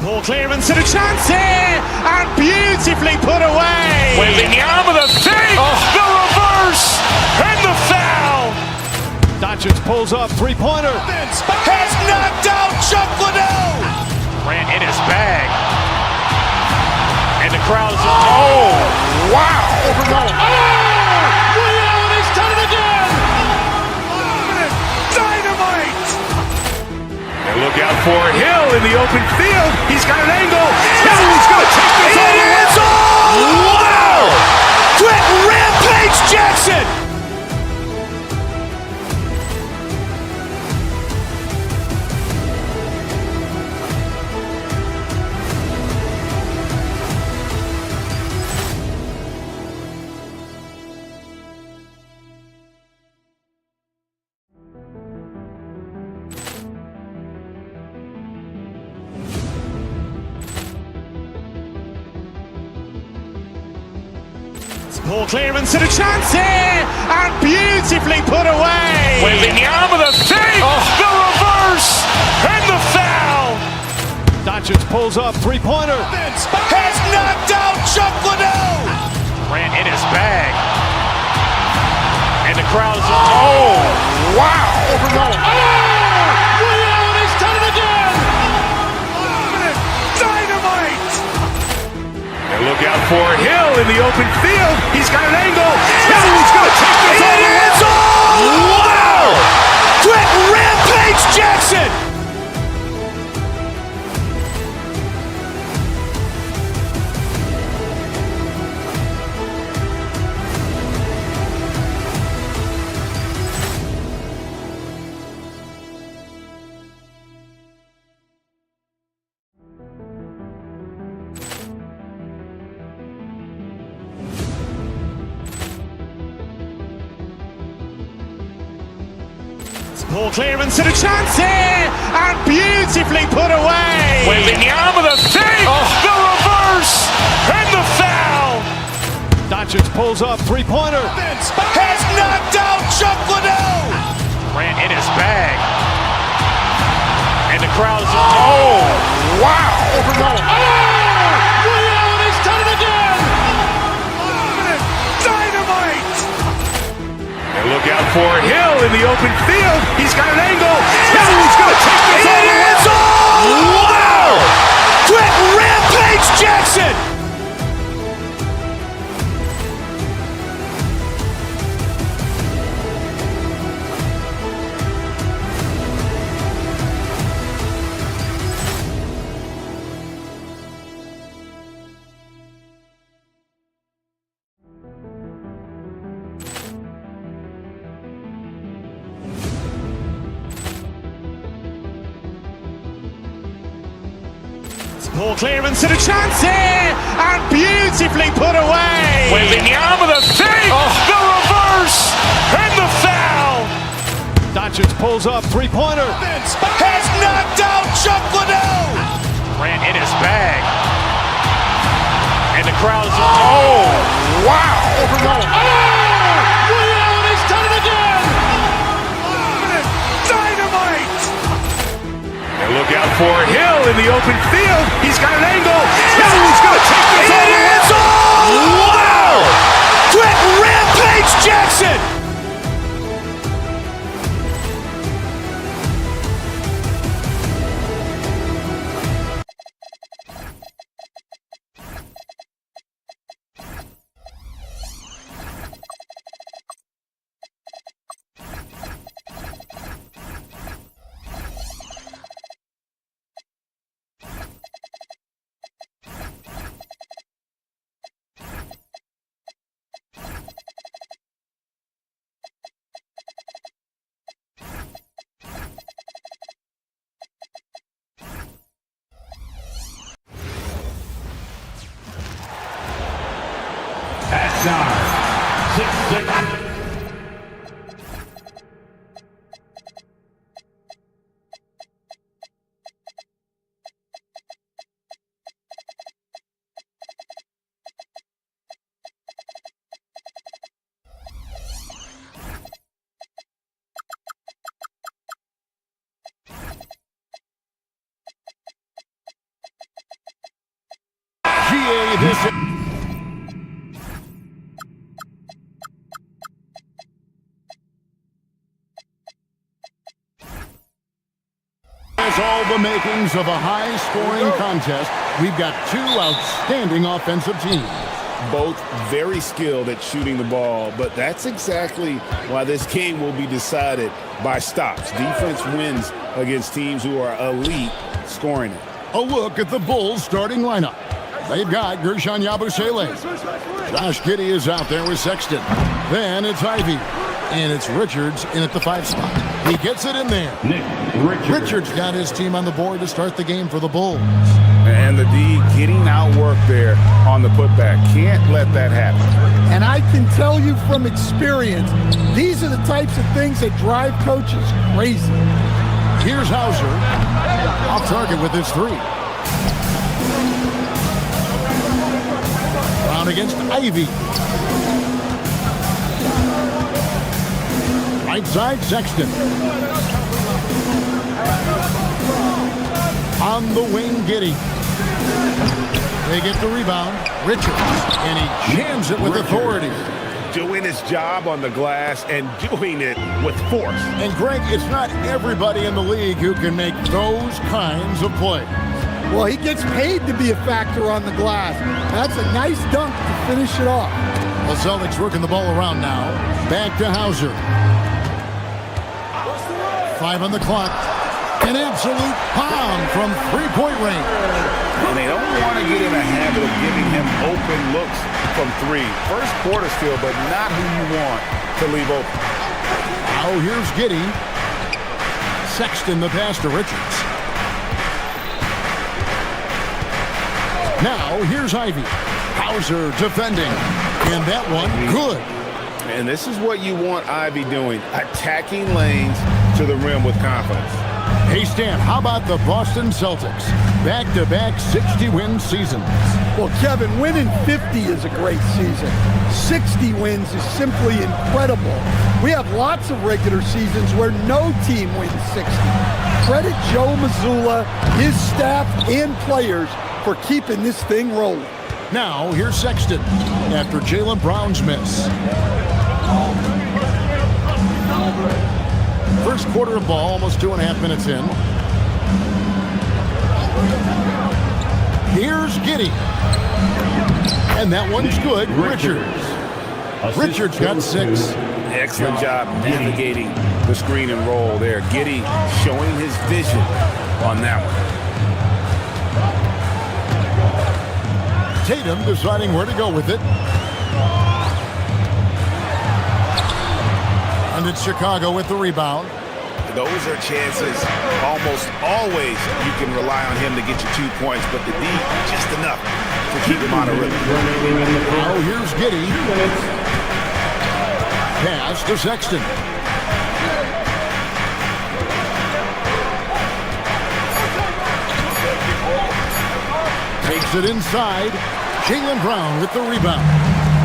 Ball clearance and a chance here, and beautifully put away. Wembanyama the save, the reverse, and the foul. Doncic pulls up, three-pointer. Has knocked out Chuck Liddell. Grant in his bag. And the crowd's, oh, wow. Liddell has done it again. Dynamite. And look out for Hill in the open field. He's got an angle. He's going to take this all the way. Wow! Trent Rampage Jackson. Ball clearance and a chance here, and beautifully put away. Wembanyama the save, the reverse, and the foul. Doncic pulls up, three-pointer. Has knocked out Chuck Liddell. Grant in his bag. And the crowd's, oh, wow. Liddell has done it again. Dynamite. And look out for Hill in the open field. He's got an angle. He's going to take this all the way. Wow! Trent Rampage Jackson. Ball clearance and a chance here, and beautifully put away. Wembanyama the save, the reverse, and the foul. Doncic pulls up, three-pointer. Has knocked out Chuck Liddell. Grant in his bag. And the crowd's, oh, wow. Liddell has done it again. Dynamite. And look out for Hill in the open field. He's got an angle. He's going to take this all the way. Wow! Trent Rampage Jackson. Ball clearance and a chance here, and beautifully put away. Wembanyama the save, the reverse, and the foul. Doncic pulls up, three-pointer. Has knocked out Chuck Liddell. Grant in his bag. And the crowd's, oh, wow. Liddell has done it again. Dynamite. And look out for Hill in the open field. He's got an angle. He's going to take this all the way. Wow! Trent Rampage Jackson. 6'6". Has all the makings of a high-scoring contest. We've got two outstanding offensive teams. Both very skilled at shooting the ball, but that's exactly why this game will be decided by stops. Defense wins against teams who are elite scoring it. A look at the Bulls starting lineup. They've got Gershon Yabusele. Josh Giddey is out there with Sexton. Then it's Ivy. And it's Richards in at the 5 spot. He gets it in there. Richards got his team on the board to start the game for the Bulls. And the D getting outworked there on the putback. Can't let that happen. And I can tell you from experience, these are the types of things that drive coaches crazy. Here's Hauser. Off target with his 3. Brown against Ivy. Right side, Sexton. On the wing, Giddey. They get the rebound. Richards. And he jams it with authority. Doing his job on the glass and doing it with force. And Greg, it's not everybody in the league who can make those kinds of plays. Well, he gets paid to be a factor on the glass. That's a nice dunk to finish it off. The Celtics working the ball around now. Back to Hauser. 5 on the clock. An absolute pound from 3-point range. And they don't want to get in a habit of giving him open looks from 3. First quarter still, but not who you want to leave open. Now here's Giddey. Sexton the pass to Richards. Now here's Ivy. Hauser defending. And that one good. And this is what you want Ivy doing. Attacking lanes to the rim with confidence. Hey, Stan, how about the Boston Celtics? Back-to-back 60-win seasons. Well, Kevin, winning 50 is a great season. 60 wins is simply incredible. We have lots of regular seasons where no team wins 60. Credit Joe Mazzulla, his staff, and players for keeping this thing rolling. Now, here's Sexton after Jaylen Brown's miss. First quarter of ball, almost 2.5 minutes in. Here's Giddey. And that one's good. Richards got 6. Excellent job navigating the screen and roll there. Giddey showing his vision on that one. Tatum deciding where to go with it. And it's Chicago with the rebound. Those are chances almost always you can rely on him to get you 2 points, but the D just enough to keep him on a rhythm. Now here's Giddey. Pass to Sexton. Takes it inside. Jaylen Brown with the rebound.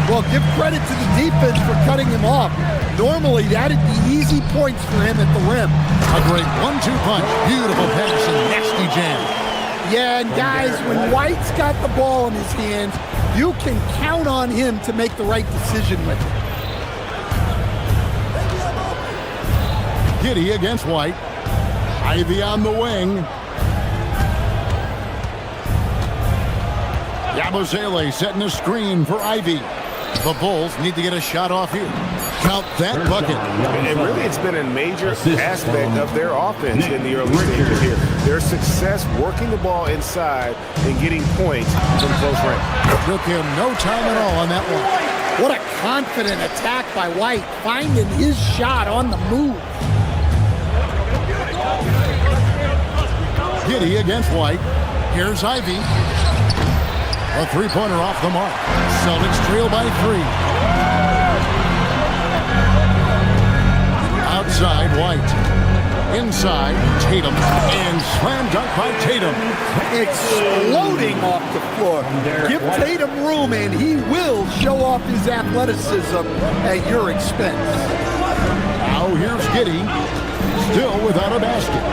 Well, give credit to the defense for cutting him off. Normally, that'd be easy points for him at the rim. A great 1-2 punch. Beautiful pass and nasty jam. Yeah, and guys, when White's got the ball in his hands, you can count on him to make the right decision with it. Giddey against White. Ivy on the wing. Yabusele setting a screen for Ivy. The Bulls need to get a shot off here. Count that bucket. And really, it's been a major aspect of their offense in the early stages here. Their success working the ball inside and getting points from close range. Took him no time at all on that one. What a confident attack by White, finding his shot on the move. Giddey against White. Here's Ivy. A 3-pointer off the mark. Celtics trail by 3. Outside, White. Inside, Tatum. And slam dunk by Tatum. Exploding off the floor. Give Tatum room, and he will show off his athleticism at your expense. Now here's Giddey. Still without a basket.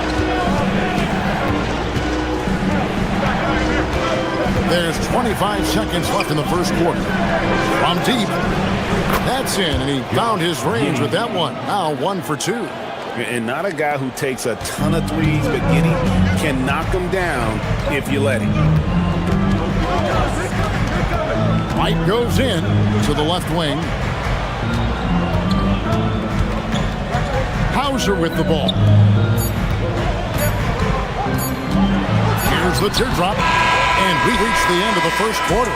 There's 25 seconds left in the first quarter. From deep. That's in, and he found his range with that one. Now 1 for 2. And not a guy who takes a ton of threes, but Giddey can knock them down if you let him. White goes in to the left wing. Hauser with the ball. Here's the teardrop. And we reach the end of the first quarter.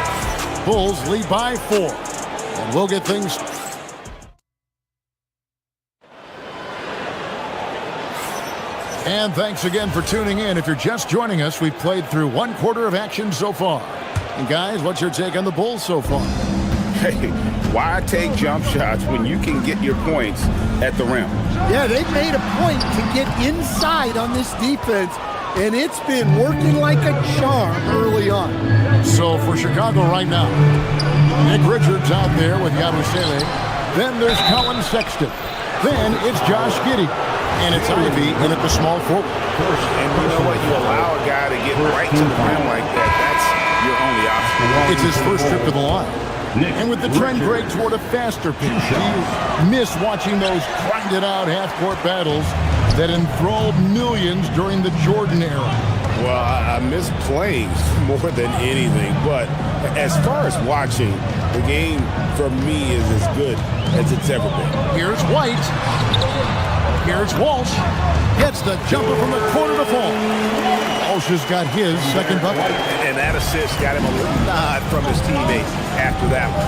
Bulls lead by 4. And we'll get things... And thanks again for tuning in. If you're just joining us, we've played through 1 quarter of action so far. And guys, what's your take on the Bulls so far? Hey, why take jump shots when you can get your points at the rim? Yeah, they've made a point to get inside on this defense, and it's been working like a charm early on. So for Chicago right now, Nick Richards out there with Yabusele. Then there's Colin Sexton. Then it's Josh Giddey. And it's Ivy in at the small forward. And you know what? You allow a guy to get right to the rim like that. That's your only option. It's his first trip to the line. And with the trend break toward a faster pace, you miss watching those grinded-out half-court battles that enthralled millions during the Jordan era. Well, I miss playing more than anything. But as far as watching, the game for me is as good as it's ever been. Here's White. Here's Walsh. Gets the jumper from the corner to fall. Walsh has got his second bucket. And that assist got him a little nod from his teammates after that one.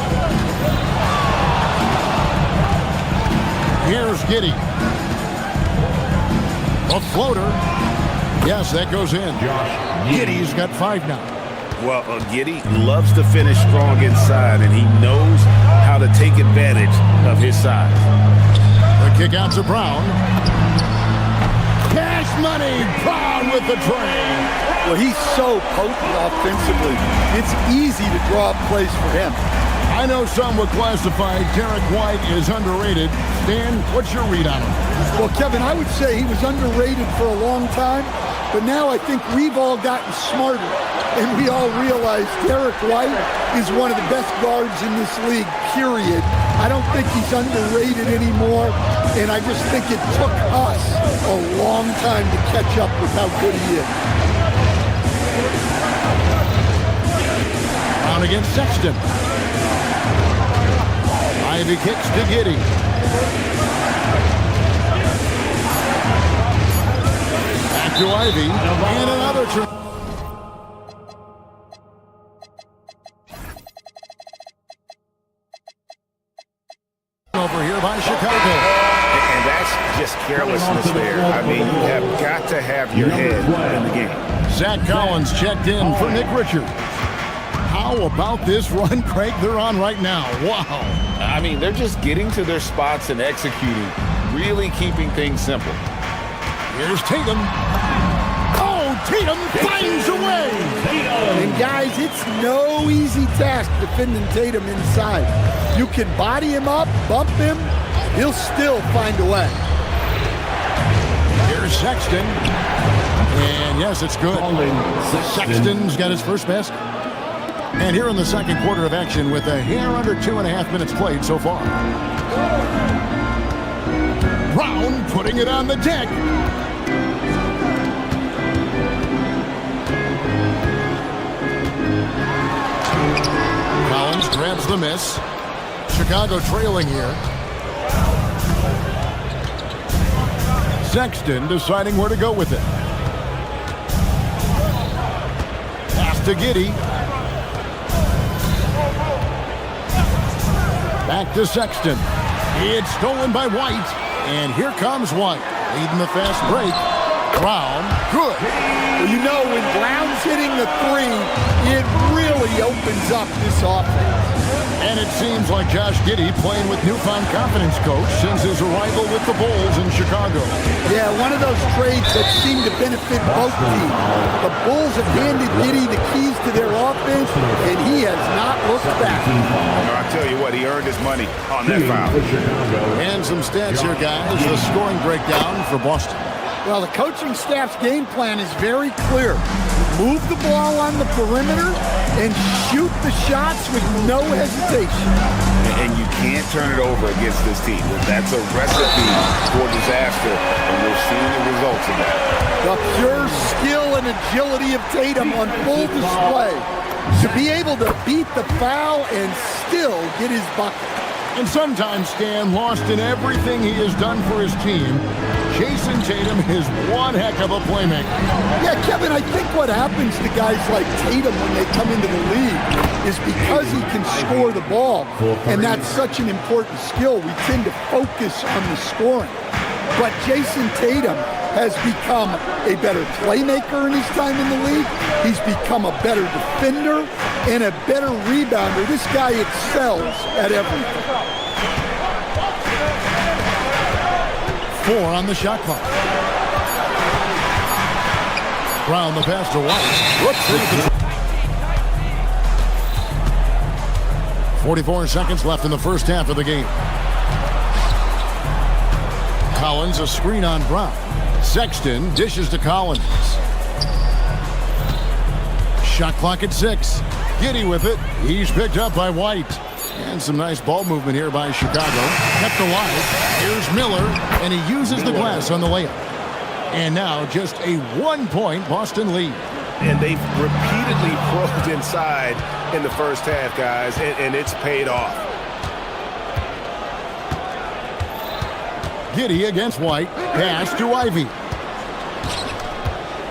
Here's Giddey. A floater. Yes, that goes in. Giddey's got 5 now. Well, Giddey loves to finish strong inside, and he knows how to take advantage of his size. The kick out to Brown. Cash money. Brown with the train. Well, he's so potent offensively. It's easy to draw up plays for him. I know some would classify Derek White as underrated. Stan, what's your read on him? Well, Kevin, I would say he was underrated for a long time, but now I think we've all gotten smarter, and we all realize Derek White is one of the best guards in this league, period. I don't think he's underrated anymore, and I just think it took us a long time to catch up with how good he is. Brown against Sexton. Ivy kicks to Giddey. Back to Ivy. And another turn. Over here by Chicago. And that's just carelessness there. I mean, you have got to have your head in the game. Zach Collins checked in for Nick Richards. How about this run, Craig, they're on right now? Wow. I mean, they're just getting to their spots and executing, really keeping things simple. Here's Tatum. Oh, Tatum finds a way. And guys, it's no easy task defending Tatum inside. You can body him up, bump him, he'll still find a way. Here's Sexton. And yes, it's good. Sexton's got his first basket. And here in the second quarter of action with a hair under 2.5 minutes played so far. Brown putting it on the deck. Collins grabs the miss. Chicago trailing here. Sexton deciding where to go with it. Pass to Giddey. Back to Sexton. It's stolen by White. And here comes White. Leading the fast break. Brown. Good. Well, you know, when Brown's hitting the three, it really opens up this offense. And it seems like Josh Giddey playing with newfound confidence, coach, since his arrival with the Bulls in Chicago. Yeah, one of those trades that seemed to benefit both teams. The Bulls have handed Giddey the keys to their offense, and he has not looked back. I'll tell you what, he earned his money on that foul. And some stats here, guys. The scoring breakdown for Boston. Well, the coaching staff's game plan is very clear. Move the ball on the perimeter and shoot the shots with no hesitation. And you can't turn it over against this team. That's a recipe for disaster, and we're seeing the results of that. The pure skill and agility of Tatum on full display. To be able to beat the foul and still get his bucket. And sometimes, Stan, lost in everything he has done for his team, Jason Tatum is one heck of a playmaker. Yeah, Kevin, I think what happens to guys like Tatum when they come into the league is because he can score the ball, and that's such an important skill, we tend to focus on the scoring. But Jason Tatum has become a better playmaker in his time in the league. He's become a better defender and a better rebounder. This guy excels at everything. 4 on the shot clock. Brown the pass to White. 44 seconds left in the first half of the game. Collins, a screen on Brown. Sexton dishes to Collins. Shot clock at 6. Giddey with it. He's picked up by White. And some nice ball movement here by Chicago. Kept alive. Here's Miller, and he uses the glass on the layup. And now just a 1-point Boston lead. And they've repeatedly probed inside in the first half, guys, and it's paid off. Giddey against White. Pass to Ivy.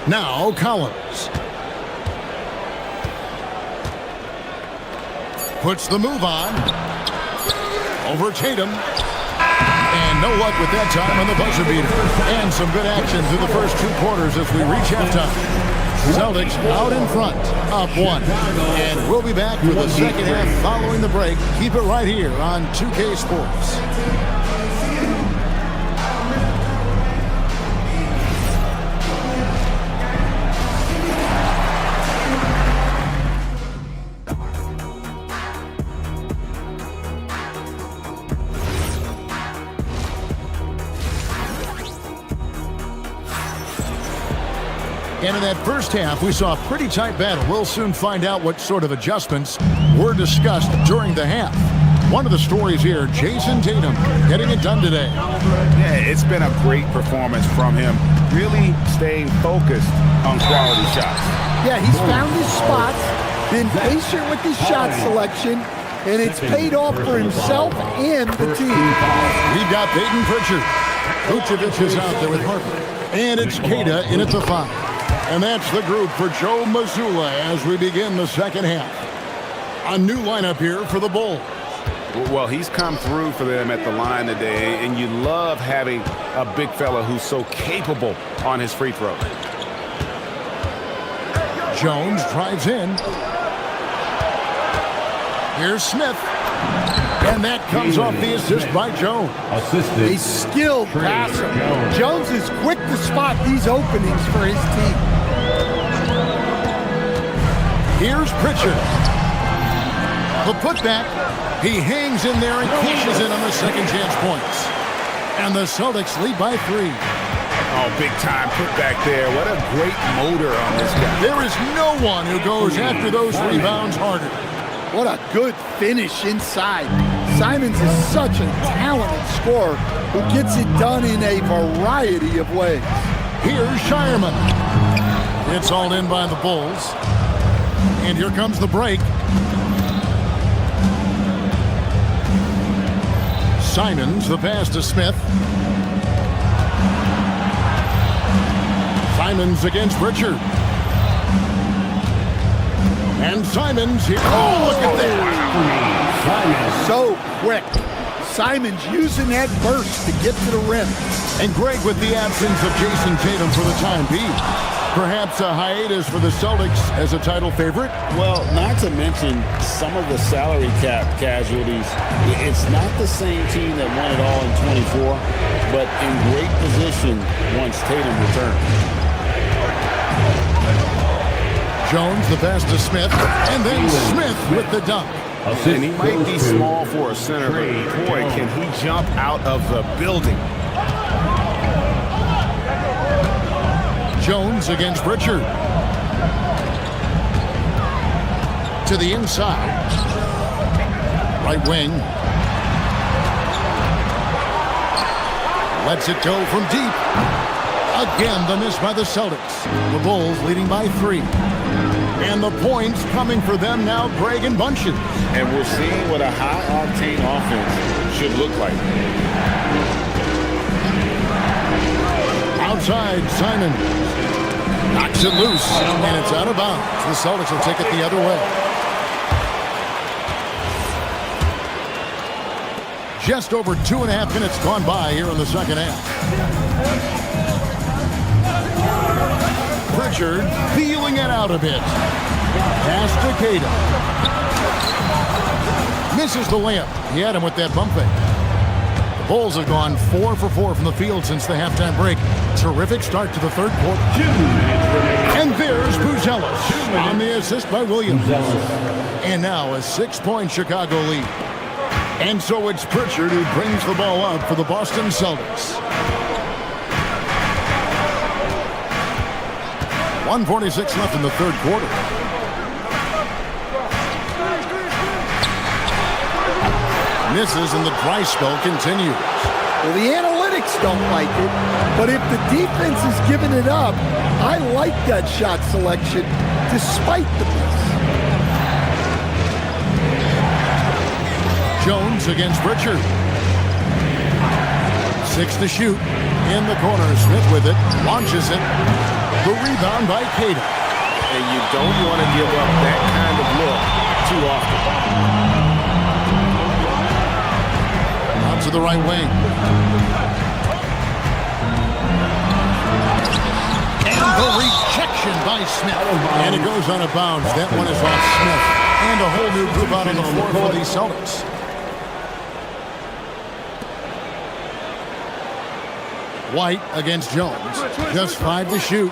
Now Collins. Puts the move on. Over Tatum. And no luck with that time on the buzzer beater. And some good action through the first 2 quarters as we reach halftime. Celtics out in front, up 1. And we'll be back for the second half following the break. Keep it right here on 2K Sports. And in that first half, we saw a pretty tight battle. We'll soon find out what sort of adjustments were discussed during the half. One of the stories here, Jason Tatum getting it done today. Yeah, it's been a great performance from him, really staying focused on quality shots. Yeah, he's found his spots, been patient with his shot selection, and it's paid off for himself and the team. We've got Peyton Pritchard. Vucevic is out there with Harper. And it's Keita in at the 5. And that's the group for Joe Mazzulla as we begin the second half. A new lineup here for the Bulls. Well, he's come through for them at the line today, and you love having a big fella who's so capable on his free throw. Jones drives in. Here's Smith. And that comes off the assist by Jones. A skilled passer. Jones is quick to spot these openings for his team. Here's Pritchard. The putback. He hangs in there and cashes in on the second chance points. And the Celtics lead by 3. Oh, big time putback there. What a great motor on this guy. There is no one who goes after those rebounds harder. What a good finish inside. Simons is such a talented scorer who gets it done in a variety of ways. Here's Shireman. It's all in by the Bulls. And here comes the break. Simons, the pass to Smith. Simons against Richard. And Simons here. Oh, look at that. So quick. Simons using that burst to get to the rim. And Greg with the absence of Jason Tatum for the time being. Perhaps a hiatus for the Celtics as a title favorite? Well, not to mention some of the salary cap casualties. It's not the same team that won it all in 24, but in great position once Tatum returned. Jones, the pass to Smith, and then Smith with the dunk. And he might be small for a center, but boy, can he jump out of the building. Jones against Pritchard. To the inside. Right wing. Lets it go from deep. Again, the miss by the Celtics. The Bulls leading by 3. And the points coming for them now, Greg and Bunches. And we're seeing what a high-octane offense should look like. Outside, Simon knocks it loose, and it's out of bounds. The Celtics will take it the other way. Just over 2.5 minutes gone by here in the second half. Pritchard feeling it out a bit. Pass to Cato. Misses the layup. He had him with that bump fake. The Bulls have gone 4 for 4 from the field since the halftime break. Terrific start to the third quarter. And there's Buzelis on the assist by Williams. And now a 6-point Chicago lead. And so it's Pritchard who brings the ball up for the Boston Celtics. 1:46 left in the third quarter. Misses and the dry spell continues. Well, the analytics don't like it, but if the defense is giving it up, I like that shot selection despite the miss. Jones against Pritchard. 6 to shoot. In the corner, Smith with it. Launches it. The rebound by Cato. And you don't want to give up that kind of look too often. Out to the right wing. And the rejection by Smith. And it goes out of bounds. That one is off Smith. And a whole new group out on the floor for the Celtics. White against Jones. Just 5 to shoot.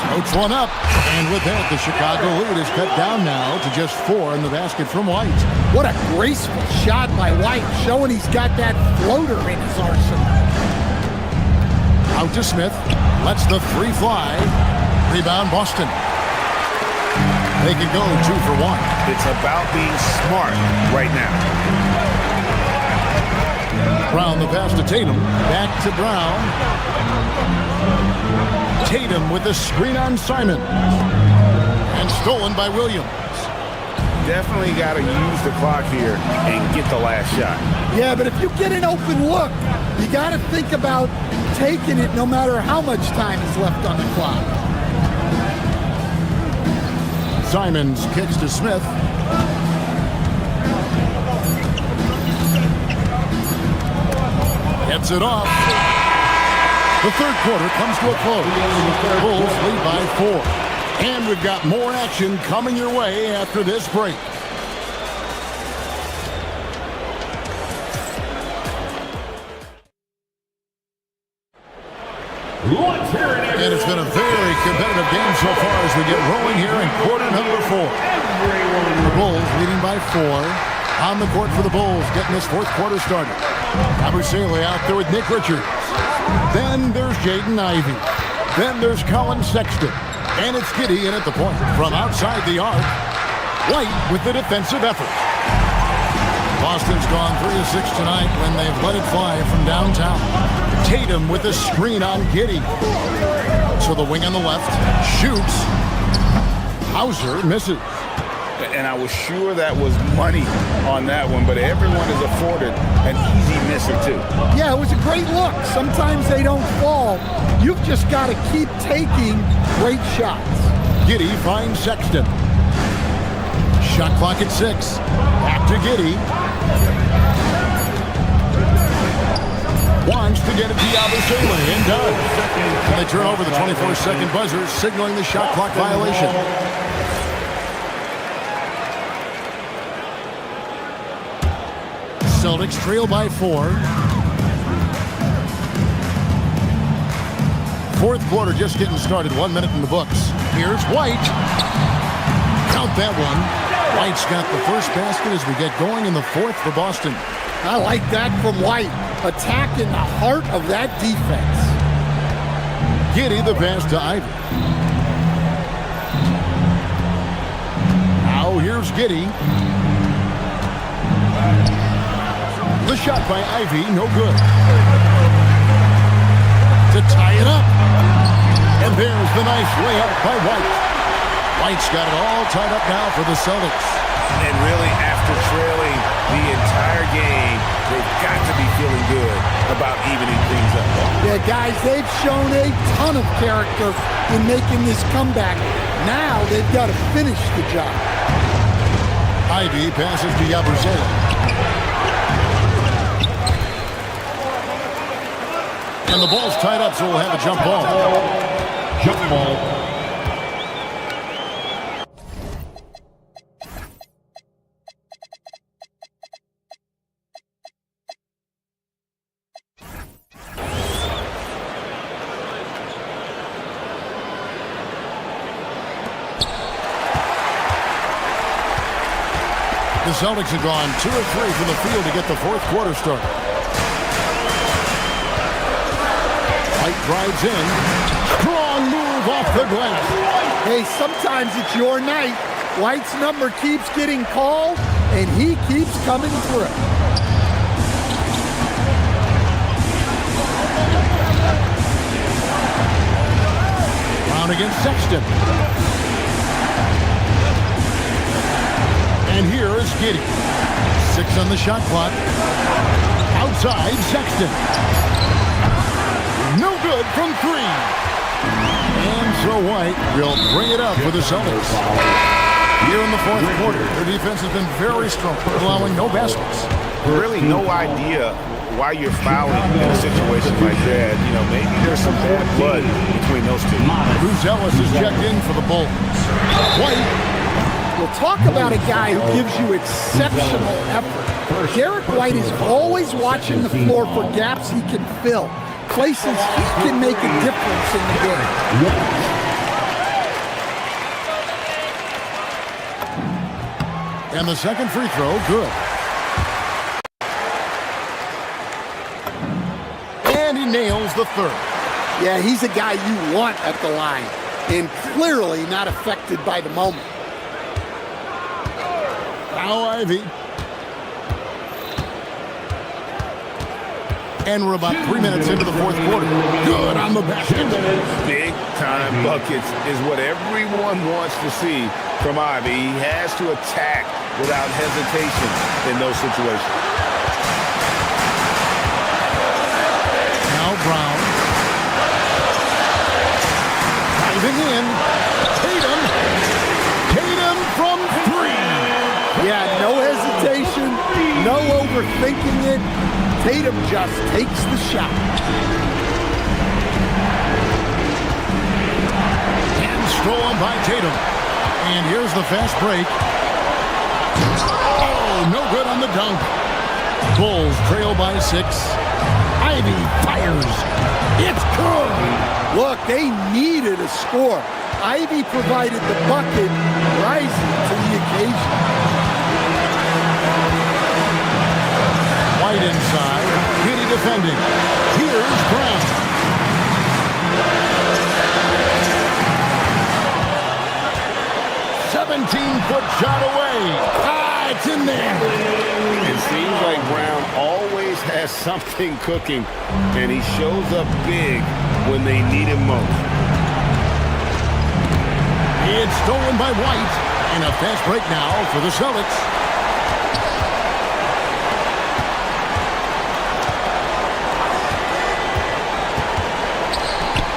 Floats one up. And with that, the Chicago lead is cut down now to just 4 in the basket from White. What a graceful shot by White, showing he's got that floater in his arsenal. Out to Smith. Lets the 3 fly. Rebound Boston. They can go 2 for 1. It's about being smart right now. Brown the pass to Tatum. Back to Brown. Tatum with the screen on Simon. And stolen by Williams. Definitely got to use the clock here and get the last shot. Yeah, but if you get an open look, you got to think about taking it no matter how much time is left on the clock. Simons kicks to Smith. Gets it off. The third quarter comes to a close. The Bulls lead by 4. And we've got more action coming your way after this break. And it's been a very competitive game so far as we get rolling here in quarter number 4. The Bulls leading by 4. On the court for the Bulls, getting this fourth quarter started. Abusele out there with Nick Richards. Then there's Jaden Ivey. Then there's Colin Sexton. And it's Giddey in at the point from outside the arc. White with the defensive effort. Boston's gone 3 of 6 tonight when they've let it fly from downtown. Tatum with a screen on Giddey. So the wing on the left shoots. Hauser misses. And I was sure that was money on that one, but everyone is afforded an easy misser too. Yeah, it was a great look. Sometimes they don't fall. You've just got to keep taking great shots. Giddey finds Sexton. Shot clock at 6. Back to Giddey. wants to get it to Yabusele and does. And they turn over the 24-second buzzer, signaling the shot clock violation. Celtics trail by 4. Fourth quarter just getting started. 1 minute in the books. Here's White. Count that one. White's got the first basket as we get going in the fourth for Boston. I like that from White. Attacking the heart of that defense. Giddey the pass to Ivy. Now here's Giddey. The shot by Ivy, no good. To tie it up. And there's the nice layup by White. White's got it all tied up now for the Celtics. And really, after trailing the entire game, they've got to be feeling good about evening things up. Yeah, guys, they've shown a ton of character in making this comeback. Now they've got to finish the job. Ivy passes to Yabusele. And the ball's tied up, so we'll have a jump ball. Jump ball. The Celtics have gone 2 of 3 from the field to get the fourth quarter started. White drives in. Strong move off the glass. Hey, sometimes it's your night. White's number keeps getting called, and he keeps coming through. Brown against Sexton. And here is Giddey. 6 on the shot clock. Outside, Sexton. No good from 3. And so White will bring it up for the Celtics. Here in the fourth quarter, their defense has been very strong, allowing no baskets. Really no idea why you're fouling in a situation like that. You know, maybe there's some bad blood between those two. Bruce Ellis is checked in for the Bulls. White. We'll talk about a guy who gives you exceptional effort. Derek White is always watching the floor for gaps he can fill, places he can make a difference in the game. And the second free throw, good. And he nails the third. Yeah, he's a guy you want at the line, and clearly not affected by the moment. Now Ivy. And we're about 3 minutes into the fourth quarter. Good on the basket. Big time buckets is what everyone wants to see from Ivy. He has to attack without hesitation in those situations. Now Brown. Diving in. Tatum from 3. Yeah, no hesitation, no overthinking it. Tatum just takes the shot. And stolen by Tatum. And here's the fast break. Oh, no good on the dunk. Bulls trail by 6. Ivy fires. It's good. Look, they needed a score. Ivy provided the bucket, rising to the occasion. White inside. Giddey defending. Here's Brown. "17-foot shot away. It's in there." It seems like Brown always has something cooking, and he shows up big when they need him most. It's stolen by White. And a fast break now for the Celtics.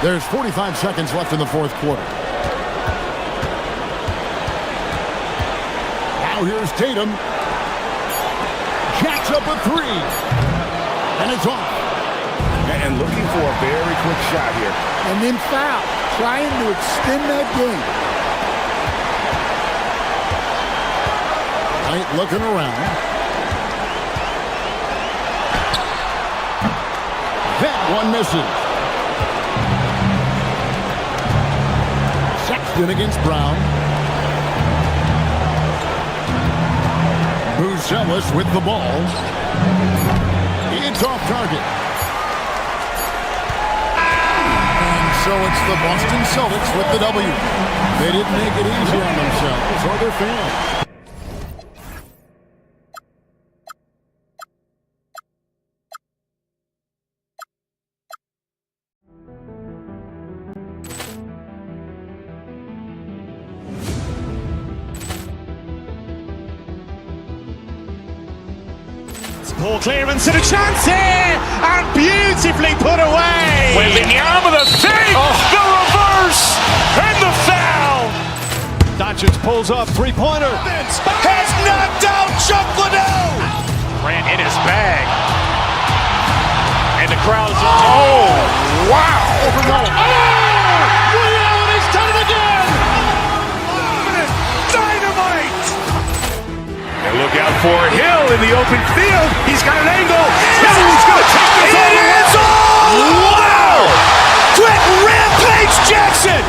There's 45 seconds left in the fourth quarter. Now here's Tatum. Jacks up a 3. And it's off. and looking for a very quick shot here. And then foul, trying to extend that game. Knight looking around. That one misses. Sexton against Brown. Buzelis with the ball. It's off target. And so it's the Boston Celtics with the W. They didn't make it easy on themselves or their fans. Ball clearance and a chance here, and beautifully put away. Wembanyama the save, the reverse, and the foul. Doncic pulls up, three-pointer. Has knocked out Chuck Liddell. Grant in his bag. And the crowd's, oh, wow. He's done it again. Dynamite. And look out for Hill in the open field. He's got an angle. He's going to take this all the way. Wow! Quick Rampage Jackson.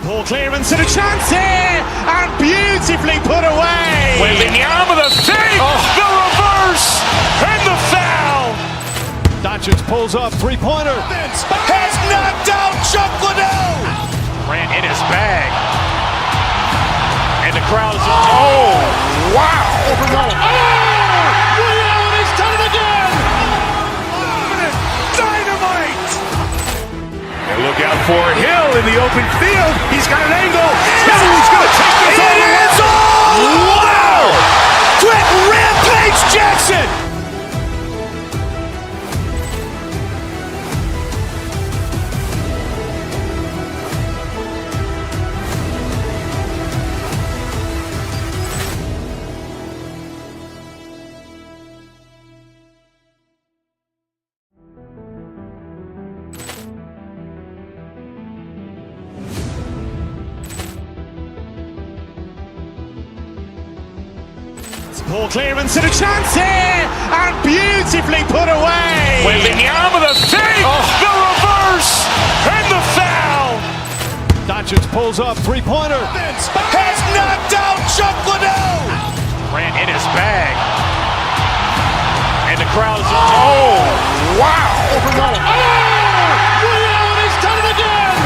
Ball clearance and a chance here, and beautifully put away. Wembanyama the save, the reverse, and the foul. Doncic pulls up, three-pointer. Has knocked out Chuck Liddell. Grant in his bag. And the crowd's, oh, wow. He's done it again. Dynamite. And look out for Hill in the open field. He's got an angle. He's going to take this all the way. Wow! Quick Rampage Jackson. Ball clearance and a chance here, and beautifully put away. Wembanyama the save, the reverse, and the foul. Doncic pulls up, three-pointer. Has knocked out Chuck Liddell. Grant in his bag. And the crowd's, oh, wow. He's done it again.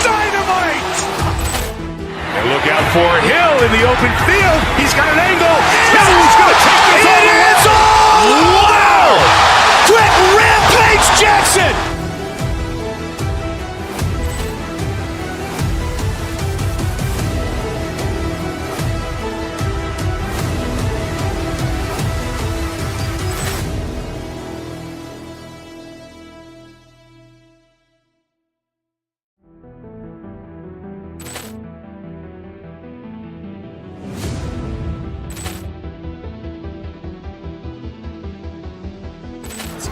Dynamite. And look out for Hill in the open field. He's got an angle. He's going to take this all the way. Wow! Quick Rampage Jackson.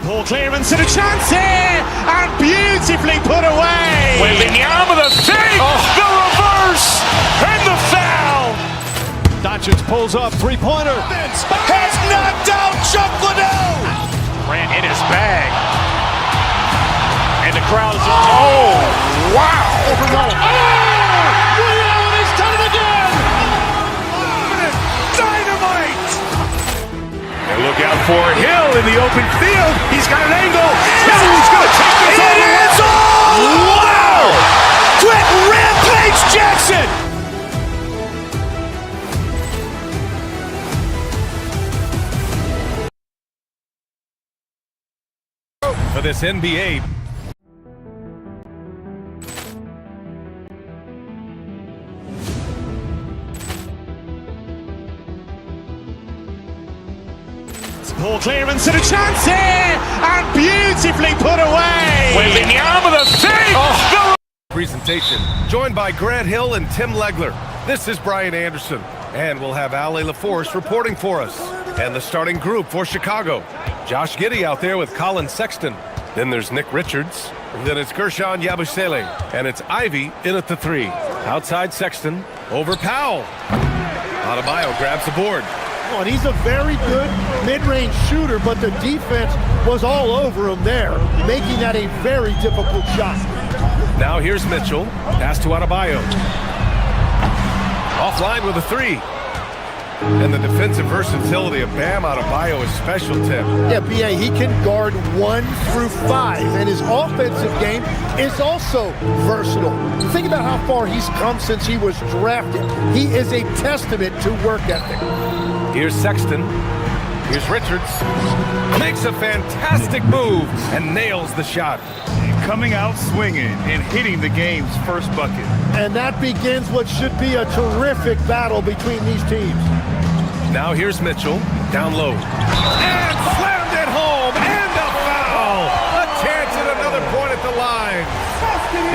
Ball clearance and a chance here, and beautifully put away. Wembanyama the save, the reverse, and the foul. Doncic pulls up, three-pointer. Has knocked out Chuck Liddell. Grant in his bag. And the crowd's, oh, wow. He's done it again. Dynamite. And look out for Hill in the open field. He's got an angle. He's going to take this all the way. Wow! Quick Rampage Jackson. For this NBA Ball clearance and a chance here, and beautifully put away. Presentation, joined by Grant Hill and Tim Legler. This is Brian Anderson, and we'll have Ale LaForce reporting for us. And the starting group for Chicago. Josh Giddey out there with Colin Sexton. Then there's Nick Richards. Then it's Gershon Yabusele. And it's Ivy in at the 3. Outside Sexton, over Powell. Adebayo grabs the board. Oh, and he's a very good mid-range shooter, but the defense was all over him there, making that a very difficult shot. Now here's Mitchell. Pass to Adebayo. Offline with a 3. And the defensive versatility of Bam Adebayo is special, Tim. Yeah, B.A., he can guard 1 through 5, and his offensive game is also versatile. Think about how far he's come since he was drafted. He is a testament to work ethic. Here's Sexton. Here's Richards. Makes a fantastic move and nails the shot. Coming out swinging and hitting the game's first bucket. And that begins what should be a terrific battle between these teams. Now here's Mitchell, down low. And slammed it home, and a foul! A chance at another point at the line.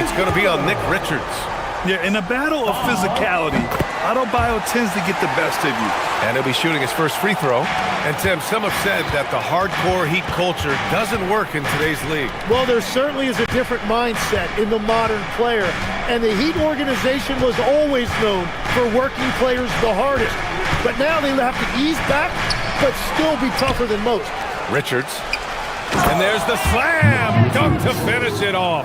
It's going to be on Nick Richards. Yeah, in a battle of physicality, Adebayo tends to get the best of you. And he'll be shooting his first free throw. And Tim, some have said that the hardcore Heat culture doesn't work in today's league. Well, there certainly is a different mindset in the modern player. And the Heat organization was always known for working players the hardest. But now they have to ease back, but still be tougher than most. Richards. And there's the slam! Dunk to finish it off.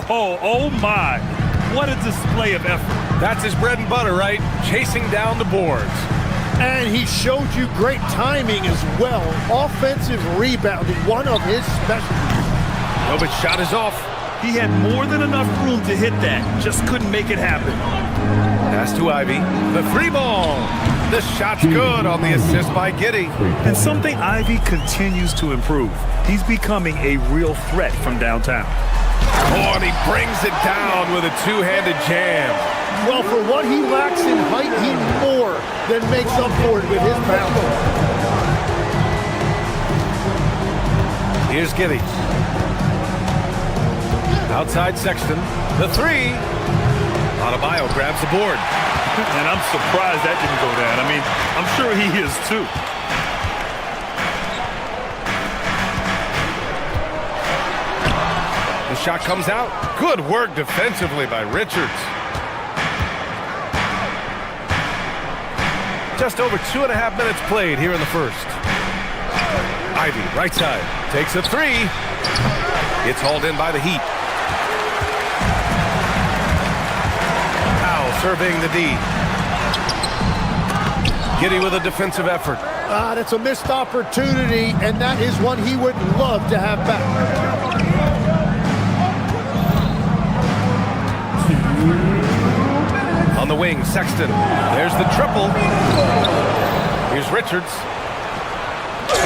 Oh my. What a display of effort. That's his bread and butter, right? Chasing down the boards. And he showed you great timing as well. Offensive rebounding, one of his specialties. Oh, but shot is off. He had more than enough room to hit that. Just couldn't make it happen. Pass to Ivy. The 3 ball. The shot's good on the assist by Giddey. And something Ivy continues to improve. He's becoming a real threat from downtown. Oh, and he brings it down with a 2-handed jam. Well, for what he lacks in height, he more than makes up for it with his bounce. Here's Giddey. Outside Sexton. The 3. Adebayo grabs the board. And I'm surprised that didn't go down. I mean, I'm sure he is too. The shot comes out. Good work defensively by Richards. Just over 2.5 minutes played here in the first. Ivy, right side, takes a 3. It's hauled in by the Heat. Powell surveying the D. Giddey with a defensive effort. That's a missed opportunity, and that is one he would love to have back. On the wing, Sexton. There's the triple. Here's Richards.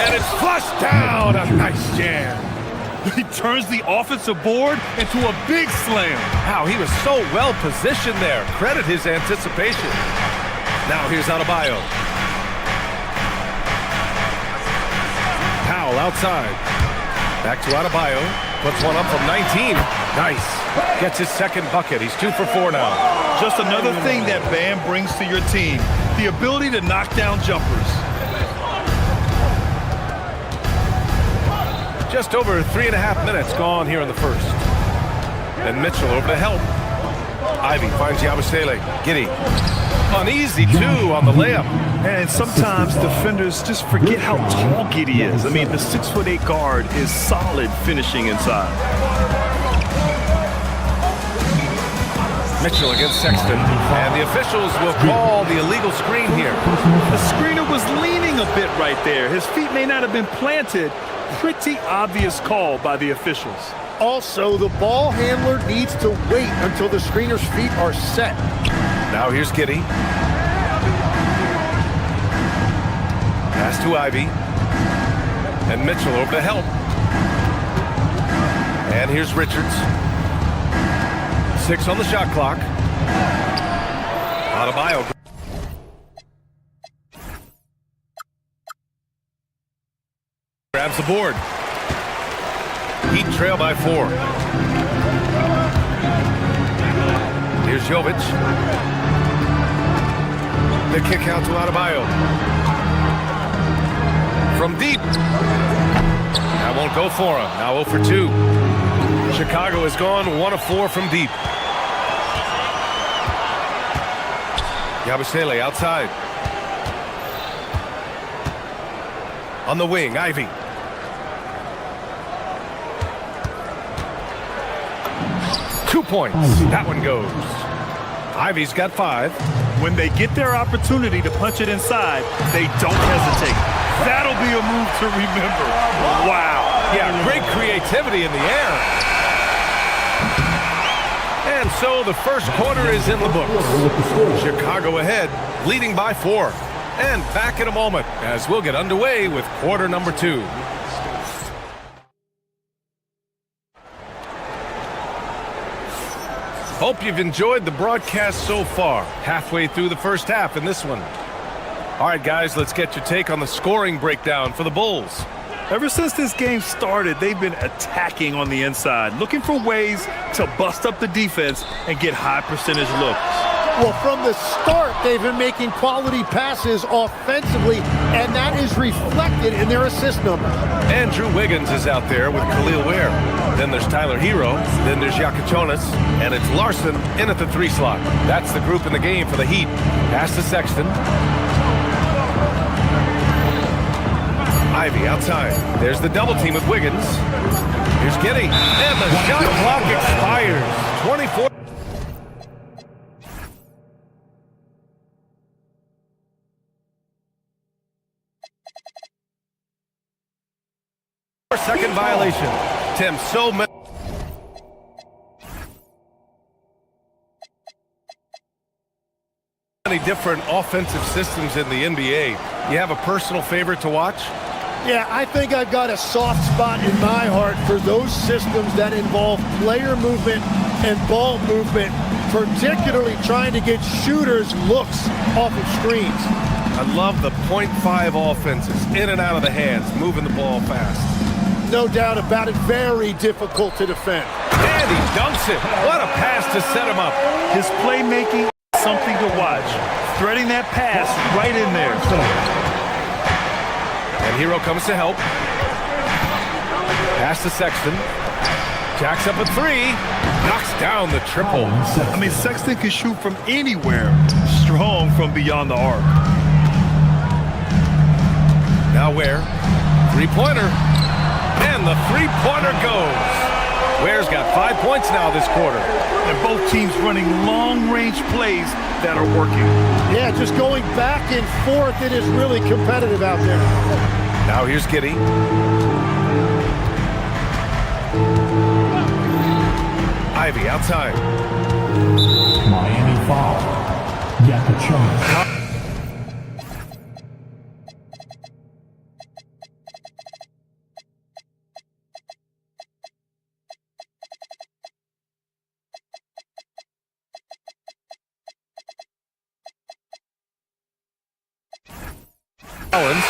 And it's flushed down. A nice jam. He turns the offensive board into a big slam. Wow, he was so well positioned there. Credit his anticipation. Now here's Adebayo. Powell outside. Back to Adebayo. Puts one up from 19. Nice. Gets his second bucket. He's 2 for 4 now. Just another thing that Bam brings to your team. The ability to knock down jumpers. Just over 3.5 minutes gone here in the first. And Mitchell over to help. Ivy finds Yabusele. Giddey. Uneasy, too, on the layup. And sometimes defenders just forget how tall Giddey is. I mean, the 6'8" guard is solid finishing inside. Mitchell against Sexton. And the officials will call the illegal screen here. The screener was leaning a bit right there. His feet may not have been planted. Pretty obvious call by the officials. Also, the ball handler needs to wait until the screener's feet are set. Now here's Giddey. Pass to Ivy. And Mitchell over to help. And here's Richards. 6 on the shot clock. Adebayo. grabs the board. Heat trail by 4. Here's Jovic. The kick out to Adebayo. From deep. That won't go for him. Now 0 for 2. Chicago has gone 1 of 4 from deep. Yabusele outside. On the wing, Ivy. Two points. That one goes. Ivy's got 5. When they get their opportunity to punch it inside, they don't hesitate. That'll be a move to remember. Wow. Yeah, great creativity in the air. And so the first quarter is in the books. Chicago ahead, leading by 4. And back in a moment as we'll get underway with quarter number 2. Hope you've enjoyed the broadcast so far. Halfway through the first half in this one. All right, guys, let's get your take on the scoring breakdown for the Bulls. Ever since this game started, they've been attacking on the inside, looking for ways to bust up the defense and get high percentage looks. Well, from the start, they've been making quality passes offensively, and that is reflected in their assist number. Andrew Wiggins is out there with Khalil Ware. Then there's Tyler Hero. Then there's Yakachonis. And it's Larson in at the 3 slot. That's the group in the game for the Heat. Pass to Sexton. Ivy outside. There's the double team with Wiggins. Here's Giddey. And the shot clock expires. 24. Second violation. Tim, so many different offensive systems in the NBA. You have a personal favorite to watch? Yeah, I think I've got a soft spot in my heart for those systems that involve player movement and ball movement, particularly trying to get shooters looks off of screens. I love the .5 offenses, in and out of the hands, moving the ball fast. No doubt about it, very difficult to defend. And he dunks it. What a pass to set him up. His playmaking is something to watch. Threading that pass right in there. And Hero comes to help. Pass to Sexton. Jacks up a 3. Knocks down the triple. I mean, Sexton can shoot from anywhere. Strong from beyond the arc. Now Ware. 3-pointer. And the 3-pointer goes. Ware's got 5 points now this quarter. And both teams running long-range plays that are working. Yeah, just going back and forth. It is really competitive out there. Now here's Giddey. Ivy outside. Miami foul. Yakachonis.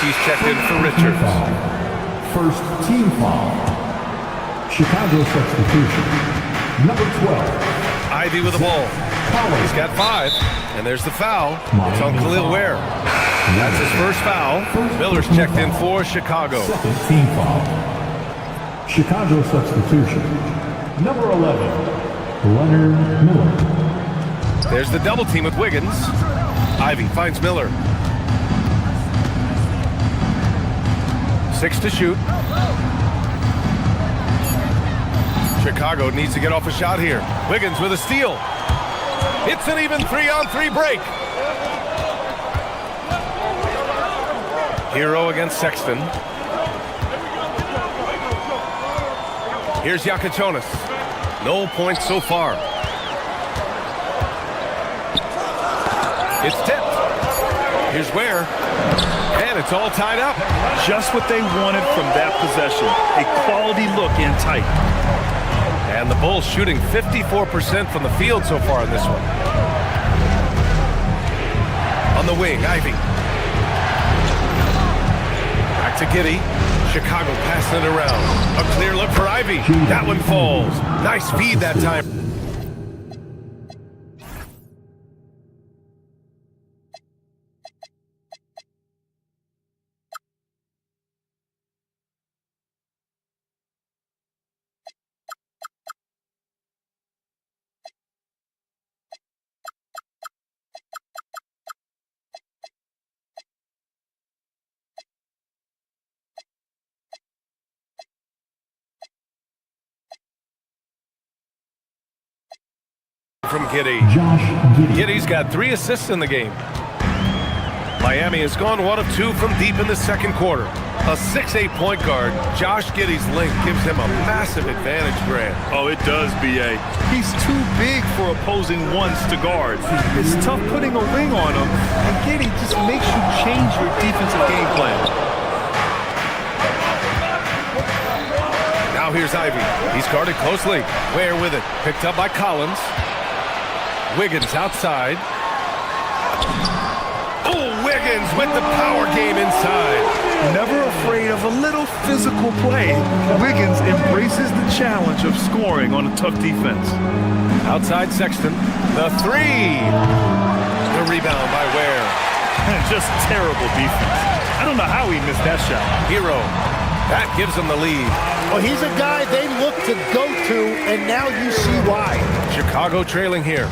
He's checked in for Richards. First team foul. Chicago substitution. Number 12. Ivy with the ball. He's got 5. And there's the foul. It's on Khalil Ware. That's his first foul. Miller's checked in for Chicago. Second team foul. Chicago substitution. Number 11. Leonard Miller. There's the double team with Wiggins. Ivy finds Miller. 6 to shoot. Chicago needs to get off a shot here. Wiggins with a steal. It's an even 3-on-3 break. Hero against Sexton. Here's Yakachonis. No points so far. It's tipped. Here's Ware. And it's all tied up. Just what they wanted from that possession. A quality look in tight. And the Bulls shooting 54% from the field so far in this one. On the wing, Ivy. Back to Giddey. Chicago passing it around. A clear look for Ivy. That one falls. Nice feed that time. From Giddey. Giddey's got 3 assists in the game. Miami has gone 1 of 2 from deep in the second quarter. A 6'8" point guard, Josh Giddey's length gives him a massive advantage, Grant. Oh, it does, B.A. He's too big for opposing ones to guard. It's tough putting a wing on him, and Giddey just makes you change your defensive game plan. Now here's Ivy. He's guarded closely. Ware with it. Picked up by Collins. Wiggins outside. Oh, Wiggins with the power game inside. Never afraid of a little physical play, Wiggins embraces the challenge of scoring on a tough defense. Outside Sexton. The 3. The rebound by Ware. Just terrible defense. I don't know how he missed that shot. Hero. That gives him the lead. Well, he's a guy they look to go to, and now you see why. Chicago trailing here.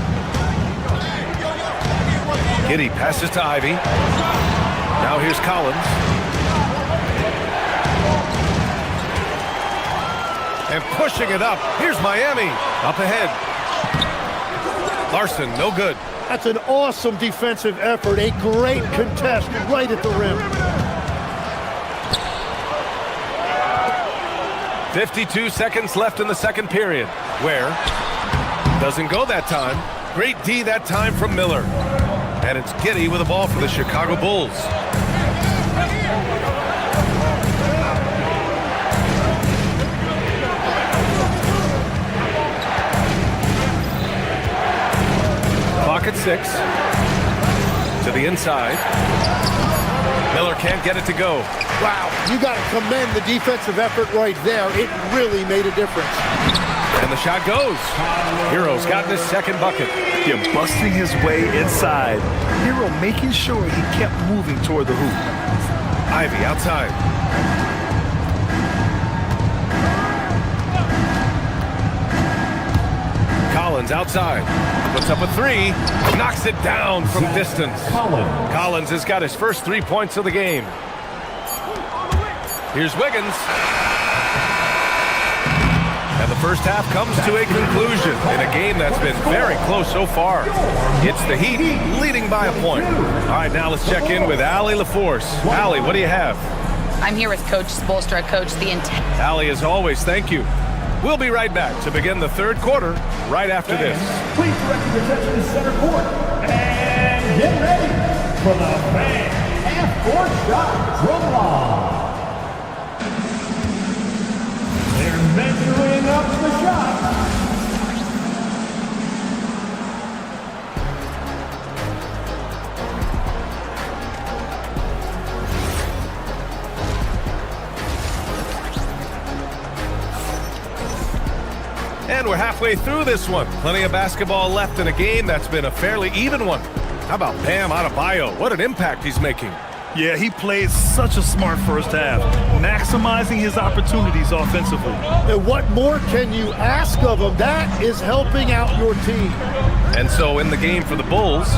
Giddey passes to Ivy. Now here's Collins. And pushing it up. Here's Miami. Up ahead. Larson, no good. That's an awesome defensive effort. A great contest right at the rim. 52 seconds left in the second period. Ware doesn't go that time. Great D that time from Miller. And it's Giddey with the ball for the Chicago Bulls. Clock at 6. To the inside. Miller can't get it to go. Wow, you got to commend the defensive effort right there. It really made a difference. And the shot goes. Hero's got his second bucket. Yeah, busting his way inside. Hero making sure he kept moving toward the hoop. Ivy outside. Collins outside. Puts up a 3. Knocks it down from distance. Collins has got his first 3 points of the game. Here's Wiggins. And the first half comes to a conclusion in a game that's been very close so far. It's the Heat leading by a point. All right, now let's check in with Allie LaForce. Allie, what do you have? I'm here with Coach Spoelstra. Coach, the intent. Allie, as always, thank you. We'll be right back to begin the third quarter right after this. Please direct your attention to center court. And get ready for the fan half-court shot drum line. They're measuring up the shot. And we're halfway through this one. Plenty of basketball left in a game that's been a fairly even one. How about Bam Adebayo? What an impact he's making. Yeah, he played such a smart first half, maximizing his opportunities offensively. And what more can you ask of him? That is helping out your team. And so in the game for the Bulls,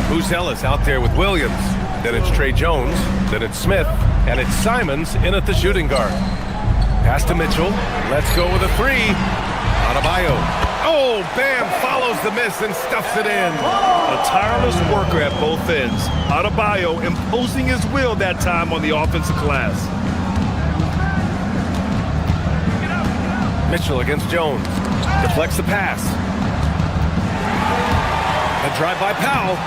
Buzella's out there with Williams. Then it's Trey Jones. Then it's Smith. And it's Simons in at the shooting guard. Pass to Mitchell. Let's go with a 3. Adebayo. Oh, Bam follows the miss and stuffs it in. A tireless worker at both ends. Adebayo imposing his will that time on the offensive glass. Mitchell against Jones. Deflects the pass. A drive by Powell.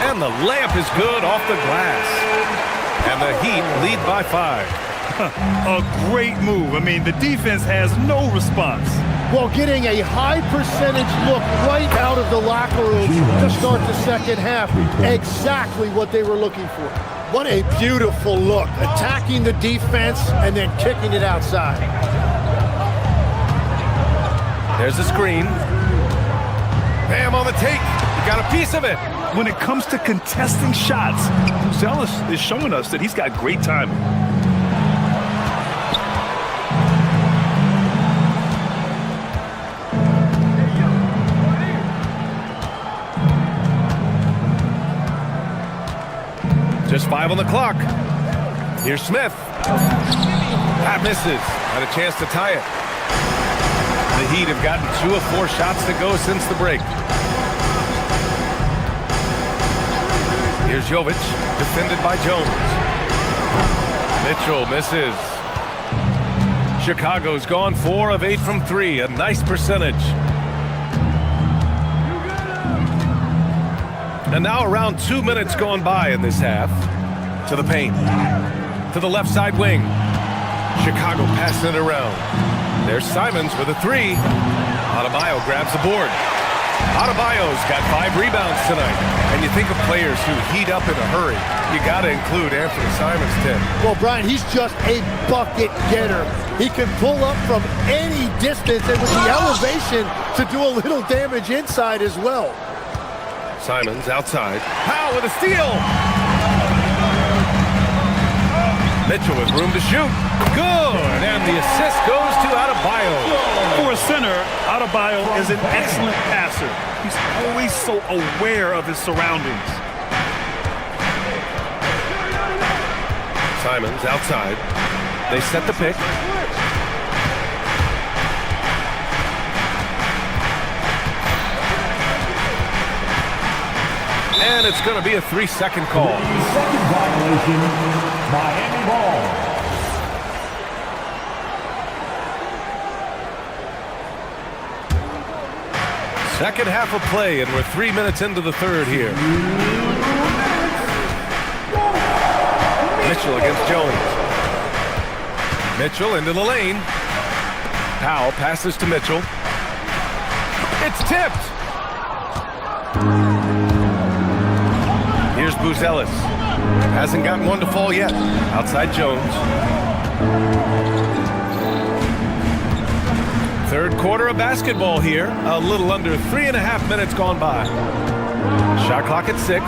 And the layup is good off the glass. And the Heat lead by 5. A great move. I mean, the defense has no response. Well, getting a high percentage look right out of the locker room to start the second half. Exactly what they were looking for. What a beautiful look. Attacking the defense and then kicking it outside. There's a screen. Bam on the take. He got a piece of it. When it comes to contesting shots, Buzelis is showing us that he's got great timing. Just 5 on the clock. Here's Smith. That misses. Had a chance to tie it. The Heat have gotten 2 of 4 shots to go since the break. Here's Jovic, defended by Jones. Mitchell misses. Chicago's gone 4 of 8 from 3, a nice percentage. And now around 2 minutes gone by in this half. To the paint. To the left side wing. Chicago passing it around. There's Simons with a 3. Adebayo grabs the board. Adebayo's got 5 rebounds tonight. And you think of players who heat up in a hurry, you got to include Anthony Simons, Tim. Well, Brian, he's just a bucket getter. He can pull up from any distance and with the elevation to do a little damage inside as well. Simons outside. Powell with a steal. Mitchell with room to shoot. Good. And the assist goes to Adebayo. For a center, Adebayo is an excellent passer. He's always so aware of his surroundings. Simons outside. They set the pick. And it's going to be a 3-second call. Second violation, Miami ball. Second half of play, and we're 3 minutes into the third here. Mitchell against Jones. Mitchell into the lane. Powell passes to Mitchell. It's tipped. Here's Buzelis. Hasn't gotten one to fall yet. Outside Jones. Third quarter of basketball here. A little under 3.5 minutes gone by. Shot clock at 6.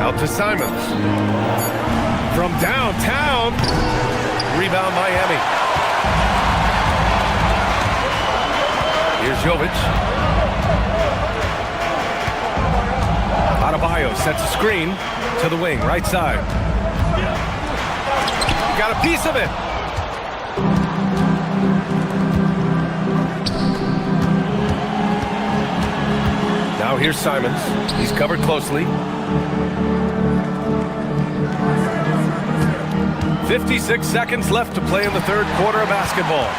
Out to Simons. From downtown. Rebound Miami. Here's Jovic. Adebayo sets a screen to the wing, right side. Got a piece of it. Now here's Simons. He's covered closely. 56 seconds left to play in the third quarter of basketball.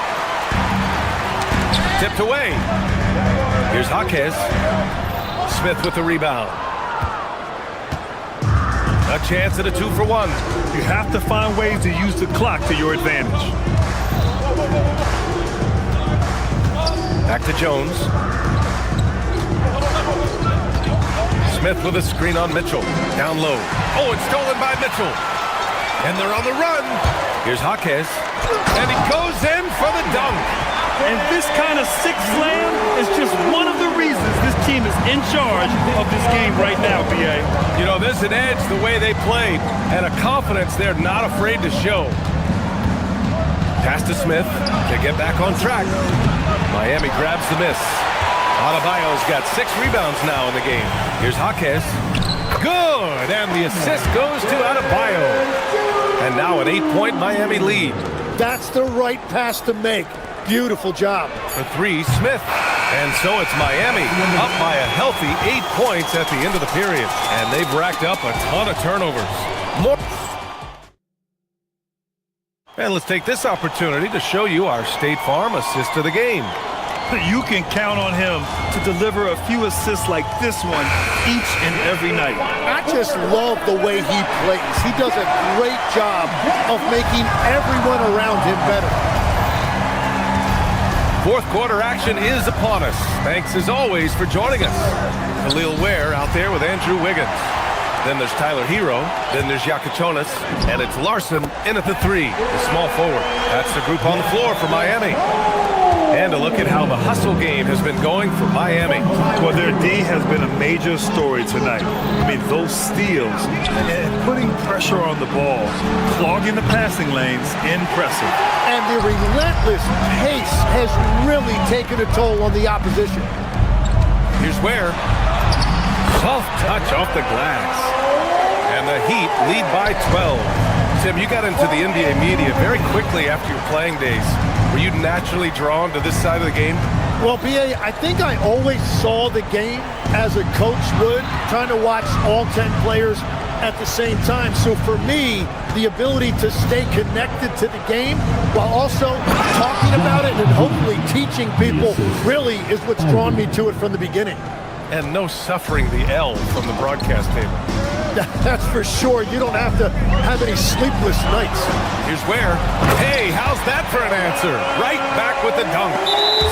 Tipped away. Here's Jaquez. Smith with the rebound. A chance at a 2-for-1. You have to find ways to use the clock to your advantage. Back to Jones. Smith with a screen on Mitchell. Down low. Oh, it's stolen by Mitchell. And they're on the run. Here's Jaquez. And he goes in for the dunk. And this kind of sick slam is just one of the reasons this team is in charge of this game right now, B.A. You know, there's an edge the way they played and a confidence they're not afraid to show. Pass to Smith to get back on track. Miami grabs the miss. Adebayo's got 6 rebounds now in the game. Here's Jaquez. Good! And the assist goes to Adebayo. And now an 8-point Miami lead. That's the right pass to make. Beautiful job. For 3, Smith. And so it's Miami up by a healthy 8 points at the end of the period. And they've racked up a ton of turnovers. And let's take this opportunity to show you our State Farm assist of the game. You can count on him to deliver a few assists like this one each and every night. I just love the way he plays. He does a great job of making everyone around him better. Fourth quarter action is upon us. Thanks as always for joining us. Khalil Ware out there with Andrew Wiggins. Then there's Tyler Hero. Then there's Yakachonis. And it's Larson in at the 3, the small forward. That's the group on the floor for Miami. And a look at how the hustle game has been going for Miami. Well, their D has been a major story tonight. I mean, those steals and putting pressure on the ball, clogging the passing lanes, impressive. And the relentless pace has really taken a toll on the opposition. Here's Ware. Soft touch off the glass. And the Heat lead by 12. Tim, you got into the NBA media very quickly after your playing days. Were you naturally drawn to this side of the game? Well, BA, I think I always saw the game as a coach would, trying to watch all 10 players at the same time. So for me, the ability to stay connected to the game while also talking about it and hopefully teaching people really is what's drawn me to it from the beginning. And no suffering the L from the broadcast table. That's for sure. You don't have to have any sleepless nights. Here's Ware. Hey, how's that for an answer? Right back with the dunk.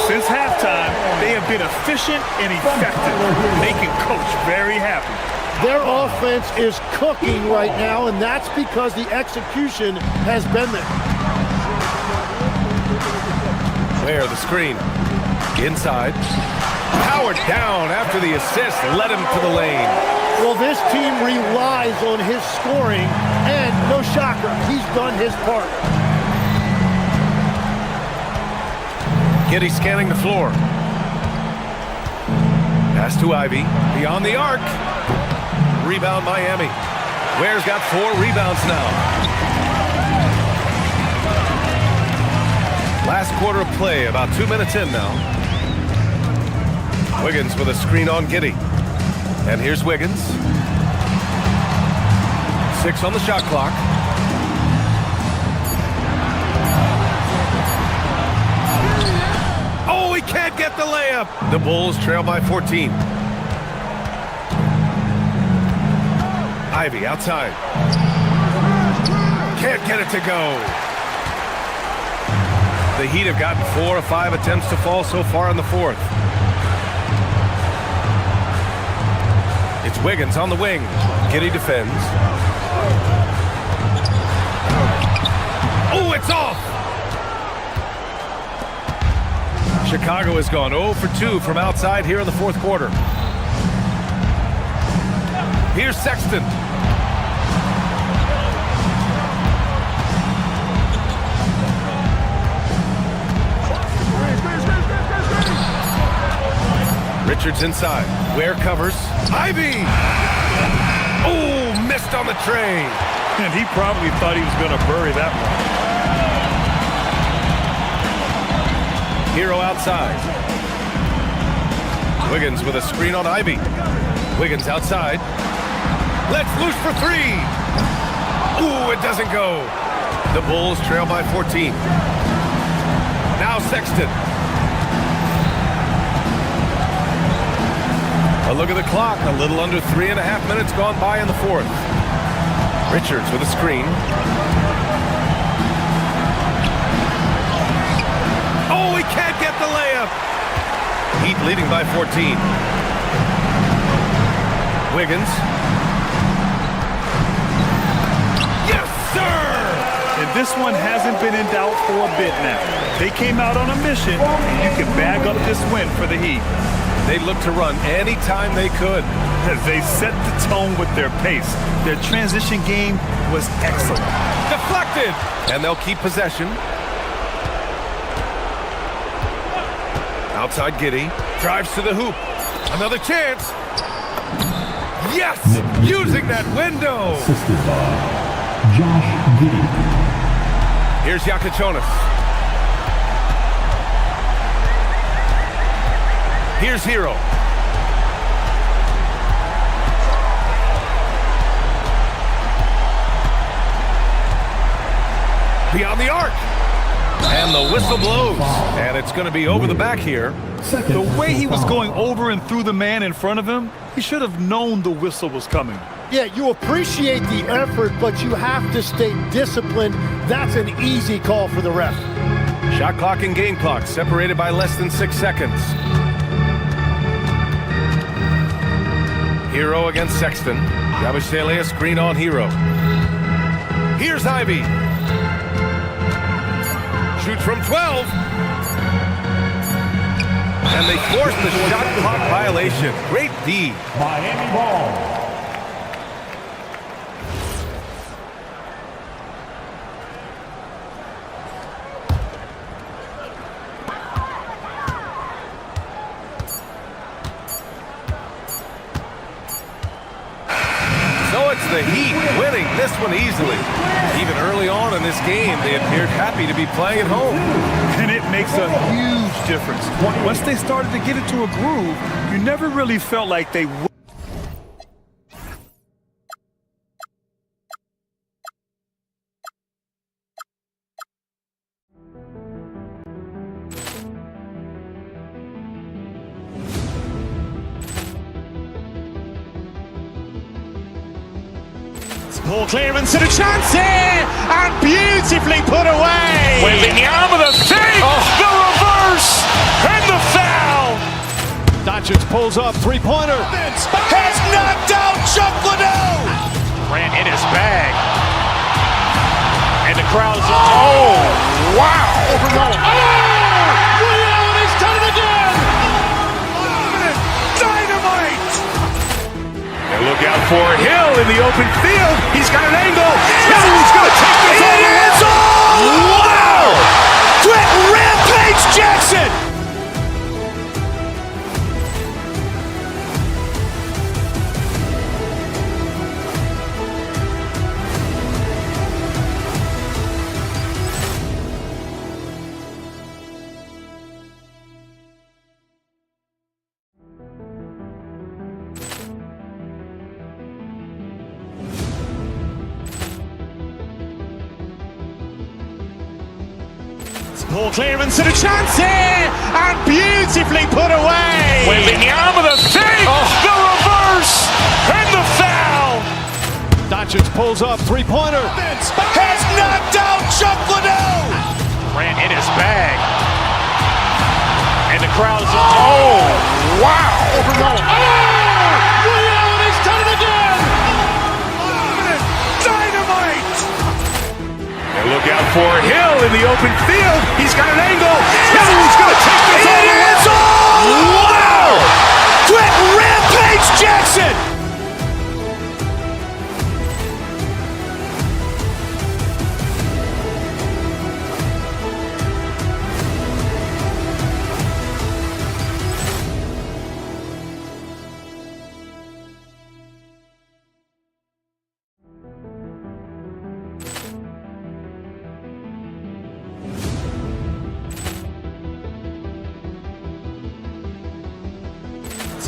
Since halftime, they have been efficient and effective, making Coach very happy. Their offense is cooking right now, and that's because the execution has been there. Ware, the screen. Inside. Powered down after the assist, led him to the lane. Well, this team relies on his scoring, and no shocker, he's done his part. Giddey scanning the floor. Pass to Ivy, beyond the arc. Rebound Miami. Ware's got 4 rebounds now. Last quarter of play, about 2 minutes in now. Wiggins with a screen on Giddey. And here's Wiggins. 6 on the shot clock. Oh, he can't get the layup. The Bulls trail by 14. Ivy outside. Can't get it to go. The Heat have gotten 4 of 5 attempts to fall so far in the fourth. It's Wiggins on the wing. Giddey defends. Oh, it's off! Chicago has gone 0 for 2 from outside here in the fourth quarter. Here's Sexton. Richards inside. Ware covers. Ivy! Oh, missed on the tray. And he probably thought he was going to bury that one. Hero outside. Wiggins with a screen on Ivy. Wiggins outside. Let's loose for 3. Ooh, it doesn't go. The Bulls trail by 14. Now Sexton. A look at the clock. A little under 3.5 minutes gone by in the fourth. Richards with a screen. Oh, he can't get the layup. Heat leading by 14. Wiggins. Yes, sir! And this one hasn't been in doubt for a bit now. They came out on a mission, and you can bag up this win for the Heat. They looked to run anytime they could. They set the tone with their pace. Their transition game was excellent. Deflected! And they'll keep possession. Outside Giddey. Drives to the hoop. Another chance. Yes! Using that window! Assisted by Josh Giddey. Here's Yakachonis. Here's Hero. Beyond the arc. And the whistle blows. And it's going to be over the back here. The way he was going over and through the man in front of him, he should have known the whistle was coming. Yeah, you appreciate the effort, but you have to stay disciplined. That's an easy call for the ref. Shot clock and game clock separated by less than 6 seconds. Hero against Sexton. Yabusele screen on Hero. Here's Ivy. Shoots from 12. And they force the shot clock violation. Great D. Miami ball. The Heat winning this one easily. Even early on in this game, they appeared happy to be playing at home. And it makes a huge difference. Once they started to get into a groove, you never really felt like they would. Ball clearance and a chance here, and beautifully put away. Wembanyama the fake, the reverse, and the foul. Doncic pulls up, three-pointer. Has knocked out Chuck Liddell. Grant in his bag. And the crowd's, oh, wow. Liddell, and he's done it again. Dynamite. And look out for Hill in the open field. He's got an angle. Hill's going to take this all the way. Wow! Brett Rampage Jackson. Ball clearance and a chance here, and beautifully put away. Wembanyama the fake, the reverse, and the foul. Doncic pulls up, three-pointer. Has knocked out Chuck Liddell. Grant in his bag. And the crowd's, oh, wow. Liddell, and he's done it again. Dynamite. And look out for Hill in the open field. He's got an angle. Hill's going to take this all the way. Wow! Brett Rampage Jackson.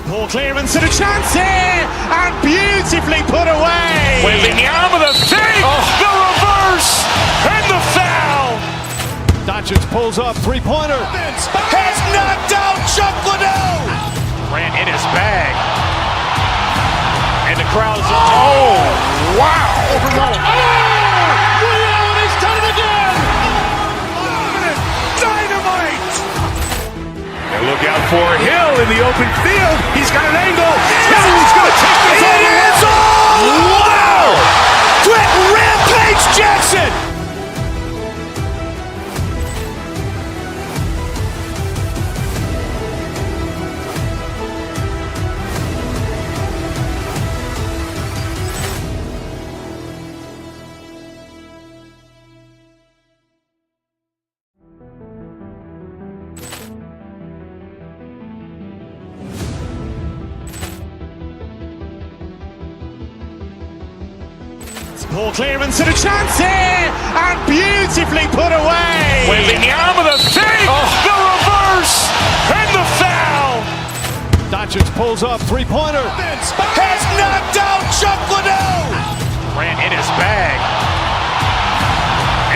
Ball clearance and a chance here, and beautifully put away. Wembanyama the fake, the reverse, and the foul. Doncic pulls up, three-pointer. Has knocked out Chuck Liddell. Grant in his bag. And the crowd's, oh, wow. Liddell, and he's done it again. Dynamite. And look out for Hill in the open field. He's got an angle. Hill's going to take this all the way. Wow! Brett Rampage Jackson. Ball clearance and a chance here, and beautifully put away. Wembanyama the fake, the reverse, and the foul. Doncic pulls up, three-pointer. Has knocked out Chuck Liddell. Grant in his bag.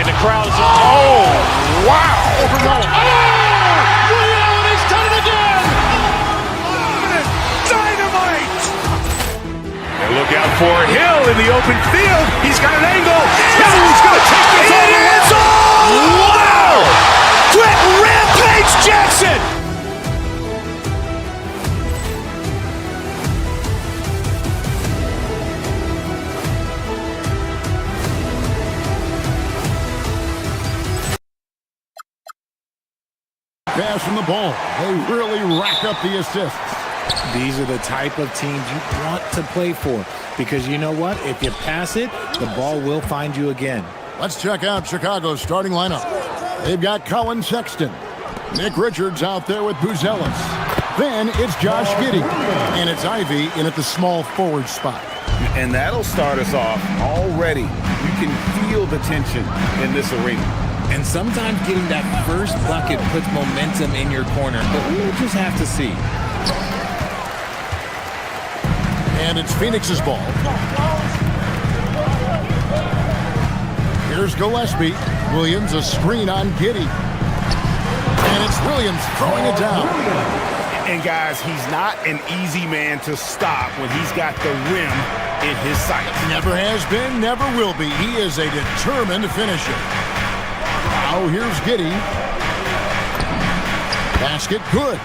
And the crowd's, oh, wow. Liddell, and he's done it again. Dynamite. And look out for Hill in the open field. He's got an angle. Hill's going to take this all the way. Wow! Brett Rampage Jackson. pass from the ball. They really rack up the assists. These are the type of teams you want to play for because you know what? If you pass it, the ball will find you again. Let's check out Chicago's starting lineup. They've got Colin Sexton. Nick Richards out there with Buzelis. Then it's Josh Giddey. And it's Ivy in at the small forward spot. And that'll start us off already. You can feel the tension in this arena. And sometimes getting that first bucket puts momentum in your corner. But we'll just have to see. And it's Phoenix's ball. Here's Gillespie. Williams a screen on Giddey. And it's Williams throwing it down. And guys, he's not an easy man to stop when he's got the rim in his sights. Never has been, never will be. He is a determined finisher. Now here's Giddey. Basket good.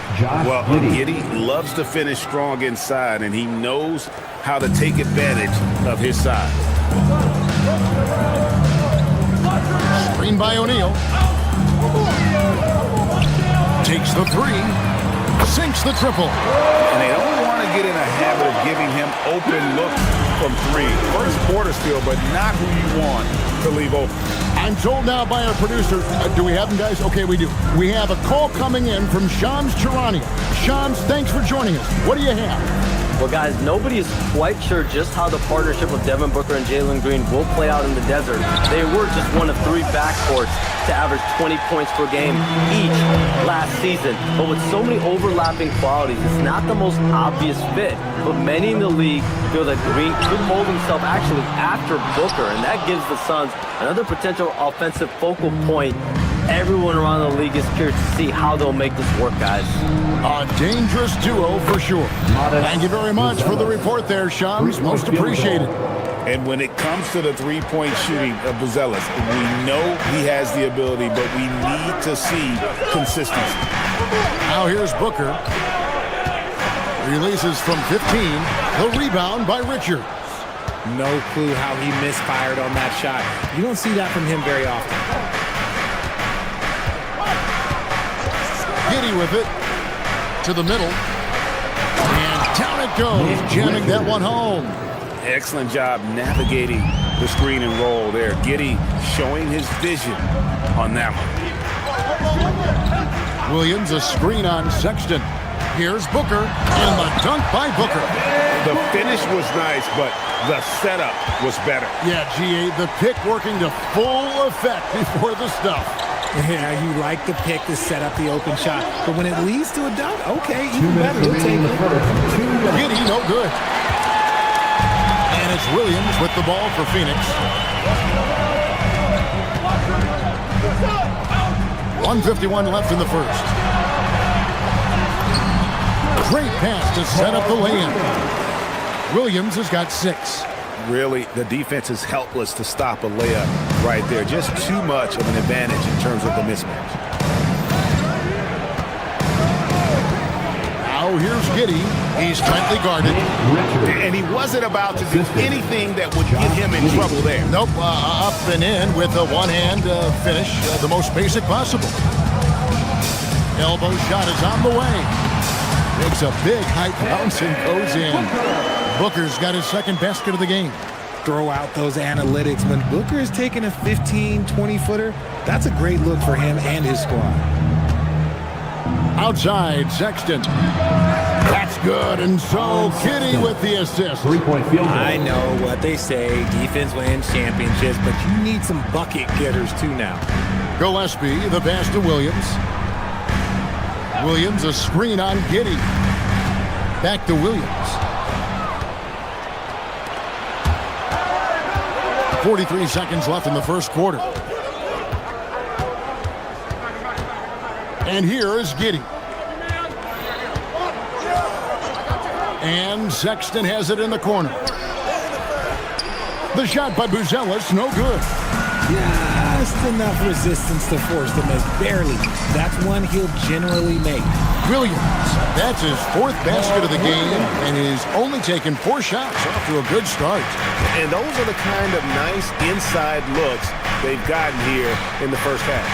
Well, Giddey loves to finish strong inside, and he knows how to take advantage of his size. Screen by O'Neal. Takes the three. Sinks the triple. And they don't want to get in a habit of giving him open looks from three. First quarter steal, but not who you want to leave open. I'm told now by our producer, do we have them, guys? Okay, we do. We have a call coming in from Shams Charania. Shams, thanks for joining us. What do you have? Well, guys, nobody is quite sure just how the partnership of Devin Booker and Jalen Green will play out in the desert. They were just one of three backcourts to average 20 points per game each last season. But with so many overlapping qualities, it's not the most obvious fit. But many in the league feel that Green could mold himself actually after Booker, and that gives the Suns another potential offensive focal point. Everyone around the league is curious to see how they'll make this work, guys. A dangerous duo for sure. Thank you very much for the report there, Shams. Most appreciated. And when it comes to the three-point shooting of Buzelis, we know he has the ability, but we need to see consistency. Now here's Booker. Releases from 15. The rebound by Richards. No clue how he misfired on that shot. You don't see that from him very often. Giddey with it to the middle. And down it goes, jamming that one home. Excellent job navigating the screen and roll there. Giddey showing his vision on that one. Williams a screen on Sexton. Here's Booker, and the dunk by Booker. The finish was nice, but the setup was better. Yeah, GA, the pick working to full effect before the stuff. Yeah, you like the pick to set up the open shot, but when it leads to a dunk, okay, even better. We'll take it. Giddey, no good. And it's Williams with the ball for Phoenix. 1:51 left in the first. Great pass to set up the lay-in. Williams has got 6. Really, the defense is helpless to stop a layup right there. Just too much of an advantage in terms of the mismatch. Now here's Giddey. He's tightly guarded. And he wasn't about to do anything that would get him in trouble there. Nope, up and in with a one-hand finish, the most basic possible. Elbow shot is on the way. Makes a big height bounce and goes in. Booker's got his second basket of the game. Throw out those analytics. When Booker is taking a 15, 20-footer, that's a great look for him and his squad. Outside, Sexton. That's good, and so Giddey with the assist. Three-point field goal. I know what they say, defense wins championships, but you need some bucket getters too now. Gillespie, the pass to Williams. Williams, a screen on Giddey. Back to Williams. 43 seconds left in the first quarter. And here is Giddey. And Sexton has it in the corner. The shot by Buzelis, no good. Just enough resistance to force the miss, barely. That's one he'll generally make. Williams, that's his 4th basket of the game, and he's only taken 4 shots off to a good start. And those are the kind of nice inside looks they've gotten here in the first half.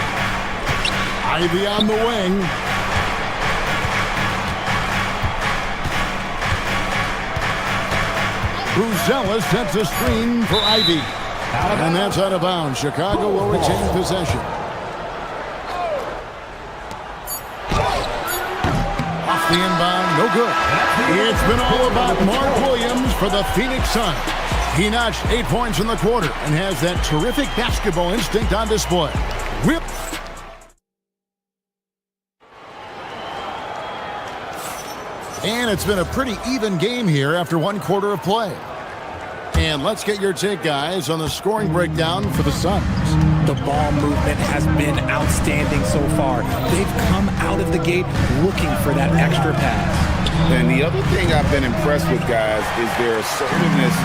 Ivy on the wing. Bruzzella sets a screen for Ivy. And that's out of bounds. Chicago will retain possession. Off the inbound, no good. It's been all about Mark Williams for the Phoenix Suns. He notched 8 points in the quarter and has that terrific basketball instinct on display. Whip. And it's been a pretty even game here after 1 quarter of play. And let's get your take, guys, on the scoring breakdown for the Suns. The ball movement has been outstanding so far. They've come out of the gate looking for that extra pass. And the other thing I've been impressed with, guys, is their assertiveness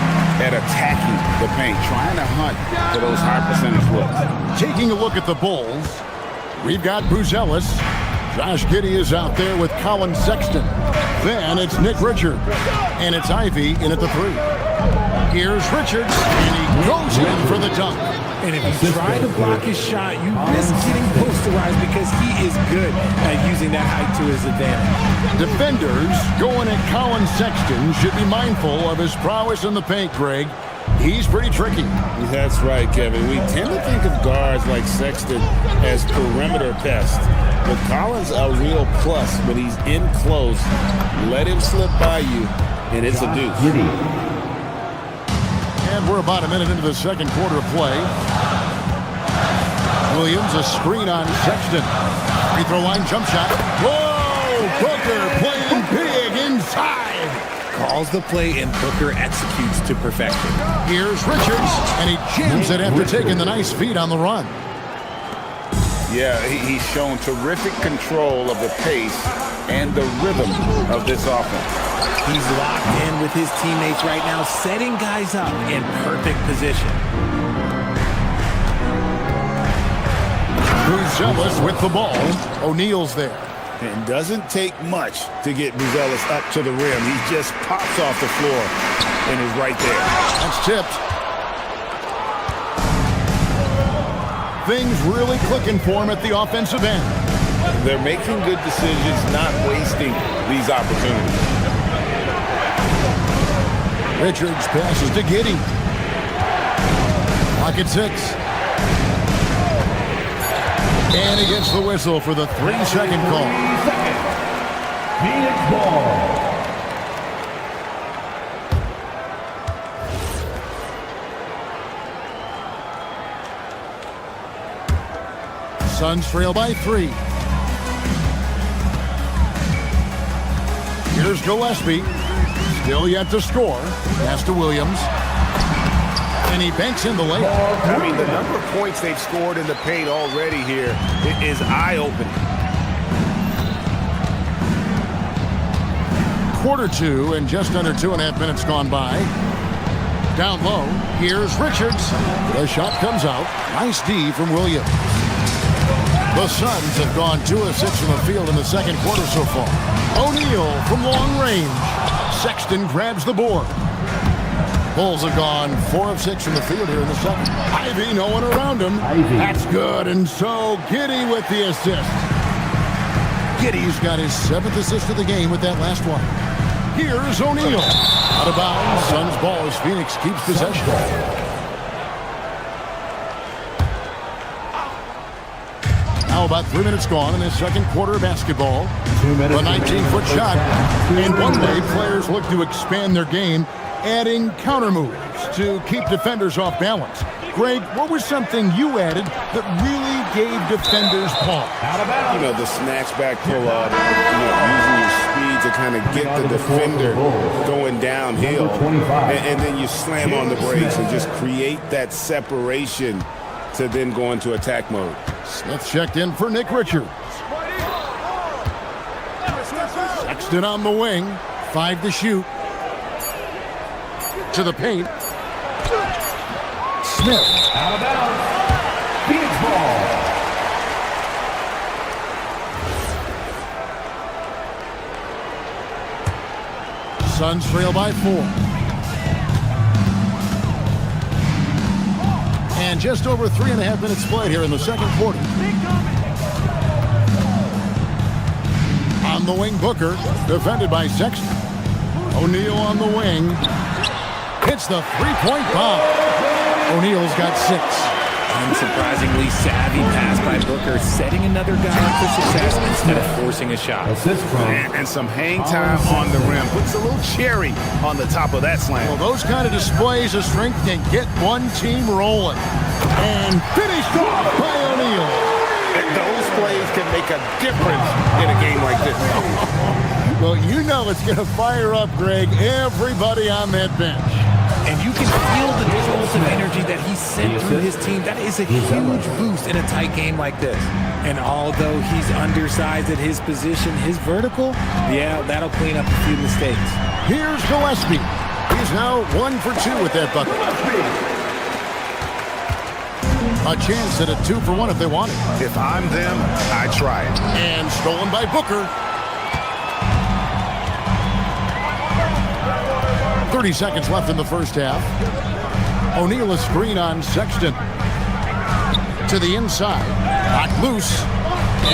at attacking the paint, trying to hunt for those high percentage looks. Taking a look at the Bulls, we've got Bruzzella. Josh Giddey is out there with Colin Sexton. Then it's Nick Richards. And it's Ivy in at the 3. Here's Richards, and he goes in for the dunk. And if you try to block his shot, you risk getting posterized because he is good at using that height to his advantage. Defenders going at Colin Sexton should be mindful of his prowess in the paint, Greg. He's pretty tricky. That's right, Kevin. We tend to think of guards like Sexton as perimeter pests. But Collins a real plus when he's in close. Let him slip by you, and it's a deuce. And we're about a minute into the second quarter of play. Williams, a screen on Sexton. Free throw line jump shot. Whoa! Booker playing big inside. Calls the play, and Booker executes to perfection. Here's Richards, and he jams it after taking the nice feed on the run. Yeah, he's shown terrific control of the pace and the rhythm of this offense. He's locked in with his teammates right now, setting guys up in perfect position. Bruzzella with the ball. O'Neal's there. It doesn't take much to get Bruzzella up to the rim. He just pops off the floor and is right there. That's tipped. Things really clicking for him at the offensive end. They're making good decisions, not wasting these opportunities. Richards passes to Giddey. Clock at 6. And he gets the whistle for the 3-second call. Phoenix ball. Suns trail by 3. Here's Gillespie. Still yet to score. Pass to Williams. And he banks in the layup. I mean, the number of points they've scored in the paint already here is eye-opening. Quarter 2 and just under 2.5 minutes gone by. Down low. Here's Richards. The shot comes out. Nice D from Williams. The Suns have gone 2 of 6 from the field in the second quarter so far. O'Neal from long range. Sexton grabs the board. Bulls have gone 4 of 6 from the field here in the second. Ivy, no one around him. That's good, and so Giddey with the assist. Giddey's got his 7th assist of the game with that last one. Here's O'Neal. Out of bounds. Suns ball as Phoenix keeps possession. Now about 3 minutes gone in this second quarter of basketball. 2 minutes. The 19-foot shot. And one way players look to expand their game, adding counter moves to keep defenders off balance. Greg, what was something you added that really gave defenders pause? You know, the snatch back pull-up, using your speed to kind of get the defender going downhill. And then you slam on the brakes and just create that separation to then go into attack mode. Smith checked in for Nick Richards. Sexton on the wing. 5 to shoot. To the paint. Smith. Out of bounds. Phoenix ball. Suns trail by 4. And just over 3.5 minutes played here in the second quarter. On the wing, Booker, defended by Sexton. O'Neal on the wing. hits the three-point bomb. O'Neal's got 6. Unsurprisingly savvy pass by Booker, setting another guy up for success instead of forcing a shot. And some hang time on the rim. Puts a little cherry on the top of that slam. Well, those kind of displays of strength can get one team rolling. And finished off by O'Neal. And those plays can make a difference in a game like this. Well, you know it's going to fire up, Greg, everybody on that bench. And you can feel the jolt of energy that he sent through his team. That is a huge boost in a tight game like this. And although he's undersized at his position, his vertical, yeah, that'll clean up a few mistakes. Here's Gillespie. He's now 1 for 2 with that bucket. A chance at a 2 for 1 if they want it. If I'm them, I try it. And stolen by Booker. 30 seconds left in the first half. O'Neal a screen on Sexton. To the inside. Knocked loose.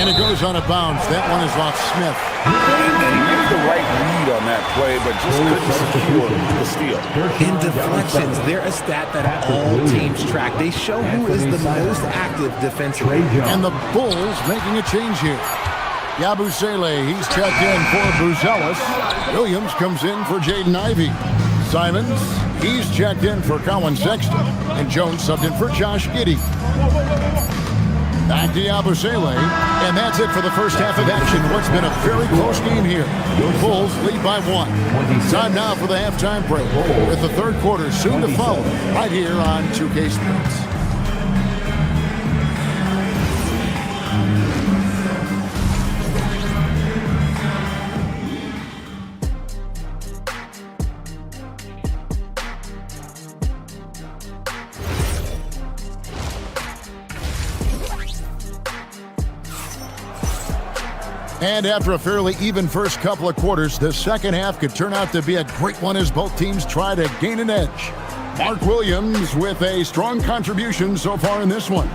And it goes on a bounce. That one is off Smith. He made the right read on that play, but just couldn't secure the steal. In deflections, they're a stat that all teams track. They show who is the most active defensively. And the Bulls making a change here. Yabusele, he's checked in for Buzelis. Williams comes in for Jaden Ivey. Simons, he's checked in for Colin Sexton. And Jones subbed in for Josh Giddey. Back to Yabusele. And that's it for the first half of action. What's been a very close game here. The Bulls lead by 1. Time now for the halftime break. With the third quarter soon to follow. Right here on 2K Sports. And after a fairly even first couple of quarters, the second half could turn out to be a great one as both teams try to gain an edge. Mark Williams with a strong contribution so far in this one.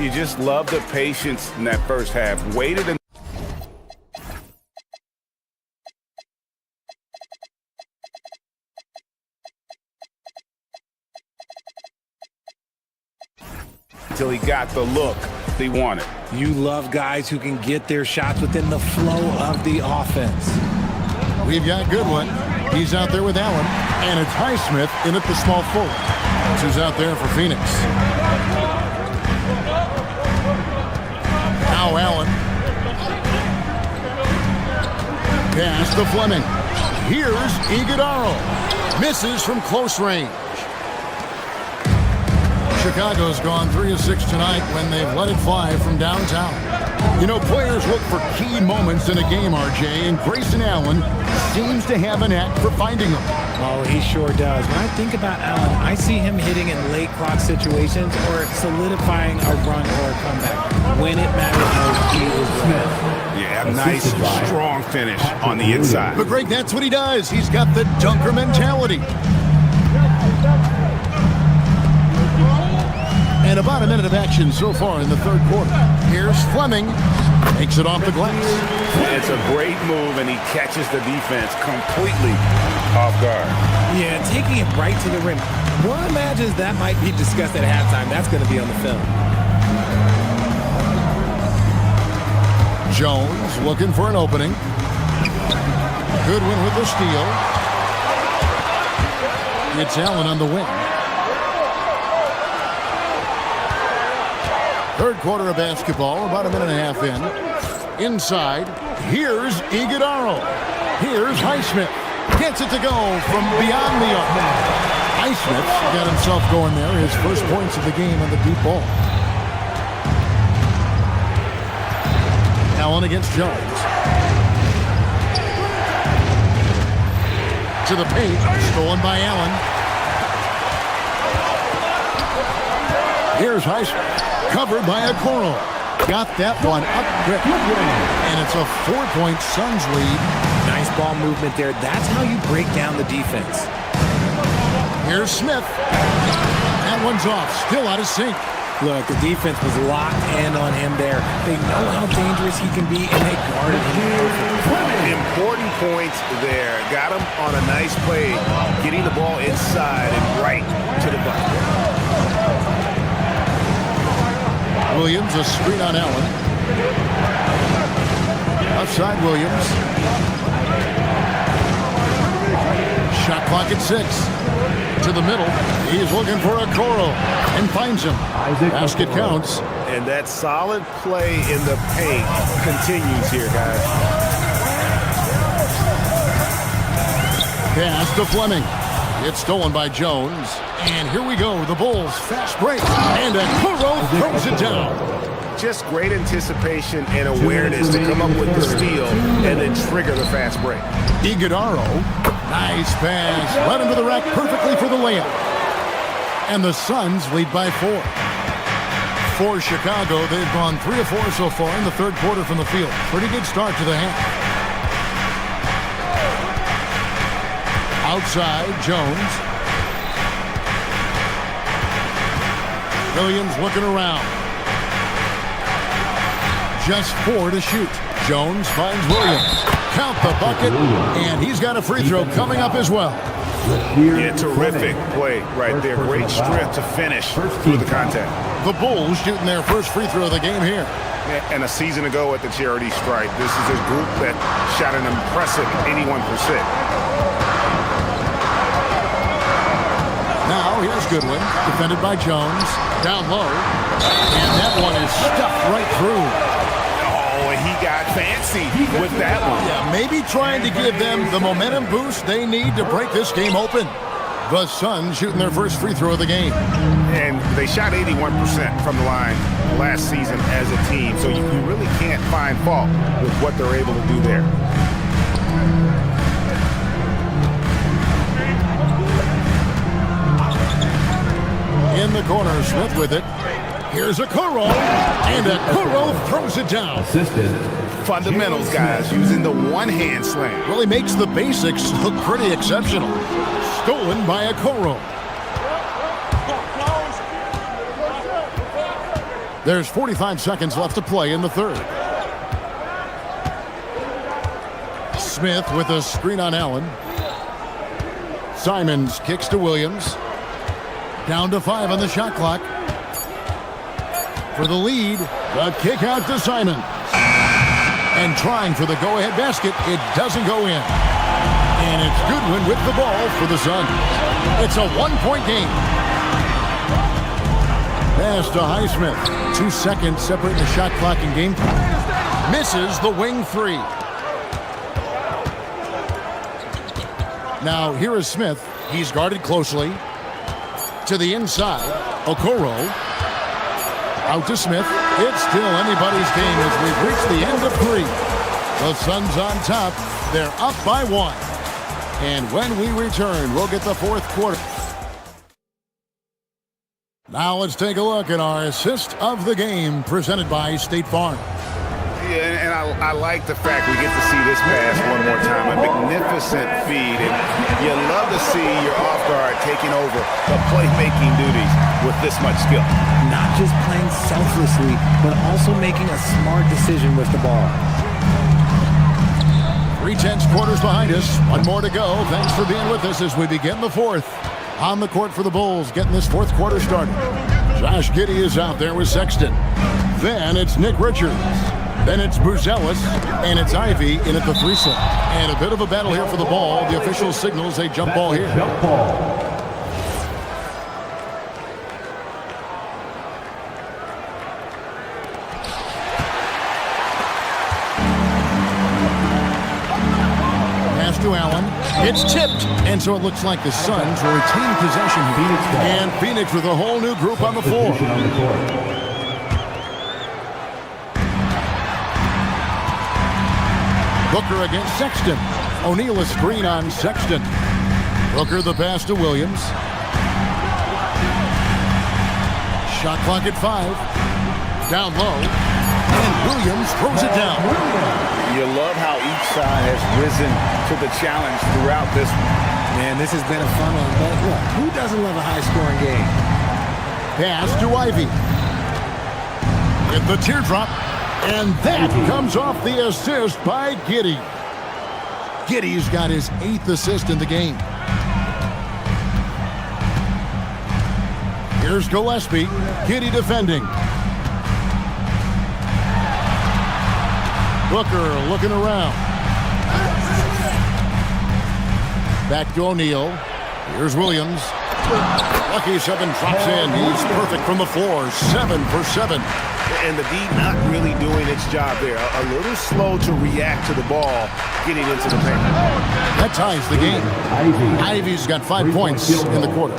You just love the patience in that first half. Waited until he got the look they wanted. You love guys who can get their shots within the flow of the offense. We've got Goodwin. He's out there with Allen. And it's Highsmith in at the small forward. Who's out there for Phoenix. Now Allen. Pass to Fleming. Here's Iguodala. Misses from close range. Chicago's gone 3 of 6 tonight when they've let it fly from downtown. You know, players look for key moments in a game, RJ, and Grayson Allen seems to have an knack for finding them. Oh, he sure does. When I think about Allen, I see him hitting in late clock situations or solidifying a run or a comeback. When it matters most, he is ready. Yeah, nice, strong finish on the inside. But Greg, that's what he does. He's got the dunker mentality. And about a minute of action so far in the third quarter. Here's Fleming. Takes it off the glass. It's a great move, and he catches the defense completely off guard. Yeah, taking it right to the rim. One imagines that might be discussed at halftime. That's going to be on the film. Jones looking for an opening. Goodwin with the steal. It's Allen on the wing. Third quarter of basketball, about a minute and a half in. Inside, here's Iguodala. Here's Highsmith. Gets it to go from beyond the arc. Highsmith got himself going there. His first points of the game on the deep ball. Allen against Jones. To the paint, stolen by Allen. Here's Highsmith. Covered by Okoro. Got that one up quick. And it's a 4-point Suns lead. Nice ball movement there. That's how you break down the defense. Here's Smith. That one's off. Still out of sync. Look, the defense was locked in on him there. They know how dangerous he can be, and they guarded him. Important points there. Got him on a nice play, getting the ball inside and right to the bucket. Williams, a screen on Allen. Outside Williams. Shot clock at 6. To the middle. He's looking for a Coro and finds him. Basket counts. And that solid play in the paint continues here, guys. Pass to Fleming. It's stolen by Jones. And here we go. The Bulls fast break. And Coro throws it down. Just great anticipation and awareness to come up with the steal and then trigger the fast break. Iguodaro. Nice pass. Right into the rack perfectly for the layup. And the Suns lead by 4. For Chicago, they've gone 3 of 4 so far in the third quarter from the field. Pretty good start to the half. Outside, Jones. Williams looking around. Just 4 to shoot. Jones finds Williams. Count the bucket, and he's got a free throw coming up as well. Yeah, terrific play right there. Great strength to finish through the contact. The Bulls shooting their first free throw of the game here. And a season ago at the charity stripe, this is a group that shot an impressive 81%. Now here's Goodwin, defended by Jones. Down low, and that one is stuffed right through. He got fancy with that one. Yeah, maybe trying to give them the momentum boost they need to break this game open. The Suns shooting their first free throw of the game. And they shot 81% from the line last season as a team, so you really can't find fault with what they're able to do there. In the corner, Smith with it. Here's a Coro, and a Coro throws it down. Fundamentals, guys, using the one-hand slam. Really makes the basics look pretty exceptional. Stolen by a Coro. There's 45 seconds left to play in the third. Smith with a screen on Allen. Simons kicks to Williams. Down to 5 on the shot clock. For the lead, the kick out to Simon. And trying for the go-ahead basket, it doesn't go in. And it's Goodwin with the ball for the Suns. It's a one-point game. Pass to Highsmith. 2 seconds separating the shot clock and game time. Misses the wing 3. Now here is Smith. He's guarded closely. To the inside, Okoro. Out to Smith. It's still anybody's game as we've reached the end of 3. The Suns on top. They're up by 1. And when we return, we'll get the fourth quarter. Now let's take a look at our assist of the game presented by State Farm. Yeah, and I like the fact we get to see this pass one more time. A magnificent feed, and you love to see your off guard taking over the playmaking duties with this much skill. Not just playing selflessly, but also making a smart decision with the ball. 3/10 quarters behind us. One more to go. Thanks for being with us as we begin the fourth. On the court for the Bulls, getting this fourth quarter started. Josh Giddey is out there with Sexton. Then it's Nick Richards. Then it's Buzelis, and it's Ivy in at the 3 slot. And a bit of a battle here for the ball. The official signals a jump ball here. Jump ball. Pass to Allen. It's tipped, and so it looks like the Suns will retain possession here. And Phoenix with a whole new group on the floor. Booker against Sexton. O'Neal a screen on Sexton. Booker the pass to Williams. Shot clock at 5. Down low. And Williams throws it down. You love how each side has risen to the challenge throughout this one. Man, this has been a fun one. But look, who doesn't love a high-scoring game? Pass to Ivy. Get the teardrop. And that comes off the assist by Giddey. Giddey's got his 8th assist in the game. Here's Gillespie. Giddey defending. Booker looking around. Back to O'Neal. Here's Williams. Lucky 7 drops in. He's perfect from the floor. 7 for 7. And the D not really doing its job there. A little slow to react to the ball getting into the paint. That ties the game. Ivy's got 5 points in the quarter.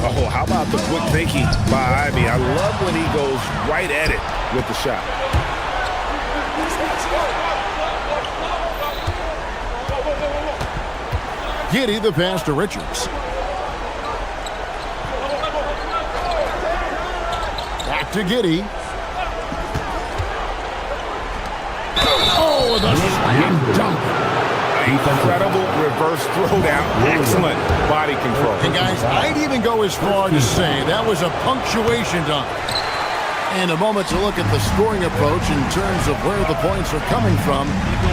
Oh, how about the quick thinking by Ivy? I love when he goes right at it with the shot. Giddey the pass to Richards. Back to Giddey. Oh, the slam dunk. Incredible reverse throwdown. Excellent body control. And guys, I'd even go as far to say that was a punctuation dunk. And a moment to look at the scoring approach in terms of where the points are coming from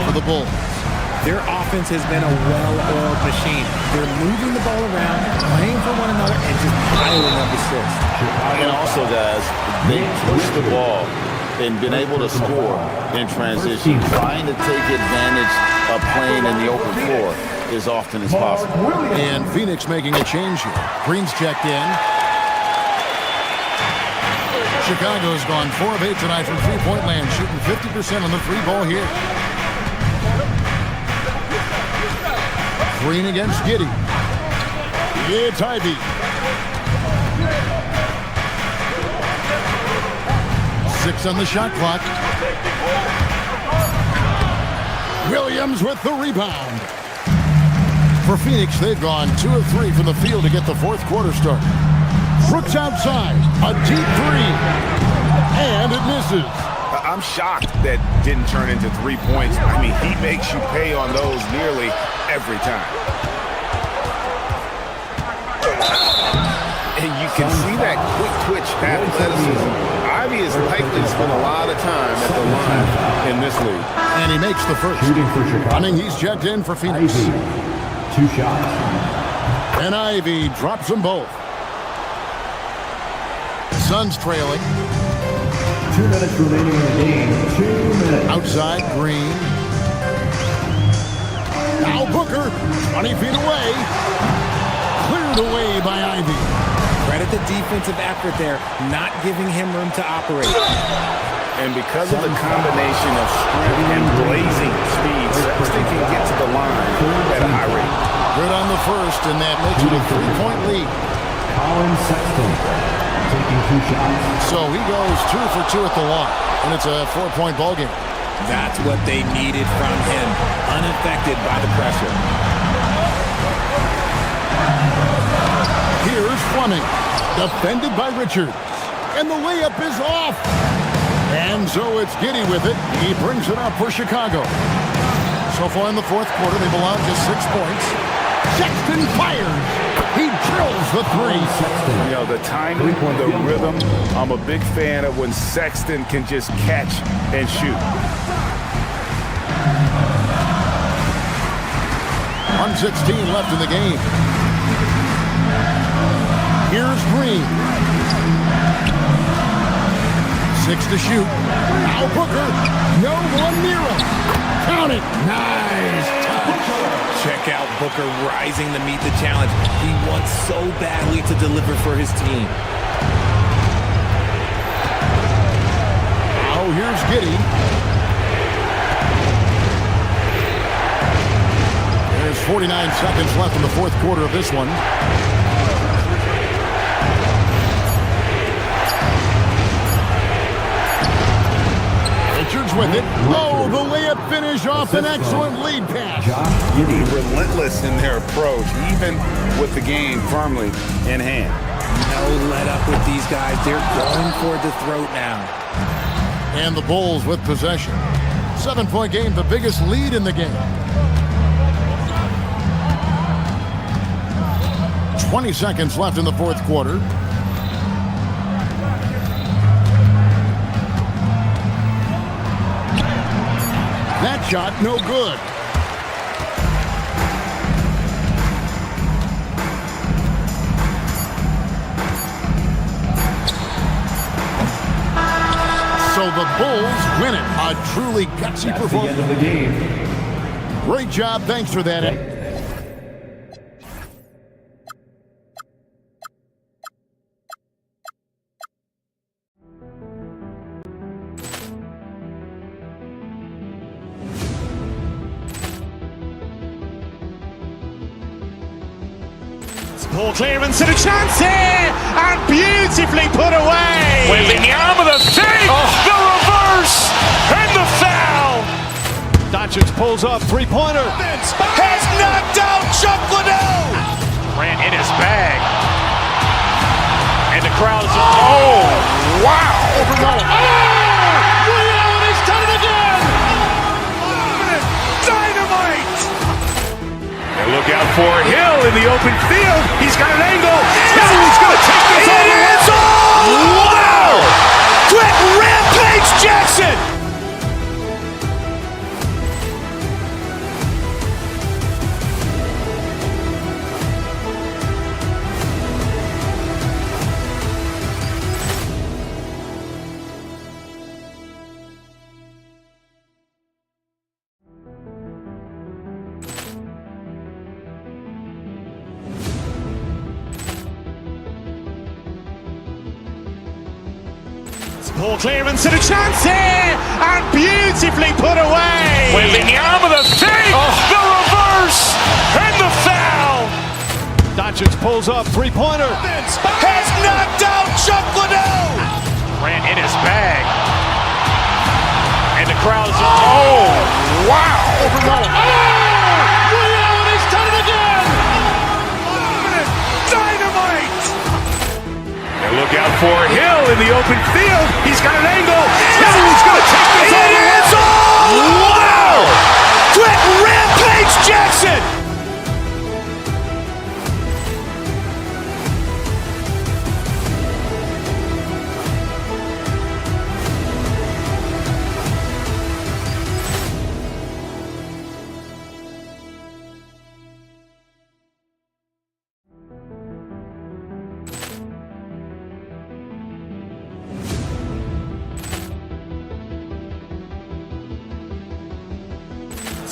for the Bulls. Their offense has been a well-oiled machine. They're moving the ball around, playing for one another, and just piling up assists. And also, guys, they push the ball and been able to score in transition. Trying to take advantage of playing in the open floor as often as possible. And Phoenix making a change here. Green's checked in. Chicago's gone 4 of 8 tonight from three-point land, shooting 50% on the three ball here. Green against Giddey. It's Ivy. Six on the shot clock. Williams with the rebound. For Phoenix, they've gone 2 of 3 from the field to get the fourth quarter started. Brooks outside. A deep three. And it misses. I'm shocked that didn't turn into 3 points. I mean, he makes you pay on those nearly every time. And you can see that quick twitch athleticism. Ivy is likely to spend a lot of time at the line in this league. And he makes the first. Running, he's checked in for Phoenix. 2 shots. And Ivy drops them both. Suns trailing. 2 minutes remaining in the game. 2 minutes. Outside, Green. Now Booker, 20 feet away. Cleared away by Ivy. Credit the defensive effort there, not giving him room to operate. And because of the combination of strength and blazing speed, Sexton can get to the line at a high rate. Good on the first, and that makes it a 3-point lead. Colin Sexton taking 2 shots. So he goes 2 for 2 at the line, and it's a 4-point ball game. That's what they needed from him, unaffected by the pressure. Here's Fleming, defended by Richards, and the layup is off. And so it's Giddey with it. He brings it up for Chicago. So far in the fourth quarter, they've allowed just 6 points. Sexton fires. He drills the 3. You know, the timing, the rhythm. I'm a big fan of when Sexton can just catch and shoot. 1:16 left in the game. Here's Green. 6 to shoot. Now Booker. No one near him. Count it. Nice touch. Check out Booker rising to meet the challenge. He wants so badly to deliver for his team. Now here's Giddey. There's 49 seconds left in the fourth quarter of this one. Richards with it. Oh, the layup finish off an excellent lead pass. Relentless in their approach, even with the game firmly in hand. No let up with these guys. They're going for the throat now. And the Bulls with possession. 7-point game, the biggest lead in the game. 20 seconds left in the fourth quarter. That shot, no good. So the Bulls win it. A truly gutsy performance. That's the end of the game. Great job. Thanks for that. Ball clearance and a chance here, and beautifully put away. Wembanyama the save, the reverse, and the foul. Doncic pulls up, three-pointer. Has knocked out Chuck Liddell. Grant in his bag. And the crowd is, oh, wow. Liddell has done it again. Dynamite. And look out for Hill in the open field. He's got an angle. He's going to take this all the way. Wow! Quick Rampage Jackson. Ball clearance and a chance here, and beautifully put away. Wembanyama the save, the reverse, and the foul. Doncic pulls up, three-pointer. Has knocked out Chuck Liddell. Grant in his bag. And the crowd is, oh, wow. Liddell has done it again. Dynamite. And look out for Hill in the open field. He's got an angle. He's going to take this all the way. Wow! Quick Rampage Jackson.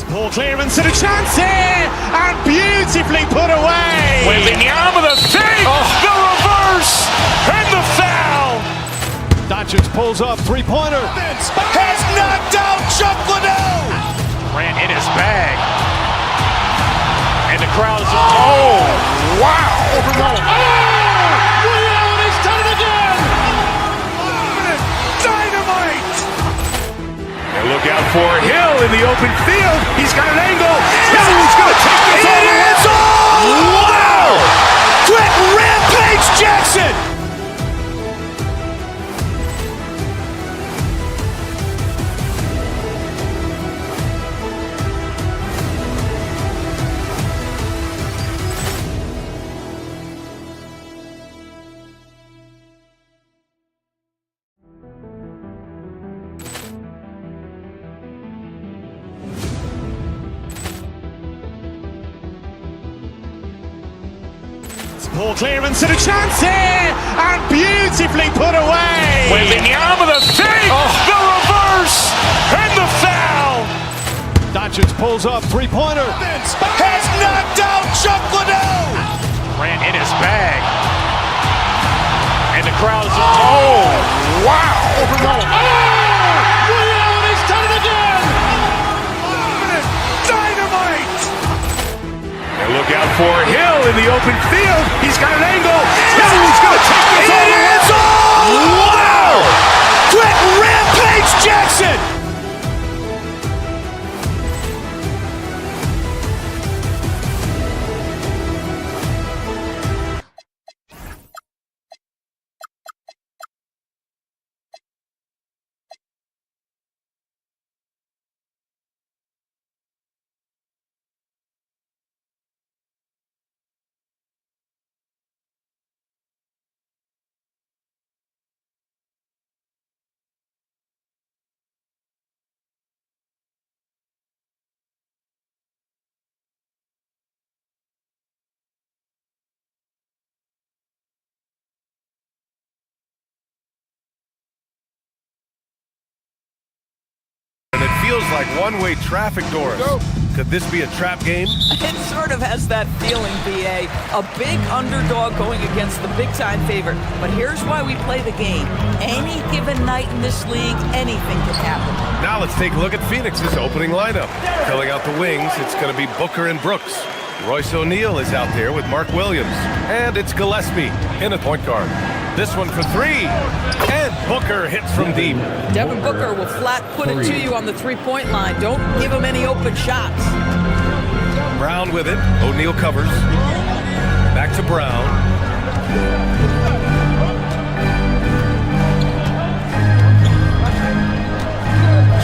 Ball clearance and a chance here, and beautifully put away. Wembanyama the save, the reverse, and the foul. Doncic pulls up, three-pointer. Has knocked out Chuck Liddell. Grant in his bag. And the crowd is, oh, wow. Liddell has done it again. Dynamite. And look out for Hill in the open field. He's got an angle. He's going to take this all the way. Wow! Quick Rampage Jackson. Ball clearance and a chance here, and beautifully put away. Wembanyama the save, the reverse, and the foul. Doncic pulls up, three-pointer. Has knocked out Chuck Liddell. Grant in his bag. And the crowd is, oh, wow. Liddell has done it again. Dynamite. And look out for Hill in the open field. He's got an angle. He's going to take this all the way. Wow! Quick Rampage Jackson. feels like one-way traffic, Doris. Could this be a trap game? It sort of has that feeling, BA. A big underdog going against the big-time favorite. But here's why we play the game. Any given night in this league, anything can happen. Now let's take a look at Phoenix's opening lineup. Filling out the wings, it's going to be Booker and Brooks. Royce O'Neal is out there with Mark Williams. And it's Gillespie in a point guard. This one for three. And Booker hits from deep. Devin Booker will flat put it to you on the three-point line. Don't give him any open shots. Brown with it. O'Neal covers. Back to Brown.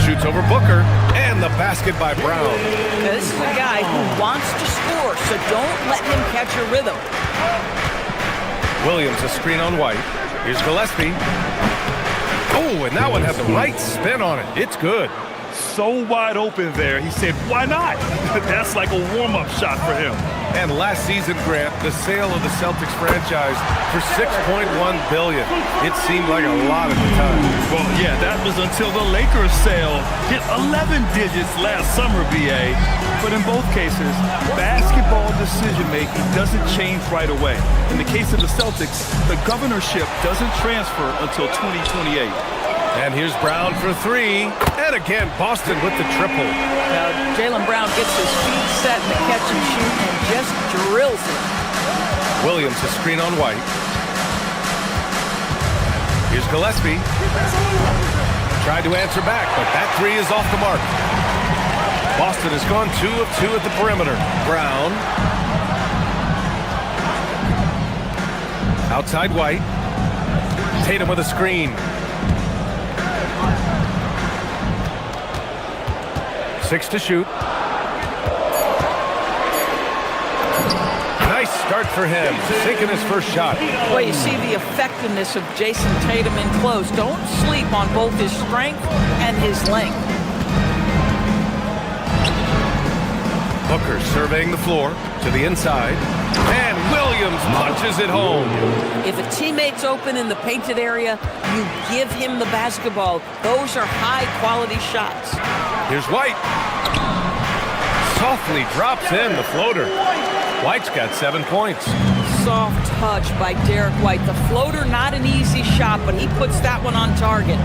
Shoots over Booker. And the basket by Brown. This is a guy who wants to score, so don't let him catch a rhythm. Williams, a screen on White. Here's Gillespie. Oh, and that one had the right spin on it. It's good. So wide open there. He said, why not? That's like a warm-up shot for him. And last season, Grant, the sale of the Celtics franchise for $6.1 billion. It seemed like a lot at the time. Well, yeah, that was until the Lakers sale hit 11 digits last summer, BA. But in both cases, basketball decision-making doesn't change right away. In the case of the Celtics, the governorship doesn't transfer until 2028. And here's Brown for three. And again, Boston with the triple. Now, Jaylen Brown gets his feet set in the catch and shoot and just drills it. Williams, a screen on White. Here's Gillespie. Tried to answer back, but that three is off the mark. Boston has gone 2 of 2 at the perimeter. Brown. Outside White. Tatum with a screen. 6 to shoot. Nice start for him. Sinking his first shot. Well, you see the effectiveness of Jason Tatum in close. Don't sleep on both his strength and his length. Booker surveying the floor to the inside. And Williams punches it home. If a teammate's open in the painted area, you give him the basketball. Those are high-quality shots. Here's White. Softly drops in the floater. White's got 7 points. Soft touch by Derek White. The floater, not an easy shot, but he puts that one on target.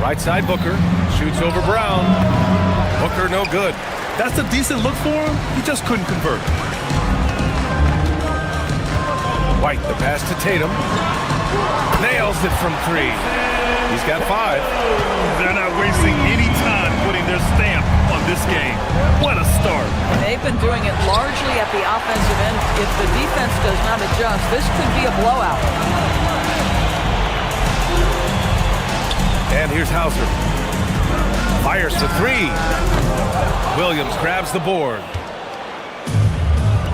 Right side Booker. Shoots over Brown. Booker no good. That's a decent look for him. He just couldn't convert. White, the pass to Tatum. Nails it from 3. He's got 5. They're not wasting any time putting their stamp on this game. What a start. They've been doing it largely at the offensive end. If the defense does not adjust, this could be a blowout. And here's Hauser. Fires for 3. Williams grabs the board.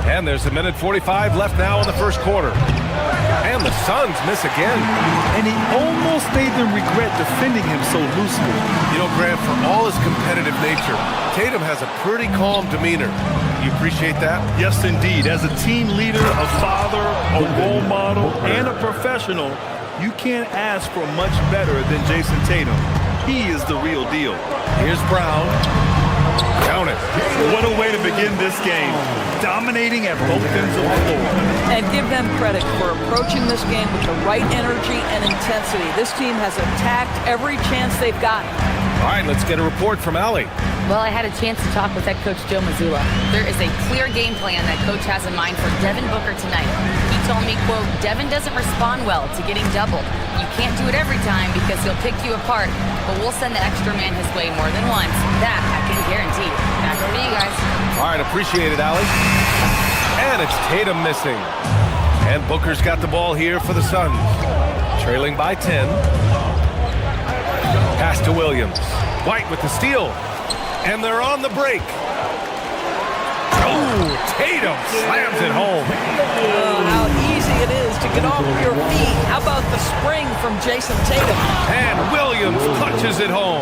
And there's 1:45 left now in the first quarter. And the Suns miss again. And he almost made them regret defending him so loosely. You know, Grant, for all his competitive nature, Tatum has a pretty calm demeanor. You appreciate that? Yes, indeed. As a team leader, a father, a role model, and a professional, you can't ask for much better than Jason Tatum. He is the real deal. Here's Brown. Count it. What a way to begin this game. Dominating at both ends of the floor. And give them credit for approaching this game with the right energy and intensity. This team has attacked every chance they've gotten. All right, let's get a report from Allie. Well, I had a chance to talk with head coach Joe Mazzulla. There is a clear game plan that coach has in mind for Devin Booker tonight. He told me, quote, Devin doesn't respond well to getting doubled. You can't do it every time because he'll pick you apart, but we'll send the extra man his way more than once. That I can guarantee. Back over to you guys. All right, appreciate it, Allie. And it's Tatum missing. And Booker's got the ball here for the Suns. Trailing by 10. Pass to Williams. White with the steal. And they're on the break. Oh, Tatum slams it home. Oh, how easy it is to Get off your feet. How about the spring from Jason Tatum? And Williams punches it home.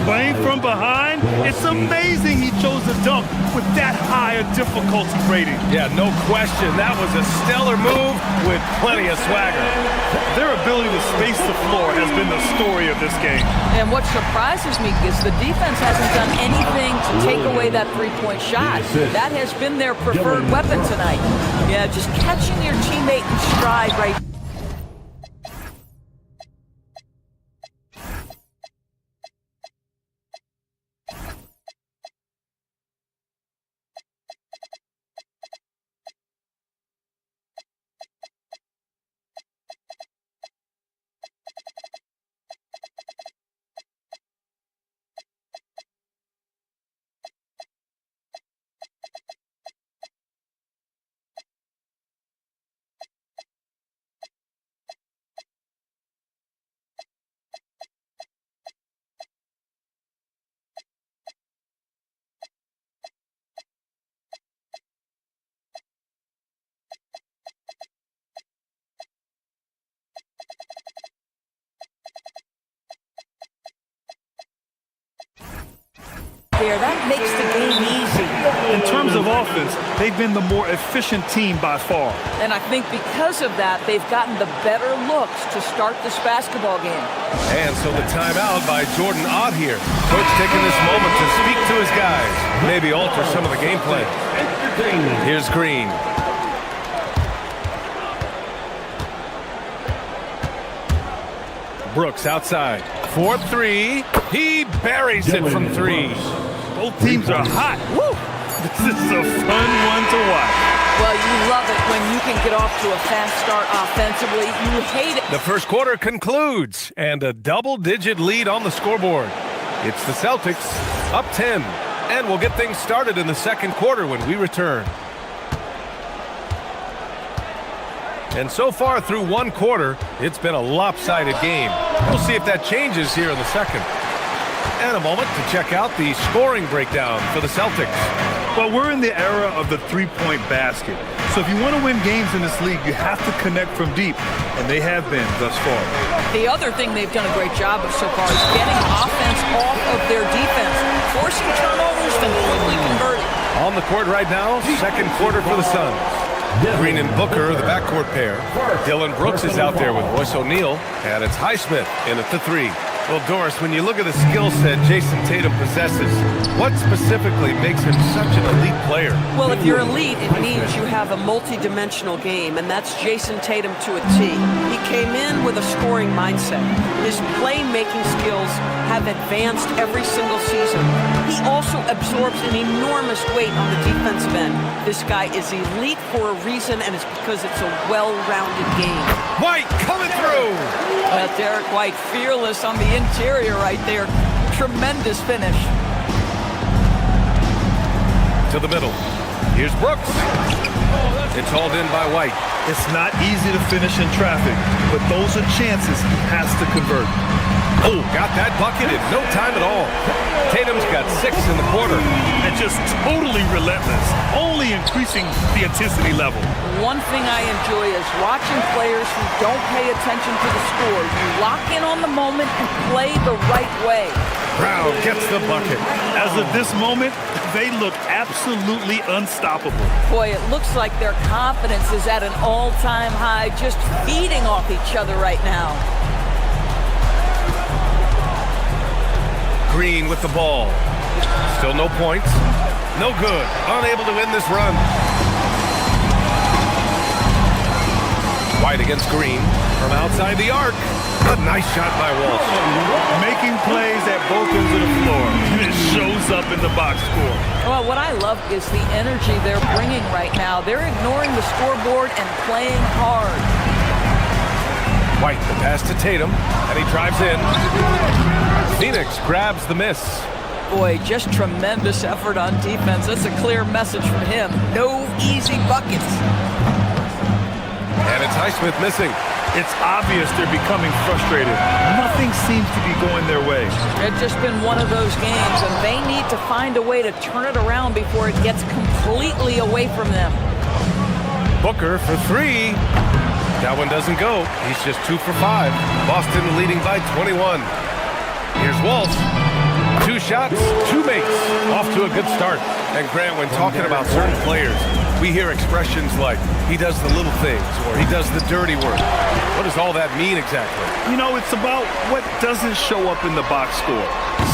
Playing from behind, it's amazing he chose a dunk with that high a difficulty rating. Yeah, no question. That was a stellar move with plenty of swagger. Their ability to space the floor has been the story of this game. And what surprises me is the defense hasn't done anything to take away that three-point shot. That has been their preferred weapon tonight. Yeah, just catching your teammate in stride right. That makes the game easy. In terms of offense, they've been the more efficient team by far. And I think because of that, they've gotten the better looks to start this basketball game. And so the timeout by Jordan Ott here. Coach taking this moment to speak to his guys. Maybe alter some of the gameplay. Here's Green. Brooks outside. 4-3. He buries it from three. Both teams are hot. Woo! This is a fun one to watch. Well, you love it when you can get off to a fast start offensively. You hate it. The first quarter concludes, and a double-digit lead on the scoreboard. It's the Celtics, up 10. And we'll get things started in the second quarter when we return. And so far through one quarter, it's been a lopsided game. We'll see if that changes here in the second. And a moment to check out the scoring breakdown for the Celtics. Well, we're in the era of the three-point basket. So if you want to win games in this league, you have to connect from deep, and they have been thus far. The other thing they've done a great job of so far is getting offense off of their defense, forcing turnovers and quickly converting. On the court right now, second quarter for the Suns. Green and Booker, the backcourt pair. Dylan Brooks is out there with Royce O'Neal, and it's Highsmith in at the three. Well, Doris, when you look at the skill set Jason Tatum possesses, what specifically makes him such an elite player? Well, if you're elite, it means you have a multi-dimensional game, and that's Jason Tatum to a T. He came in with a scoring mindset. His playmaking skills have advanced every single season. He also absorbs an enormous weight on the defensive end. This guy is elite for a reason, and it's because it's a well-rounded game. White coming through! Derek White, fearless on the interior right there. Tremendous finish. To the middle. Here's Brooks. It's hauled in by White. It's not easy to finish in traffic, but those are chances he has to convert. Oh, got that bucket in no time at all. Tatum's got 6 in the quarter. And just totally relentless, only increasing the intensity level. One thing I enjoy is watching players who don't pay attention to the score. You lock in on the moment and play the right way. Brown gets the bucket. As of this moment, they look absolutely unstoppable. Boy, it looks like their confidence is at an all-time high, just feeding off each other right now. Green with the ball. Still no points. No good. Unable to win this run. White against Green from outside the arc. A nice shot by Walsh. Making plays at both ends of the floor. And it shows up in the box score. Well, what I love is the energy they're bringing right now. They're ignoring the scoreboard and playing hard. White, the pass to Tatum, and he drives in. Phoenix grabs the miss. Boy, just tremendous effort on defense. That's a clear message from him. No easy buckets. And it's Highsmith missing. It's obvious they're becoming frustrated. Nothing seems to be going their way. It's just been one of those games, and they need to find a way to turn it around before it gets completely away from them. Booker for 3. That one doesn't go. He's just 2 for 5. Boston leading by 21. Here's Walsh. 2 shots, 2 makes. Off to a good start. And Grant, when talking about certain players, we hear expressions like, he does the little things, or he does the dirty work. What does all that mean exactly? You know, it's about what doesn't show up in the box score.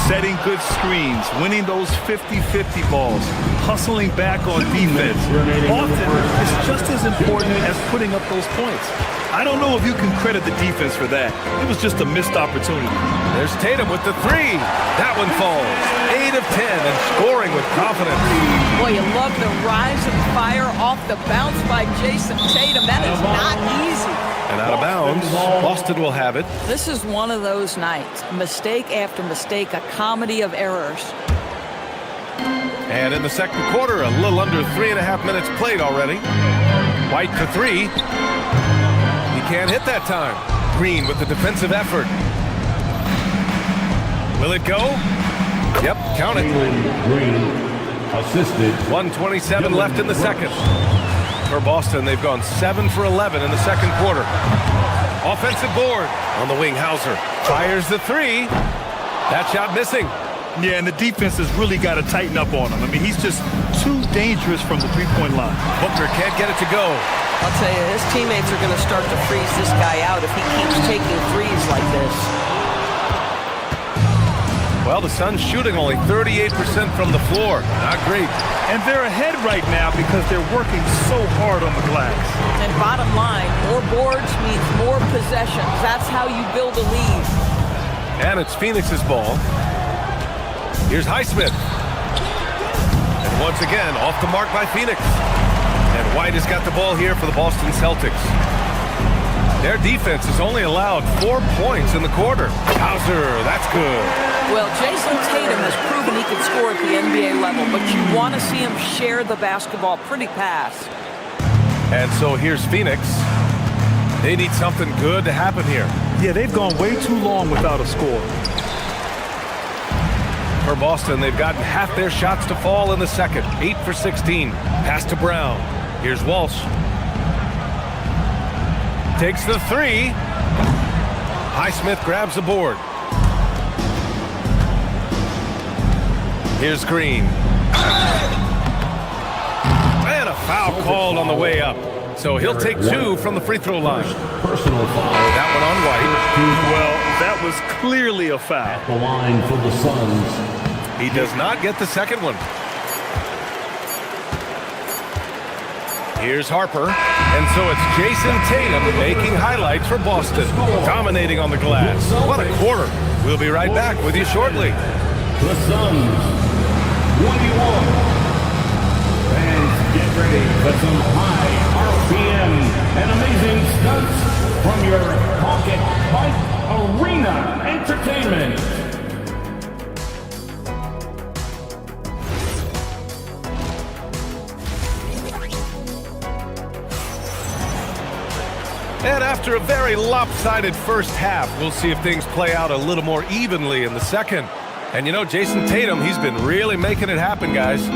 Setting good screens, winning those 50-50 balls, hustling back on defense. Often, it's just as important as putting up those points. I don't know if you can credit the defense for that. It was just a missed opportunity. There's Tatum with the 3. That one falls. 8 of 10 and scoring with confidence. Boy, you love the rise and fire off the bounce by Jason Tatum. That is not easy. And out of bounds, Boston will have it. This is one of those nights. Mistake after mistake, a comedy of errors. And in the second quarter, a little under 3.5 minutes played already. White to 3. He can't hit that time. Green with the defensive effort. Will it go? Yep, count it. Green assisted. 1:27 left in the second. For Boston, they've gone 7 for 11 in the second quarter. Offensive board on the wing. Hauser fires the 3. That shot missing. Yeah, and the defense has really got to tighten up on him. I mean, he's just too dangerous from the three-point line. Booker can't get it to go. I'll tell you, his teammates are going to start to freeze this guy out if he keeps taking threes like this. Well, the Suns shooting only 38% from the floor. Not great. And they're ahead right now because they're working so hard on the glass. And bottom line, more boards means more possessions. That's how you build a lead. And it's Phoenix's ball. Here's Highsmith. And once again, off the mark by Phoenix. And White has got the ball here for the Boston Celtics. Their defense has only allowed 4 points in the quarter. Hauser, that's good. Well, Jason Tatum has proven he can score at the NBA level, but you want to see him share the basketball pretty fast. And so here's Phoenix. They need something good to happen here. Yeah, they've gone way too long without a score. For Boston, they've gotten half their shots to fall in the second. 8 for 16. Pass to Brown. Here's Walsh. Takes the 3. Highsmith grabs the board. Here's Green. And a foul called on the way up. So he'll take 2 from the free throw line. Personal foul. That one on White. Well, that was clearly a foul. At the line for the Suns. He does not get the second one. Here's Harper. And so it's Jason Tatum making highlights for Boston. Dominating on the glass. What a quarter. We'll be right back with you shortly. The Suns, 21. Fans, get ready for some high RPM and amazing stunts from your Pocket Bike Arena Entertainment. And after a very lopsided first half, we'll see if things play out a little more evenly in the second. And you know, Jason Tatum, he's been really making it happen, guys.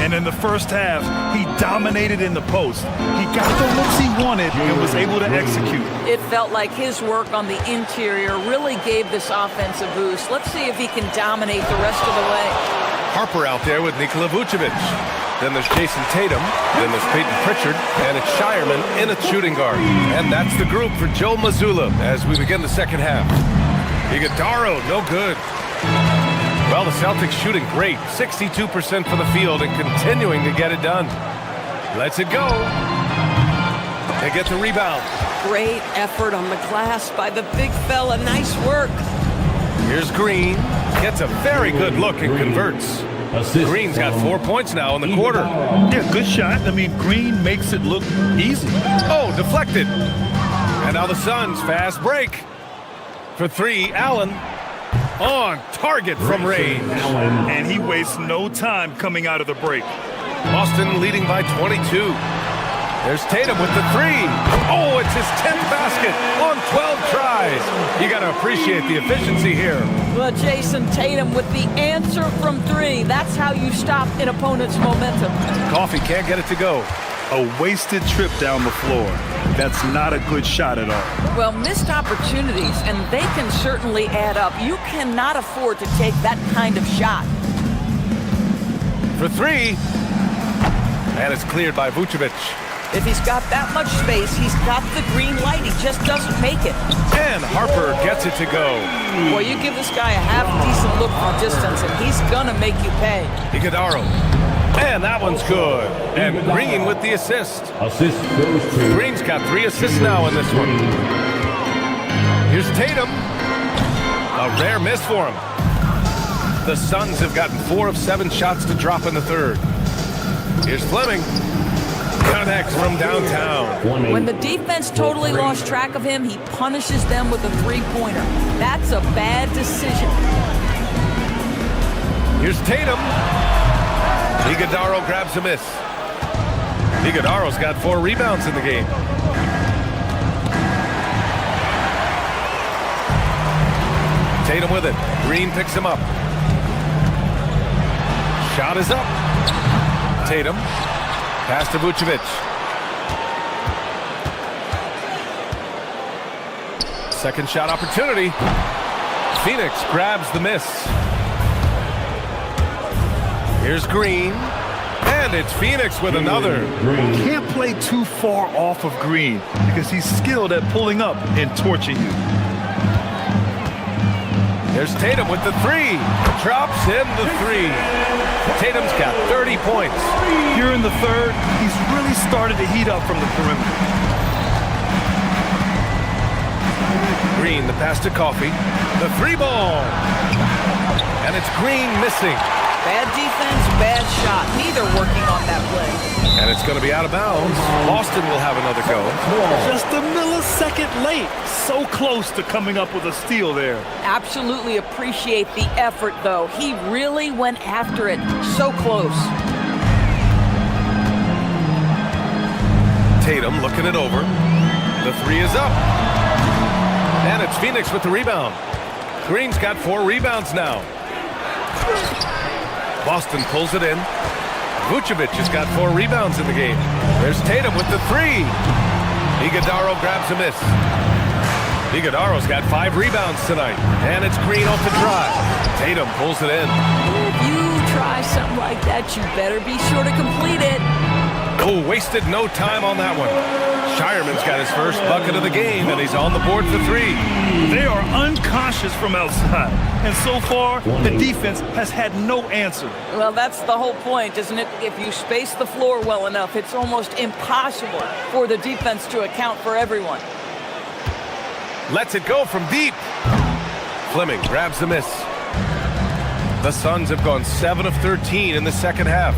And in the first half, he dominated in the post. He got the looks he wanted and was able to execute. It felt like his work on the interior really gave this offense a boost. Let's see if he can dominate the rest of the way. Harper out there with Nikola Vucevic. Then there's Jason Tatum. Then there's Peyton Pritchard. And it's Shireman in at shooting guard. And that's the group for Joe Mazzulla as we begin the second half. Iguodala, no good. Well, the Celtics shooting great. 62% from the field and continuing to get it done. Lets it go. They get the rebound. Great effort on the glass by the big fella. Nice work. Here's Green. Gets a very good look and converts. Green's got 4 points now in the quarter. Yeah, good shot. I mean, Green makes it look easy. Oh, deflected. And now the Suns fast break. For 3, Allen. On target from range. And he wastes no time coming out of the break. Boston leading by 22. There's Tatum with the 3. Oh, it's his 10th basket on 12 tries. You got to appreciate the efficiency here. Well, Jason Tatum with the answer from 3. That's how you stop an opponent's momentum. Coffee can't get it to go. A wasted trip down the floor. That's not a good shot at all. Well, missed opportunities, and they can certainly add up. You cannot afford to take that kind of shot. For three. And it's cleared by Vucevic. If he's got that much space, he's got the green light. He just doesn't make it. And Harper gets it to go. Boy, you give this guy a half-decent look from distance, and he's going to make you pay. Iguodala. And that one's good. And Green with the assist. Assist goes to Green's got 3 assists now in this one. Here's Tatum. A rare miss for him. The Suns have gotten 4 of 7 shots to drop in the third. Here's Fleming. Connects from downtown. When the defense totally lost track of him, he punishes them with a three-pointer. That's a bad decision. Here's Tatum. Iguodala grabs a miss. Iguodala's got 4 rebounds in the game. Tatum with it. Green picks him up. Shot is up. Tatum. Pass to Vucevic. Second shot opportunity. Phoenix grabs the miss. Here's Green. And it's Phoenix with another. Can't play too far off of Green because he's skilled at pulling up and torching you. There's Tatum with the 3. Drops in the 3. Tatum's got 30 points. Here in the third, he's really started to heat up from the perimeter. Green, the pass to Coffey. The 3-ball. And it's Green missing. Bad defense, bad shot. Neither working on that play. And it's going to be out of bounds. Boston will have another go. Just a millisecond late. So close to coming up with a steal there. Absolutely appreciate the effort, though. He really went after it. So close. Tatum looking it over. The 3 is up. And it's Phoenix with the rebound. Green's got 4 rebounds now. Boston pulls it in. Vucevic has got 4 rebounds in the game. There's Tatum with the 3. Iguodala grabs a miss. Iguodala's got 5 rebounds tonight. And it's Green off the drive. Tatum pulls it in. If you try something like that, you better be sure to complete it. Oh, wasted no time on that one. Shireman's got his first bucket of the game, and he's on the board for 3. They are unconscious from outside. And so far, the defense has had no answer. Well, that's the whole point, isn't it? If you space the floor well enough, it's almost impossible for the defense to account for everyone. Lets it go from deep. Fleming grabs the miss. The Suns have gone 7 of 13 in the second half.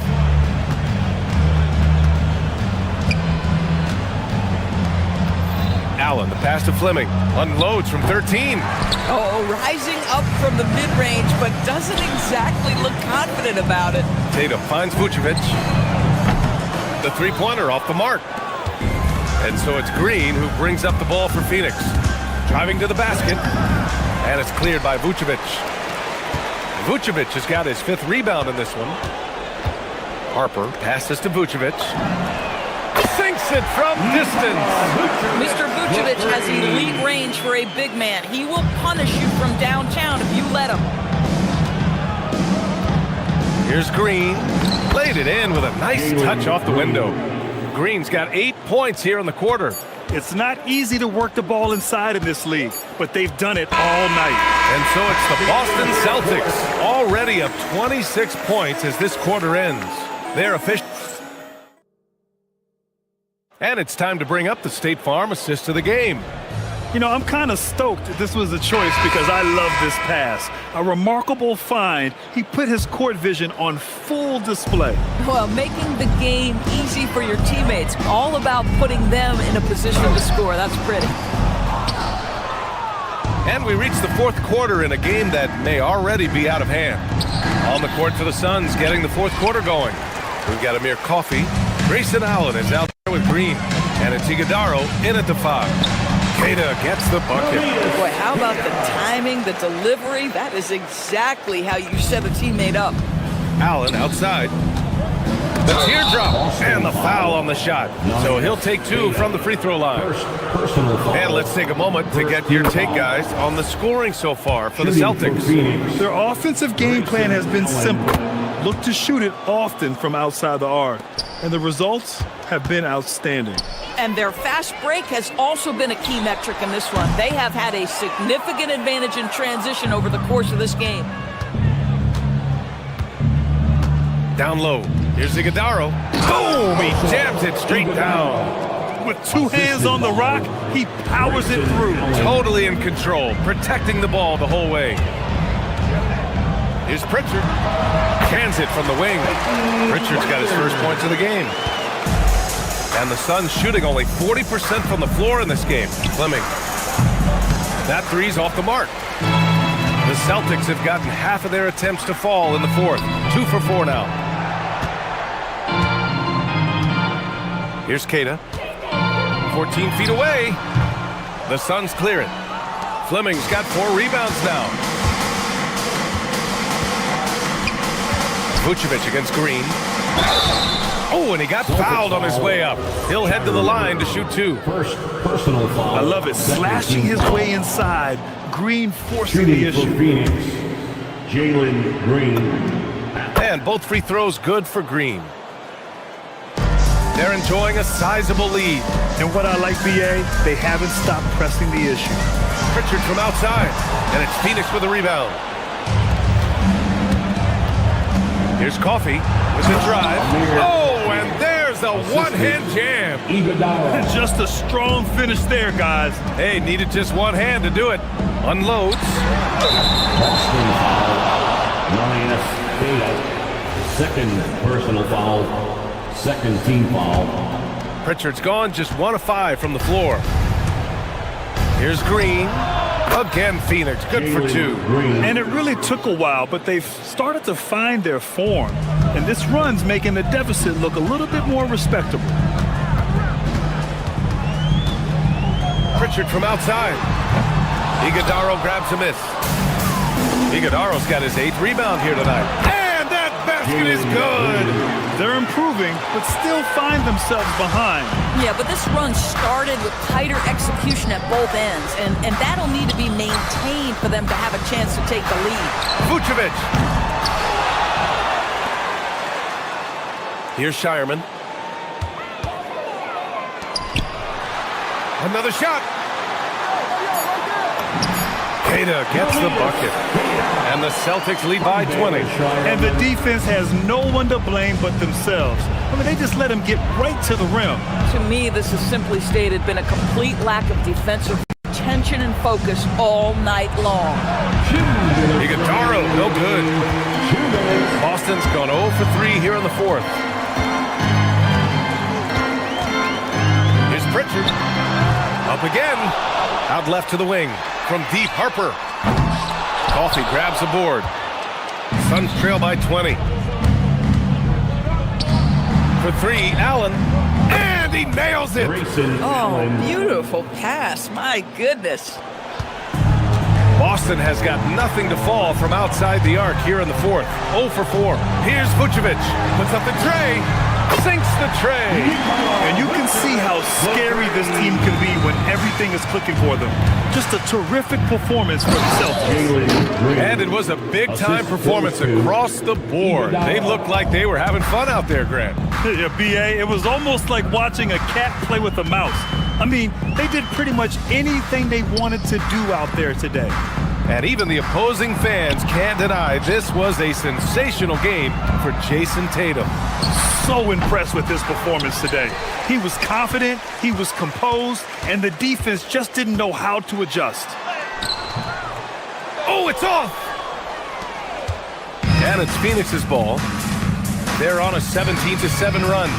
Allen, the pass to Fleming. Unloads from 13. Oh, rising up from the mid-range, but doesn't exactly look confident about it. Tatum finds Vucevic. The 3-pointer off the mark. And so it's Green who brings up the ball for Phoenix. Driving to the basket. And it's cleared by Vucevic. Vucevic has got his 5th rebound in this one. Harper passes to Vucevic. Sinks it from distance. Mr. Vucevic has elite range for a big man. He will punish you from downtown if you let him. Here's Green. Laid it in with a nice touch off the window. Green's got 8 points here in the quarter. It's not easy to work the ball inside in this league, but they've done it all night. And so it's the Boston Celtics, already up 26 points as this quarter ends. They're official. And it's time to bring up the State Farm assist of the game. You know, I'm kind of stoked this was a choice because I love this pass. A remarkable find. He put his court vision on full display. Well, making the game easy for your teammates. All about putting them in a position to score. That's pretty. And we reach the 4th quarter in a game that may already be out of hand. On the court for the Suns, getting the 4th quarter going. We've got Amir Coffey. Grayson Allen is out there with Green. And it's Iguodala in at the 5. Queta gets the bucket. Boy, how about the timing, the delivery? That is exactly how you set a teammate up. Allen outside. The teardrop and the foul on the shot. So he'll take 2 from the free throw line. And let's take a moment to get your take, guys, on the scoring so far for the Celtics. Their offensive game plan has been simple. Look to shoot it often from outside the arc. And the results have been outstanding. And their fast break has also been a key metric in this one. They have had a significant advantage in transition over the course of this game. Down low. Here's Iguodala. Boom! He jams it straight down. With 2 hands on the rock, he powers it through. Totally in control, protecting the ball the whole way. Here's Pritchard. Cans it from the wing. Pritchard's got his first points of the game. And the Suns shooting only 40% from the floor in this game. Fleming. That three's off the mark. The Celtics have gotten half of their attempts to fall in the fourth. 2 for 4 now. Here's Keita. 14 feet away. The Suns clear it. Fleming's got 4 rebounds now. Vucevic against Green. Oh, and he got fouled on his way up. He'll head to the line to shoot 2. First personal foul. I love it. Slashing his way inside. Green forcing the issue. Phoenix, Jalen Green. And both free throws good for Green. They're enjoying a sizable lead. And what I like, BA, they haven't stopped pressing the issue. Pritchard from outside. And it's Phoenix with a rebound. Here's Coffey with the drive. Oh, and there's a one-hand jam. Just a strong finish there, guys. Hey, needed just one hand to do it. Unloads. Second personal foul. Second team foul. Pritchard's gone, just 1 of 5 from the floor. Here's Green. Again, Phoenix, good for 2. And it really took a while, but they've started to find their form. And this run's making the deficit look a little bit more respectable. Pritchard from outside. Iguodala grabs a miss. Iguodala's got his 8th rebound here tonight. And that basket is good. They're improving, but still find themselves behind. Yeah, but this run started with tighter execution at both ends, and that'll need to be maintained for them to have a chance to take the lead. Vucevic. Here's Shireman. Another shot. Keita gets the bucket. And the Celtics lead by 20. And the defense has no one to blame but themselves. I mean, they just let them get right to the rim. To me, this has simply stated been a complete lack of defensive attention and focus all night long. Iguodala, no good. Boston's gone 0 for 3 here in the fourth. Here's Pritchard. Up again. Out left to the wing. From deep, Harper. Coffey grabs the board. Suns trail by 20. For 3, Allen. And he nails it. Oh, beautiful pass. My goodness. Boston has got nothing to fall from outside the arc here in the fourth. 0 for 4. Here's Vucevic. Puts up the tray. Sinks the tray. And you can see how scary this team can be when everything is clicking for them. Just a terrific performance for the Celtics. And it was a big-time performance across the board. They looked like they were having fun out there, Grant. Yeah, BA, it was almost like watching a cat play with a mouse. I mean, they did pretty much anything they wanted to do out there today. And even the opposing fans can't deny this was a sensational game for Jason Tatum. So impressed with his performance today. He was confident, he was composed, and the defense just didn't know how to adjust. Oh, it's off! And it's Phoenix's ball. They're on a 17-7 run.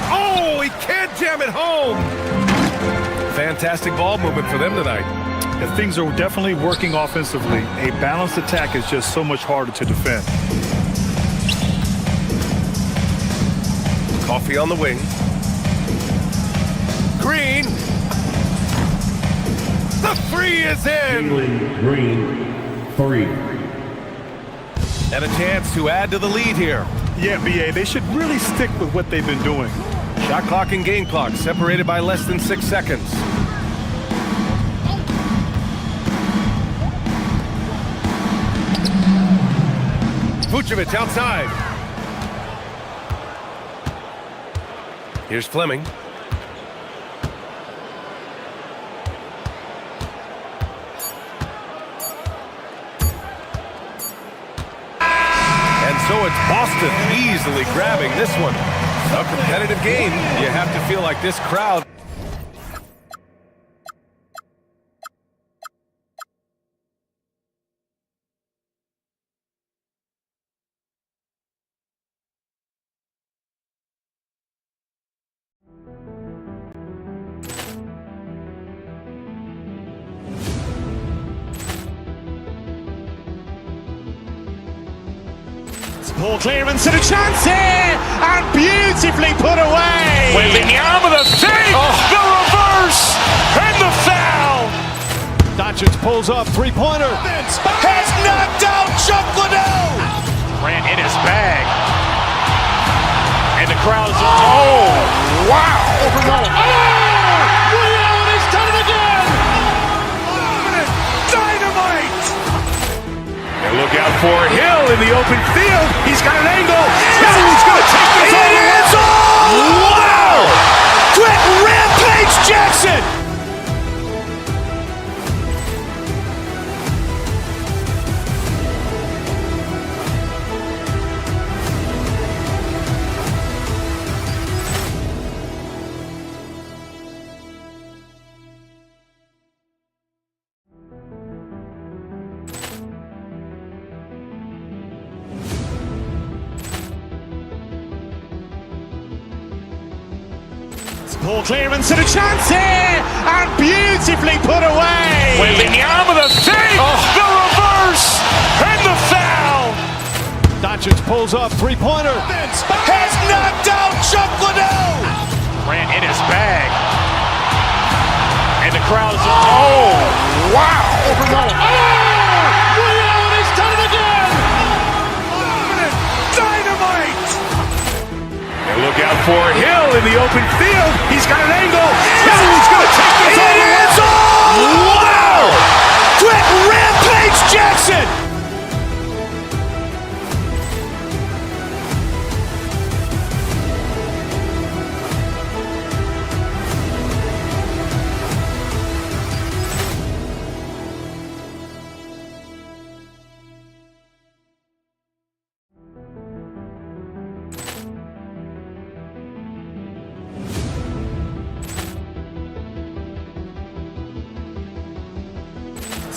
Oh, he can't jam it home! Fantastic ball movement for them tonight. And things are definitely working offensively. A balanced attack is just so much harder to defend. Coffey on the wing. Green. The 3 is in. Green, 3. And a chance to add to the lead here. Yeah, B.A., they should really stick with what they've been doing. Shot clock and game clock separated by less than 6 seconds. Vucevic outside. Here's Fleming. And so it's Boston easily grabbing this one. A competitive game. You have to feel like this crowd. Ball clearance and a chance here, and beautifully put away. Wembanyama the save, the reverse, and the foul. Doncic pulls up, three-pointer. Has knocked out Chuck Liddell. Grant in his bag. And the crowd's, oh, wow. Ray Allen has done it again. Dynamite. And look out for Hill in the open field. He's got an angle. He's going to take this all the way. Wow! Quit Rampage Jackson. Ball clearance and a chance here, and beautifully put away. Wembanyama the save, the reverse, and the foul. Doncic pulls up, three-pointer. Has knocked out Chuck Liddell. Grant in his bag. And the crowd's, oh, wow. Ray Allen has done it again. Dynamite. And look out for Hill in the open field. He's got an angle. He's going to take this all the way. Wow. Quit Rampage Jackson.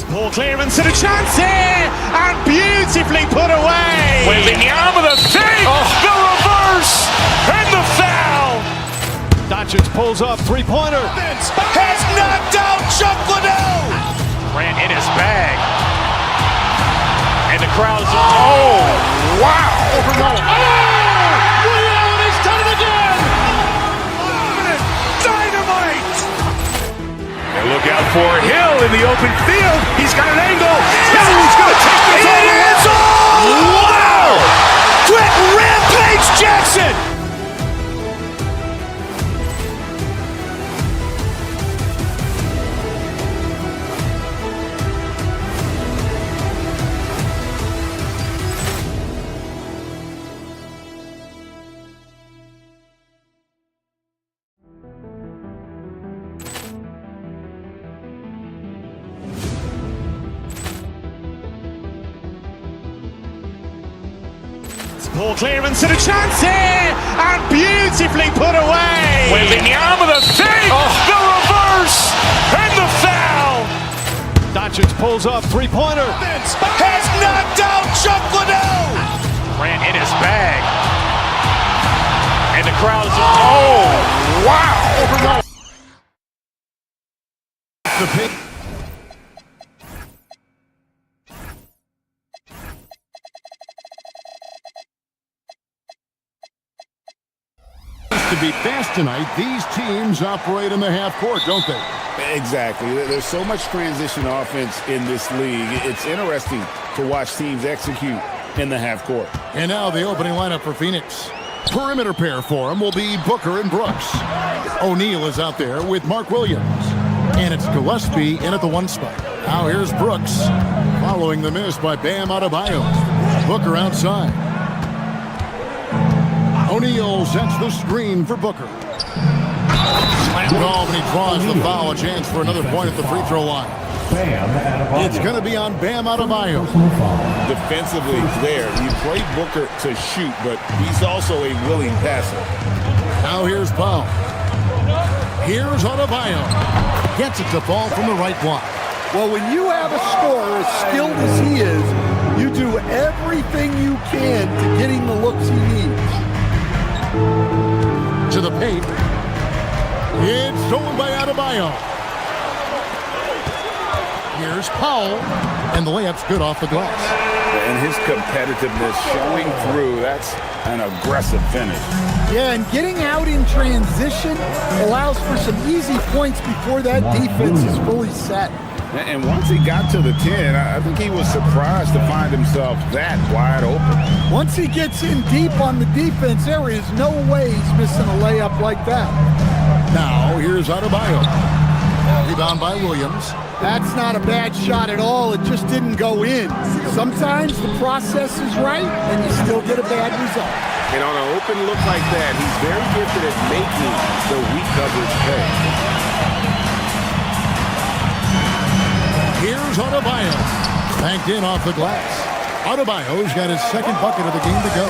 Ball clearance and a chance here, and beautifully put away. Wembanyama the save, the reverse, and the foul. Doncic pulls up, three-pointer. Has knocked out Chuck Liddell. Grant in his bag. And the crowd's, oh, wow. Ray Allen has done it again. Dynamite. And look out for Hill in the open field. He's got an angle. He's going to take this all the way. Wow. Quit Rampage Jackson. Ball clearance and a chance here, and beautifully put away. Wembanyama the save, the reverse, and the foul. Doncic pulls up, three-pointer. Has knocked out Chuck Liddell. Grant in his bag. And the crowd's, oh, wow. The pick. To be fast tonight, these teams operate in the half court, don't they? Exactly. There's so much transition offense in this league. It's interesting to watch teams execute in the half court. And now the opening lineup for Phoenix. Perimeter pair for him will be Booker and Brooks. O'Neal is out there with Mark Williams. And it's Gillespie in at the 1 spot. Now here's Brooks, following the miss by Bam Adebayo. Booker outside. O'Neal sets the screen for Booker. Slam call, and he draws the foul. A chance for another point at the free throw line. It's going to be on Bam Adebayo. Defensively there, you play Booker to shoot, but he's also a willing passer. Now here's Powell. Here's Adebayo. Gets it to fall from the right block. Well, when you have a scorer as skilled as he is, you do everything you can to get him the looks he needs. To the paint. It's stolen by Adebayo. Here's Powell, and the layup's good off the glass. And his competitiveness showing through. That's an aggressive finish. Yeah, and getting out in transition allows for some easy points before that defense is fully set. And once he got to the 10, I think he was surprised to find himself that wide open. Once he gets in deep on the defense, there is no way he's missing a layup like that. Now, here's Adebayo. Rebound by Williams. That's not a bad shot at all. It just didn't go in. Sometimes the process is right, and you still get a bad result. And on an open look like that, he's very gifted at making the weak coverage pay. Here's Adebayo. Banked in off the glass. Adebayo's got his second bucket of the game to go.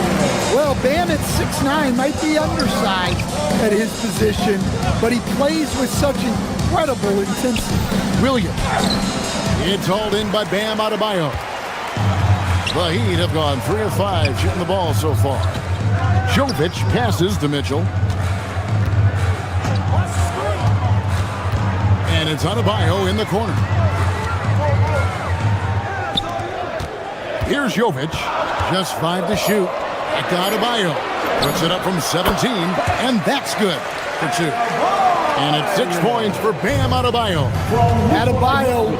Well, Bam at 6'9" might be undersized at his position, but he plays with such incredible intensity. Williams. It's hauled in by Bam Adebayo. The Heat have gone 3 of 5 shooting the ball so far. Jovic passes to Mitchell. And it's Adebayo in the corner. Here's Jovic. Just 5 to shoot. Back to Adebayo. Puts it up from 17, and that's good for 2. And it's 6 points for Bam Adebayo. Adebayo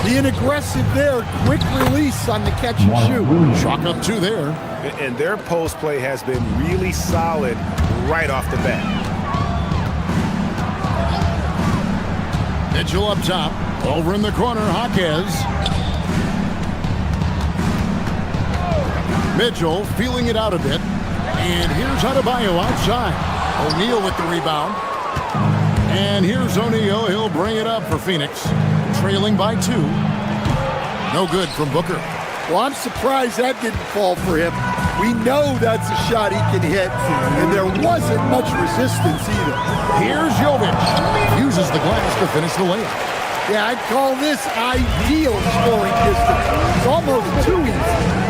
being aggressive there. Quick release on the catch and shoot. Chalk up 2 there. And their post play has been really solid right off the bat. Mitchell up top. Over in the corner, Jaquez. Mitchell feeling it out a bit. And here's Adebayo outside. O'Neal with the rebound. And here's O'Neal. He'll bring it up for Phoenix. Trailing by 2. No good from Booker. Well, I'm surprised that didn't fall for him. We know that's a shot he can hit, and there wasn't much resistance either. Here's Jovic. Uses the glass to finish the layup. Yeah, I'd call this ideal scoring distance. It's almost too easy.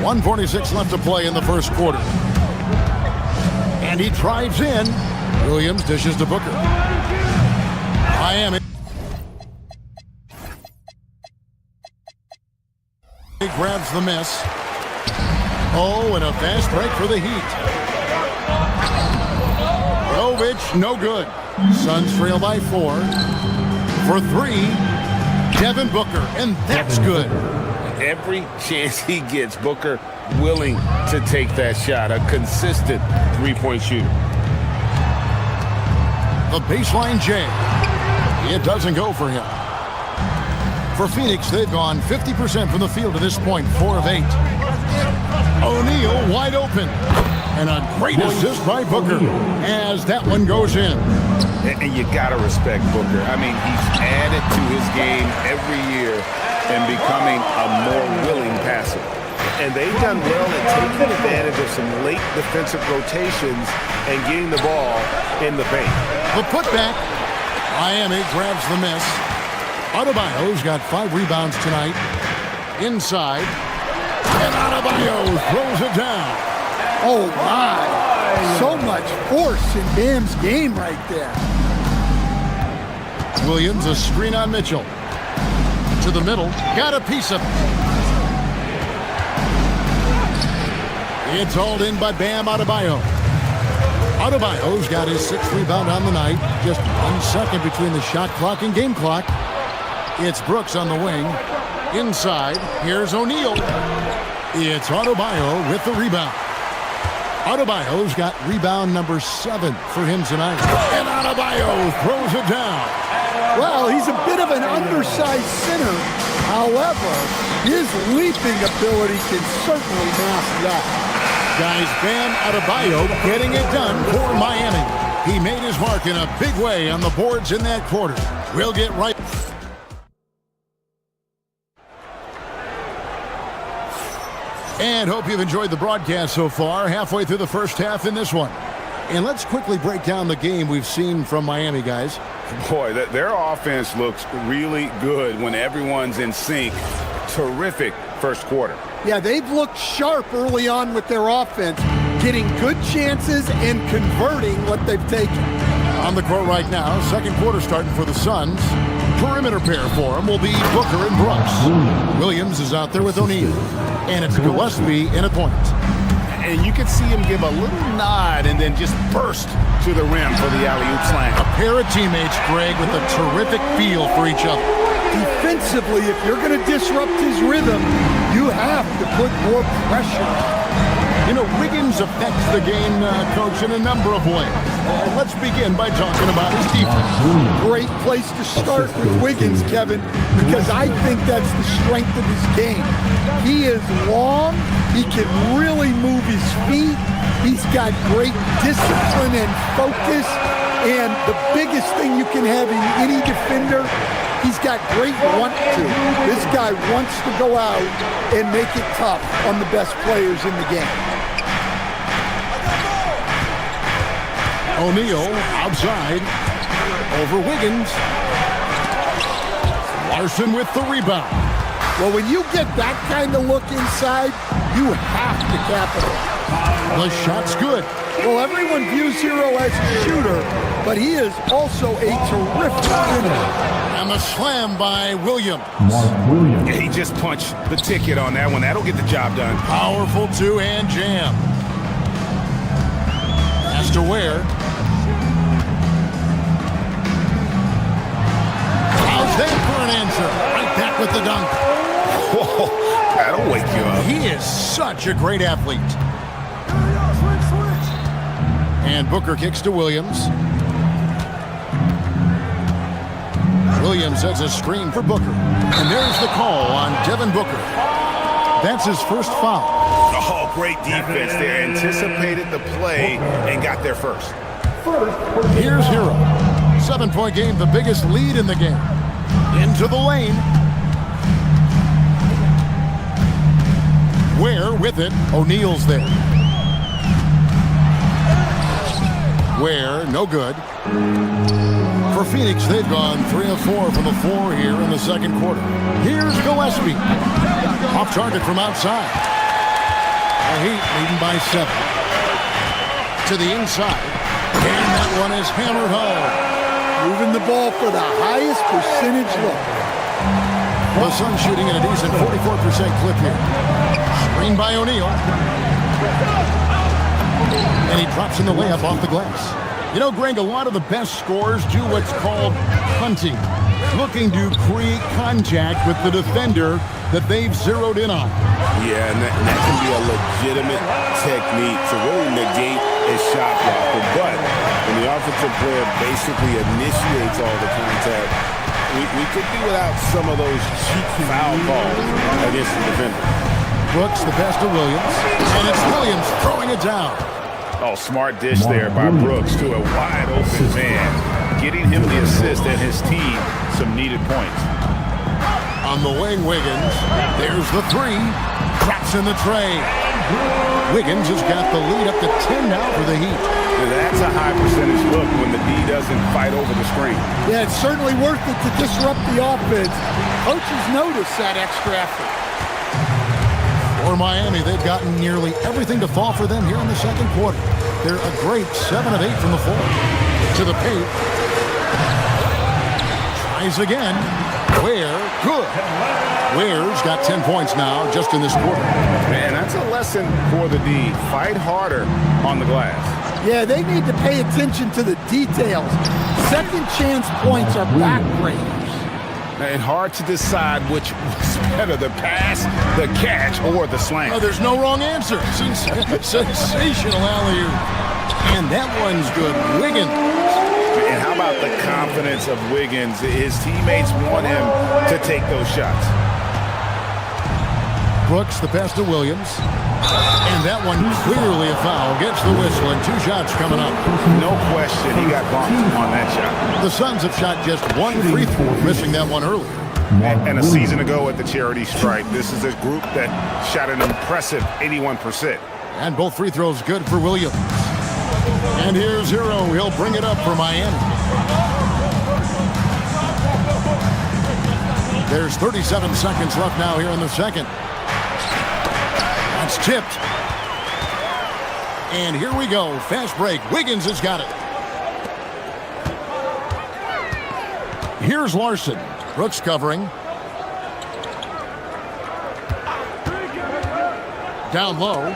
1:46 left to play in the first quarter. And he drives in. Williams dishes to Booker. Miami. He grabs the miss. Oh, and a fast break for the Heat. Jovic, no good. Suns trail by 4. For 3, Devin Booker, and that's good. Every chance he gets, Booker willing to take that shot. A consistent three-point shooter. The baseline J. It doesn't go for him. For Phoenix, they've gone 50% from the field to this point, 4 of 8. O'Neal wide open. And a great assist by Booker as that one goes in. And you got to respect Booker. I mean, he's added to his game every year and becoming a more willing passer. And they've done well at taking advantage of some late defensive rotations and getting the ball in the paint. The putback. Miami grabs the miss. Adebayo's got 5 rebounds tonight. Inside. And Adebayo throws it down. Oh, my. So much force in Bam's game right there. Williams, a screen on Mitchell. To the middle. Got a piece of it. It's hauled in by Bam Adebayo. Adebayo's got his 6th rebound on the night. Just 1 second between the shot clock and game clock. It's Brooks on the wing. Inside, here's O'Neal. It's Adebayo with the rebound. Adebayo's got rebound number 7 for him tonight. And Adebayo throws it down. Well, he's a bit of an undersized center. However, his leaping ability can certainly mask that. Guys, Bam Adebayo getting it done for Miami. He made his mark in a big way on the boards in that quarter. We'll get right. And hope you've enjoyed the broadcast so far. Halfway through the first half in this one. And let's quickly break down the game we've seen from Miami, guys. Boy, their offense looks really good when everyone's in sync. Terrific first quarter. Yeah, they've looked sharp early on with their offense, getting good chances and converting what they've taken. On the court right now, second quarter starting for the Suns. Perimeter pair for them will be Booker and Brooks. Williams is out there with O'Neal. And it's Gillespie in a point. And you can see him give a little nod and then just burst to the rim for the alley-oop slam. A pair of teammates, Greg, with a terrific feel for each other. Defensively, if you're going to disrupt his rhythm, you have to put more pressure. You know, Wiggins affects the game, Coach, in a number of ways. Let's begin by talking about his defense. Great place to start with Wiggins, Kevin, because I think that's the strength of his game. He is long. He can really move his feet. He's got great discipline and focus. And the biggest thing you can have in any defender, he's got great want to. This guy wants to go out and make it tough on the best players in the game. O'Neal outside over Wiggins. Larson with the rebound. Well, when you get that kind of look inside, you have to capitalize. The shot's good. Well, everyone views Hero as a shooter, but he is also a terrific finisher. And the slam by Williams. Yeah, he just punched the ticket on that one. That'll get the job done. Powerful two-hand jam. Has to wear. How's that for an answer? Right back with the dunk. Whoa, that'll wake you up. He is such a great athlete. And Booker kicks to Williams. Williams has a screen for Booker. And there's the call on Devin Booker. That's his first foul. Oh, great defense there. Anticipated the play and got there first. Here's Hero. 7-point game, the biggest lead in the game. Into the lane. Ware with it. O'Neal's there. Ware, no good. For Phoenix, they've gone 3 of 4 from the floor here in the second quarter. Here's Gillespie. Off target from outside. The Heat leading by 7. To the inside. And that one is hammered home. Moving the ball for the highest percentage look. The Suns shooting at a decent 44% clip here. Screen by O'Neal. And he drops in the layup off the glass. You know, Greg, a lot of the best scorers do what's called hunting. Looking to create contact with the defender that they've zeroed in on. Yeah, and that can be a legitimate technique to really negate a shot blocker. But when the offensive player basically initiates all the contact, we could be without some of those cheap foul calls against the defender. Brooks, the pass to Williams. And it's Williams throwing it down. Oh, smart dish there by Brooks to a wide open man. Getting him the assist and his team some needed points. On the wing, Wiggins. There's the 3. Drops in the tray. Wiggins has got the lead up to 10 now for the Heat. And that's a high percentage look when the D doesn't fight over the screen. Yeah, it's certainly worth it to disrupt the offense. Coaches notice that extra effort. For Miami, they've gotten nearly everything to fall for them here in the second quarter. They're a great 7 of 8 from the floor. To the paint. Tries again. Ware, good. Ware's got 10 points now just in this quarter. Man, that's a lesson for the D. Fight harder on the glass. Yeah, they need to pay attention to the details. Second chance points are backbreakers. And hard to decide which was better, the pass, the catch, or the slam. Oh, there's no wrong answer. Sensational alley-oop. And that one's good. Wiggins. And how about the confidence of Wiggins? His teammates want him to take those shots. Brooks, the pass to Williams. And that one clearly a foul. Gets the whistle, and 2 shots coming up. No question, he got bumped on that shot. The Suns have shot just 1 free throw, missing that one earlier. And a season ago at the charity stripe, this is a group that shot an impressive 81%. And both free throws good for Williams. And here's Hero. He'll bring it up for Miami. There's 37 seconds left now here in the second. That's tipped. And here we go. Fast break. Wiggins has got it. Here's Larson. Brooks covering. Down low.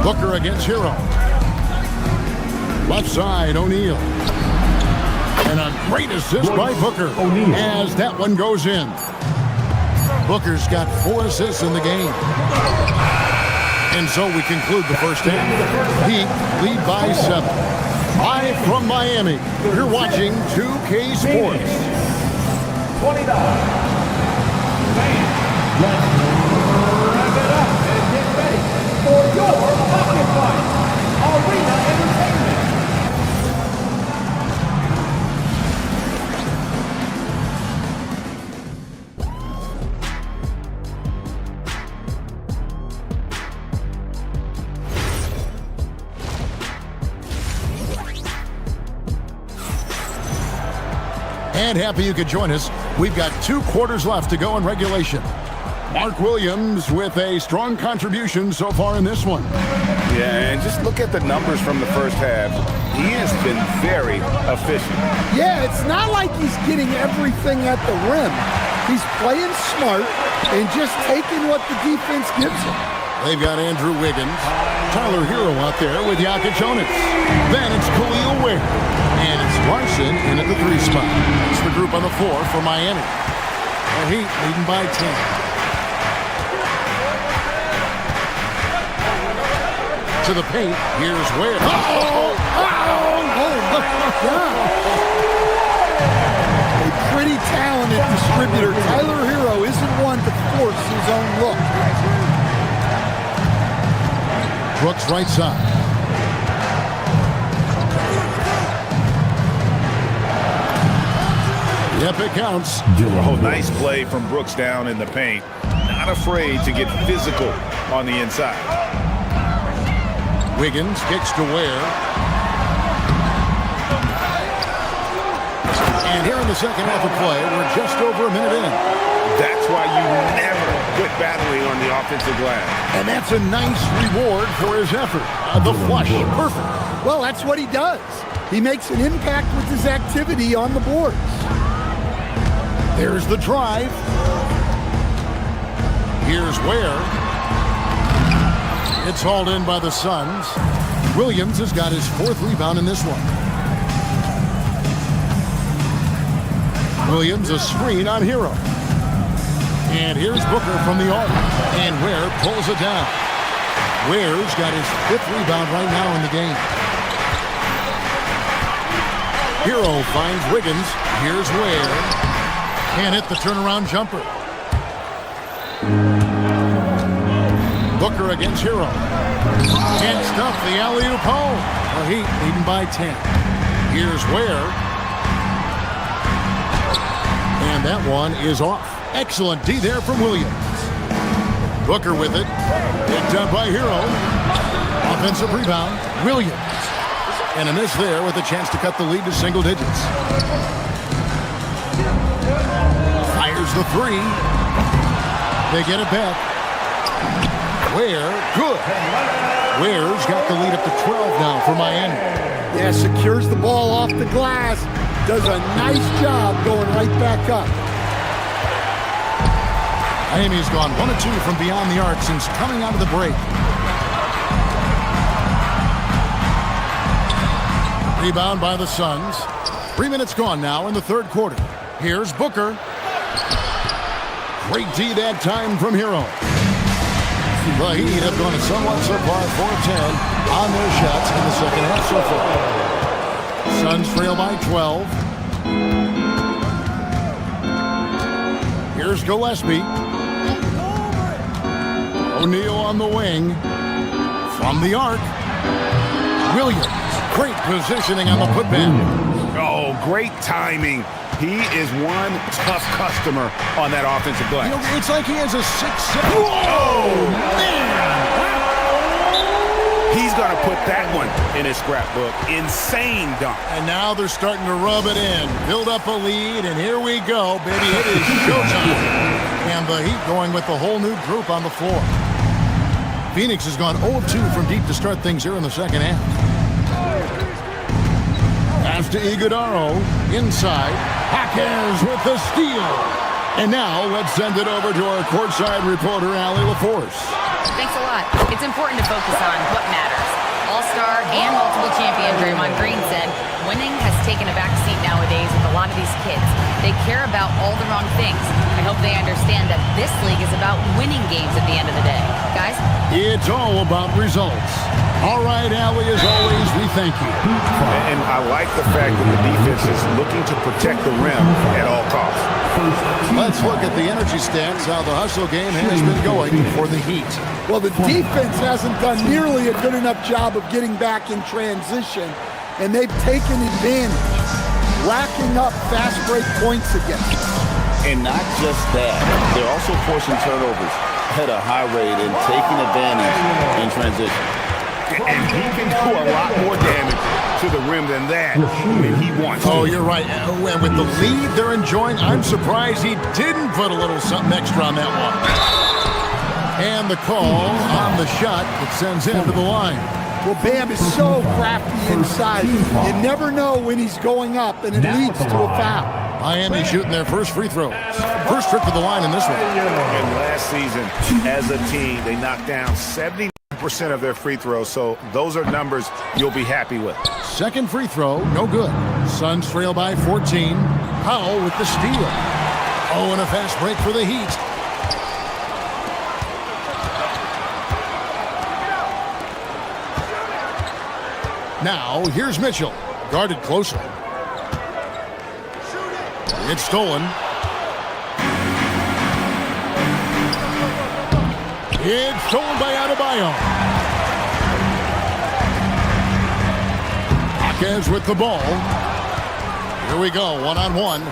Booker against Hero. Left side, O'Neal. And a great assist by Booker as that one goes in. Booker's got 4 assists in the game. And so we conclude the first half. Heat lead by 7. Live from Miami, you're watching 2K Sports. 29. Let's wrap it up and get ready for your pocket fight. Arena Entertainment. And happy you could join us. We've got 2 quarters left to go in regulation. Mark Williams with a strong contribution so far in this one. Yeah, and just look at the numbers from the first half. He has been very efficient. Yeah, it's not like he's getting everything at the rim. He's playing smart and just taking what the defense gives him. They've got Andrew Wiggins, Tyler Hero out there with Jokic Jonas. Then it's Khalil Ware. And it's Larson in at the 3 spot. That's the group on the floor for Miami. The Heat leading by 10. To the paint, here's Ware. Oh my God. A pretty talented distributor. Tyler Hero isn't one to force his own look. Brooks right side. Yep, it counts. Oh, nice play from Brooks down in the paint. Not afraid to get physical on the inside. Wiggins kicks to Ware. And here in the second half of play, we're just over a minute in. That's why you never quit battling on the offensive glass. And that's a nice reward for his effort. The flush, perfect. Well, that's what he does. He makes an impact with his activity on the boards. There's the drive. Here's Ware. It's hauled in by the Suns. Williams has got his 4th rebound in this one. Williams a screen on Hero. And here's Booker from the arc. And Ware pulls it down. Ware's got his 5th rebound right now in the game. Hero finds Wiggins. Here's Ware. Can't hit the turnaround jumper. Booker against Hero. Can't stuff the alley-oop home. The Heat leading by 10. Here's Ware. And that one is off. Excellent D there from Williams. Booker with it. Picked up by Hero. Offensive rebound. Williams. And a miss there with a chance to cut the lead to single digits. Fires the 3. They get it back. Ware, good. Ware's got the lead up to 12 now for Miami. Yeah, secures the ball off the glass. Does a nice job going right back up. Miami's gone 1 of 2 from beyond the arc since coming out of the break. Rebound by the Suns. 3 minutes gone now in the third quarter. Here's Booker. Great D that time from Hero. The Heat have gone somewhat subpar 4-10 on their shots in the second half so far. Suns trail by 12. Here's Gillespie. O'Neal on the wing. From the arc. Williams. Great positioning on the putback. Oh, great timing. He is one tough customer on that offensive glass. You know, it's like he has a 6-7. Whoa, man! He's going to put that one in his scrapbook. Insane dunk. And now they're starting to rub it in. Build up a lead, and here we go, baby. It is showtime. And the Heat going with a whole new group on the floor. Phoenix has gone 0-2 from deep to start things here in the second half. Pass to Iguodaro. Inside. Jaquez with the steal. And now let's send it over to our courtside reporter, Allie LaForce. Thanks a lot. It's important to focus on what matters. All-star and multiple champion Draymond Green said, winning has taken a backseat nowadays with a lot of these kids. They care about all the wrong things. I hope they understand that this league is about winning games at the end of the day. Guys? It's all about results. All right, Allie, as always, we thank you. And I like the fact that the defense is looking to protect the rim at all costs. Let's look at the energy stats, how the hustle game has been going for the Heat. Well, the defense hasn't done nearly a good enough job of getting back in transition, and they've taken advantage, racking up fast break points against them. And not just that, they're also forcing turnovers at a high rate and taking advantage in transition. And he can do a lot more damage to the rim than that when he wants to. Oh, you're right. And with the lead they're enjoying, I'm surprised he didn't put a little something extra on that one. And the call on the shot that sends him to the line. Well, Bam is so crafty inside. You never know when he's going up, and it leads to a foul. Miami shooting their first free throws. First trip to the line in this one. And last season, as a team, they knocked down 70% of their free throws, so those are numbers you'll be happy with. Second free throw, no good. Suns trail by 14. Powell with the steal. Oh, and a fast break for the Heat. Now, here's Mitchell, guarded closely. It's stolen. It's stolen by Adebayo. Jaquez with the ball. Here we go, one-on-one.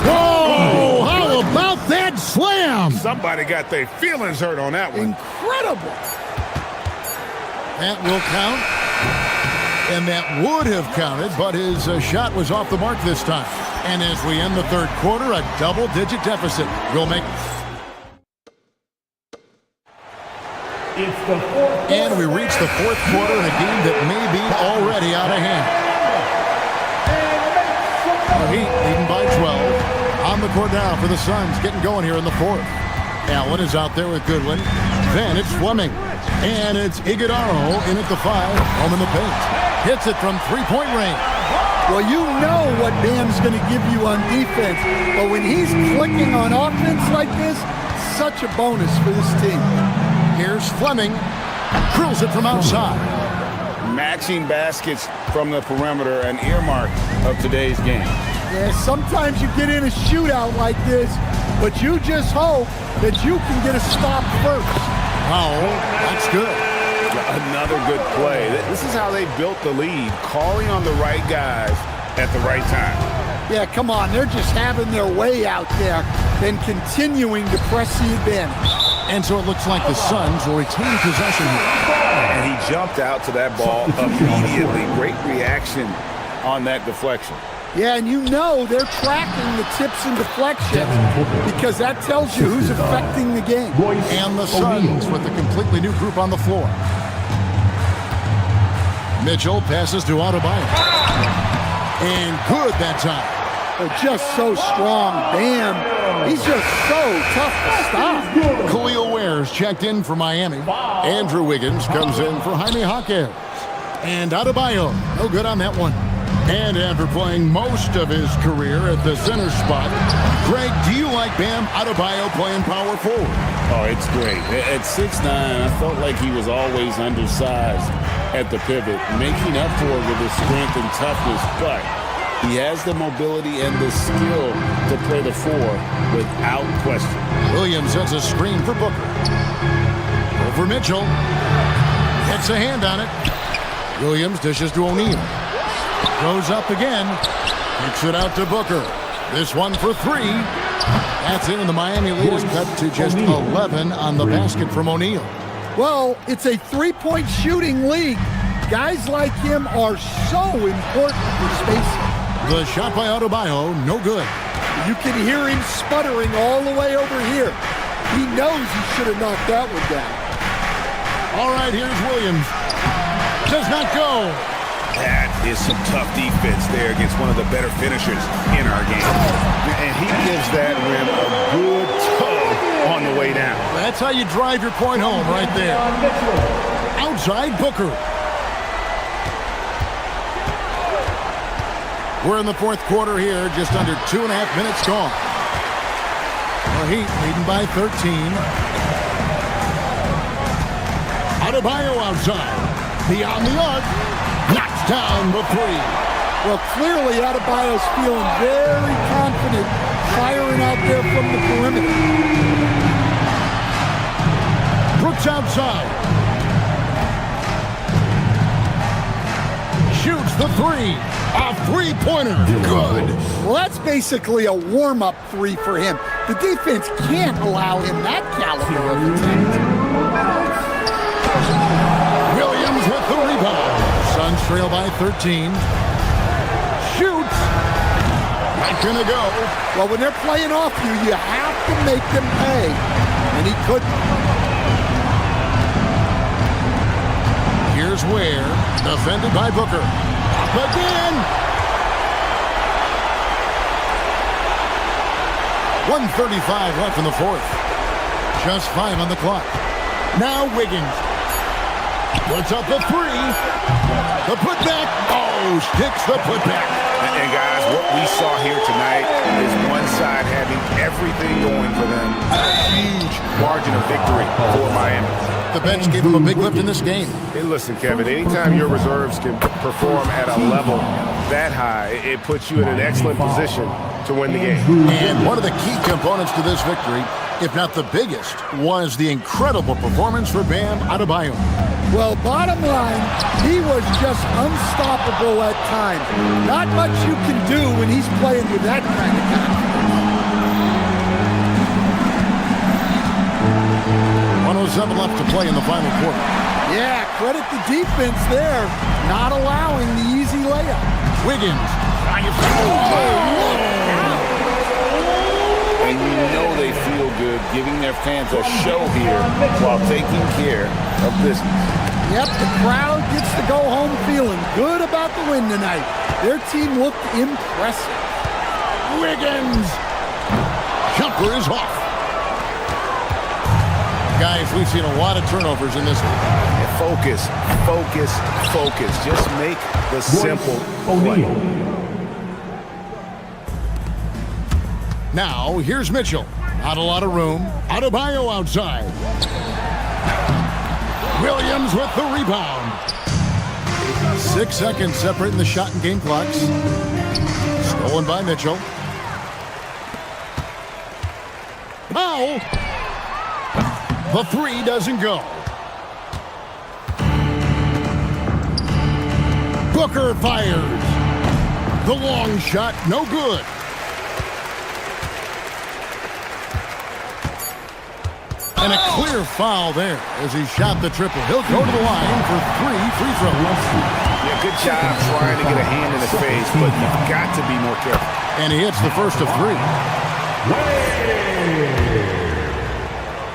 Oh, how about that slam? Somebody got their feelings hurt on that one. Incredible. That will count. And that would have counted, but his shot was off the mark this time. And as we end the third quarter, a double-digit deficit will make. And we reach the fourth quarter in a game that may be already out of hand. The Heat leading by 12. On the court now for the Suns, getting going here in the fourth. Allen is out there with Goodwin. Then it's Fleming. And it's Iguodaro in at the 5, home in the paint. Hits it from three-point range. Well, you know what Bam's going to give you on defense. But when he's clicking on offense like this, such a bonus for this team. Here's Fleming. Drills it from outside. Matching baskets from the perimeter, an earmark of today's game. Yeah, sometimes you get in a shootout like this, but you just hope that you can get a stop first. Wow, that's good. Another good play. This is how they built the lead, calling on the right guys at the right time. Yeah, come on. They're just having their way out there, then continuing to press the advantage. And so it looks like the Suns will retain possession here. And he jumped out to that ball immediately. Great reaction on that deflection. Yeah, and you know they're tracking the tips and deflections because that tells you who's affecting the game. And the Suns with a completely new group on the floor. Mitchell passes to Adebayo. And good that time. They're just so strong. Bam. He's just so tough to stop. Khalil Ware's checked in for Miami. Andrew Wiggins comes in for Jaime Jaquez. And Adebayo, no good on that one. And after playing most of his career at the center spot, Greg, do you like Bam Adebayo playing power forward? Oh, it's great. At 6'9", I felt like he was always undersized at the pivot, making up for it with his strength and toughness, but he has the mobility and the skill to play the 4 without question. Williams sets a screen for Booker. Over Mitchell. Gets a hand on it. Williams dishes to O'Neal. Goes up again. Kicks it out to Booker. This one for 3. That's in, and the Miami lead is cut to just 11 on the basket from O'Neal. Well, it's a three-point shooting league. Guys like him are so important for spacing. The shot by Adebayo, no good. You can hear him sputtering all the way over here. He knows he should have knocked that one down. All right, here's Williams. Does not go. That is some tough defense there against one of the better finishers in our game. And he gives that rim a good tug on the way down. That's how you drive your point home right there. Outside Booker. We're in the fourth quarter here, just under 2.5 minutes gone. The Heat leading by 13. Adebayo outside. Beyond the arc. Knocks down the 3. Well, clearly Adebayo's feeling very confident firing out there from the perimeter. Brooks outside. Shoots the 3. A three-pointer. Good. Well, that's basically a warm-up 3 for him. The defense can't allow him that caliber of attempt. Williams with the rebound. Suns trail by 13. Shoots. Not gonna go. Well, when they're playing off you, you have to make them pay. And he couldn't. Here's Ware. Defended by Booker. Again. 1:35 left in the fourth. Just 5 on the clock. Now Wiggins. Puts up a 3. The putback. Oh, sticks the putback. And guys, what we saw here tonight is one side having everything going for them. A huge margin of victory for Miami. The bench gave him a big lift in this game. Hey, listen, Kevin, anytime your reserves can perform at a level that high, it puts you in an excellent position to win the game. And one of the key components to this victory, if not the biggest, was the incredible performance for Bam Adebayo. Well, bottom line, he was just unstoppable at times. Not much you can do when he's playing with that kind of confidence. 1:07 left to play in the final quarter. Yeah, credit the defense there, not allowing the easy layup. Wiggins. And you know they feel good giving their fans a show here while taking care of business. Yep, the crowd gets to go home feeling good about the win tonight. Their team looked impressive. Wiggins. Jumper is off. Guys, we've seen a lot of turnovers in this one. Focus, focus, focus. Just make the simple play. Now, here's Mitchell. Not a lot of room. Adebayo outside. Williams with the rebound. 6 seconds separating the shot and game clocks. Stolen by Mitchell. Foul. The 3 doesn't go. Booker fires. The long shot, no good. And a clear foul there as he shot the triple. He'll go to the line for 3 free throws. Yeah, good job trying to get a hand in his face, but you've got to be more careful. And he hits the first of 3.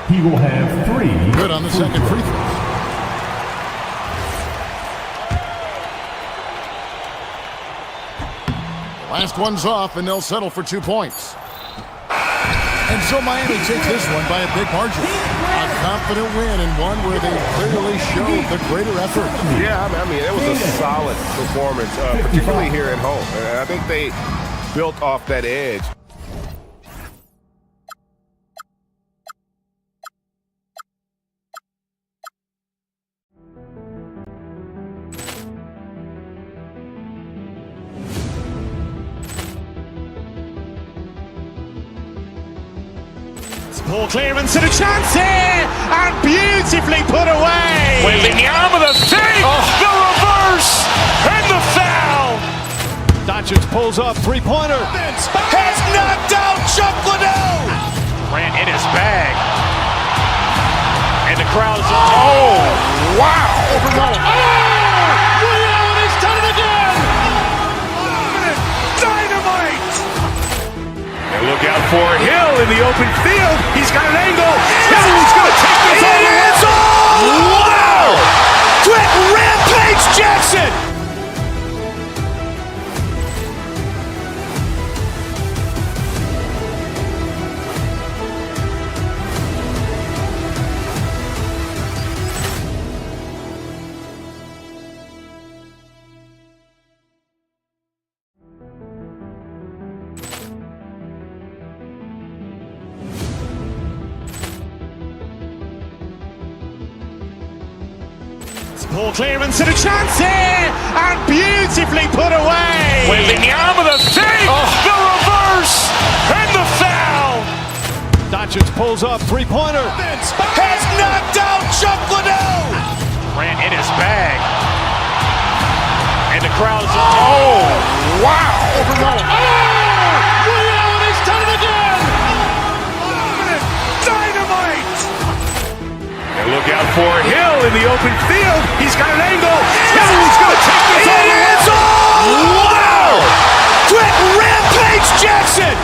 He will have 3. Good on the second free throw. Last one's off, and they'll settle for 2 points. And so Miami takes this one by a big margin. A confident win and one where they clearly showed the greater effort. Yeah, I mean, it was a solid performance, particularly here at home. And I think they built off that edge. Ball clearance and a chance here, and beautifully put away. Waving the arm of the fake, the reverse, and the foul. Doncic pulls up, three-pointer. Has knocked out Chuck Liddell. Grant in his bag. And the crowd's, oh, wow. Liddell has done it again. Dynamite. And look out for Hill in the open field. He's got an angle. Hill's going to take this all the way. Wow! Quick Rampage Jackson. Ball clearance and a chance here, and beautifully put away. Waving the arm of the fake, the reverse, and the foul. Doncic pulls up, three-pointer. Has knocked out Chuck Liddell. Grant in his bag. And the crowd's, oh, wow. Liddell has done it again. Dynamite. And look out for Hill in the open field. He's got an angle. Hill's going to take this all the way. Wow! Quick Rampage Jackson.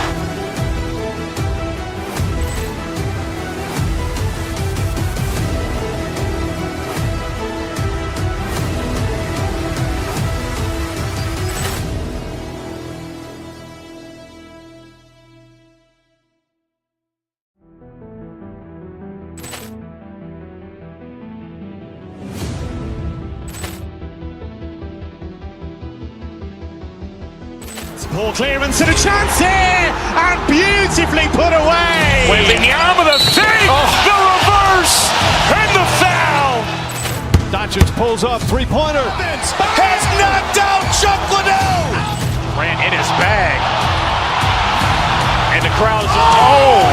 Ball clearance and a chance here, and beautifully put away. Waving the arm of the fake, the reverse, and the foul. Doncic pulls up, three-pointer. Has knocked out Chuck Liddell. Grant in his bag. And the crowd's, oh,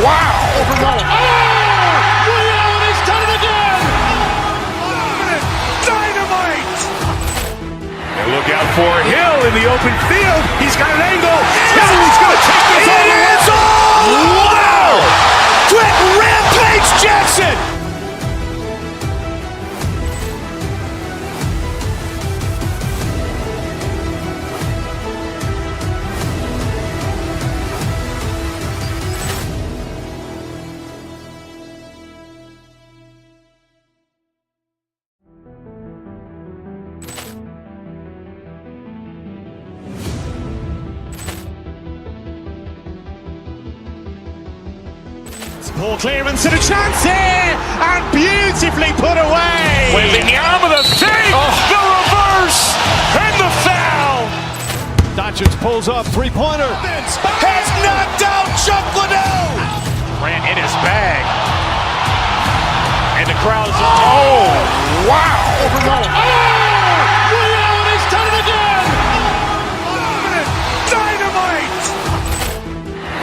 wow. Liddell has done it again. Dynamite. And look out for Hill in the open field. He's got an angle. Hill's going to take this all the way. Wow! Quick Rampage Jackson. Ball clearance and a chance here, and beautifully put away. Waving the arm of the fake, the reverse, and the foul. Doncic pulls up, three-pointer. Has knocked out Chuck Liddell. Grant in his bag. And the crowd's, oh, wow. Liddell has done it again. Dynamite.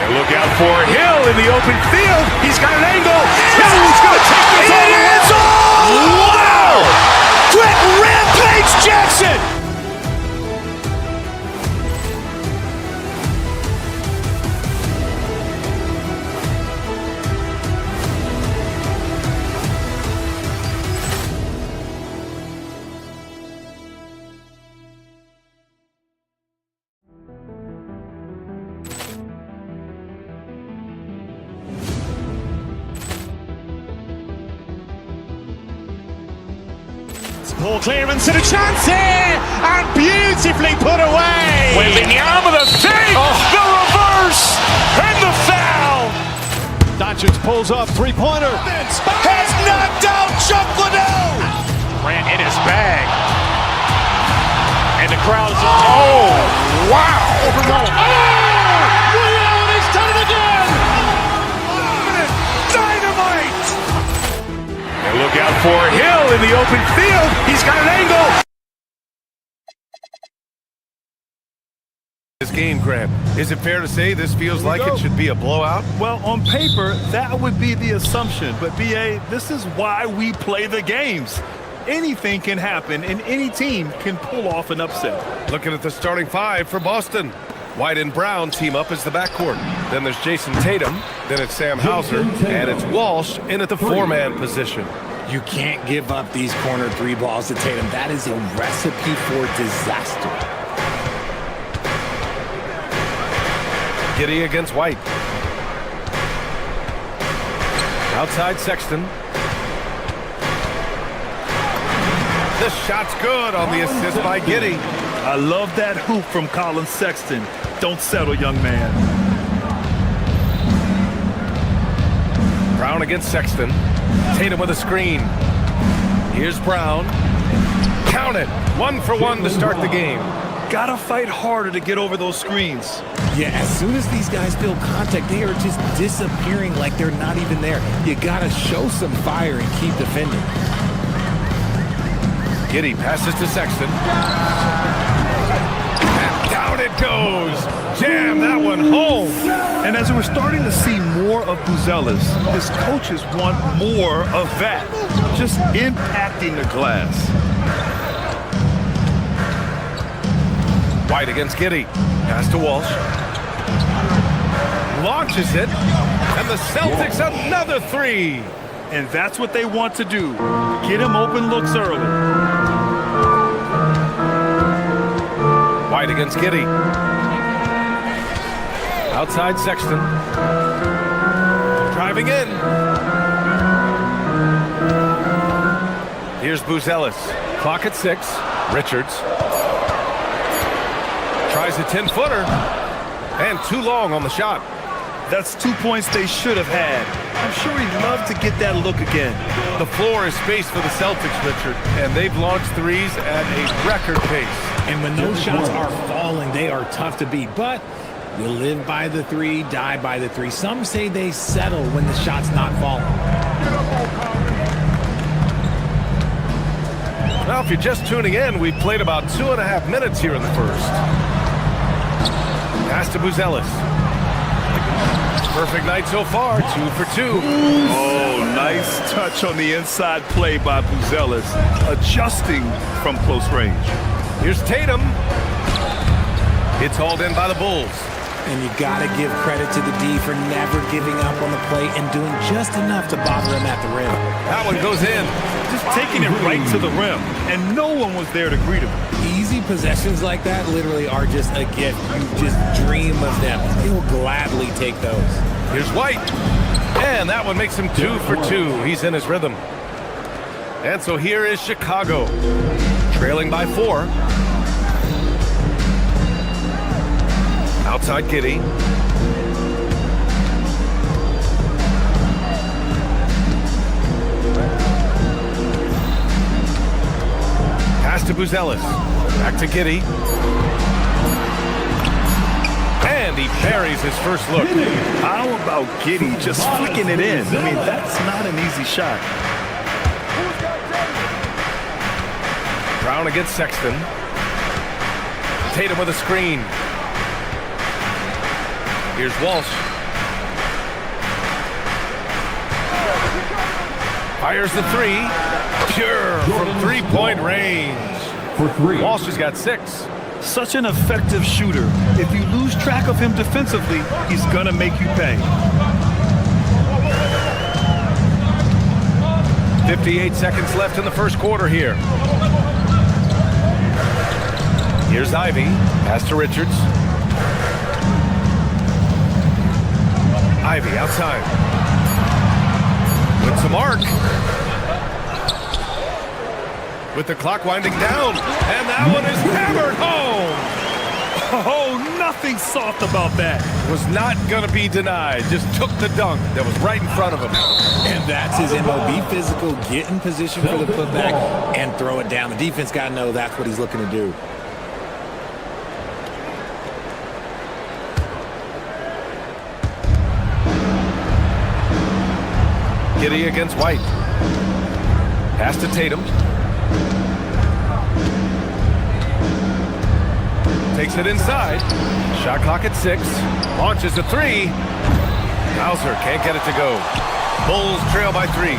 And look out for Hill in the open field. He's got an angle. Hill's going to take this all the way. Wow! Quick Rampage Jackson. Ball clearance and a chance here, and beautifully put away. Waving the arm of the fake, the reverse, and the foul. Doncic pulls up, three-pointer. Has knocked out Chuck Liddell. Grant in his bag. And the crowd is, oh, wow. Liddell, he's done it again. Dynamite. And look out for Hill in the open field. He's got an angle. This game, Grant, is it fair to say this feels like it should be a blowout? Well, on paper, that would be the assumption. But, B.A., this is why we play the games. Anything can happen, and any team can pull off an upset. Looking at the starting five for Boston. White and Brown team up as the backcourt. Then there's Jason Tatum. Then it's Sam Hauser. And it's Walsh in at the four-man position. You can't give up these corner three balls to Tatum. That is a recipe for disaster. Giddey against White. Outside Sexton. The shot's good on the assist by Giddey. I love that hoop from Colin Sexton. Don't settle, young man. Brown against Sexton. Tatum with a screen. Here's Brown. Count it. 1 for 1 to start the game. Gotta fight harder to get over those screens. Yeah, as soon as these guys feel contact, they are just disappearing like they're not even there. You gotta show some fire and keep defending. Giddey passes to Sexton. And down it goes. Jam that one home. And as we're starting to see more of Buzelis, his coaches want more of that. Just impacting the glass. White against Giddey. Pass to Walsh. Launches it. And the Celtics another three. And that's what they want to do. Get him open looks early. White against Giddey. Outside Sexton. Driving in. Here's Buzelis. Clock at 6. Richards. Tries a 10-footer. And too long on the shot. That's 2 points they should have had. I'm sure he'd love to get that look again. The floor is space for the Celtics, Richard, and they've launched threes at a record pace. And when those shots are falling, they are tough to beat. But you live by the three, die by the three. Some say they settle when the shot's not falling. Well, if you're just tuning in, we've played about 2.5 minutes here in the first. Pass to Buzelis. Perfect night so far, 2 for 2. Oh, nice touch on the inside play by Buzelis, adjusting from close range. Here's Tatum. It's hauled in by the Bulls. And you got to give credit to the D for never giving up on the play and doing just enough to bother him at the rim. That one goes in. Just taking it right to the rim, and no one was there to greet him. Easy possessions like that literally are just a gift. You just dream of them. He'll gladly take those. Here's White. And that one makes him 2 for 2. He's in his rhythm. And so here is Chicago, trailing by 4. Outside Giddey. Pass to Buzelis. Back to Giddey. And he buries his first look. How about Giddey just flicking it in? I mean, that's not an easy shot. Brown against Sexton. Tatum with a screen. Here's Walsh. Fires the three. Pure from three-point range. For 3. Walsh has got 6. Such an effective shooter. If you lose track of him defensively, he's going to make you pay. 58 seconds left in the first quarter here. Here's Ivy. Pass to Richards. Ivy outside. With some arc. With the clock winding down. And that one is hammered home. Oh, nothing soft about that. Was not going to be denied. Just took the dunk that was right in front of him. And that's his MO. Be physical, get in position for the putback, and throw it down. The defense got to know that's what he's looking to do. Giddey against White. Pass to Tatum. Takes it inside. Shot clock at 6. Launches a 3. Hauser can't get it to go. Bulls trail by 3.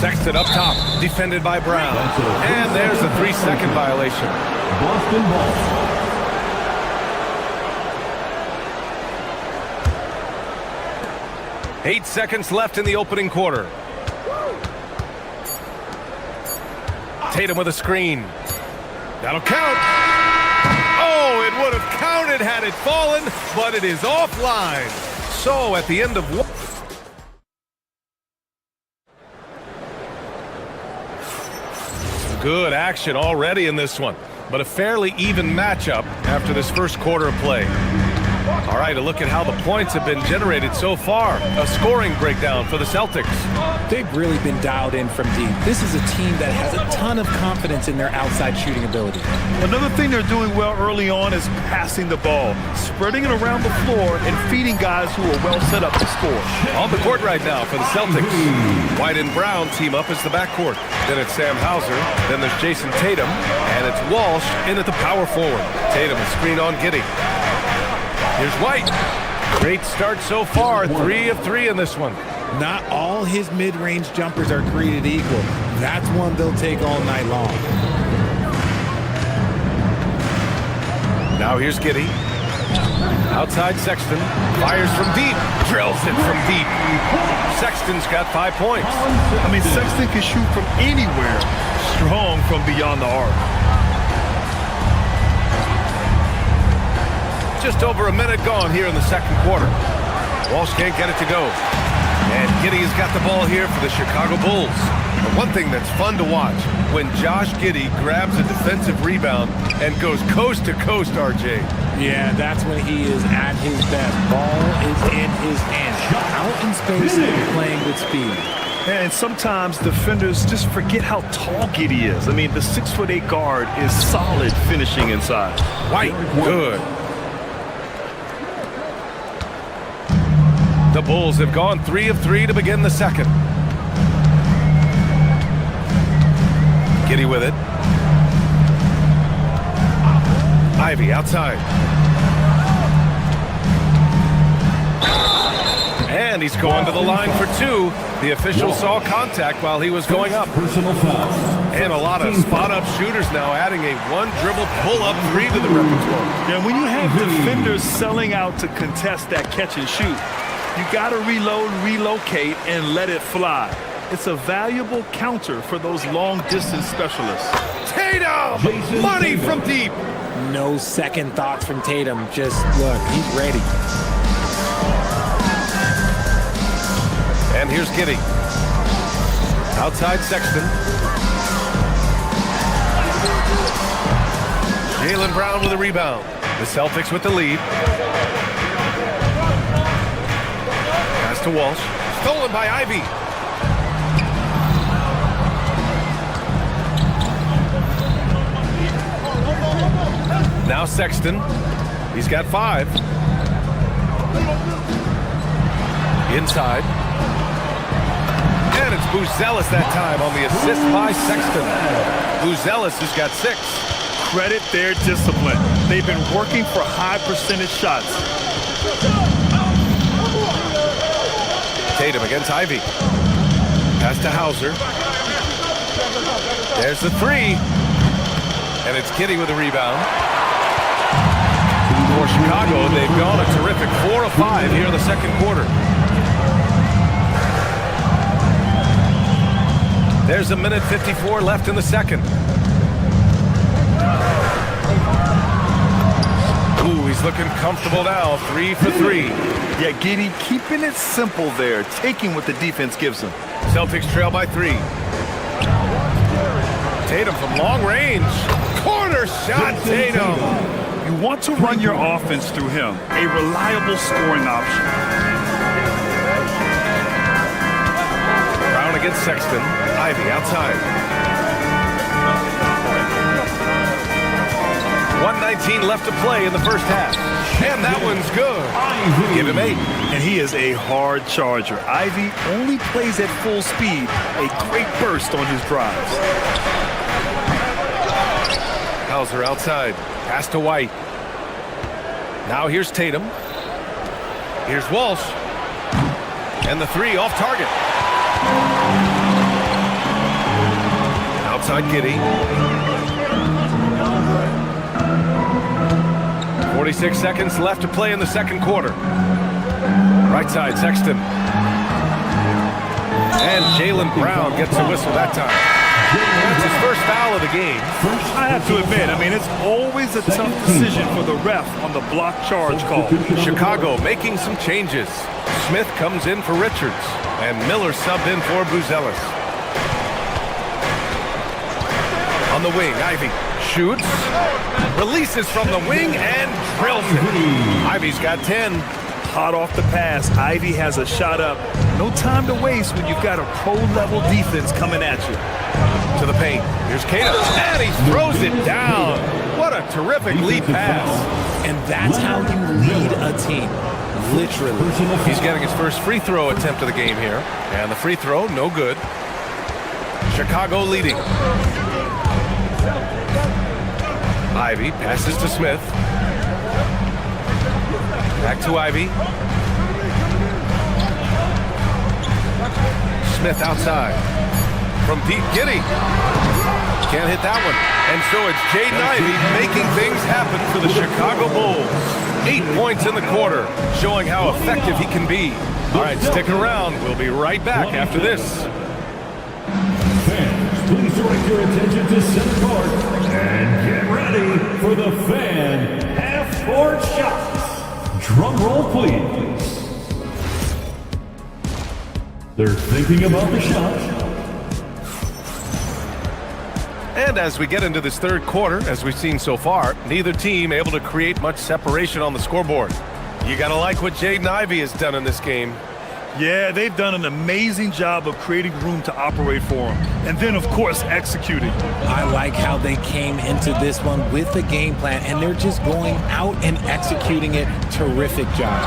Sexton up top. Defended by Brown. And there's a 3-second violation. Boston ball. 8 seconds left in the opening quarter. Tatum with a screen. That'll count. Oh, it would have counted had it fallen, but it is offline. So at the end of one. Good action already in this one, but a fairly even matchup after this first quarter of play. All right, a look at how the points have been generated so far. A scoring breakdown for the Celtics. They've really been dialed in from deep. This is a team that has a ton of confidence in their outside shooting ability. Another thing they're doing well early on is passing the ball, spreading it around the floor and feeding guys who are well set up to score. On the court right now for the Celtics. White and Brown team up as the backcourt. Then it's Sam Hauser. Then there's Jason Tatum. And it's Walsh in at the power forward. Tatum is screen on Giddey. Here's White. Great start so far. 3 of 3 in this one. Not all his mid-range jumpers are created equal. That's one they'll take all night long. Now here's Giddey. Outside Sexton. Fires from deep. Drills it from deep. Sexton's got 5 points. I mean, Sexton can shoot from anywhere. Strong from beyond the arc. Just over a minute gone here in the second quarter. Walsh can't get it to go. And Giddey has got the ball here for the Chicago Bulls. But one thing that's fun to watch, when Josh Giddey grabs a defensive rebound and goes coast to coast, RJ. Yeah, that's when he is at his best. Ball is in his hands. Out in space and playing with speed. And sometimes defenders just forget how tall Giddey is. I mean, the 6'8" guard is solid finishing inside. White, good. The Bulls have gone 3 of 3 to begin the second. Giddey with it. Ivy outside. And he's going to the line for 2. The official saw contact while he was going up. Personal foul. And a lot of spot-up shooters now adding a one-dribble pull-up 3 to the repertoire. Yeah, when you have defenders selling out to contest that catch and shoot, you got to reload, relocate, and let it fly. It's a valuable counter for those long-distance specialists. Tatum! Money from deep! No second thoughts from Tatum. Just, look, he's ready. And here's Giddey. Outside Sexton. Jaylen Brown with a rebound. The Celtics with the lead. Pass to Walsh. Stolen by Ivy. Now Sexton. He's got 5. Inside. And it's Buzelis that time on the assist by Sexton. Buzelis has got 6. Credit their discipline. They've been working for high percentage shots. Tatum against Ivy. Pass to Hauser. There's the 3. And it's Giddey with a rebound. For Chicago, they've gone a terrific 4 of 5 here in the second quarter. There's a minute 54 left in the second. Ooh, he's looking comfortable now. 3 for 3. Yeah, Giddey keeping it simple there, taking what the defense gives him. Celtics trail by 3. Tatum from long range. Corner shot, Tatum. You want to run your offense through him, a reliable scoring option. Brown against Sexton. Ivy outside. 1:19 left to play in the first half. And that one's good. Give him 8. And he is a hard charger. Ivy only plays at full speed, a great burst on his drives. Hauser outside. Pass to White. Now here's Tatum. Here's Walsh. And the 3 off target. Outside Giddey. 46 seconds left to play in the second quarter. Right side, Sexton. And Jaylen Brown gets a whistle that time. That's his first foul of the game. I have to admit, it's always a tough decision for the ref on the block charge call. Chicago making some changes. Smith comes in for Richards. And Miller subbed in for Buzelis. On the wing, Ivy shoots. Releases from the wing and drills it. Ivy's got 10. Hot off the pass, Ivy has a shot up. No time to waste when you've got a pro-level defense coming at you. To the paint. Here's Kata. And he throws it down. What a terrific lead pass. And that's how you lead a team. Literally. He's getting his first free throw attempt of the game here. And the free throw, no good. Chicago leading. Ivy passes to Smith. Back to Ivy. Smith outside. From deep, Giddey. Can't hit that one. And so it's Jaden Ivey making things happen for the Chicago Bulls. 8 points in the quarter, showing how effective he can be. All right, stick around. We'll be right back after this. Fans, please direct your attention to center court and get ready for the fan half-court shots. Drum roll, please. They're thinking about the shot. And as we get into this third quarter, as we've seen so far, neither team able to create much separation on the scoreboard. You gotta like what Jaden Ivey has done in this game. Yeah, they've done an amazing job of creating room to operate for him. And then, of course, executing. I like how they came into this one with the game plan, and they're just going out and executing it. Terrific job.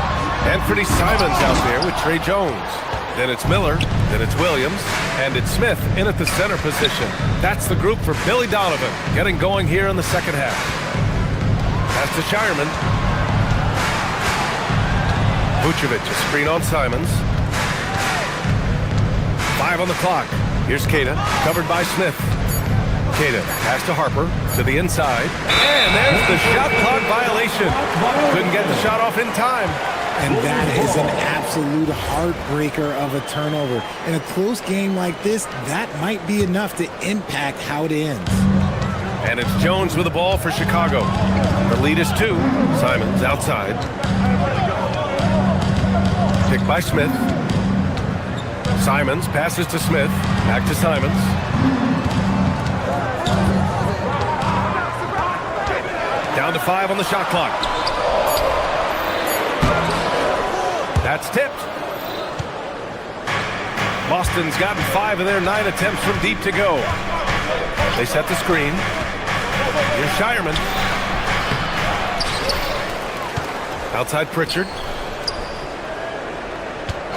Anthony Simons out there with Trey Jones. Then it's Miller, then it's Williams, and it's Smith in at the center position. That's the group for Billy Donovan, getting going here in the second half. Pass to Shireman. Vucevic, a screen on Simons. 5 on the clock. Here's Kata, covered by Smith. Kata, pass to Harper, to the inside. And there's the shot clock violation. Couldn't get the shot off in time. And that is an absolute heartbreaker of a turnover. In a close game like this, that might be enough to impact how it ends. And it's Jones with the ball for Chicago. The lead is 2. Simons outside. Picked by Smith. Simons passes to Smith. Back to Simons. Down to 5 on the shot clock. That's tipped. Boston's gotten 5 of their 9 attempts from deep to go. They set the screen. Here's Shireman. Outside Pritchard.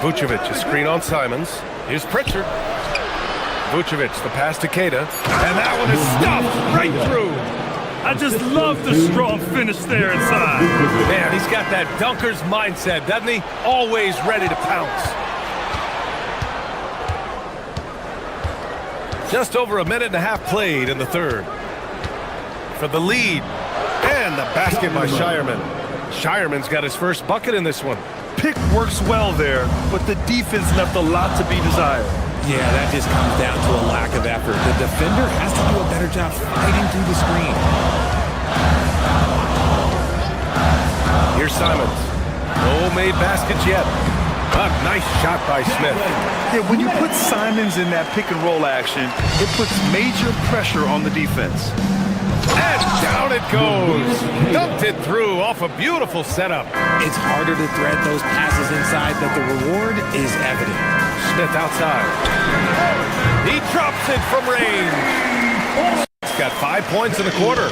Vucevic, a screen on Simons. Here's Pritchard. Vucevic, the pass to Kata. And that one is stuffed right through. I just love the strong finish there inside. Man, he's got that dunker's mindset, doesn't he? Always ready to pounce. Just over a minute and a half played in the third. For the lead. And the basket by Shireman. Shireman's got his first bucket in this one. Pick works well there, but the defense left a lot to be desired. Yeah, that just comes down to a lack of effort. The defender has to do a better job fighting through the screen. Here's Simons. No made baskets yet. A nice shot by Smith. Yeah, when you put Simons in that pick and roll action, it puts major pressure on the defense. And down it goes. Dumped it through off a beautiful setup. It's harder to thread those passes inside, but the reward is evident. Smith outside. He drops it from range. He's got 5 points in the quarter.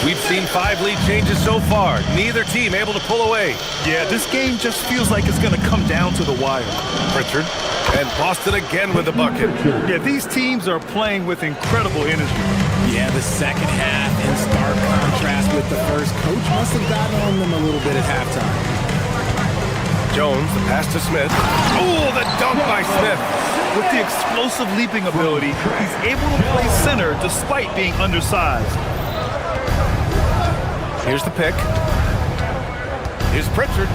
We've seen 5 lead changes so far. Neither team able to pull away. Yeah, this game just feels like it's going to come down to the wire. Pritchard and Boston again with the bucket. Yeah, these teams are playing with incredible energy. Yeah, the second half in stark contrast with the first. Coach must have gotten on them a little bit at halftime. Jones, the pass to Smith. Oh, the dunk by Smith. With the explosive leaping ability, he's able to play center despite being undersized. Here's the pick. Here's Pritchard.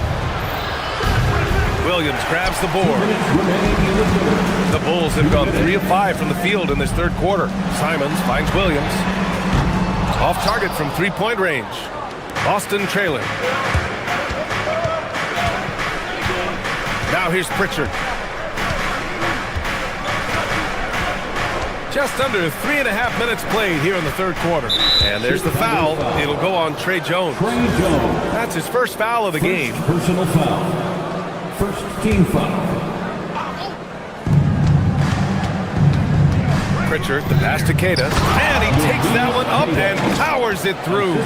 Williams grabs the board. The Bulls have gone 3 of 5 from the field in this third quarter. Simons finds Williams. Off target from 3-point range. Boston trailing. Now here's Pritchard. Just under 3.5 minutes played here in the third quarter. And there's the foul. It'll go on Trey Jones. That's his first foul of the game. Personal foul. First team foul. Pritchard, the pass to Keita. And he takes that one up and powers it through.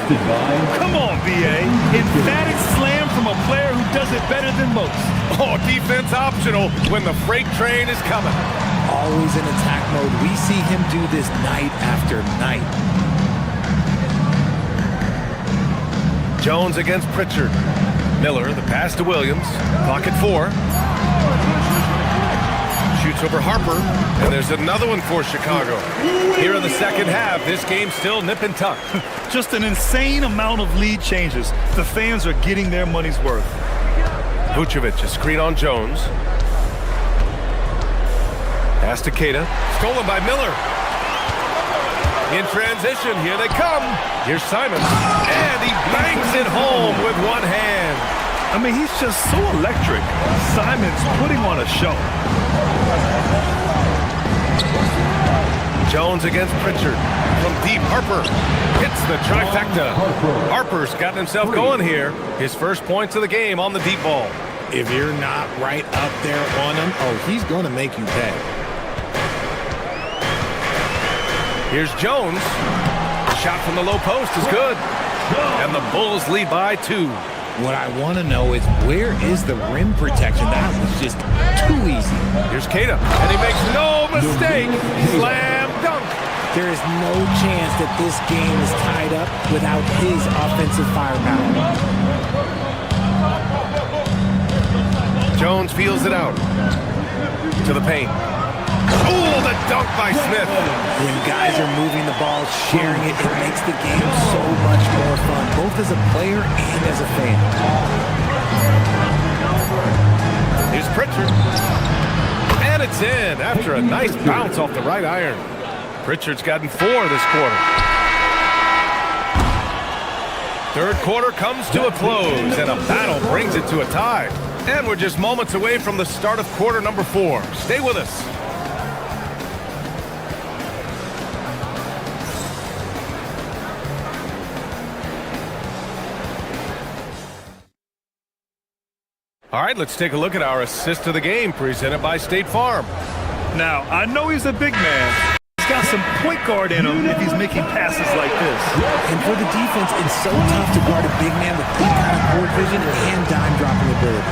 Come on, B.A. Emphatic slam from a player who does it better than most. Oh, defense optional when the freight train is coming. Always in attack mode. We see him do this night after night. Jones against Pritchard. Miller, the pass to Williams. Clock at 4. Shoots over Harper. And there's another one for Chicago. Here in the second half, this game's still nip and tuck. Just an insane amount of lead changes. The fans are getting their money's worth. Vucevic, a screen on Jones. Pass to Keita. Stolen by Miller. In transition, here they come. Here's Simons. And he bangs it home with one hand. I mean, he's just so electric. Simons putting on a show. Jones against Pritchard. From deep, Harper hits the trifecta. Harper's gotten himself going here. His first points of the game on the deep ball. If you're not right up there on him, oh, he's going to make you pay. Here's Jones. The shot from the low post is good. And the Bulls lead by 2. What I want to know is, where is the rim protection? That was just too easy. Here's Keita, and he makes no mistake. Slam dunk. There is no chance that this game is tied up without his offensive firepower. Jones feels it out. To the paint. Oh, the dunk by Smith. When guys are moving the ball, sharing it, it makes the game so much more fun, both as a player and as a fan. Here's Pritchard. And it's in after a nice bounce off the right iron. Pritchard's gotten 4 this quarter. Third quarter comes to a close, and a battle brings it to a tie. And we're just moments away from the start of quarter number 4. Stay with us. All right, let's take a look at our assist of the game presented by State Farm. Now, I know he's a big man. He's got some point guard in him if he's making passes like this. And for the defense, it's so tough to guard a big man with that kind of court vision and dime dropping ability.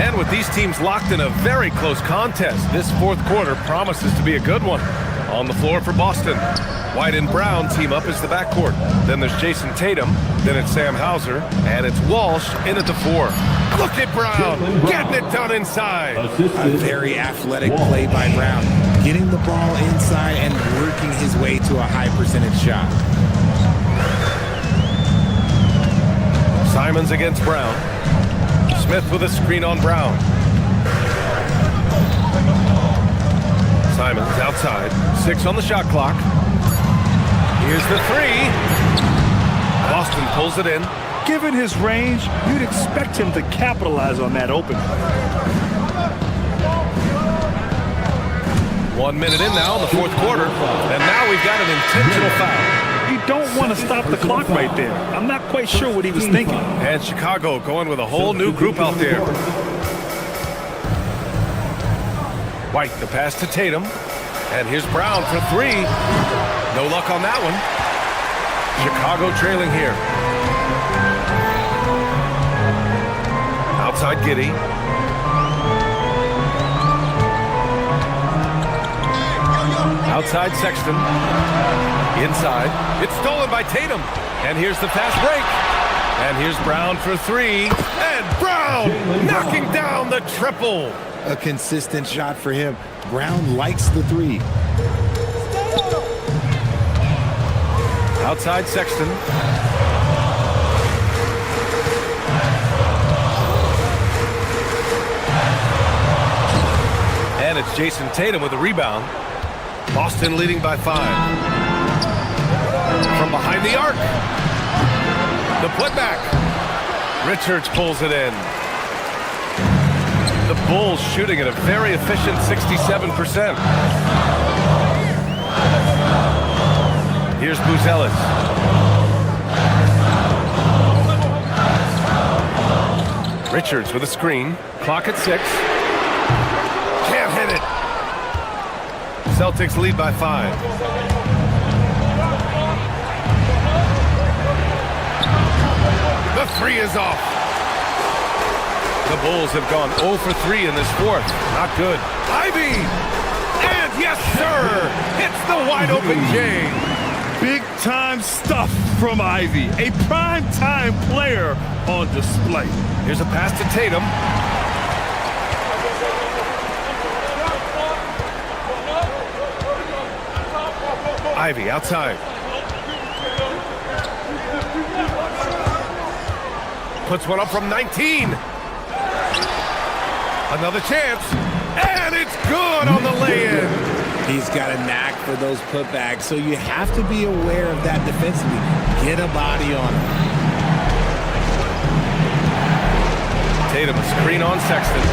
And with these teams locked in a very close contest, this fourth quarter promises to be a good one. On the floor for Boston, White and Brown team up as the backcourt. Then there's Jason Tatum, then it's Sam Hauser, and it's Walsh in at the 4. Look at Brown, getting it done inside. A very athletic play by Brown, getting the ball inside and working his way to a high percentage shot. Simons against Brown. Smith with a screen on Brown. Simons outside. 6 on the shot clock. Here's the 3. Boston pulls it in. Given his range, you'd expect him to capitalize on that opening. 1 minute in now in the fourth quarter, and now we've got an intentional foul. You don't want to stop the clock right there. I'm not quite sure what he was thinking. And Chicago going with a whole new group out there. White, the pass to Tatum. And here's Brown for three. No luck on that one. Chicago trailing here. Outside Giddey. Outside Sexton. Inside. It's stolen by Tatum. And here's the fast break. And here's Brown for three. And Brown knocking down the triple. A consistent shot for him. Brown likes the three. Outside Sexton. And it's Jason Tatum with a rebound. Boston leading by 5. From behind the arc. The putback. Richards pulls it in. The Bulls shooting at a very efficient 67%. Here's Buzelis. Richards with a screen. Clock at 6. Can't hit it. Celtics lead by 5. The three is off. The Bulls have gone 0 for 3 in this fourth. Not good. Ivy! And yes, sir! It's the wide open J. Big-time stuff from Ivy. A prime-time player on display. Here's a pass to Tatum. Ivy outside. Puts one up from 19. Another chance. And it's good on the lay-in. He's got a knack for those putbacks, so you have to be aware of that defensively. Get a body on him. Tatum, a screen on Sexton.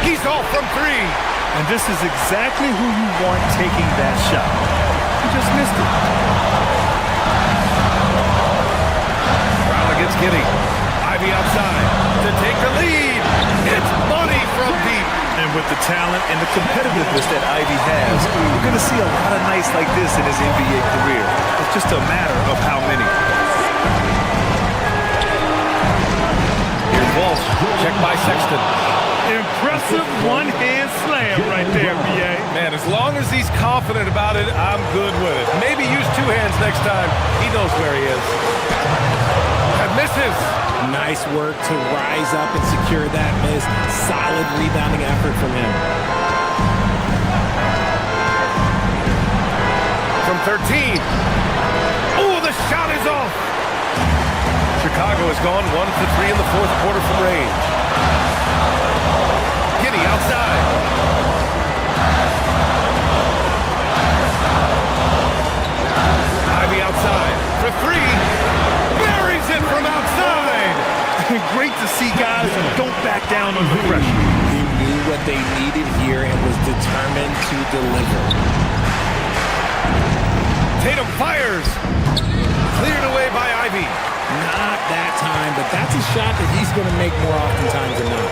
He's off from 3. And this is exactly who you want taking that shot. He just missed it. Brown against Giddey. Ivy outside to take the lead. It's money from deep. And with the talent and the competitiveness that Ivy has, you're going to see a lot of nights like this in his NBA career. It's just a matter of how many. Here's Walsh. Checked by Sexton. Impressive one-hand slam right there, B.A. Man, as long as he's confident about it, I'm good with it. Maybe use 2 hands next time. He knows where he is. And misses. Nice work to rise up and secure that miss. Solid rebounding effort from him. From 13. Oh, the shot is off. Chicago has gone 1 for 3 in the fourth quarter from range. Giddey outside. Ivy outside for 3. Buries it from outside. Great to see guys who don't back down under pressure. He knew what they needed here and was determined to deliver. Tatum fires. Cleared away by Ivy. Not that time, but that's a shot that he's going to make more oftentimes than not.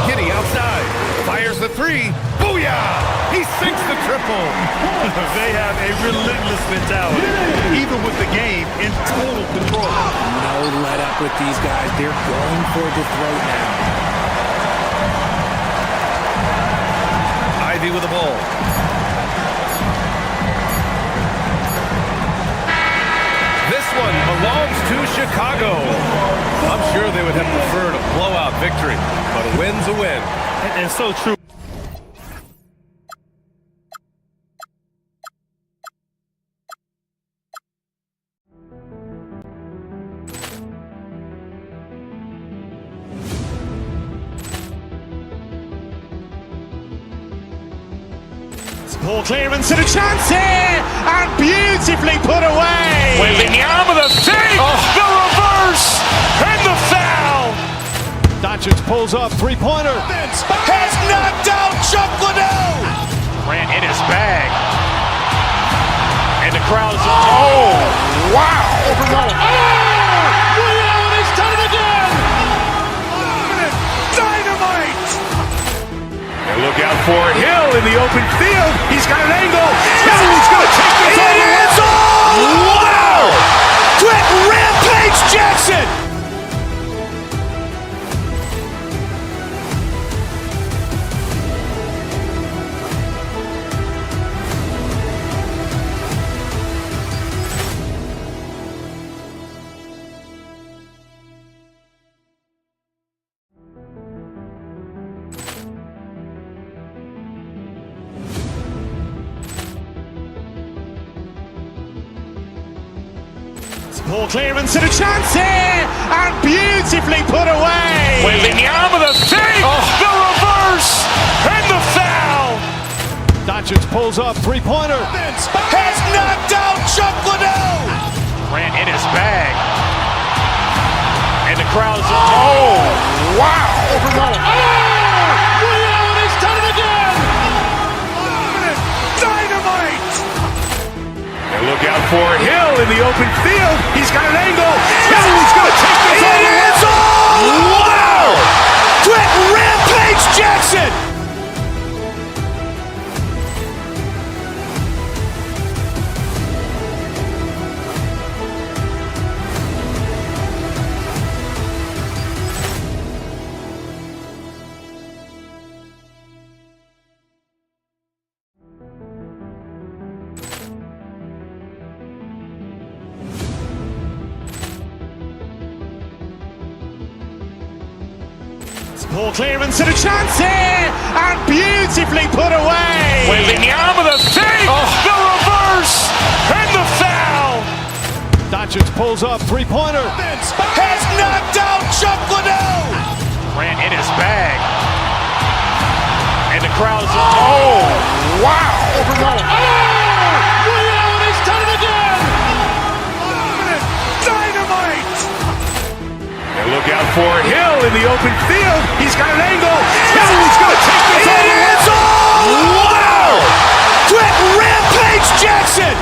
Giddey outside. Fires the 3. Booyah! He sinks the triple. They have a relentless mentality, even with the game in total control. No let up with these guys. They're going for the throat now. Ivy with the ball. This one belongs to Chicago. I'm sure they would have preferred a blowout victory, but a win's a win. And so true. Ball clearance and a chance here, and beautifully put away. Wembanyama with a fake, the reverse, and the foul. Doncic pulls up, three-pointer. Has knocked out Chuck Liddell. Grant in his bag. And the crowd is, oh, wow. Liddell has done it again. Dynamite. And look out for Hill in the open field. He's got an angle. He's going to take this all the way. It is all! Wow! Quick Rampage Jackson. Ball clearance and a chance here, and beautifully put away. Wembanyama with a fake, the reverse, and the foul. Doncic pulls up, three-pointer. Has knocked out Chuck Liddell. Grant in his bag. And the crowd is, oh, wow. Liddell has done it again. Dynamite. And look out for Hill in the open field. He's got an angle. He's going to take this all the way. It is all! Wow! Quick Rampage Jackson. Ball clearance and a chance here, and beautifully put away. Wembanyama with a fake, the reverse, and the foul. Doncic pulls up, three-pointer. Has knocked out Chuck Liddell. Grant in his bag. And the crowd is, oh, wow. Liddell has done it again. Dynamite. And look out for Hill in the open field. He's got an angle. He's going to take this all the way. It is all! Wow! Quick Rampage Jackson.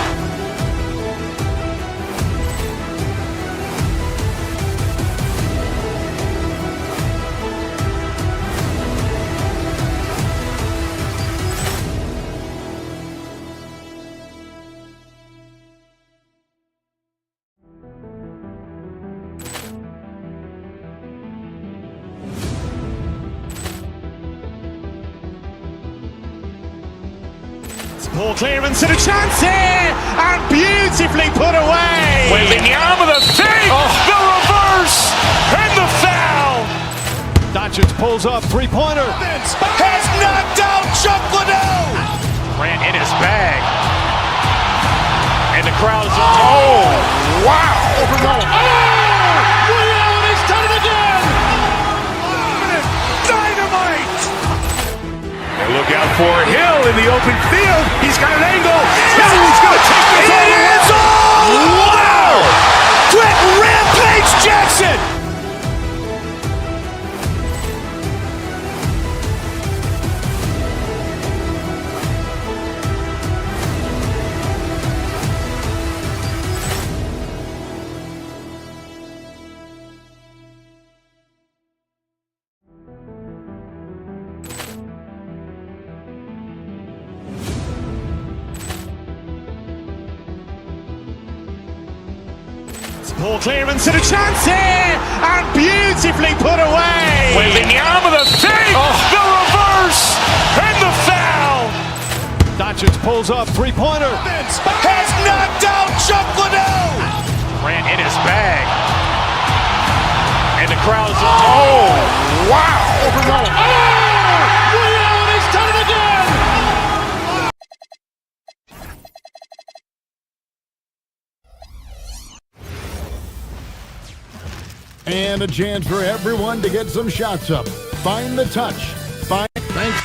Ball clearance and a chance here, and beautifully put away. Wembanyama with a fake, the reverse, and the foul. Doncic pulls up, three-pointer. Has knocked out Chuck Liddell. Grant in his bag. And the crowd is, oh, wow. Liddell has done it again. Dynamite. And look out for Hill in the open field. He's got an angle. He's going to take this all the way. It is all! Wow! Quick Rampage Jackson. Ball clearance and a chance here, and beautifully put away. Wembanyama with a fake, the reverse, and the foul. Doncic pulls up, three-pointer. Has knocked out Chuck Liddell. Grant in his bag. And the crowd is, oh, wow. Liddell has done it again. And a chance for everyone to get some shots up. Find the touch. Thanks.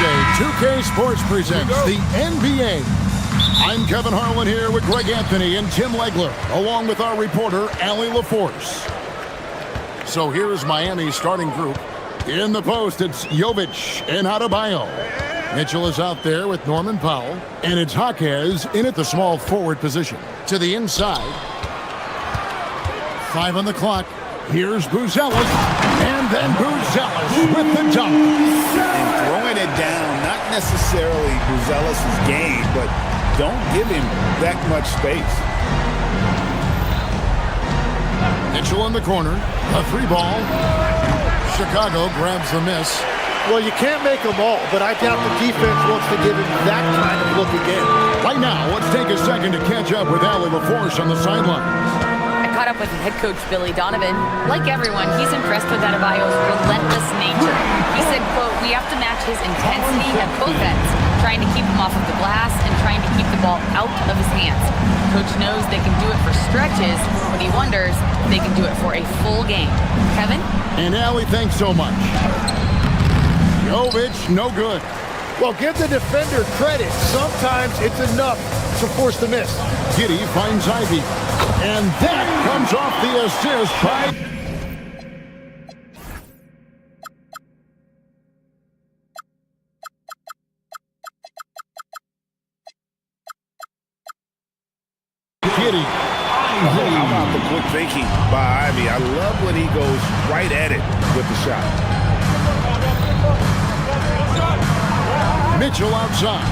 Tuesday, 2K Sports presents the NBA. I'm Kevin Harlan here with Greg Anthony and Tim Legler, along with our reporter, Allie LaForce. So here's Miami's starting group. In the post, it's Jovic and Adebayo. Mitchell is out there with Norman Powell, and it's Jaquez in at the small forward position. To the inside. 5 on the clock. Here's Buzelis, and then Buzelis with the dunk. And throwing it down, not necessarily Buzelis' game, but don't give him that much space. Mitchell in the corner, a 3-ball. Chicago grabs the miss. Well, you can't make them all, but I doubt the defense wants to give him that kind of look again. Right now, let's take a second to catch up with Allie LaForce on the sidelines. I caught up with head coach Billy Donovan. Like everyone, he's impressed with Adebayo's relentless nature. He said, quote, "We have to match his intensity at both ends, trying to keep him off of the glass and trying to keep the ball out of his hands. Coach knows they can do it for stretches, but he wonders if they can do it for a full game." Kevin? And Allie, thanks so much. Jovic, no good. Well, give the defender credit. Sometimes it's enough to force the miss. Giddey finds Ivy. And that comes off the assist by... Giddey. How about the quick thinking by Ivy? I love when he goes right at it with the shot. Mitchell outside.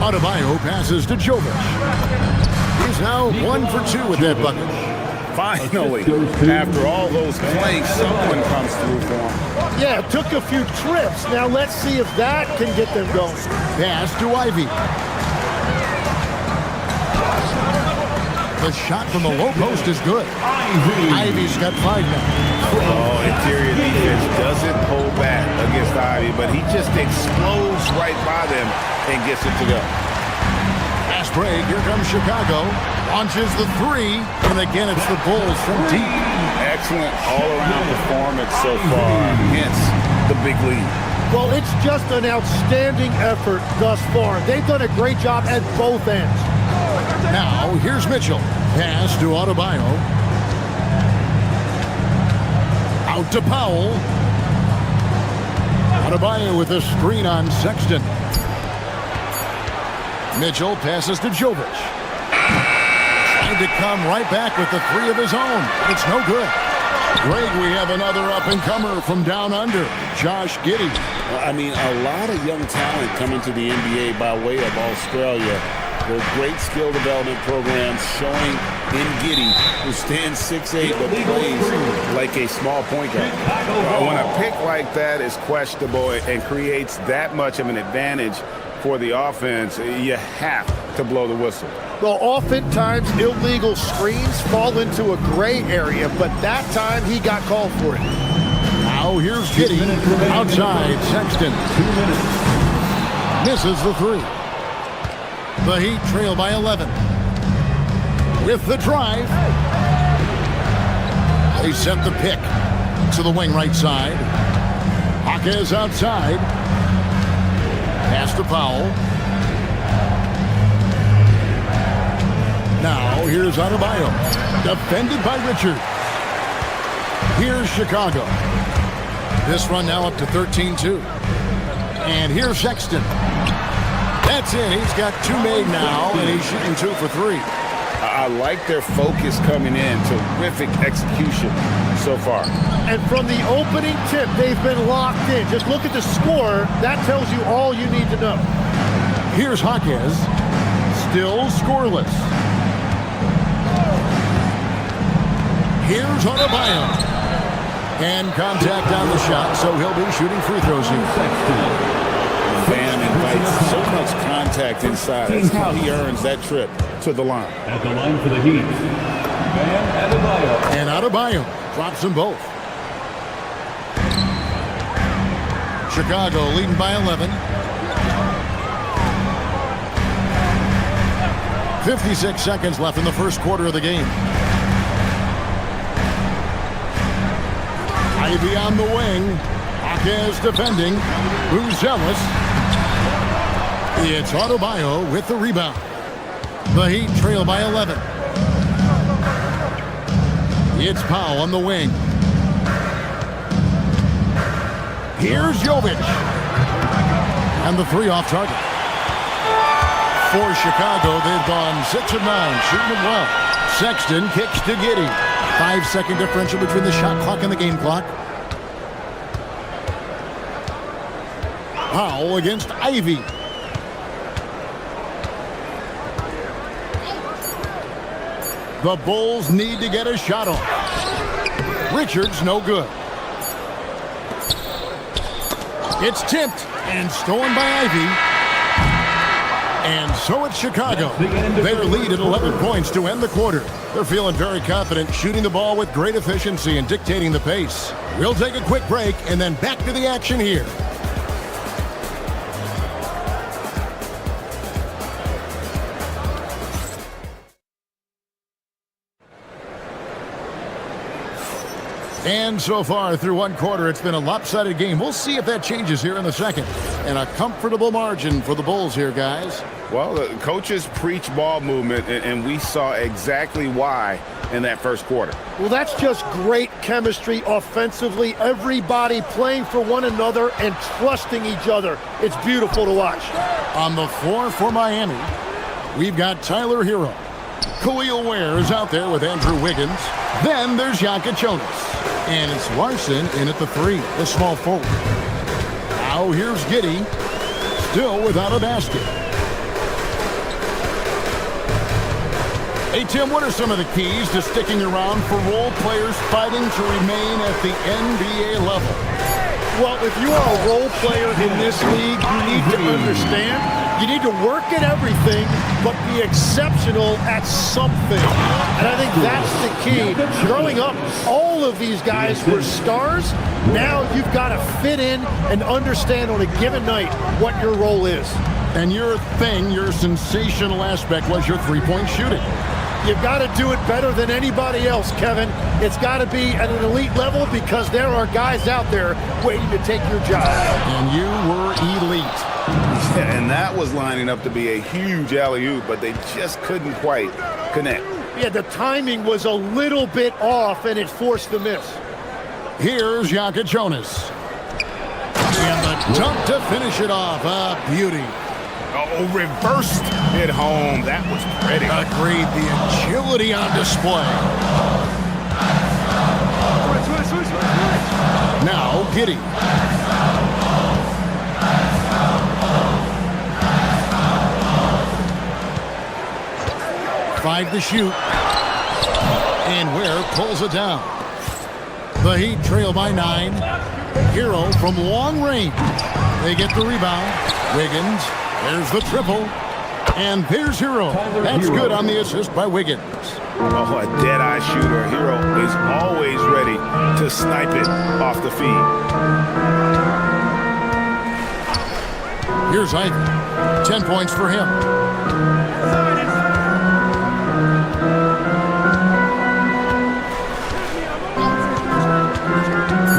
Adebayo passes to Jovic. He's now 1 for 2 with that bucket. Finally, after all those planks, someone comes through for him. Yeah, it took a few trips. Now let's see if that can get them going. Pass to Ivy. The shot from the low post is good. Ivy's got 5 now. Oh, interior defense doesn't hold back against Ivy, but he just explodes right by them and gets it to go. Fast break. Here comes Chicago. Launches the 3. And again, it's the Bulls from deep. Excellent all-around performance so far. Hence the big lead. Well, it's just an outstanding effort thus far. They've done a great job at both ends. Now, here's Mitchell. Pass to Adebayo. Out to Powell. Adebayo with a screen on Sexton. Mitchell passes to Jovic. Trying to come right back with the 3 of his own. It's no good. Greg, we have another up-and-comer from down under, Josh Giddey. I mean, a lot of young talent coming to the NBA by way of Australia. There are great skill development programs showing in Giddey, who stands 6'8", but plays like a small point guard. When a pick like that is questionable and creates that much of an advantage for the offense, you have to blow the whistle. Well, oftentimes illegal screens fall into a gray area, but that time he got called for it. Now here's Giddey outside Sexton. 2 minutes. Misses the 3. The Heat trail by 11. With the drive. They set the pick to the wing right side. Jaquez outside. Pass to Powell. Now here's Adebayo. Defended by Richard. Here's Chicago. This run now up to 13-2. And here's Sexton. That's it. He's got 2 made now, and he's shooting 2 for 3. I like their focus coming in. Terrific execution so far. And from the opening tip, they've been locked in. Just look at the score. That tells you all you need to know. Here's Jaquez. Still scoreless. Here's Adebayo. And contact on the shot, so he'll be shooting free throws here. Bam invites so much contact inside. That's how he earns that trip to the line. At the line for the Heat, Bam Adebayo. And Adebayo drops them both. Chicago leading by 11. 56 seconds left in the first quarter of the game. Ivy on the wing. Jaquez defending. Buzelis. It's Adebayo with the rebound. The Heat trail by 11. It's Powell on the wing. Here's Jovic. And the three off target. For Chicago, they've gone 6 of 9, shooting it well. Sexton kicks to Giddey. 5-second differential between the shot clock and the game clock. Powell against Ivy. The Bulls need to get a shot off. Richards no good. It's tipped and stolen by Ivy. And so it's Chicago. Their lead at 11 points to end the quarter. They're feeling very confident, shooting the ball with great efficiency and dictating the pace. We'll take a quick break and then back to the action here. And so far through one quarter, it's been a lopsided game. We'll see if that changes here in the second. And a comfortable margin for the Bulls here, guys. Well, the coaches preach ball movement, and we saw exactly why in that first quarter. Well, that's just great chemistry offensively. Everybody playing for one another and trusting each other. It's beautiful to watch. On the floor for Miami, we've got Tyler Hero. Khalil Ware is out there with Andrew Wiggins. Then there's Jonas. And it's Larson in at the 3, the small forward. Now here's Giddey, still without a basket. Hey, Tim, what are some of the keys to sticking around for role players fighting to remain at the NBA level? Well, if you are a role player in this league, you need to understand you need to work at everything, but be exceptional at something. And I think that's the key. Growing up, all of these guys were stars. Now you've got to fit in and understand on a given night what your role is. And your sensational aspect was your three-point shooting. You've got to do it better than anybody else, Kevin. It's got to be at an elite level because there are guys out there waiting to take your job. And you were elite. Yeah, and that was lining up to be a huge alley-oop, but they just couldn't quite connect. Yeah, the timing was a little bit off, and it forced the miss. Here's Jonas. And the dunk to finish it off. A beauty. Oh, reversed it home. That was pretty. Agreed. The agility on display. Now, Giddey. Five to shoot. And Ware pulls it down. The Heat trail by 9. Hero from long range. They get the rebound. Wiggins. There's the triple. And there's Hero. That's good on the assist by Wiggins. Oh, a dead-eye shooter. Hero is always ready to snipe it off the feed. Here's Ivy. 10 points for him.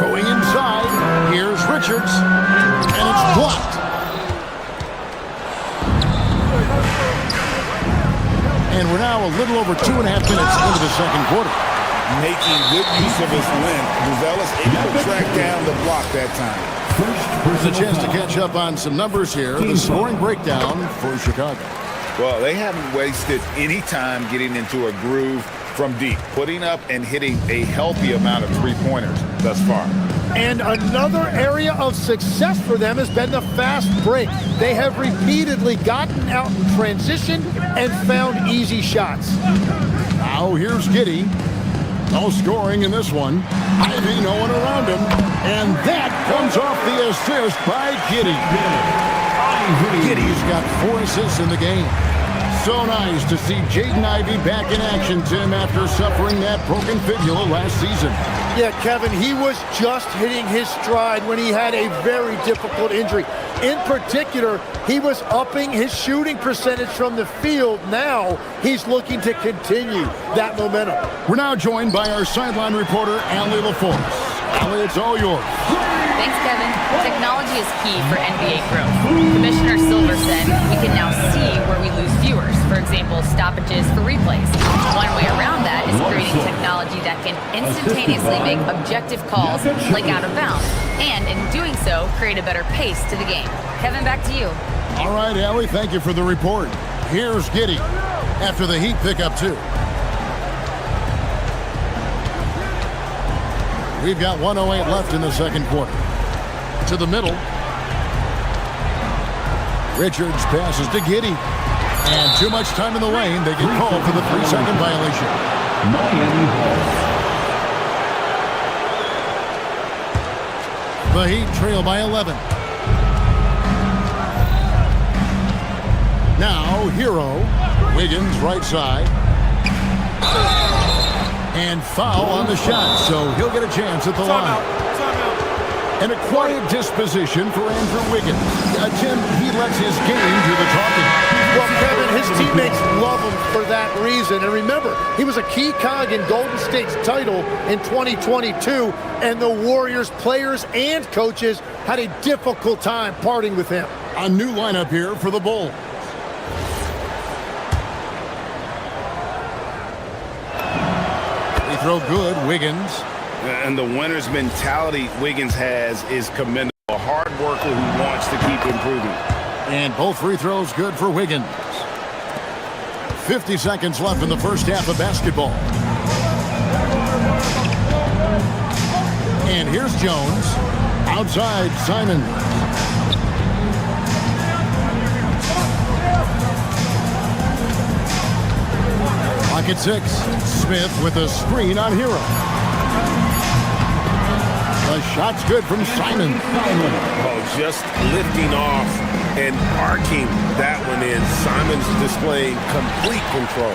Going inside. Here's Richards. And it's blocked. And we're now a little over 2.5 minutes into the second quarter. Making good use of his length. Buzelis able to track down the block that time. There's a chance to catch up on some numbers here. The scoring breakdown for Chicago. Well, they haven't wasted any time getting into a groove from deep, putting up and hitting a healthy amount of three-pointers thus far. And another area of success for them has been the fast break. They have repeatedly gotten out in transition and found easy shots. Now here's Giddey. No scoring in this one. Ivy, no one around him. And that comes off the assist by Giddey. Giddey's got 4 assists in the game. So nice to see Jaden Ivey back in action, Tim, after suffering that broken fibula last season. Yeah, Kevin, he was just hitting his stride when he had a very difficult injury. In particular, he was upping his shooting percentage from the field. Now he's looking to continue that momentum. We're now joined by our sideline reporter, Allie LaForce. Allie, it's all yours. Thanks, Kevin. Technology is key for NBA growth. Commissioner Silver said we can now see where we lose viewers. For example, stoppages for replays. One way around that is creating technology that can instantaneously make objective calls like out of bounds, and in doing so, create a better pace to the game. Kevin, back to you. All right, Allie, thank you for the report. Here's Giddey after the Heat pick up 2. We've got 1:08 left in the second quarter. To the middle. Richards passes to Giddey. And too much time in the lane. They get called for the 3-second violation. The Heat trail by 11. Now, Hero. Wiggins, right side. And foul on the shot, so he'll get a chance at the line. And a quiet disposition for Andrew Wiggins. Tim, he lets his game do the talking. Well, Kevin, his teammates love him for that reason. And remember, he was a key cog in Golden State's title in 2022, and the Warriors players and coaches had a difficult time parting with him. A new lineup here for the Bulls. Free throw good, Wiggins. And the winner's mentality Wiggins has is commendable. A hard worker who wants to keep improving. And both free throws good for Wiggins. 50 seconds left in the first half of basketball. And here's Jones. Outside, Simon. Clock at 6. Smith with a screen on Hero. The shot's good from Simon. Oh, just lifting off and arcing that one in. Simon's displaying complete control.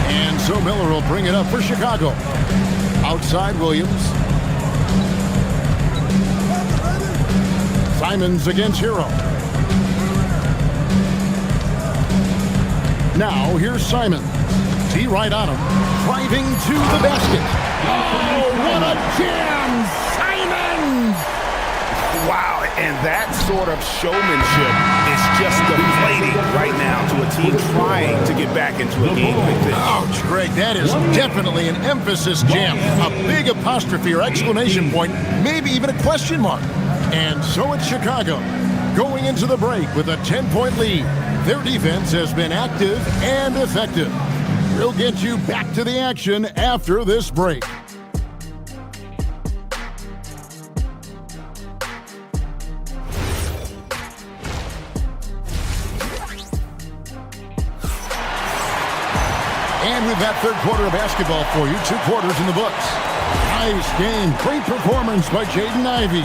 And so Miller will bring it up for Chicago. Outside, Williams. Simons against Hero. Now, here's Simon. T right on him. Driving to the basket. Oh, what a jam! Simon! Wow, and that sort of showmanship is just deflating right now to a team trying to get back into a game like this. Ouch, Greg, that is definitely an emphasis jam. A big apostrophe or exclamation point, maybe even a question mark. And so it's Chicago, going into the break with a 10-point lead. Their defense has been active and effective. We'll get you back to the action after this break. And we've got third quarter of basketball for you. 2 quarters in the books. Nice game. Great performance by Jaden Ivey.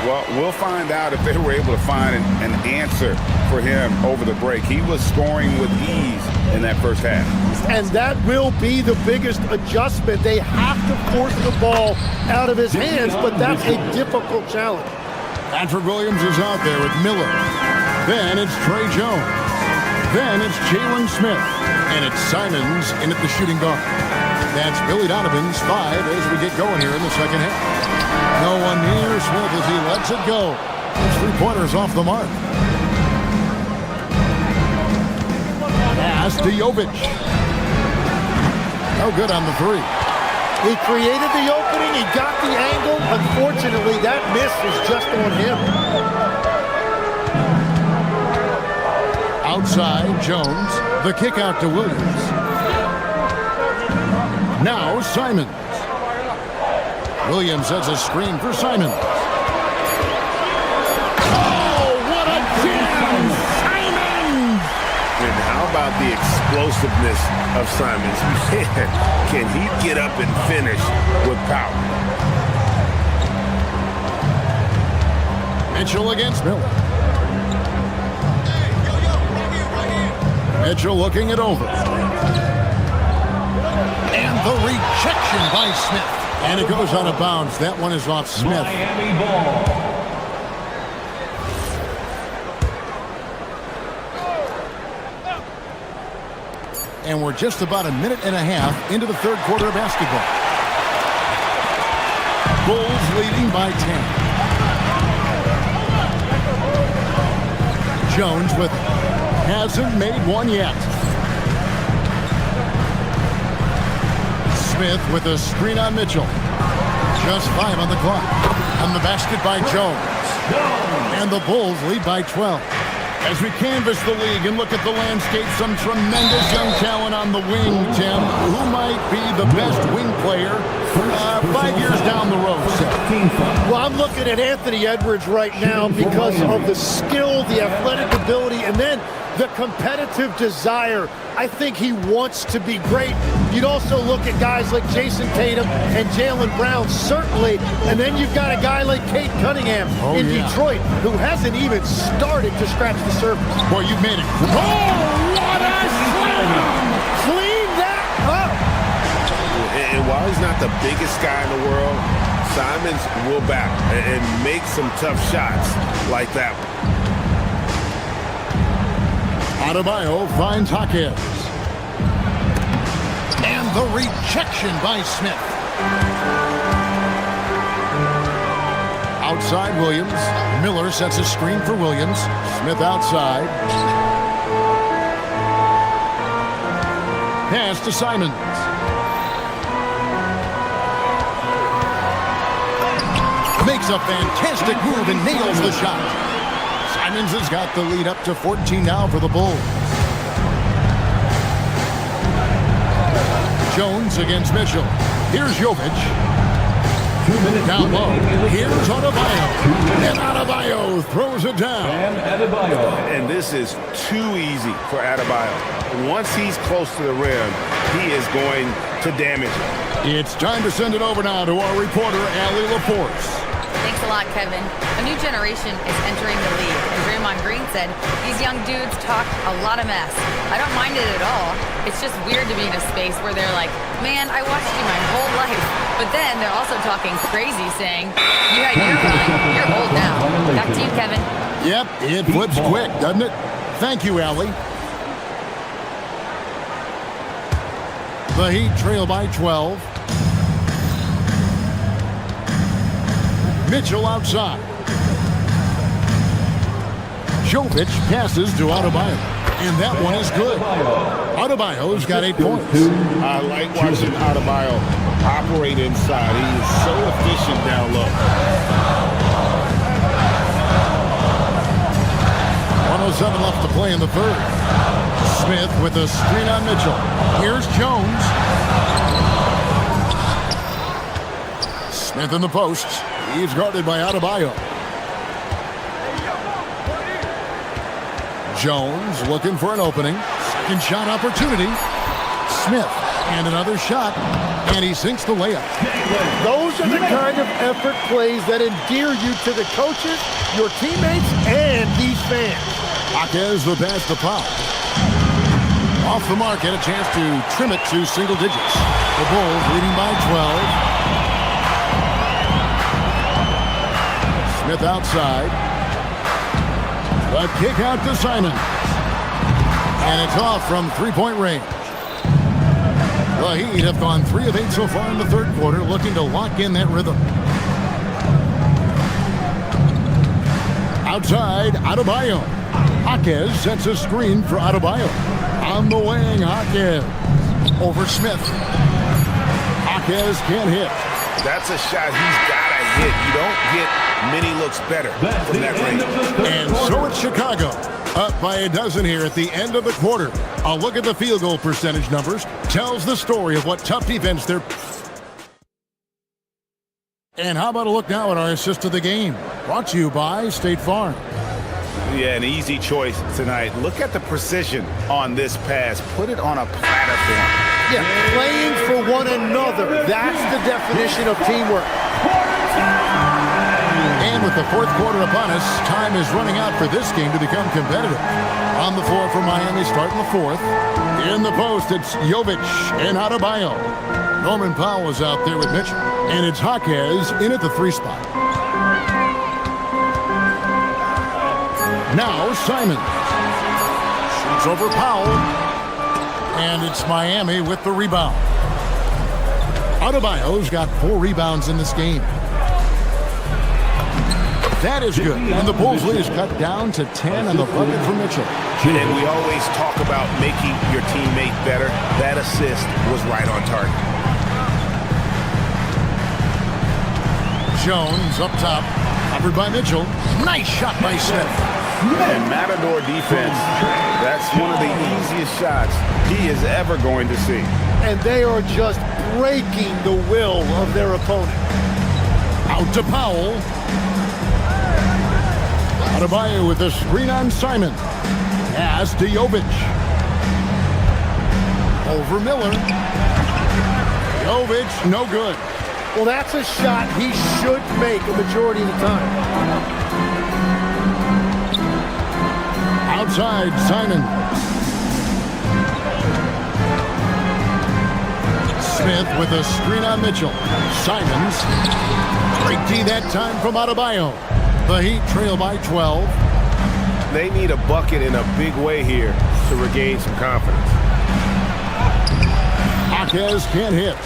Well, we'll find out if they were able to find an answer for him over the break. He was scoring with ease in that first half. And that will be the biggest adjustment. They have to force the ball out of his hands, but that's a difficult challenge. Patrick Williams is out there with Miller. Then it's Trey Jones. Then it's Jalen Smith. And it's Simons in at the shooting guard. That's Billy Donovan's 5 as we get going here in the second half. No one near Smith as he lets it go. His 3-pointers off the mark. Pass to Jovic. No good on the 3. He created the opening. He got the angle. Unfortunately, that miss was just on him. Outside, Jones. The kick out to Williams. Now, Simons. Williams has a screen for Simons. Oh, what a jam! Simons! And how about the explosiveness of Simons? Man, can he get up and finish with power? Mitchell against Miller. Mitchell looking it over. And the rejection by Smith. And it goes out of bounds. That one is off Smith. Miami ball. And we're just about a minute and a half into the third quarter of basketball. Bulls leading by 10. Jones with it. Hasn't made one yet. Smith with a screen on Mitchell. Just 5 on the clock. On the basket by Jones. And the Bulls lead by 12. As we canvass the league and look at the landscape, some tremendous young talent on the wing, Tim. Who might be the best wing player 5 years down the road, Seth? Well, I'm looking at Anthony Edwards right now because of the skill, the athletic ability, and then the competitive desire. I think he wants to be great. You'd also look at guys like Jason Tatum and Jaylen Brown, certainly. And then you've got a guy like Cade Cunningham in Detroit, who hasn't even started to scratch the surface. Boy, you've made it. Oh, what a slam! Clean that up! And while he's not the biggest guy in the world, Simons will battle and make some tough shots like that one. Adebayo finds Hawkins. And the rejection by Smith. Outside Williams. Miller sets a screen for Williams. Smith outside. Pass to Simons. Makes a fantastic move and nails the shot. Simons has got the lead up to 14 now for the Bulls. Jones against Mitchell. Here's Jovic. 2 minutes down low. Here's Adebayo. And Adebayo throws it down. And this is too easy for Adebayo. Once he's close to the rim, he is going to damage it. It's time to send it over now to our reporter, Allie LaForce. Thanks a lot, Kevin. A new generation is entering the league. And Draymond Green said, these young dudes talk a lot of mess. I don't mind it at all. It's just weird to be in a space where they're like, man, I watched you my whole life. But then they're also talking crazy, saying, you had your run, you're old now. Back to you, Kevin. Yep, it flips quick, doesn't it? Thank you, Allie. The Heat trail by 12. Mitchell outside. Jovic passes to Adebayo. And that one is good. Adebayo's got 8 points. I like watching Adebayo operate inside. He is so efficient down low. 1:07 left to play in the third. Smith with a screen on Mitchell. Here's Jones. Smith in the post. He's guarded by Adebayo. Jones looking for an opening. Second shot opportunity. Smith and another shot. And he sinks the layup. Those are the kind of effort plays that endear you to the coaches, your teammates, and these fans. Hawkins the pass to Powell. Off the mark, had a chance to trim it to single digits. The Bulls leading by 12. Smith outside. The kick out to Simon. And it's off from three-point range. The Heat have gone 3 of 8 so far in the third quarter, looking to lock in that rhythm. Outside, Adebayo. Hawkins sets a screen for Adebayo. On the wing, Hawkins. Over Smith. Hawkins can't hit. That's a shot he's got to hit. You don't get many looks better from that range. And so it's Chicago. Up by a dozen here at the end of the quarter. A look at the field goal percentage numbers tells the story of what tough defense they're... And how about a look now at our assist of the game? Brought to you by State Farm. Yeah, an easy choice tonight. Look at the precision on this pass. Put it on a platform. Yeah, playing for one another. That's the definition of teamwork. And with the fourth quarter upon us, time is running out for this game to become competitive. On the floor for Miami, starting the fourth. In the post, it's Jovic and Adebayo. Norman Powell is out there with Mitchell. And it's Hawkins in at the 3 spot. Now Simon. Shoots over Powell. And it's Miami with the rebound. Adebayo's got 4 rebounds in this game. That is good. And the Bulls lead is cut down to 10 on the bucket for Mitchell. And we always talk about making your teammate better. That assist was right on target. Jones up top, covered by Mitchell. Nice shot by Smith. And Matador defense, that's one of the easiest shots he is ever going to see. And they are just breaking the will of their opponent. Out to Powell. Adebayo with the screen on Simon. Pass to Jovic. Over Miller. Jovic, no good. Well, that's a shot he should make a majority of the time. Outside, Simon. Smith with a screen on Mitchell. Simons. Great D that time from Adebayo. The Heat trail by 12. They need a bucket in a big way here to regain some confidence. Jaquez can't hit.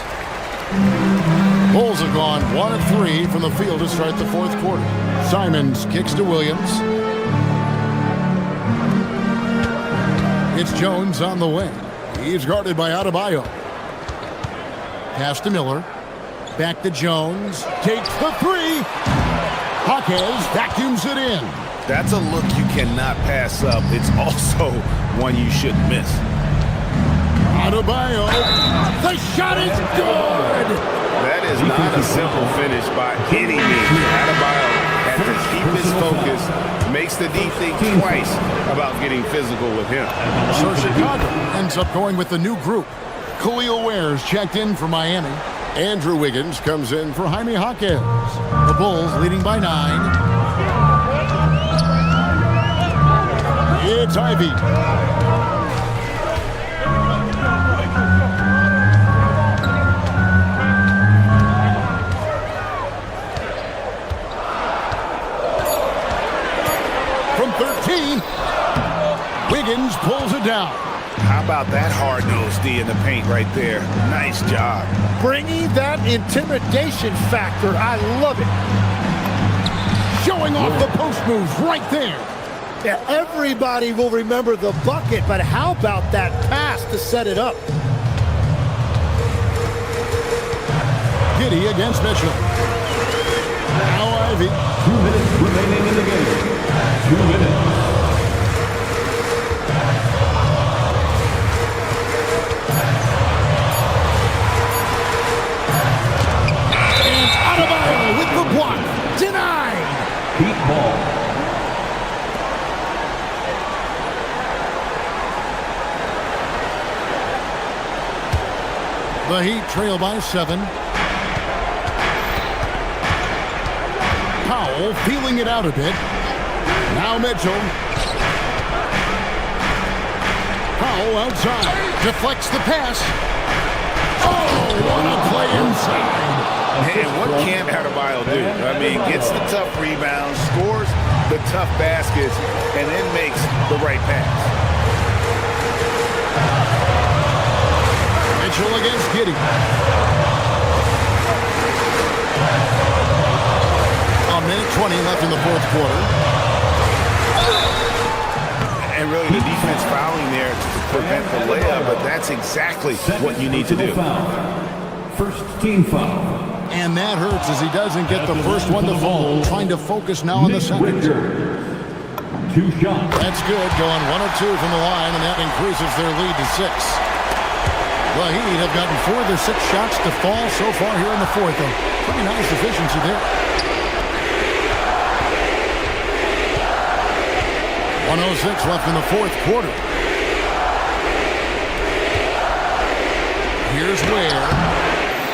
Bulls have gone 1 of 3 from the field to start the fourth quarter. Simons kicks to Williams. It's Jones on the wing. He's guarded by Adebayo. Pass to Miller. Back to Jones. Takes the three. Jaquez vacuums it in. That's a look you cannot pass up. It's also one you shouldn't miss. Adebayo. The shot is good. That is not a simple finish by any means. Adebayo has to keep his focus, makes the D think twice about getting physical with him. So Chicago ends up going with the new group. Khalil Ware's checked in for Miami. Andrew Wiggins comes in for Jaime Jaquez. The Bulls leading by 9. It's Ivy. From 13, Wiggins pulls it down. How about that hard-nosed D in the paint right there? Nice job. Bringing that intimidation factor. I love it. Showing off the post moves right there. Yeah, everybody will remember the bucket, but how about that pass to set it up? Giddey against Mitchell. Now Ivy. 2 minutes remaining in the game. 2 minutes. With the block. Denied. Heat ball. The Heat trail by 7. Powell feeling it out a bit. Now Mitchell. Powell outside. Deflects the pass. Oh, what a play inside. And what can't Adebayo do? I mean, gets the tough rebounds, scores the tough baskets, and then makes the right pass. Mitchell against Giddey. A minute 20 left in the fourth quarter. And really the defense fouling there to prevent the layup, but that's exactly what you need to do. First team foul. And that hurts as he doesn't get the first one to fall. Trying to focus now on the second. 2 shots. That's good. Going 1 of 2 from the line, and that increases their lead to 6. The Heat have gotten 4 of their 6 shots to fall so far here in the fourth. A pretty nice efficiency there. 1:06 left in the fourth quarter. Here's Ware.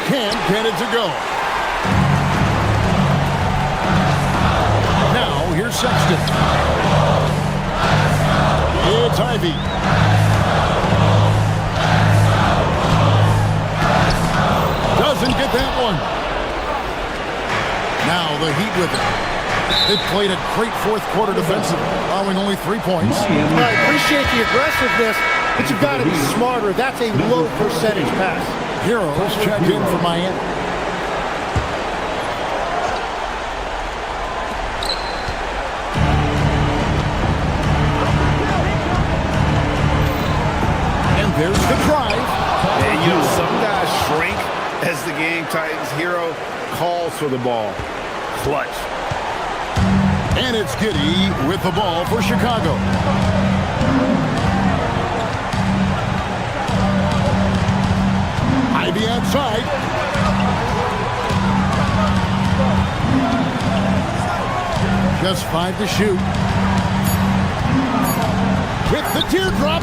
Can't get it to go. Now, here's Sexton. It's Ivy. Doesn't get that one. Now the Heat with it. They played a great fourth quarter defensively, allowing only 3 points. I appreciate the aggressiveness, but you've got to be smarter. That's a low percentage pass. Heroes check in for Miami. there's the drive. And you know, some guys shrink as the game tightens. Hero calls for the ball. Clutch. And it's Giddey with the ball for Chicago. Ivy outside. Just 5 to shoot. With the teardrop.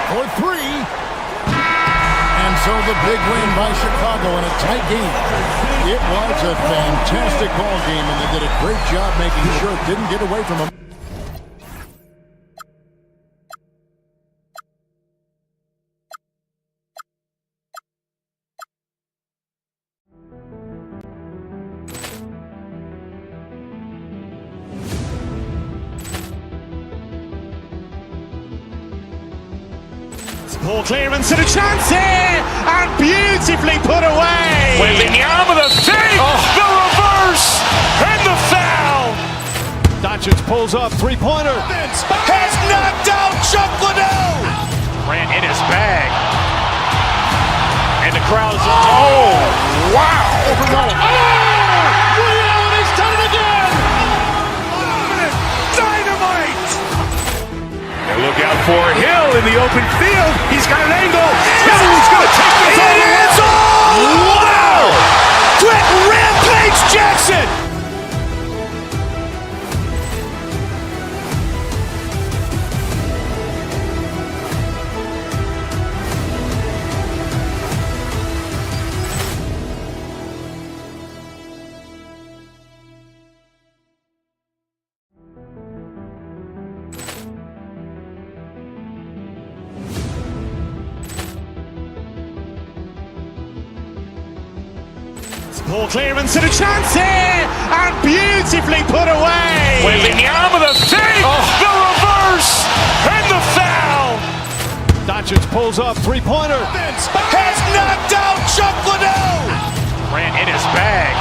For 3. And so the big win by Chicago in a tight game. It was a fantastic ball game, and they did a great job making sure it didn't get away from them. Ball clearance and a chance here, and beautifully put away. Wembanyama the fake, the reverse, and the foul. Doncic pulls up, three-pointer. Has knocked out Chuck Liddell. Grant in his bag. And the crowd's, oh, wow. Liddell, he's done it again. Dynamite. And look out for Hill in the open field. He's got an angle. Hill's going to take this all the way. Wow. Quick Rampage Jackson. Ball clearance and a chance here, and beautifully put away. Wembanyama the fake, the reverse, and the foul. Doncic pulls up, three-pointer. Has knocked out Chuck Liddell. Grant in his bag.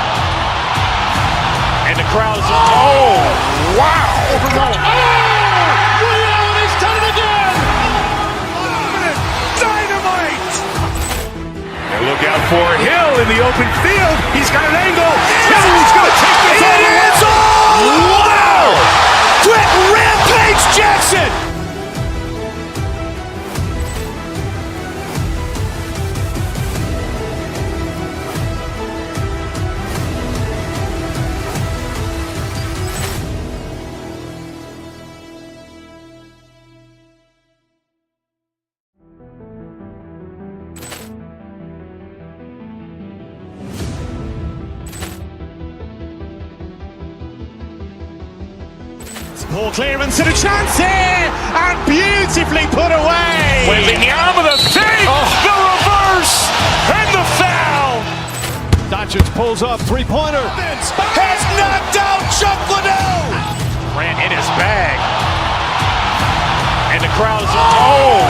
And the crowd's, oh, wow. Liddell, he's done it again. Dynamite. And look out for Hill in the open field. He's got an angle. Hill's going to take this all the way. Wow. Quick Rampage Jackson. Ball clearance and a chance here, and beautifully put away. Wembanyama the fake, the reverse, and the foul. Doncic pulls up, three-pointer. Has knocked out Chuck Liddell. Grant in his bag. And the crowd's, oh,